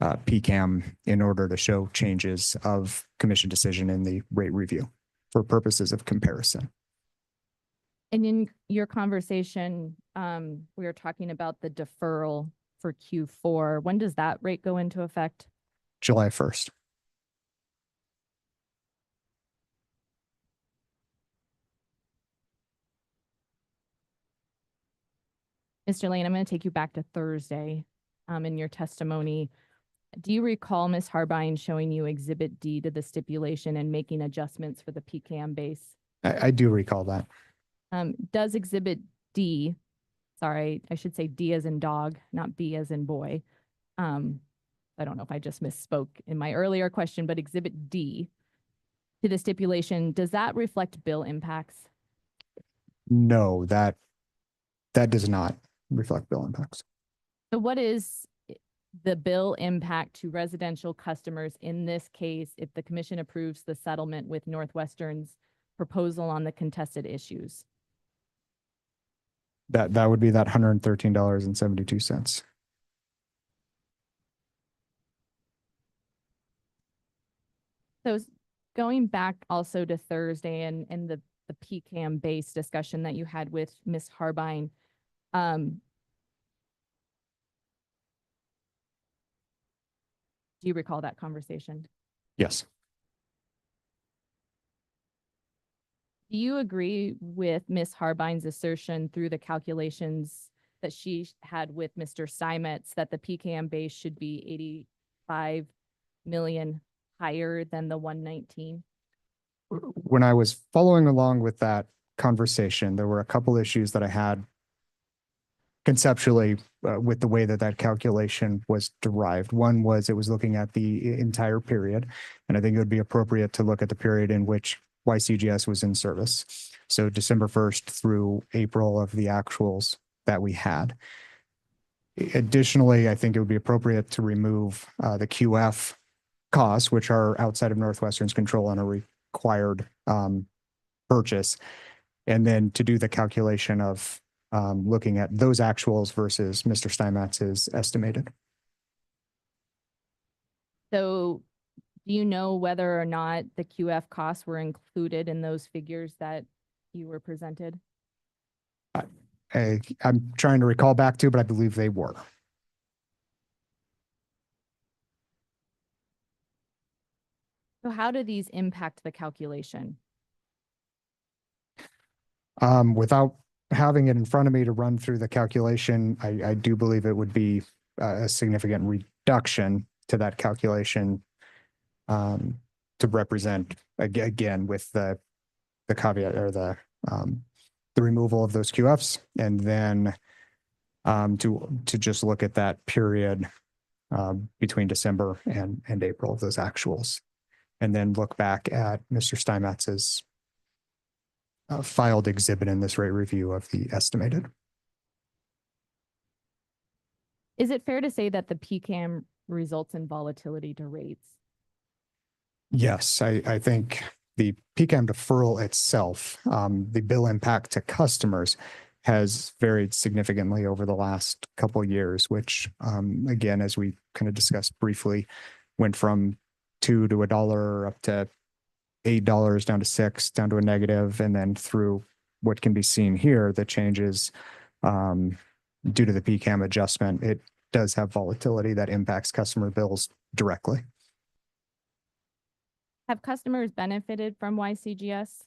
PCAM in order to show changes of commission decision in the rate review for purposes of comparison. And in your conversation, we were talking about the deferral for Q4. When does that rate go into effect? July 1st. Mr. Lane, I'm going to take you back to Thursday in your testimony. Do you recall Ms. Harbine showing you Exhibit D to the stipulation and making adjustments for the PCAM base? I do recall that. Does Exhibit D, sorry, I should say D as in dog, not B as in boy. I don't know if I just misspoke in my earlier question, but Exhibit D to the stipulation, does that reflect bill impacts? No, that does not reflect bill impacts. So what is the bill impact to residential customers in this case if the commission approves the settlement with Northwestern's proposal on the contested issues? That would be that $113.72. So going back also to Thursday and the PCAM base discussion that you had with Ms. Harbine, do you recall that conversation? Yes. Do you agree with Ms. Harbine's assertion through the calculations that she had with Mr. Steinmetz that the PCAM base should be 85 million higher than the 119? When I was following along with that conversation, there were a couple issues that I had conceptually with the way that calculation was derived. One was it was looking at the entire period, and I think it would be appropriate to look at the period in which YCGS was in service. So December 1st through April of the actuals that we had. Additionally, I think it would be appropriate to remove the QF costs, which are outside of Northwestern's control on a required purchase, and then to do the calculation of looking at those actuals versus Mr. Steinmetz's estimated. So do you know whether or not the QF costs were included in those figures that you were presented? I'm trying to recall back to, but I believe they were. So how do these impact the calculation? Without having it in front of me to run through the calculation, I do believe it would be a significant reduction to that calculation to represent again with the caveat or the removal of those QFs, and then to just look at that period between December and April of those actuals, and then look back at Mr. Steinmetz's filed exhibit in this rate review of the estimated. Is it fair to say that the PCAM results in volatility to rates? Yes, I think the PCAM deferral itself, the bill impact to customers has varied significantly over the last couple of years, which, again, as we kind of discussed briefly, went from $2 to $1 up to $8 down to $6, down to a negative, and then through what can be seen here, the changes due to the PCAM adjustment, it does have volatility that impacts customer bills directly. Have customers benefited from YCGS?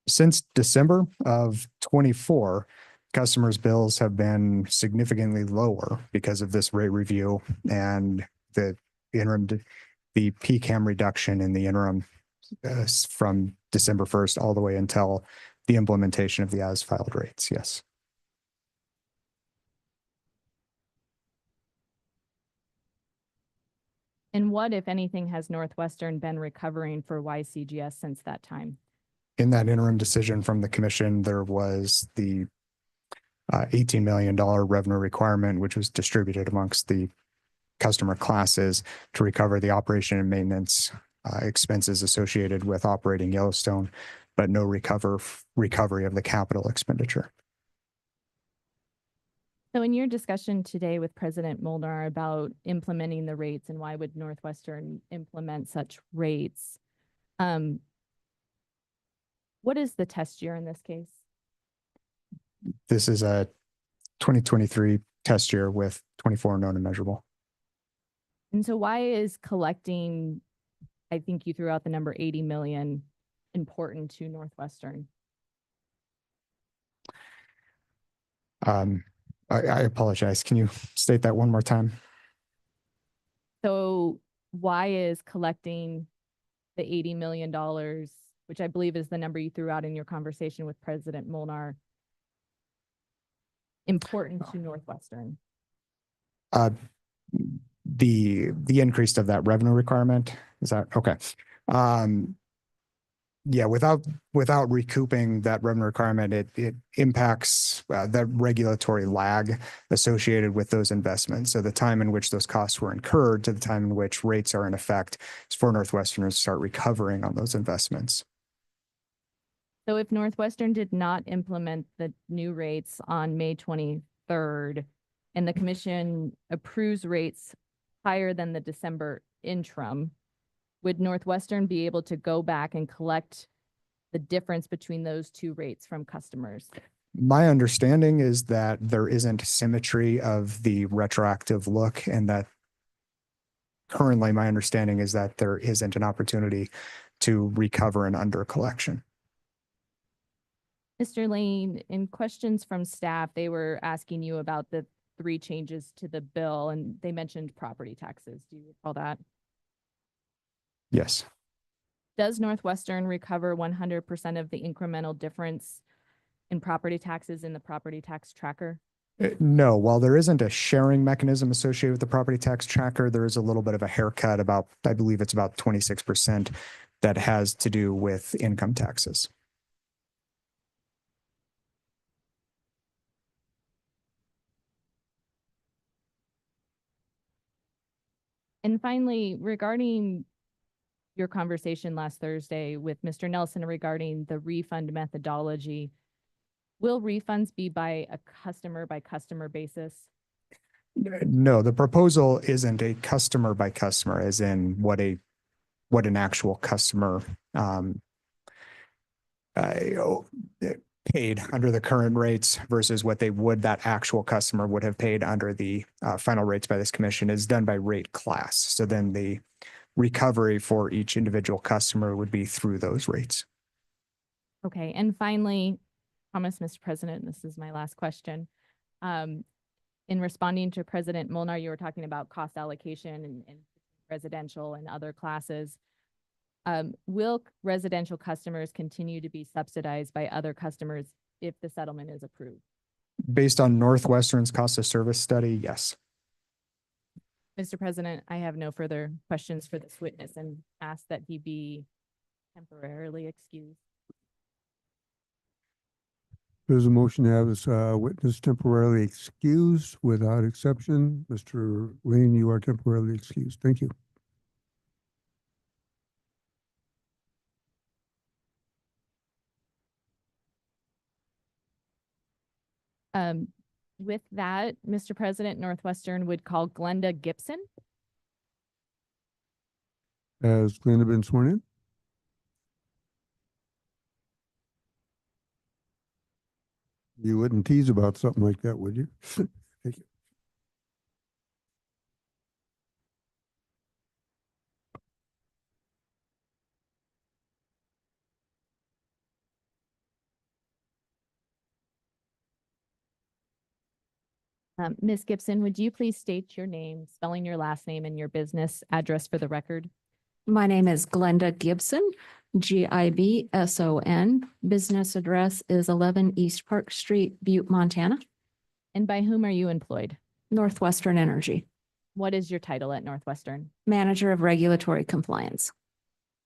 Since December of 24, customers' bills have been significantly lower because of this rate review and the interim, the PCAM reduction in the interim from December 1st all the way until the implementation of the as filed rates. Yes. And what, if anything, has Northwestern been recovering for YCGS since that time? In that interim decision from the commission, there was the $18 million revenue requirement, which was distributed amongst the customer classes to recover the operation and maintenance expenses associated with operating Yellowstone, but no recovery of the capital expenditure. So in your discussion today with President Molnar about implementing the rates and why would Northwestern implement such rates, what is the test year in this case? This is a 2023 test year with 24 known and measurable. And so why is collecting, I think you threw out the number 80 million, important to Northwestern? I apologize. Can you state that one more time? So why is collecting the $80 million, which I believe is the number you threw out in your conversation with President Molnar, important to Northwestern? The increase of that revenue requirement, is that okay? Yeah, without recouping that revenue requirement, it impacts the regulatory lag associated with those investments. So the time in which those costs were incurred to the time in which rates are in effect is for Northwestern to start recovering on those investments. So if Northwestern did not implement the new rates on May 23rd and the commission approves rates higher than the December interim, would Northwestern be able to go back and collect the difference between those two rates from customers? My understanding is that there isn't symmetry of the retroactive look, and that currently my understanding is that there isn't an opportunity to recover an under collection. Mr. Lane, in questions from staff, they were asking you about the 3 changes to the bill, and they mentioned property taxes. Do you recall that? Yes. Does Northwestern recover 100% of the incremental difference in property taxes in the property tax tracker? No, while there isn't a sharing mechanism associated with the property tax tracker, there is a little bit of a haircut about, I believe it's about 26% that has to do with income taxes. And finally, regarding your conversation last Thursday with Mr. Nelson regarding the refund methodology, will refunds be by customer basis? No, the proposal isn't a customer by customer, as in what an actual customer paid under the current rates versus what that actual customer would have paid under the final rates by this commission is done by rate class. So then the recovery for each individual customer would be through those rates. Okay, and finally, promise, Mr. President, this is my last question. In responding to President Molnar, you were talking about cost allocation and residential and other classes. Will residential customers continue to be subsidized by other customers if the settlement is approved? Based on Northwestern's cost of service study, yes. Mr. President, I have no further questions for this witness and ask that he be temporarily excused. There's a motion to have this witness temporarily excused without exception. Mr. Lane, you are temporarily excused. Thank you. With that, Mr. President, Northwestern would call Glenda Gibson. Has Glenda been sworn in? You wouldn't tease about something like that, would you? Thank you. Ms. Gibson, would you please state your name, spelling your last name and your business address for the record? My name is Glenda Gibson, Gibson. Business address is 11 East Park Street, Butte, Montana. And by whom are you employed? Northwestern Energy, What is your title at Northwestern? Manager of Regulatory Compliance.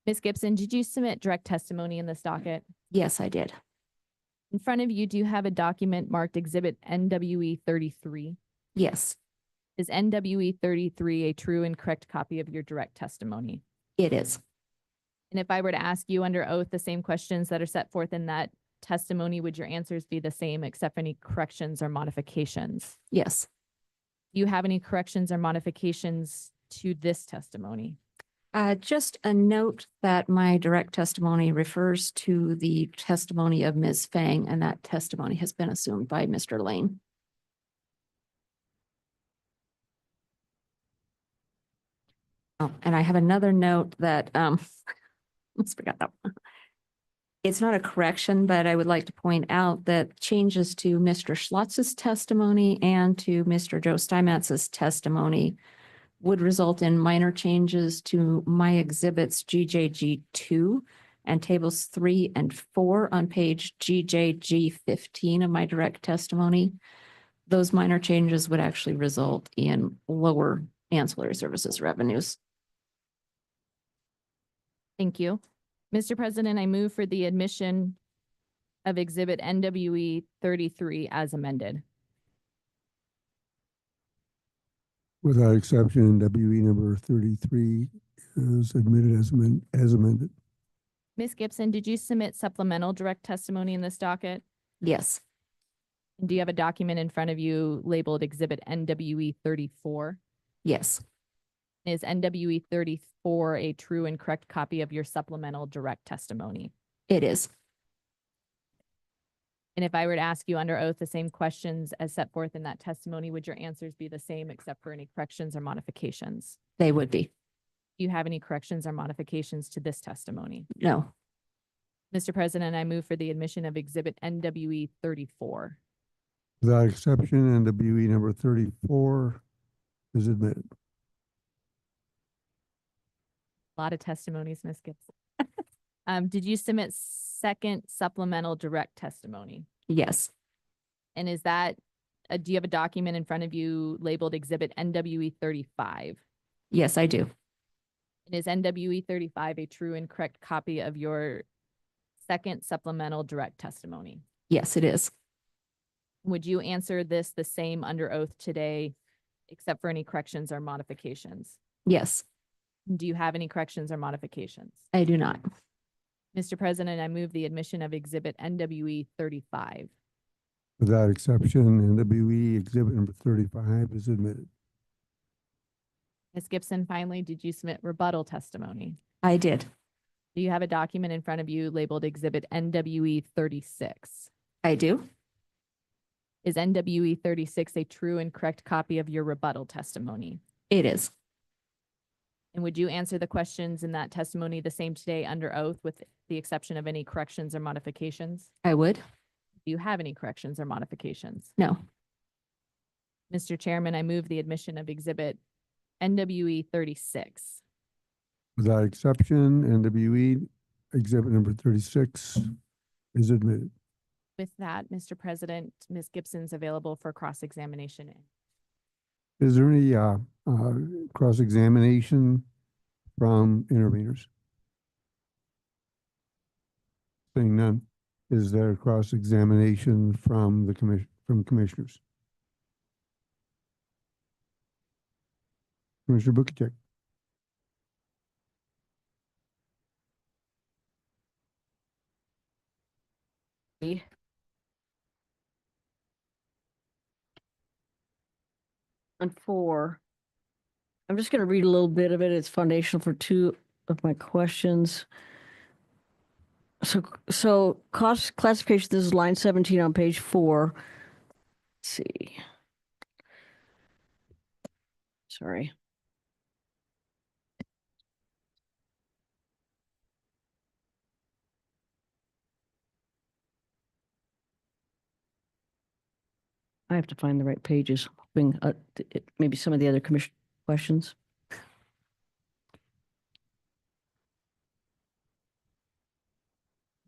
Ms. Gibson, did you submit direct testimony in this docket? Yes, I did. In front of you, do you have a document marked Exhibit NWE 33? Yes, Is NWE 33 a true and correct copy of your direct testimony? it is. And if I were to ask you under oath the same questions that are set forth in that testimony, would your answers be the same except for any corrections or modifications? Yes. Do you have any corrections or modifications to this testimony? Just a note that my direct testimony refers to the testimony of Ms. Fang, and that testimony has been assumed by Mr. Lane. Oh, and I have another note that, almost forgot that one. It's not a correction, but I would like to point out that changes to Mr. Schlotz's testimony and to Mr. Joe Steinmetz's testimony would result in minor changes to my exhibits GJG2 and tables 3 and 4 on page GJG15 of my direct testimony. Those minor changes would actually result in lower ancillary services revenues. Thank you. Mr. President, I move for the admission of Exhibit NWE 33 as amended. Without exception, WE number 33 is admitted as amended. Ms. Gibson, did you submit supplemental direct testimony in this docket? Yes, Do you have a document in front of you labeled Exhibit NWE 34? yes, Is NWE 34 a true and correct copy of your supplemental direct testimony? it is. And if I were to ask you under oath the same questions as set forth in that testimony, would your answers be the same except for any corrections or modifications? They would be. Do you have any corrections or modifications to this testimony? No, Mr. President, I move for the admission of Exhibit NWE 34. Without exception, NWE number 34 is admitted. A lot of testimonies, Ms. Gibson. Did you submit second supplemental direct testimony? yes, And is that, do you have a document in front of you labeled Exhibit NWE 35? yes, I do. And is NWE 35 a true and correct copy of your second supplemental direct testimony? Yes, it is. Would you answer this the same under oath today, except for any corrections or modifications? Yes, Do you have any corrections or modifications? I do not. Mr. President, I move the admission of Exhibit NWE 35. Without exception, NWE exhibit number 35 is admitted. Ms. Gibson, finally, did you submit rebuttal testimony? I did. Do you have a document in front of you labeled Exhibit NWE 36? I do. Is NWE 36 a true and correct copy of your rebuttal testimony? It is. And would you answer the questions in that testimony the same today under oath with the exception of any corrections or modifications? I would. Do you have any corrections or modifications? No. Mr. Chairman, I move the admission of Exhibit NWE 36. Without exception, NWE exhibit number 36 is admitted. With that, Mr. President, Ms. Gibson's available for cross-examination. Is there any cross-examination from interveners? Seeing none, is there cross-examination from the commissioners? Commissioner Bukacek. on 4. I'm just going to read a little bit of it. It's foundational for 2 of my questions. So cost classification, this is line 17 on page 4. Let's see. Sorry. I have to find the right pages, hoping maybe some of the other commission questions.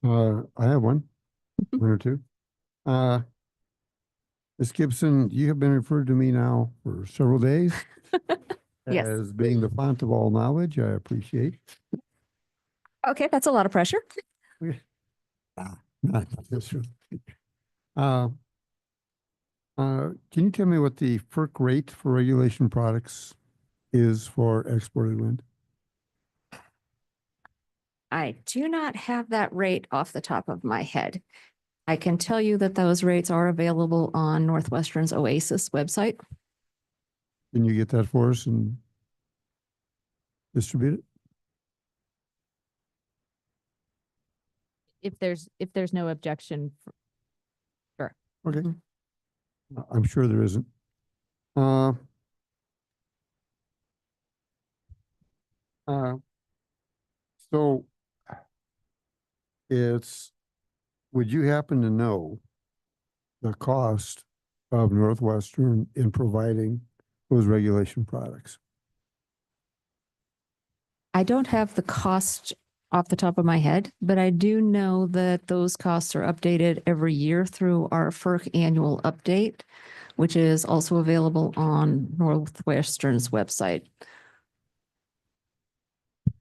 I have one or two. Ms. Gibson, you have been referred to me now for several days Yes. as being the font of all knowledge. I appreciate. Okay, that's a lot of pressure. Not this one. Can you tell me what the FERC rate for regulation products is for exported wind? I do not have that rate off the top of my head. I can tell you that those rates are available on Northwestern's Oasis website. Can you get that for us and distribute it? If there's no objection, sure. Okay. I'm sure there isn't. So would you happen to know the cost of Northwestern in providing those regulation products? I don't have the cost off the top of my head, but I do know that those costs are updated every year through our FERC annual update, which is also available on Northwestern's website.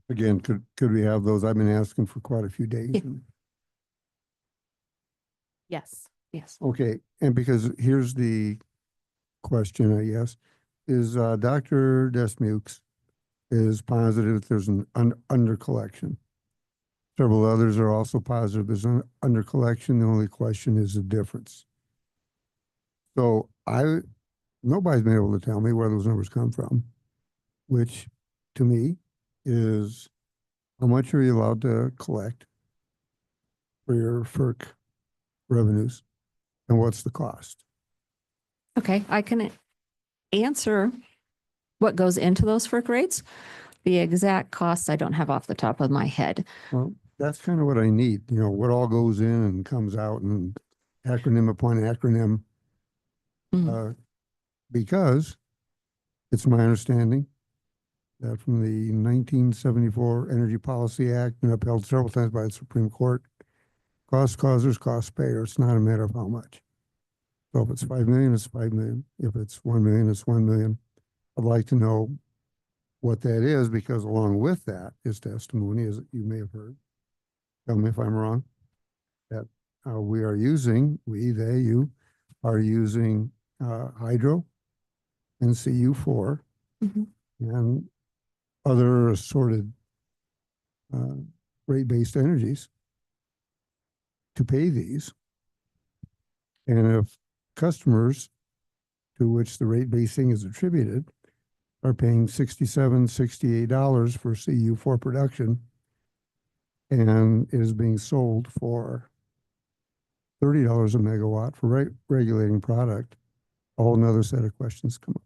Again, could we have those? I've been asking for quite a few days. Yeah. Yes. Yes. Okay, and because here's the question, I guess, is Dr. Desmukes is positive there's an under collection. Several others are also positive there's an under collection. The only question is the difference. So nobody's been able to tell me where those numbers come from, which to me is how much are you allowed to collect for your FERC revenues and what's the cost? Okay, I can answer what goes into those FERC rates. The exact costs I don't have off the top of my head. Well, that's kind of what I need, what all goes in and comes out and acronym upon acronym. Because it's my understanding that from the 1974 Energy Policy Act and upheld several times by the Supreme Court, cost causers, cost payer. It's not a matter of how much. So if it's 5 million, it's 5 million. If it's 1 million, it's 1 million. I'd like to know what that is, because along with that is testimony, as you may have heard. Tell me if I'm wrong. That you are using hydro and CU4 and other assorted rate-based energies to pay these. And if customers to which the rate basing is attributed are paying $67, $68 for CU4 production, and it is being sold for $30 a megawatt for regulating product, a whole nother set of questions come up.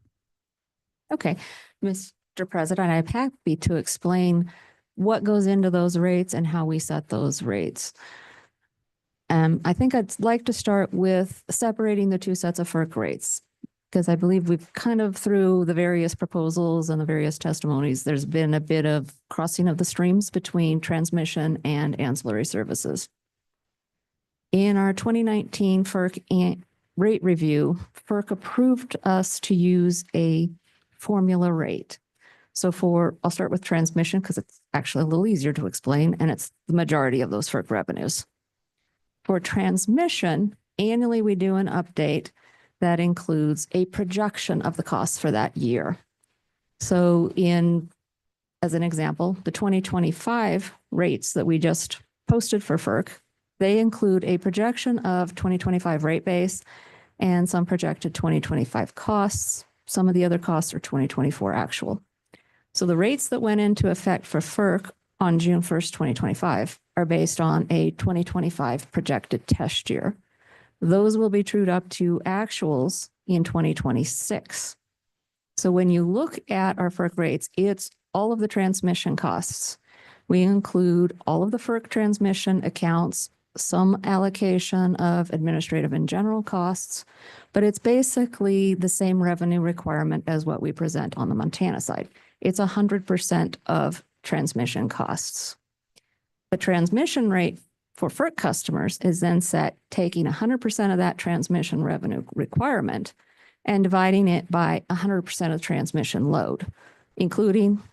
Okay, Mr. President, I'm happy to explain what goes into those rates and how we set those rates. I think I'd like to start with separating the two sets of FERC rates, because I believe we've kind of, through the various proposals and the various testimonies, there's been a bit of crossing of the streams between transmission and ancillary services. In our 2019 FERC rate review, FERC approved us to use a formula rate. So I'll start with transmission because it's actually a little easier to explain, and it's the majority of those FERC revenues. For transmission, annually we do an update that includes a projection of the costs for that year. So as an example, the 2025 rates that we just posted for FERC, they include a projection of 2025 rate base and some projected 2025 costs, Some of the other costs are 2024 actual. So the rates that went into effect for FERC on June 1st, 2025 are based on a 2025 projected test year. Those will be trued up to actuals in 2026. So when you look at our FERC rates, it's all of the transmission costs. We include all of the FERC transmission accounts, some allocation of administrative and general costs, but it's basically the same revenue requirement as what we present on the Montana side. It's 100% of transmission costs. The transmission rate for FERC customers is then set taking 100% of that transmission revenue requirement and dividing it by 100% of transmission load, including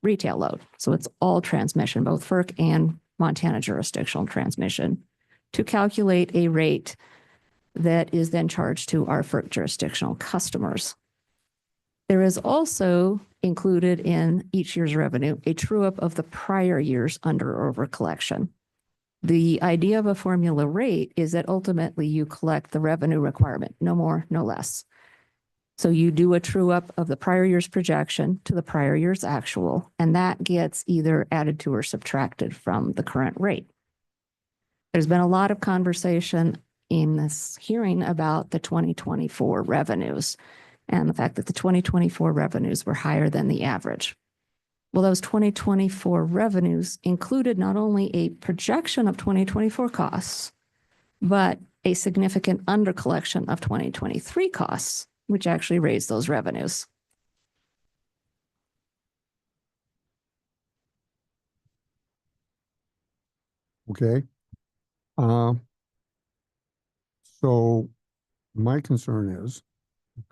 retail load. So it's all transmission, both FERC and Montana jurisdictional transmission, to calculate a rate that is then charged to our FERC jurisdictional customers. There is also included in each year's revenue a true-up of the prior year's under or over collection. The idea of a formula rate is that ultimately you collect the revenue requirement, no more, no less. So you do a true-up of the prior year's projection to the prior year's actual, and that gets either added to or subtracted from the current rate. There's been a lot of conversation in this hearing about the 2024 revenues and the fact that the 2024 revenues were higher than the average. Well, those 2024 revenues included not only a projection of 2024 costs, but a significant undercollection of 2023 costs, which actually raised those revenues. Okay. So my concern is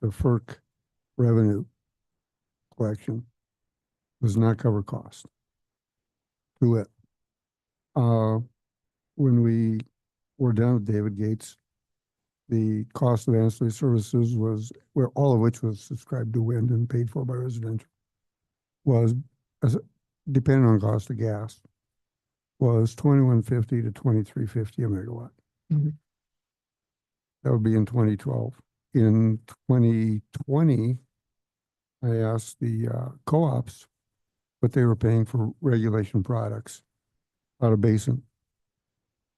the FERC revenue collection does not cover cost to it. When we were down with David Gates, the cost of ancillary services was, where all of which was subscribed to wind and paid for by residential, was, depending on cost of gas, was $21.50 to $23.50 a megawatt. Mm-hmm. That would be in 2012. In 2020, I asked the co-ops what they were paying for regulation products out of basin,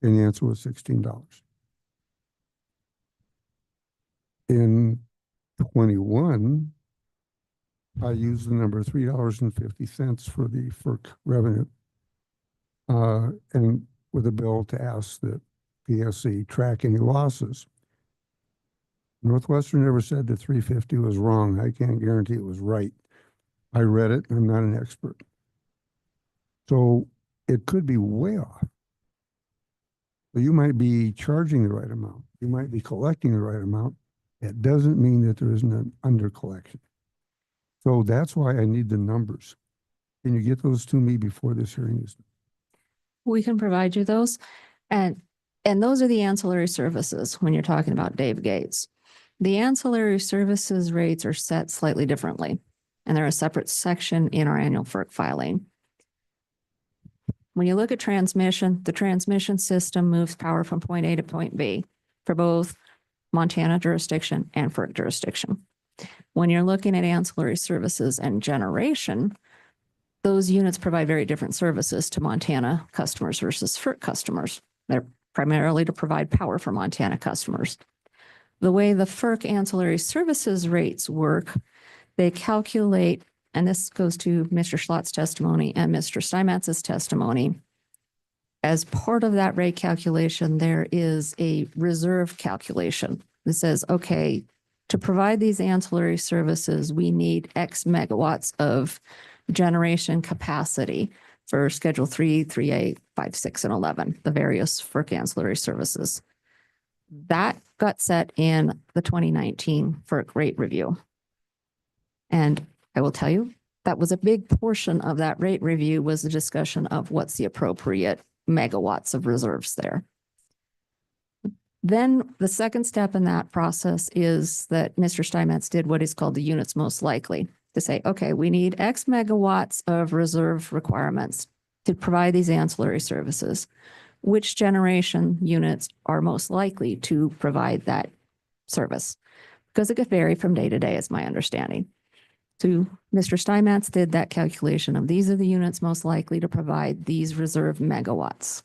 and the answer was $16. In 21, I used the number $3.50 for the FERC revenue, and with a bill to ask the PSC track any losses. Northwestern never said that 350 was wrong. I can't guarantee it was right. I read it, and I'm not an expert. So it could be way off. So you might be charging the right amount. You might be collecting the right amount. It doesn't mean that there isn't an under collection. So that's why I need the numbers. Can you get those to me before this hearing is done? We can provide you those. And those are the ancillary services when you're talking about Dave Gates. The ancillary services rates are set slightly differently, and they're a separate section in our annual FERC filing. When you look at transmission, the transmission system moves power from point A to point B for both Montana jurisdiction and FERC jurisdiction. When you're looking at ancillary services and generation, those units provide very different services to Montana customers versus FERC customers. They're primarily to provide power for Montana customers. The way the FERC ancillary services rates work, they calculate, and this goes to Mr. Schlatt's testimony and Mr. Steinmetz's testimony. As part of that rate calculation, there is a reserve calculation that says, okay, to provide these ancillary services, we need X megawatts of generation capacity for Schedule 3, 3A, 5, 6, and 11, the various FERC ancillary services. That got set in the 2019 FERC rate review. And I will tell you, that was a big portion of that rate review was the discussion of what's the appropriate megawatts of reserves there. Then the second step in that process is that Mr. Steinmetz did what is called the units most likely to say, okay, we need X megawatts of reserve requirements to provide these ancillary services. Which generation units are most likely to provide that service? because it could vary from day to day, is my understanding. So Mr. Steinmetz did that calculation of these are the units most likely to provide these reserve megawatts.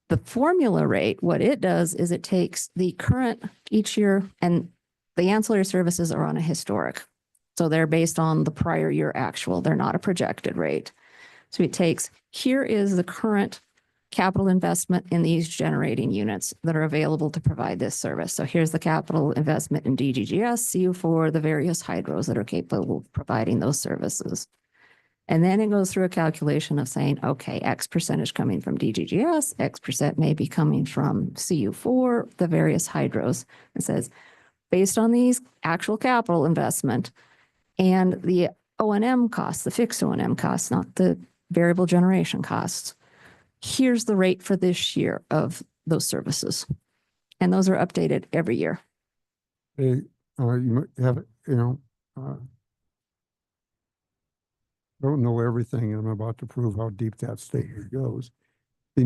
The formula rate, what it does is it takes the current each year, and the ancillary services are on a historic. So they're based on the prior year actual. They're not a projected rate. So it takes, here is the current capital investment in these generating units that are available to provide this service. So here's the capital investment in DGGS, CU4, the various hydros that are capable of providing those services. And then it goes through a calculation of saying, okay, X percentage coming from DGGS, X percent may be coming from CU4, the various hydros. It says, based on these actual capital investment and the O&M costs, the fixed O&M costs, not the variable generation costs, here's the rate for this year of those services. And those are updated every year. You might have, don't know everything, and I'm about to prove how deep that statement goes. The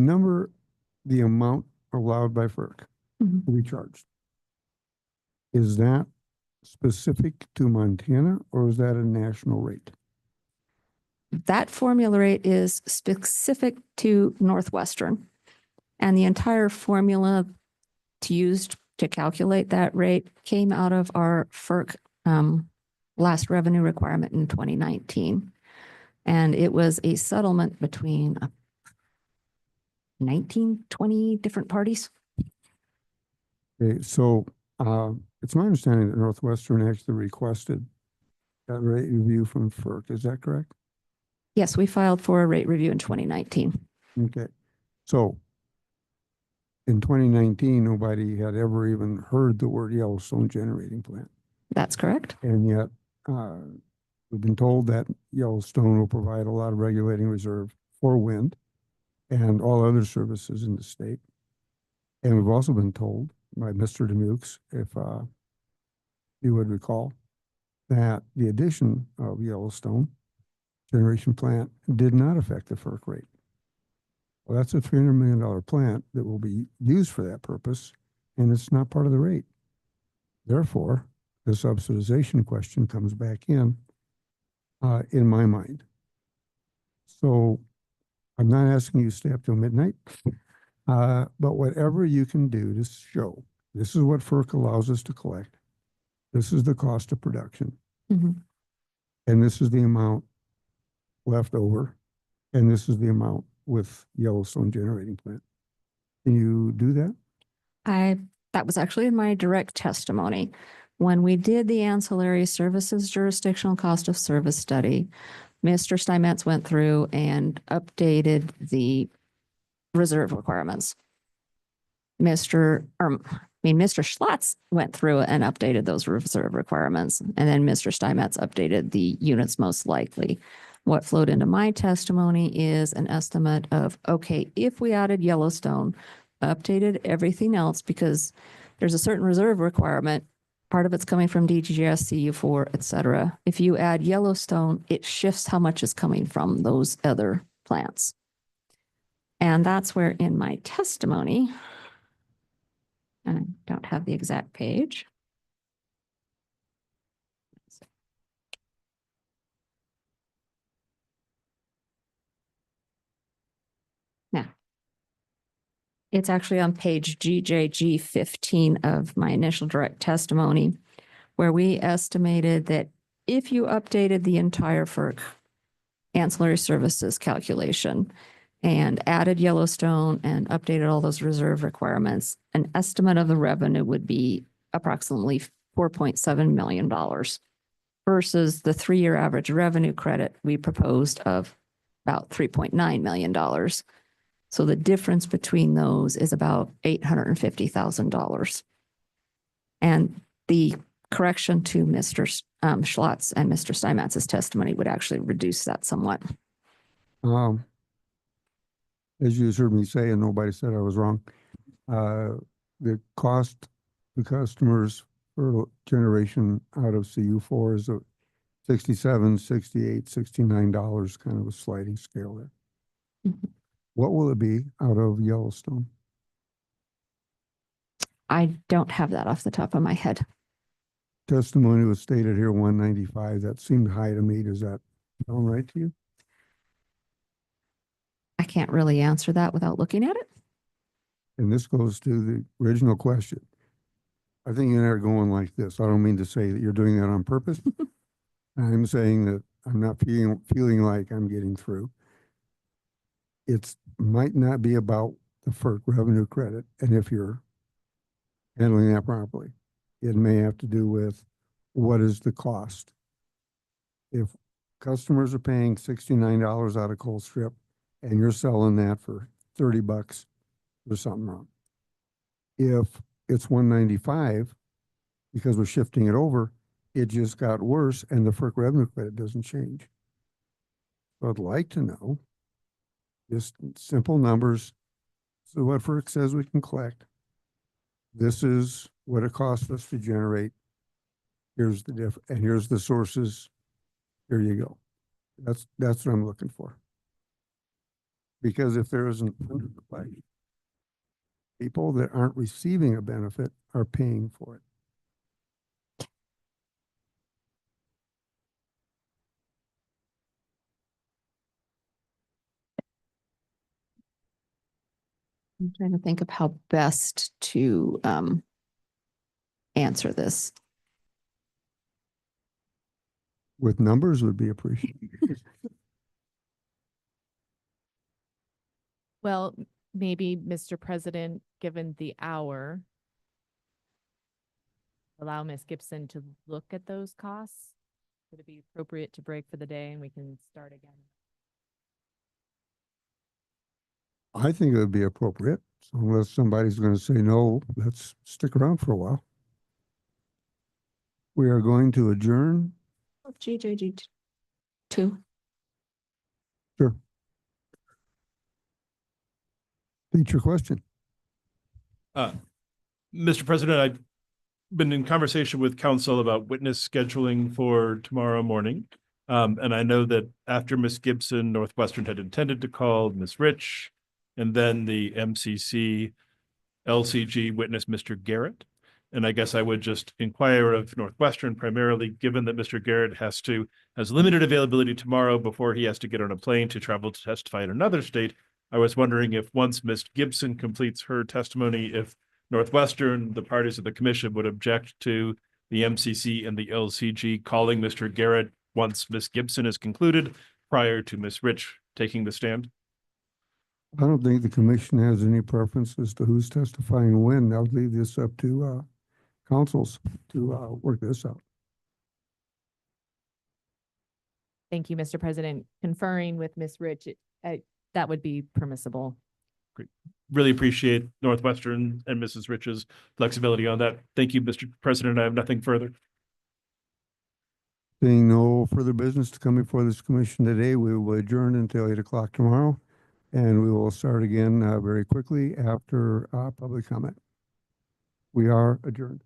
amount allowed by FERC to be charged, is that specific to Montana, or is that a national rate? That formula rate is specific to Northwestern. And the entire formula used to calculate that rate came out of our FERC last revenue requirement in 2019. And it was a settlement between 19, 20 different parties. Okay, so it's my understanding that Northwestern actually requested that rate review from FERC. Is that correct? Yes, we filed for a rate review in 2019. Okay, so in 2019, nobody had ever even heard the word Yellowstone generating plant. That's correct. And yet we've been told that Yellowstone will provide a lot of regulating reserve for wind and all other services in the state. And we've also been told by Mr. Demukes, if you would recall, that the addition of Yellowstone generation plant did not affect the FERC rate. Well, that's a $300 million plant that will be used for that purpose, and it's not part of the rate. Therefore, the subsidization question comes back in my mind. So I'm not asking you to stay up till midnight, but whatever you can do to show, this is what FERC allows us to collect. This is the cost of production. And this is the amount left over. And this is the amount with Yellowstone generating plant. Can you do that? That was actually in my direct testimony. When we did the ancillary services jurisdictional cost of service study, Mr. Steinmetz went through and updated the reserve requirements. Mr. Schlotz went through and updated those reserve requirements. And then Mr. Steinmetz updated the units most likely. What flowed into my testimony is an estimate of, okay, if we added Yellowstone, updated everything else, because there's a certain reserve requirement, part of it's coming from DGGS, CU4, et cetera. If you add Yellowstone, it shifts how much is coming from those other plants. And that's where in my testimony, and I don't have the exact page. Now, it's actually on page GJG 15 of my initial direct testimony, where we estimated that if you updated the entire FERC ancillary services calculation and added Yellowstone and updated all those reserve requirements, an estimate of the revenue would be approximately $4.7 million versus the 3-year average revenue credit we proposed of about $3.9 million. So the difference between those is about $850,000. And the correction to Mr. Schlotz and Mr. Steinmetz's testimony would actually reduce that somewhat. As you heard me say, and nobody said I was wrong, the cost to customers for generation out of CU4 is $67, $68, $69, kind of a sliding scale there. What will it be out of Yellowstone? I don't have that off the top of my head. testimony was stated here, 195. That seemed high to me. Does that sound right to you? I can't really answer that without looking at it. And this goes to the original question. I think you and I are going like this. I don't mean to say that you're doing that on purpose. I'm saying that I'm not feeling like I'm getting through. It might not be about the FERC revenue credit. And if you're handling that properly, it may have to do with what is the cost. If customers are paying $69 out of cold strip and you're selling that for $30, there's something wrong. If it's 195, because we're shifting it over, it just got worse and the FERC revenue credit doesn't change. So I'd like to know, just simple numbers. So what FERC says we can collect. This is what it costs us to generate. Here's the and here's the sources. Here you go. That's what I'm looking for. Because if there isn't undersupply, people that aren't receiving a benefit are paying for it. I'm trying to think of how best to answer this. With numbers would be appreciated. Well, maybe, Mr. President, given the hour, allow Ms. Gibson to look at those costs. Would it be appropriate to break for the day and we can start again? I think it would be appropriate. So unless somebody's going to say no, let's stick around for a while. We are going to adjourn. GJG 2. Sure. State your question. Mr. President, I've been in conversation with council about witness scheduling for tomorrow morning. And I know that after Ms. Gibson, Northwestern had intended to call Ms. Rich, and then the MCC LCG witness Mr. Garrett. And I guess I would just inquire of Northwestern primarily, given that Mr. Garrett has limited availability tomorrow before he has to get on a plane to travel to testify in another state. I was wondering if once Ms. Gibson completes her testimony, if Northwestern, the parties of the commission, would object to the MCC and the LCG calling Mr. Garrett once Ms. Gibson is concluded prior to Ms. Rich taking the stand. I don't think the commission has any preference as to who's testifying when. I'll leave this up to councils to work this out. Thank you, Mr. President. Conferring with Ms. Rich, that would be permissible. Great. Really appreciate Northwestern and Mrs. Rich's flexibility on that. Thank you, Mr. President. I have nothing further. Seeing no further business to come before this commission today, we will adjourn until 8 o'clock tomorrow. And we will start again very quickly after public comment. We are adjourned.